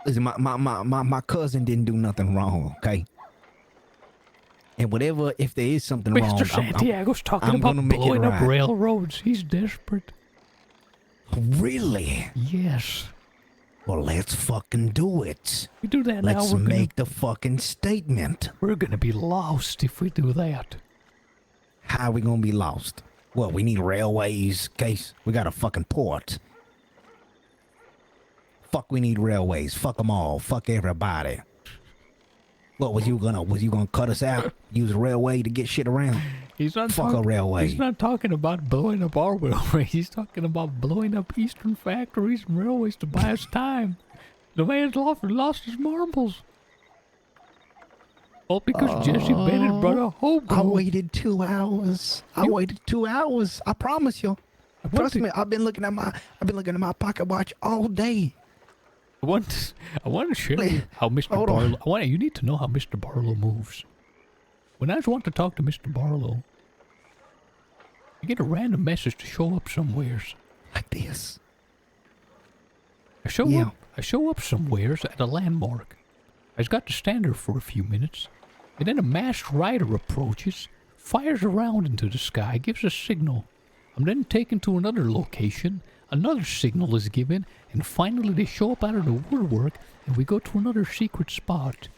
Listen, my cousin didn't do nothing wrong, okay? And whatever, if there is something wrong, Mr. Santiago's talking I'm about gonna make it blowing up right. railroads. He's desperate. Really? Yes. Well, let's fucking do it. We do that Let's now. make the fucking statement. We're gonna be lost if we do that. How are we gonna be lost? Well, we need railways, case. We got a fucking port. Fuck, we need railways. Fuck them all. Fuck everybody. What was you gonna cut us out? Use a railway to get shit around? He's not Fuck a railway. He's not talking about blowing up our railway. He's talking about blowing up Eastern factories and railways to buy us time. The man's lost his marbles. All because Jesse Bennett brought a hobo. I waited 2 hours. I promise you. Trust me. I've been looking at my pocket watch all day. I want to share you how Mr. Barlow. You need to know how Mr. Barlow moves. When I want to talk to Mr. Barlow, I get a random message to show up somewheres. Like this. I show up somewheres at a landmark. I just got to stand there for a few minutes, and then a masked rider approaches, fires around into the sky, gives a signal. I'm then taken to another location. Another signal is given, and finally they show up out of the woodwork, and we go to another secret spot.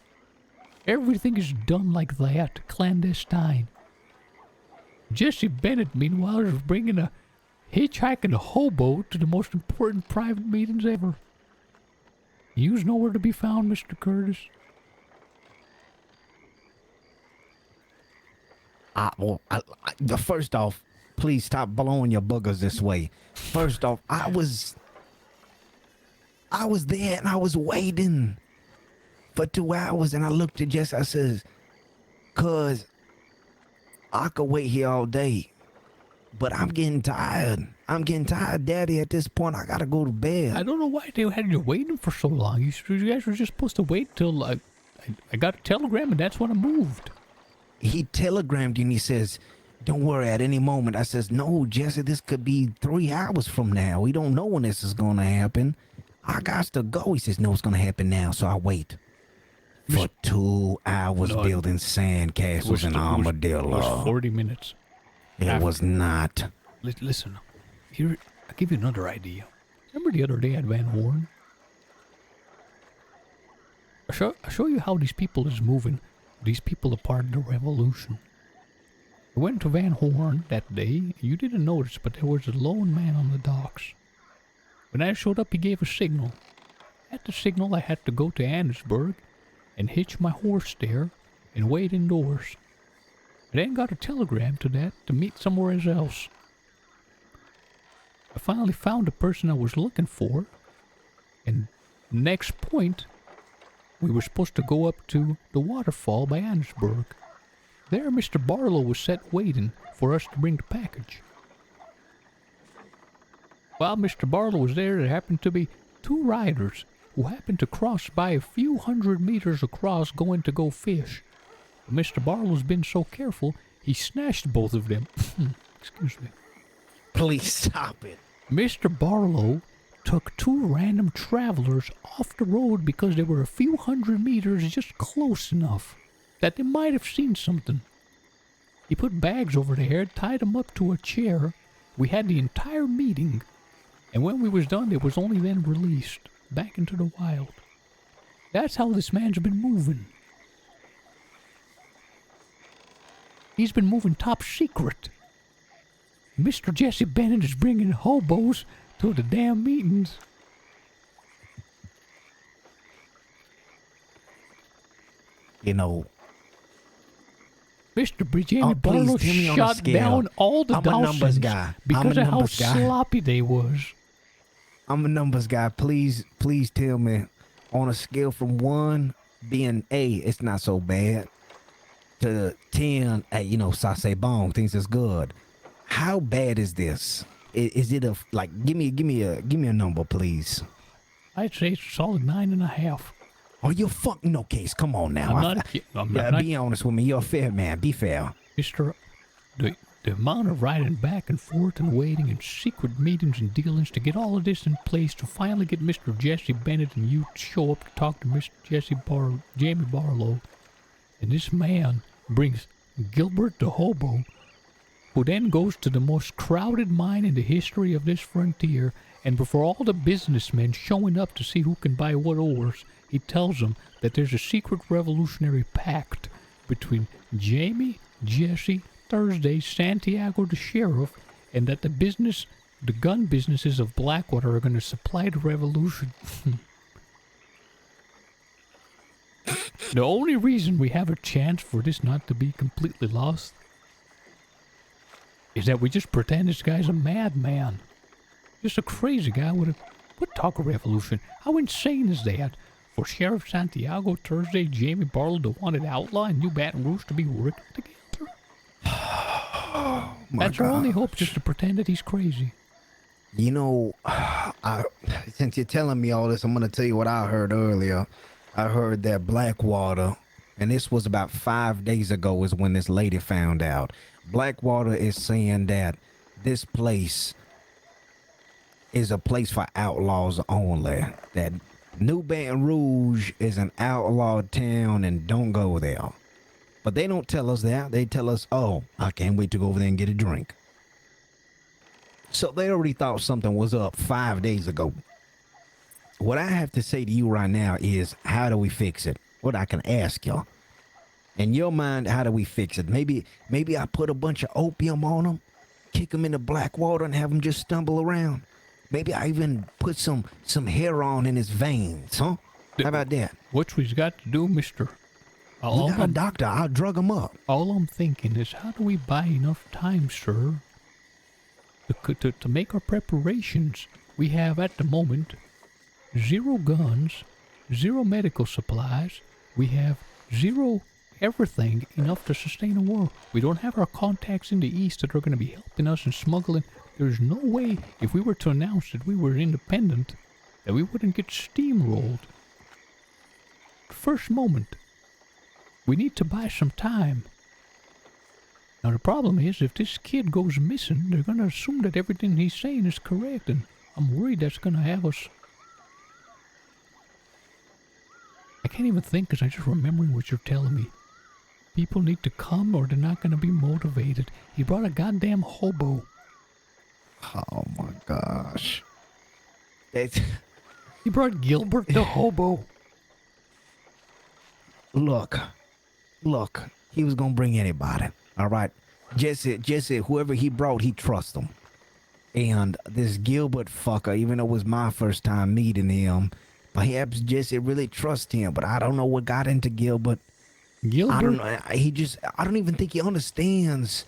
Everything is done like that, clandestine. Jesse Bennett, meanwhile, is bringing a hitchhiking a hobo to the most important private meetings ever. You's nowhere to be found, Mr. Curtis. First off, please stop blowing your boogers this way. First off, I was there and I was waiting for 2 hours, and I looked at Jess. I says, "Cuz I could wait here all day, but I'm getting tired. Daddy. At this point, I gotta go to bed." I don't know why they had you waiting for so long. You guys were just supposed to wait till I got a telegram, and that's when I moved. He telegrammed you and he says, "Don't worry, at any moment." I says, "No, Jesse, this could be 3 hours from now. We don't know when this is gonna happen. I got to go." He says, "No, it's gonna happen now." So I wait for 2 hours building sandcastles and armadillos. It was 40 minutes. It was not. Listen, here, I'll give you another idea. Remember the other day at Van Horn? I'll show you how these people is moving. These people are part of the revolution. I went to Van Horn that day. You didn't notice, but there was a lone man on the docks. When I showed up, he gave a signal. At the signal, I had to go to Annesburg and hitch my horse there and wait indoors. I then got a telegram to that to meet somewhere else. I finally found the person I was looking for, and next point, we were supposed to go up to the waterfall by Annesburg. There, Mr. Barlow was set waiting for us to bring the package. While Mr. Barlow was there, there happened to be 2 riders who happened to cross by a few 100 meters across going to go fish. But Mr. Barlow's been so careful, he snatched both of them. Excuse me. Please stop it. Mr. Barlow took 2 random travelers off the road because they were a few 100 meters just close enough that they might have seen something. He put bags over their head, tied them up to a chair. We had the entire meeting, and when we was done, they was only then released back into the wild. That's how this man's been moving. He's been moving top secret. Mr. Jesse Bennett is bringing hobos to the damn meetings. you know. Mr. Jamie please Barlow tell me on a shut scale. down all the I'm a numbers Dawsons guy. because of how numbers guy. sloppy they was. I'm a numbers guy. Please tell me on a scale from 1 being A, it's not so bad, to 10, you know, Sase Bong thinks it's good. How bad is this? Is it give me a number, please? I'd say it's a solid 9.5. Oh, you're fucking no case. Come on now. I'm not be honest with me. You're a fair man. Be fair. Mr. The amount of riding back and forth and waiting and secret meetings and dealings to get all of this in place to finally get Mr. Jesse Bennett and you to show up to talk to Mr. Jamie Barlow. And this man brings Gilbert the hobo, who then goes to the most crowded mine in the history of this frontier, and before all the businessmen showing up to see who can buy what ores, he tells them that there's a secret revolutionary pact between Jamie, Jesse, Thursday, Santiago the sheriff, and that the gun businesses of Blackwater are going to supply the revolution. The only reason we have a chance for this not to be completely lost is that we just pretend this guy's a madman. Just a crazy guy with talk of revolution. How insane is that? For Sheriff Santiago, Thursday, Jamie Barlow, the wanted outlaw, and New Baton Rouge to be working together? That's our only hope, just to pretend that he's crazy. You know, since you're telling me all this, I'm going to tell you what I heard earlier. I heard that Blackwater, and this was about 5 days ago is when this lady found out. Blackwater is saying that this place is a place for outlaws only. That New Baton Rouge is an outlawed town and don't go there. But they don't tell us that. They tell us, oh, I can't wait to go over there and get a drink. So they already thought something was up 5 days ago. What I have to say to you right now is, how do we fix it? What I can ask y'all. In your mind, how do we fix it? Maybe I put a bunch of opium on them, kick them into Blackwater and have them just stumble around. Maybe I even put some heroin in his veins, huh? How about that? What we've got to do, mister? You got a doctor. I'll drug him up. All I'm thinking is, how do we buy enough time, sir, to make our preparations? We have, at the moment, 0 guns, 0 medical supplies. We have 0 everything enough to sustain a war. We don't have our contacts in the East that are going to be helping us in smuggling. There's no way, if we were to announce that we were independent, that we wouldn't get steamrolled. First moment, we need to buy some time. Now the problem is, if this kid goes missing, they're going to assume that everything he's saying is correct, and I'm worried that's going to have us. I can't even think because I'm just remembering what you're telling me. People need to come or they're not going to be motivated. He brought a goddamn hobo. Oh my gosh. He brought Gilbert the hobo. Look, he was gonna bring anybody. All right, Jesse, whoever he brought, he trusts him. And this Gilbert fucker, even though it was my first time meeting him, perhaps Jesse really trusts him. But I don't know what got into Gilbert. I don't know. I don't even think he understands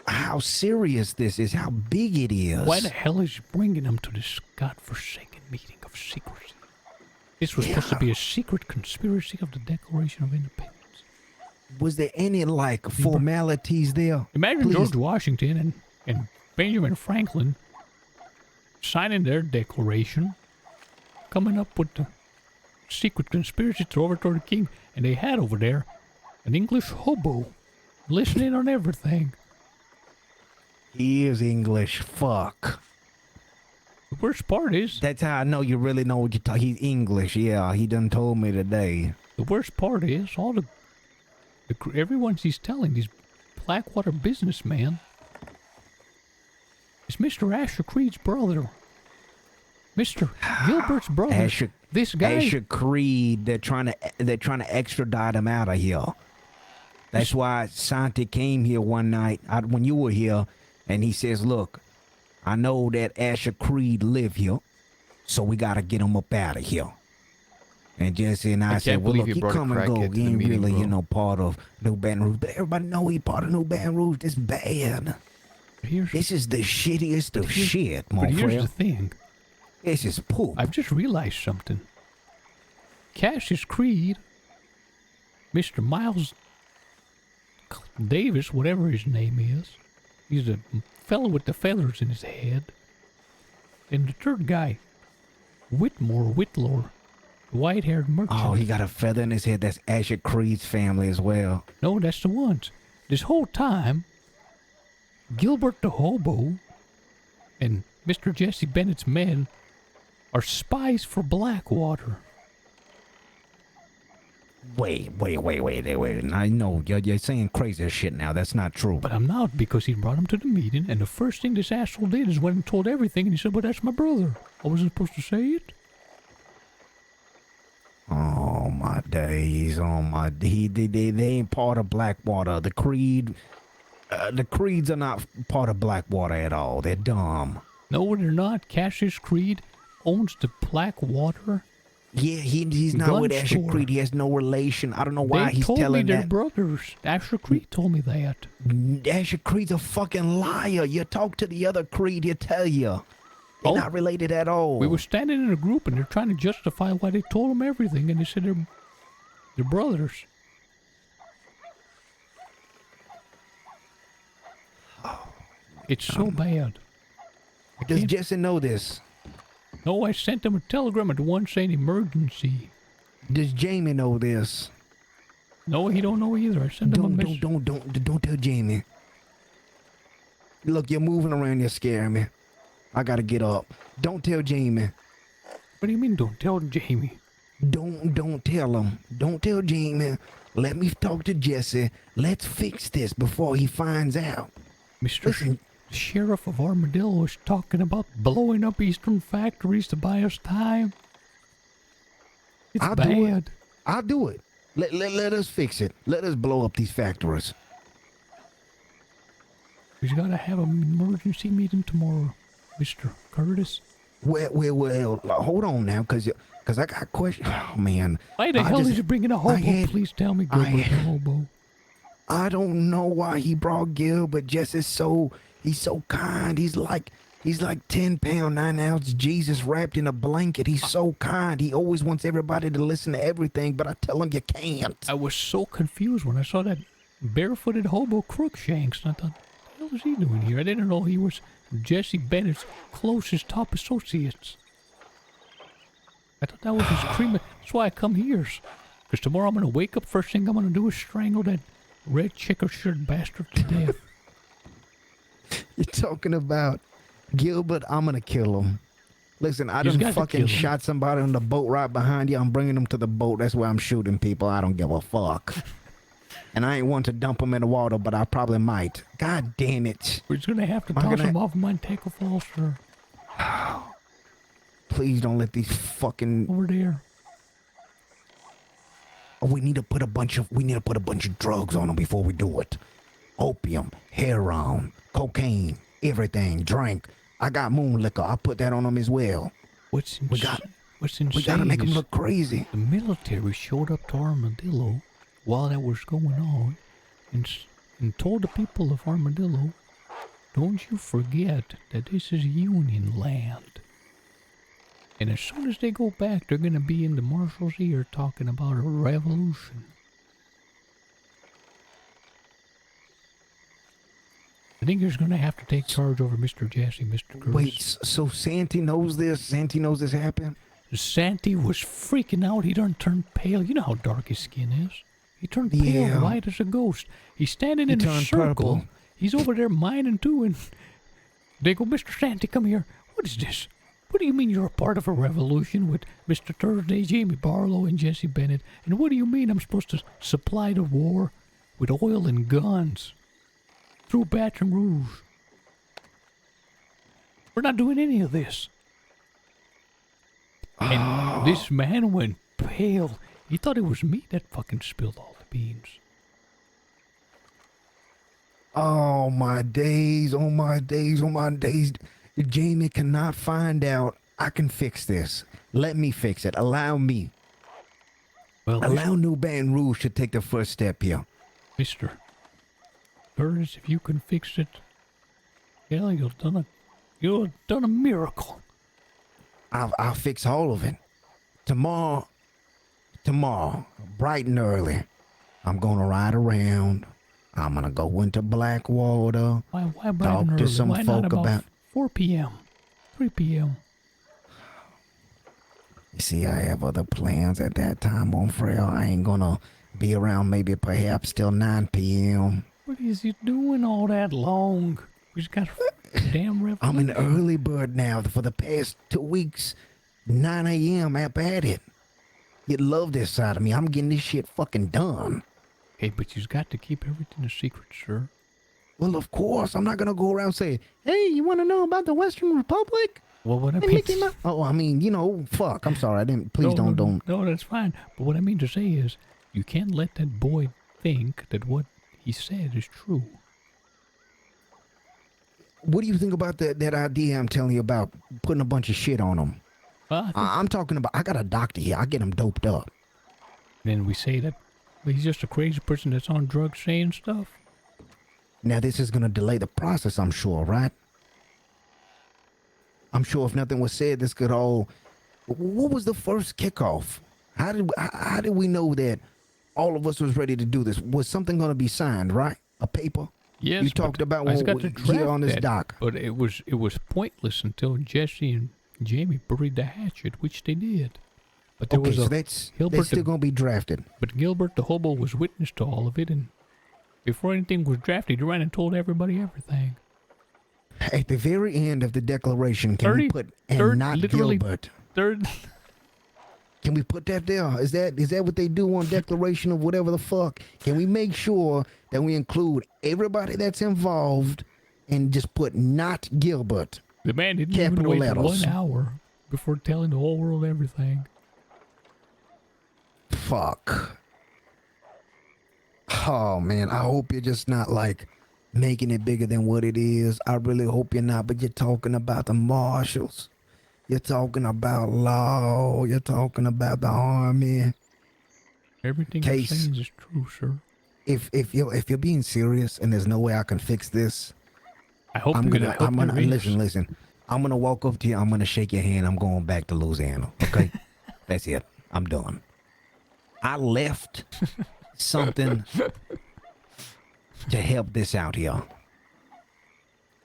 how serious this is, how big it is. Why the hell is he bringing him to this godforsaken meeting of secrecy? This was supposed to be a secret conspiracy of the Declaration of Independence. Was there any, formalities there? Imagine Please. George Washington and Benjamin Franklin signing their declaration, coming up with the secret conspiracy to overthrow the king, and they had over there an English hobo listening on everything. He is English. Fuck. The worst part is... That's how I know you really know what you're talking. He's English. Yeah, he done told me today. The worst part is, everyone he's telling, these Blackwater businessmen, is Mr. Asher Creed's brother. Mr. Gilbert's brother. This guy... Asher Creed, they're trying to extradite him out of here. That's why Santi came here one night when you were here, and he says, look, I know that Asher Creed live here, so we got to get him up out of here. And Jesse and I can't said, well, believe look, he he brought a come and go. crackhead to He the ain't meeting, really, bro. you know, part of New Baton Rouge. But everybody know he part of New Baton Rouge. This bad. This is the shittiest of shit, my But here's the friend. thing. This is poop. I've just realized something. Cassius Creed, Mr. Miles Davis, whatever his name is, he's a fellow with the feathers in his head. And the third guy, Whitlow, white-haired merchant. Oh, he got a feather in his head. That's Asher Creed's family as well. No, that's the ones. This whole time, Gilbert the Hobo and Mr. Jesse Bennett's men are spies for Blackwater. Wait. I know you're saying crazy shit now. That's not true. But I'm not, because he brought him to the meeting, and the first thing this asshole did is went and told everything, and he said, "But that's my brother. I wasn't supposed to say it." Oh my days! Oh my! They ain't part of Blackwater. The Creeds are not part of Blackwater at all. They're dumb. No, they're not. Cassius Creed owns the Blackwater. Yeah, he's not with Asher Creed. He has no relation. I don't know why he's telling they're that. brothers. Asher Creed told me that. Asher Creed's a fucking liar. You talk to the other Creed, he'll tell you. They're not related at all. We were standing in a group, and they're trying to justify why they told him everything, and they said they're brothers. It's so bad. Does Jesse know this? No, I sent him a telegram at one saying emergency. Does Jamie know this? No, he don't know either. I sent him a message. Don't tell Jamie. Look, you're moving around. You're scaring me. I gotta get up. Don't tell Jamie. What do you mean, don't tell Jamie? Don't tell him. Don't tell Jamie. Let me talk to Jesse. Let's fix this before he finds out. Mr. Sheriff of Armadillo is talking about blowing up Eastern factories to buy us time. It's bad. I'll do it. Let us fix it. Let us blow up these factories. He's got to have an emergency meeting tomorrow, Mr. Curtis. Well, hold on now, because I got questions. Oh, man. Why the hell is he bringing a hobo? Please tell me, Gilbert, the hobo. I don't know why he brought Gil, but Jess is he's so kind. He's like 10 pound, 9 ounce Jesus wrapped in a blanket. He's so kind. He always wants everybody to listen to everything, but I tell him you can't. I was so confused when I saw that barefooted hobo Crookshanks, and I thought, what the hell is he doing here? I didn't know he was Jesse Bennett's closest top associates. I thought that was his cream. That's why I come here. Because tomorrow I'm going to wake up, first thing I'm going to do is strangle that red checkered shirt bastard to death. You're talking about Gilbert, I'm going to kill him. Listen, I done fucking shot somebody on the boat right behind you. I'm bringing them to the boat. That's where I'm shooting people. I don't give a fuck. And I ain't want to dump them in the water, but I probably might. God damn it. We're just going to have to toss him off Manteca Falls, sir. Please don't let these fucking... Over there. Oh, we need to put a bunch of drugs on them before we do it. Opium, heroin, cocaine, everything, drink. I got moon liquor. I'll put that on them as well. What's insane we gotta make them look crazy. The military showed up to Armadillo while that was going on and told the people of Armadillo, don't you forget that this is Union land. And as soon as they go back, they're going to be in the marshal's ear talking about a revolution. I think he's going to have to take charge over Mr. Jesse, Mr. Cruz. Wait, so Santy knows this? Santy knows this happened? Santy was freaking out. He done turned pale. You know how dark his skin is. He turned pale, white as a ghost. He's standing in a circle. Purple. He's over there mining too, and they go, Mr. Santy, come here. What is this? What do you mean you're a part of a revolution with Mr. Thursday, Jamie Barlow, and Jesse Bennett? And what do you mean I'm supposed to supply the war with oil and guns through Baton Rouge? We're not doing any of this. And this man went pale. He thought it was me that fucking spilled all the beans. Oh my days, oh my days, oh my days. Jamie cannot find out. I can fix this. Let me fix it. Allow me. Well, allow New Baton Rouge to take the first step here. Mister Curtis, if you can fix it, hell, you've done a miracle. I'll fix all of it. Tomorrow, bright and early, I'm gonna ride around. I'm gonna go into Blackwater. Why bright talk and to early? some Why folk not about 4 p.m., 3 p.m.? You see, I have other plans at that time on Frail. I ain't gonna be around maybe perhaps till 9 p.m. What is he doing all that long? We just got a damn revolution. I'm an early bird now for the past 2 weeks. 9 a.m. up at it. You love this side of me. I'm getting this shit fucking done. Hey, but you've got to keep everything a secret, sir. Well, of course. I'm not gonna go around saying, hey, you wanna know about the Western Republic? Well, what I Hey, mean... Mickey Mouse. Oh, I mean, fuck. I'm sorry. I didn't. Please don't. No, that's fine. But what I mean to say is, you can't let that boy think that what he said is true. What do you think about that idea I'm telling you about putting a bunch of shit on him? I'm talking about, I got a doctor here. I get him doped up. Then we say that he's just a crazy person that's on drugs saying stuff. Now, this is going to delay the process, I'm sure, right? I'm sure if nothing was said, this could all... What was the first kickoff? How did we know that all of us was ready to do this? Was something going to be signed, right? A paper? Yes, you talked about I when got to here on this that, dock. But it was pointless until Jesse and Jamie buried the hatchet, which they did. But there was so a that's Gilbert still going to be drafted. But Gilbert the hobo was witness to all of it, and before anything was drafted, he ran and told everybody everything. At the very end of the declaration, can we put and not Gilbert? Third. Can we put that there? Is that what they do on declaration of whatever the fuck? Can we make sure that we include everybody that's involved and just put not Gilbert? The man didn't capital even wait letters. 1 hour before telling the whole world everything. Fuck. Oh man, I hope you're just not like making it bigger than what it is. I really hope you're not, but you're talking about the marshals. You're talking about law. You're talking about the army. Everything you're saying is true, sir. If you're being serious and there's no way I can fix this, I hope I'm gonna there is. listen. I'm gonna walk up to you. I'm gonna shake your hand. I'm going back to Louisiana. Okay, that's it. I'm done. I left something to help this out here,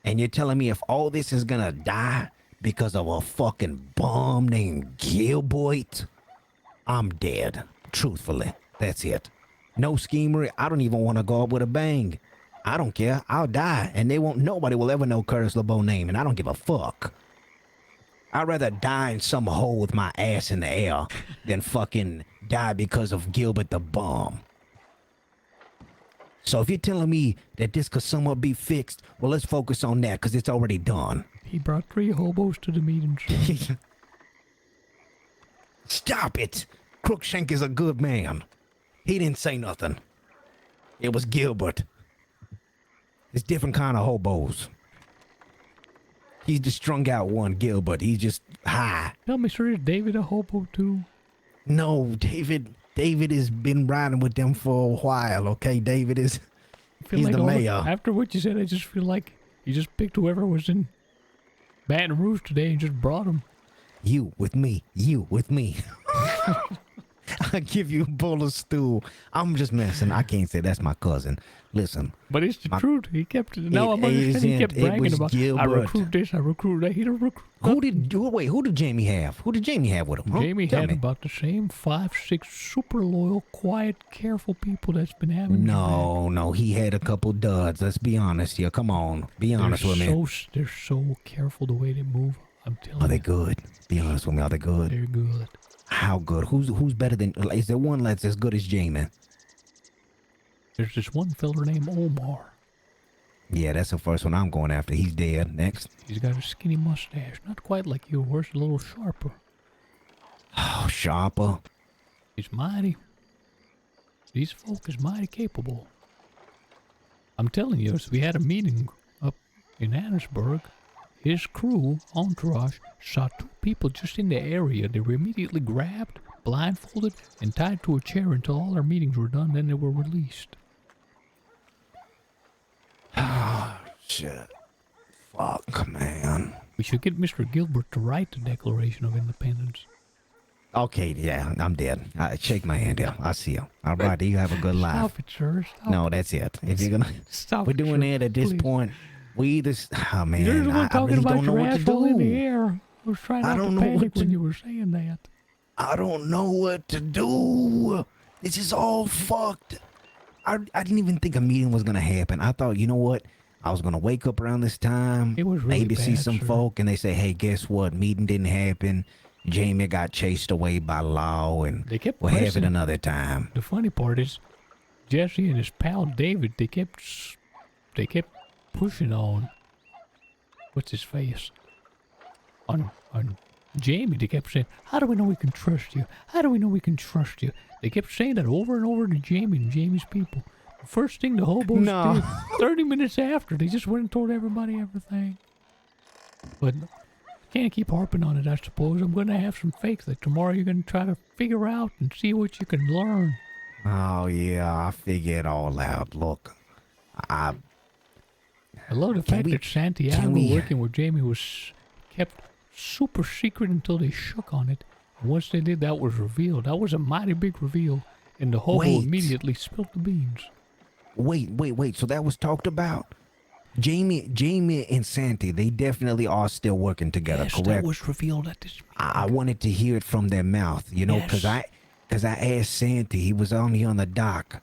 and you're telling me if all this is gonna die because of a fucking bum named Gilbert, I'm dead. Truthfully, that's it. No schemery. I don't even want to go up with a bang. I don't care. I'll die, and nobody will ever know Curtis LeBeau's name, and I don't give a fuck. I'd rather die in some hole with my ass in the air than fucking die because of Gilbert the bum. So if you're telling me that this could somewhat be fixed, well, let's focus on that because it's already done. He brought 3 hobos to the meeting. Stop it. Crookshank is a good man. He didn't say nothing. It was Gilbert. It's different kind of hobos. He's the strung out one, Gilbert. He's just high. Tell me, sir, is David a hobo too? No, David has been riding with them for a while, okay? David is, he's like the mayor. After what you said, I just feel like you just picked whoever was in Baton Rouge today and just brought him. You with me. I give you a bowl of stew. I'm just messing. I can't say that's my cousin. Listen. But it's the truth. He kept now I'm understanding he kept bragging about Gilbert. I recruit this, I recruit that. He don't recruit. Who did Jamie have? Who did Jamie have with him? Huh? Jamie had about the same 5-6 super loyal, quiet, careful people that's been having. No, he had a couple duds. Let's be honest here. Come on. Be honest with me. They're so careful the way they move. I'm telling you. Are they good? Be honest with me. Are they good? They're good. How good? Who's better than? Is there one that's as good as Jamie? There's this one fella named Omar. Yeah, that's the first one I'm going after. He's dead. Next. He's got a skinny mustache. Not quite like yours, a little sharper. Oh, sharper. He's mighty. These folk is mighty capable. I'm telling you, so we had a meeting up in Annisburg. His crew, entourage, saw 2 people just in the area. They were immediately grabbed, blindfolded and tied to a chair until all our meetings were done. Then they were released. Oh, shit. Fuck, man. We should get Mr. Gilbert to write the Declaration of Independence. Okay, yeah, I'm dead. Shake my hand, yeah. I see you. All right, you have a good life. Stop it, sir. Stop No, it. that's it. If you're gonna, Stop we're it, doing sir. it at this Please. point. We either, oh man, You're the one I talking really about don't know your what to asshole in the do. air. I was trying not to don't know panic what to when you were saying that. I don't know what to do. This is all fucked. I didn't even think a meeting was gonna happen. I thought, you know what? I was gonna wake up around this time, It was really maybe see bad, some sir. folk, and they say, "Hey, guess what? Meeting didn't happen. Jamie got chased away by law, and They kept we'll have it pressing. another time." The funny part is, Jesse and his pal David, they kept pushing on. What's his face? On Jamie, they kept saying, "How do we know we can trust you? How do we know we can trust you?" They kept saying that over and over to Jamie and Jamie's people. The first thing the hobos No. did, 30 minutes after, they just went and told everybody everything. But can't keep harping on it, I suppose. I'm going to have some fakes that tomorrow you're going to try to figure out and see what you can learn. Oh yeah, I figure it all out. Look, I love the fact that Santiago working with Jamie was kept super secret until they shook on it. And once they did, that was revealed. That was a mighty big reveal. And the hobo Wait. immediately spilled the beans. Wait. So that was talked about. Jamie and Santi, they definitely are still working together, Yes, correct? that was revealed at this. I wanted to hear it from their mouth, you know, because I asked Santi, he was only on the dock,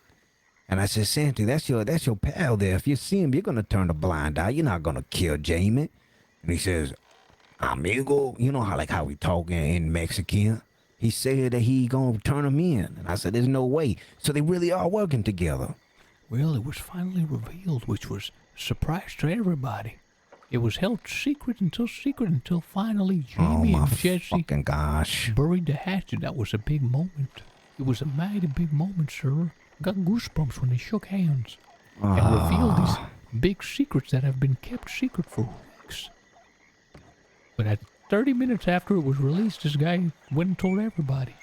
and I said, Santi, that's your pal there. If you see him, you're gonna turn a blind eye. You're not gonna kill Jamie. And he says, amigo, you know how we talk in Mexican. He said that he gonna turn him in, and I said, there's no way. So they really are working together. Well, it was finally revealed, which was a surprise to everybody. It was held secret until finally Jamie and Jesse fucking gosh. buried the hatchet. That was a big moment. It was a mighty big moment, sir. Got goosebumps when they shook hands and revealed these big secrets that have been kept secret for weeks. But at 30 minutes after it was released, this guy went and told everybody.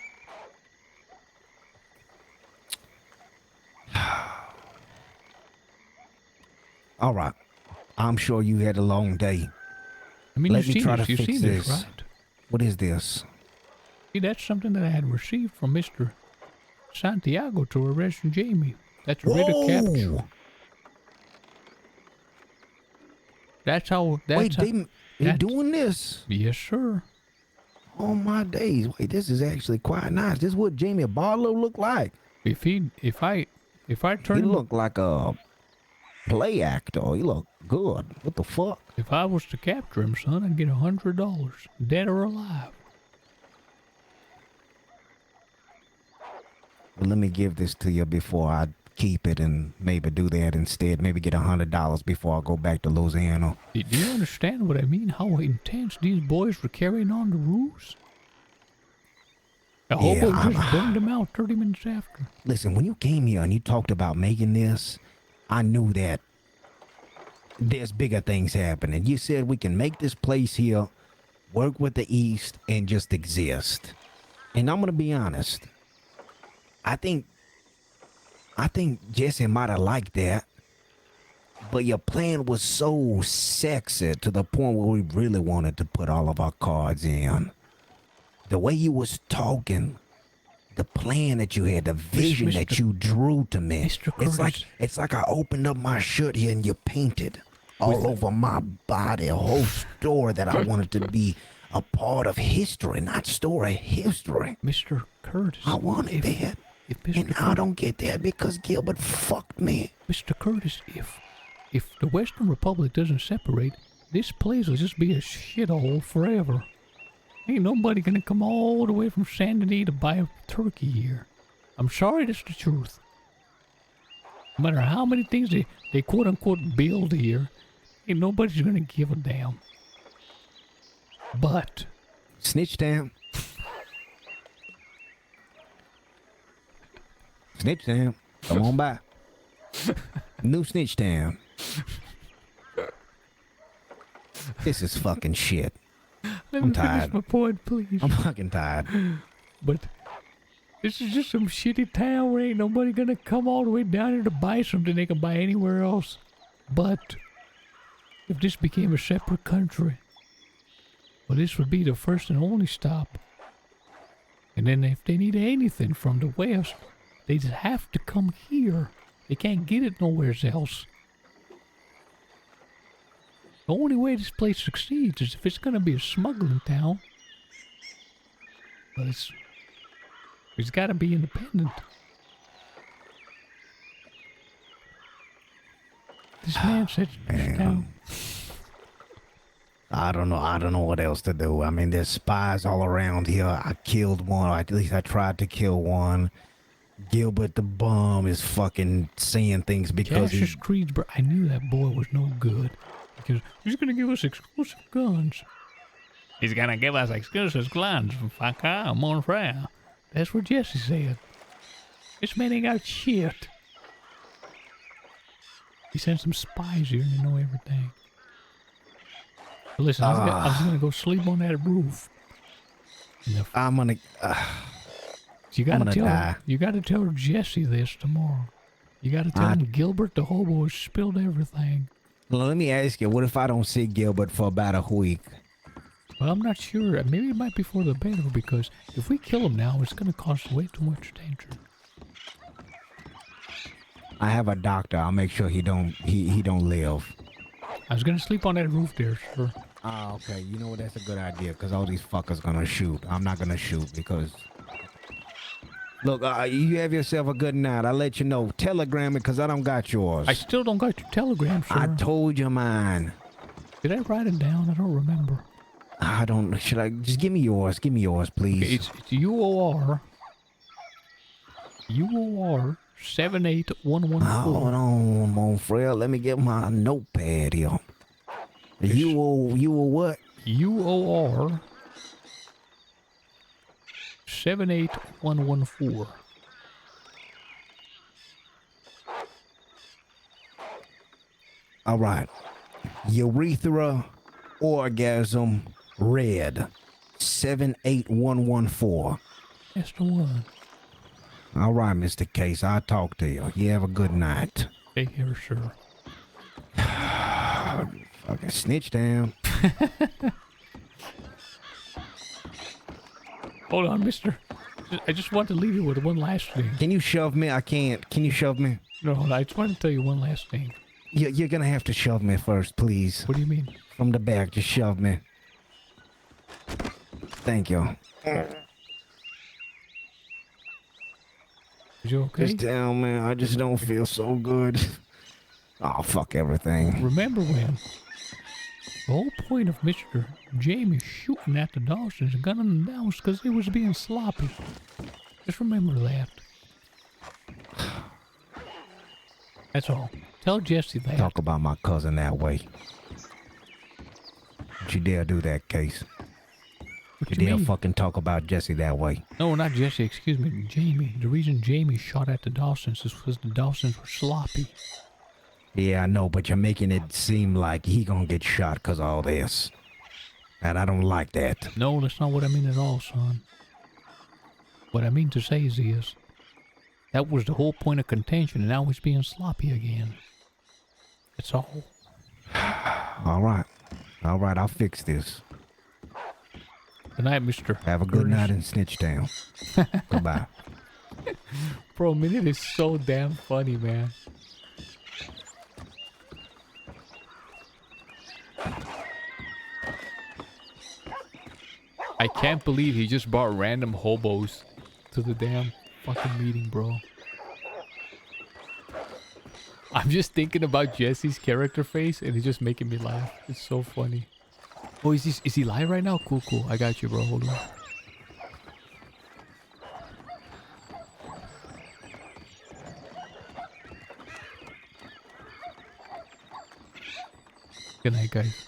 All right. I'm sure you had a long day. I mean, Let me you've try to seen fix this, this. right? What is this? See, that's something that I had received from Mr. Santiago to arrest Jamie. That's a writ of capture. That's how. Wait, they doing this? Yes, sir. Oh my days! Wait, this is actually quite nice. This is what Jamie Barlow looked like. If I turn, He looked like a play actor. He looked good. What the fuck? If I was to capture him, son, I'd get $100, dead or alive. Well, let me give this to you before I keep it and maybe do that instead. Maybe get $100 before I go back to Louisiana. Do you understand what I mean? How intense these boys were carrying on the ruse? The hobo just burned them out 30 minutes after. Listen, when you came here and you talked about making this, I knew that there's bigger things happening. You said we can make this place here, work with the East, and just exist. And I'm going to be honest. I think Jesse might have liked that, but your plan was so sexy to the point where we really wanted to put all of our cards in. The way you was talking, the plan that you had, the vision that you drew to me. It's like I opened up my shirt here and you painted all over my body a whole story that I wanted to be a part of history, not story, history. Mr. Curtis. I wanted that. And I don't get that because Gilbert fucked me. Mr. Curtis, if the Western Republic doesn't separate, this place will just be a shithole forever. Ain't nobody gonna come all the way from Saint Denis to buy a turkey here. I'm sorry, that's the truth. No matter how many things they quote-unquote build here, ain't nobody's gonna give a damn. But... Snitch Town. Snitch Town. Come on by. New Snitch Town. This is fucking shit. Let I'm me finish tired. my point, please. I'm fucking tired. But This is just some shitty town where ain't nobody gonna come all the way down here to buy something they can buy anywhere else. But if this became a separate country, well, this would be the first and only stop. And then if they need anything from the west, they just have to come here. They can't get it nowhere else. The only way this place succeeds is if it's gonna be a smuggling town. But it's gotta be independent. This man said this town. I don't know what else to do. I mean, there's spies all around here. I killed one, or at least I tried to kill one. Gilbert the bum is fucking saying things because Cassius Creedsburg, I knew that boy was no good. Because he's gonna give us exclusive guns. He's gonna give us exclusive guns from Fucker, Monfrere. That's what Jesse said. This man ain't got shit. He sent some spies here and they know everything. But listen, I was gonna go sleep on that roof. I'm gonna. You gotta tell Jesse this tomorrow. You gotta tell him Gilbert the hobo spilled everything. Well, let me ask you, what if I don't see Gilbert for about a week? Well, I'm not sure. Maybe it might be for the better, because if we kill him now, it's gonna cost way too much attention. I have a doctor. I'll make sure he don't live. I was gonna sleep on that roof there, sir. Ah, okay. You know what? That's a good idea, because all these fuckers gonna shoot. I'm not gonna shoot because... Look, you have yourself a good night. I'll let you know. Telegram it, because I don't got yours. I still don't got your telegram, sir. I told you mine. Did I write it down? I don't remember. I don't... Should I... Just give me yours. Give me yours, please. Okay, it's UOR 78114. Hold on, Monfrere. Let me get my notepad here. UO what? UOR 78114. All right. Urethra orgasm red 78114. That's the one. All right, Mr. Case. I'll talk to you. You have a good night. Take care, sir. Fucking snitch down. Hold on, mister. I just want to leave you with one last thing. Can you shove me? I can't. Can you shove me? No, I just want to tell you one last thing. You're gonna have to shove me first, please. What do you mean? From the back, just shove me. Thank you. Is you okay? Just down, man. I just don't feel so good. Oh, fuck everything. Remember when the whole point of Mr. Jamie shooting at the Dawsons and gunning them down was because he was being sloppy. Just remember that. That's all. Tell Jesse that. Talk about my cousin that way. Don't you dare do that, Case. What you you dare mean? fucking talk about Jesse that way. No, not Jesse. Excuse me. Jamie. The reason Jamie shot at the Dawsons is because the Dawsons were sloppy. Yeah, I know, but you're making it seem like he gonna get shot because of all this. And I don't like that. No, that's not what I mean at all, son. What I mean to say is this. That was the whole point of contention, and now he's being sloppy again. That's all. All right. All right, I'll fix this. Good night, Mr. Have a good night and snitch down. Goodbye. Bro, Minute is so damn funny, man. I can't believe he just brought random hobos to the damn fucking meeting, bro. I'm just thinking about Jesse's character face and it's just making me laugh. It's so funny. Oh, is he live right now? Cool, cool. I got you, bro. Hold on. Good night, guys.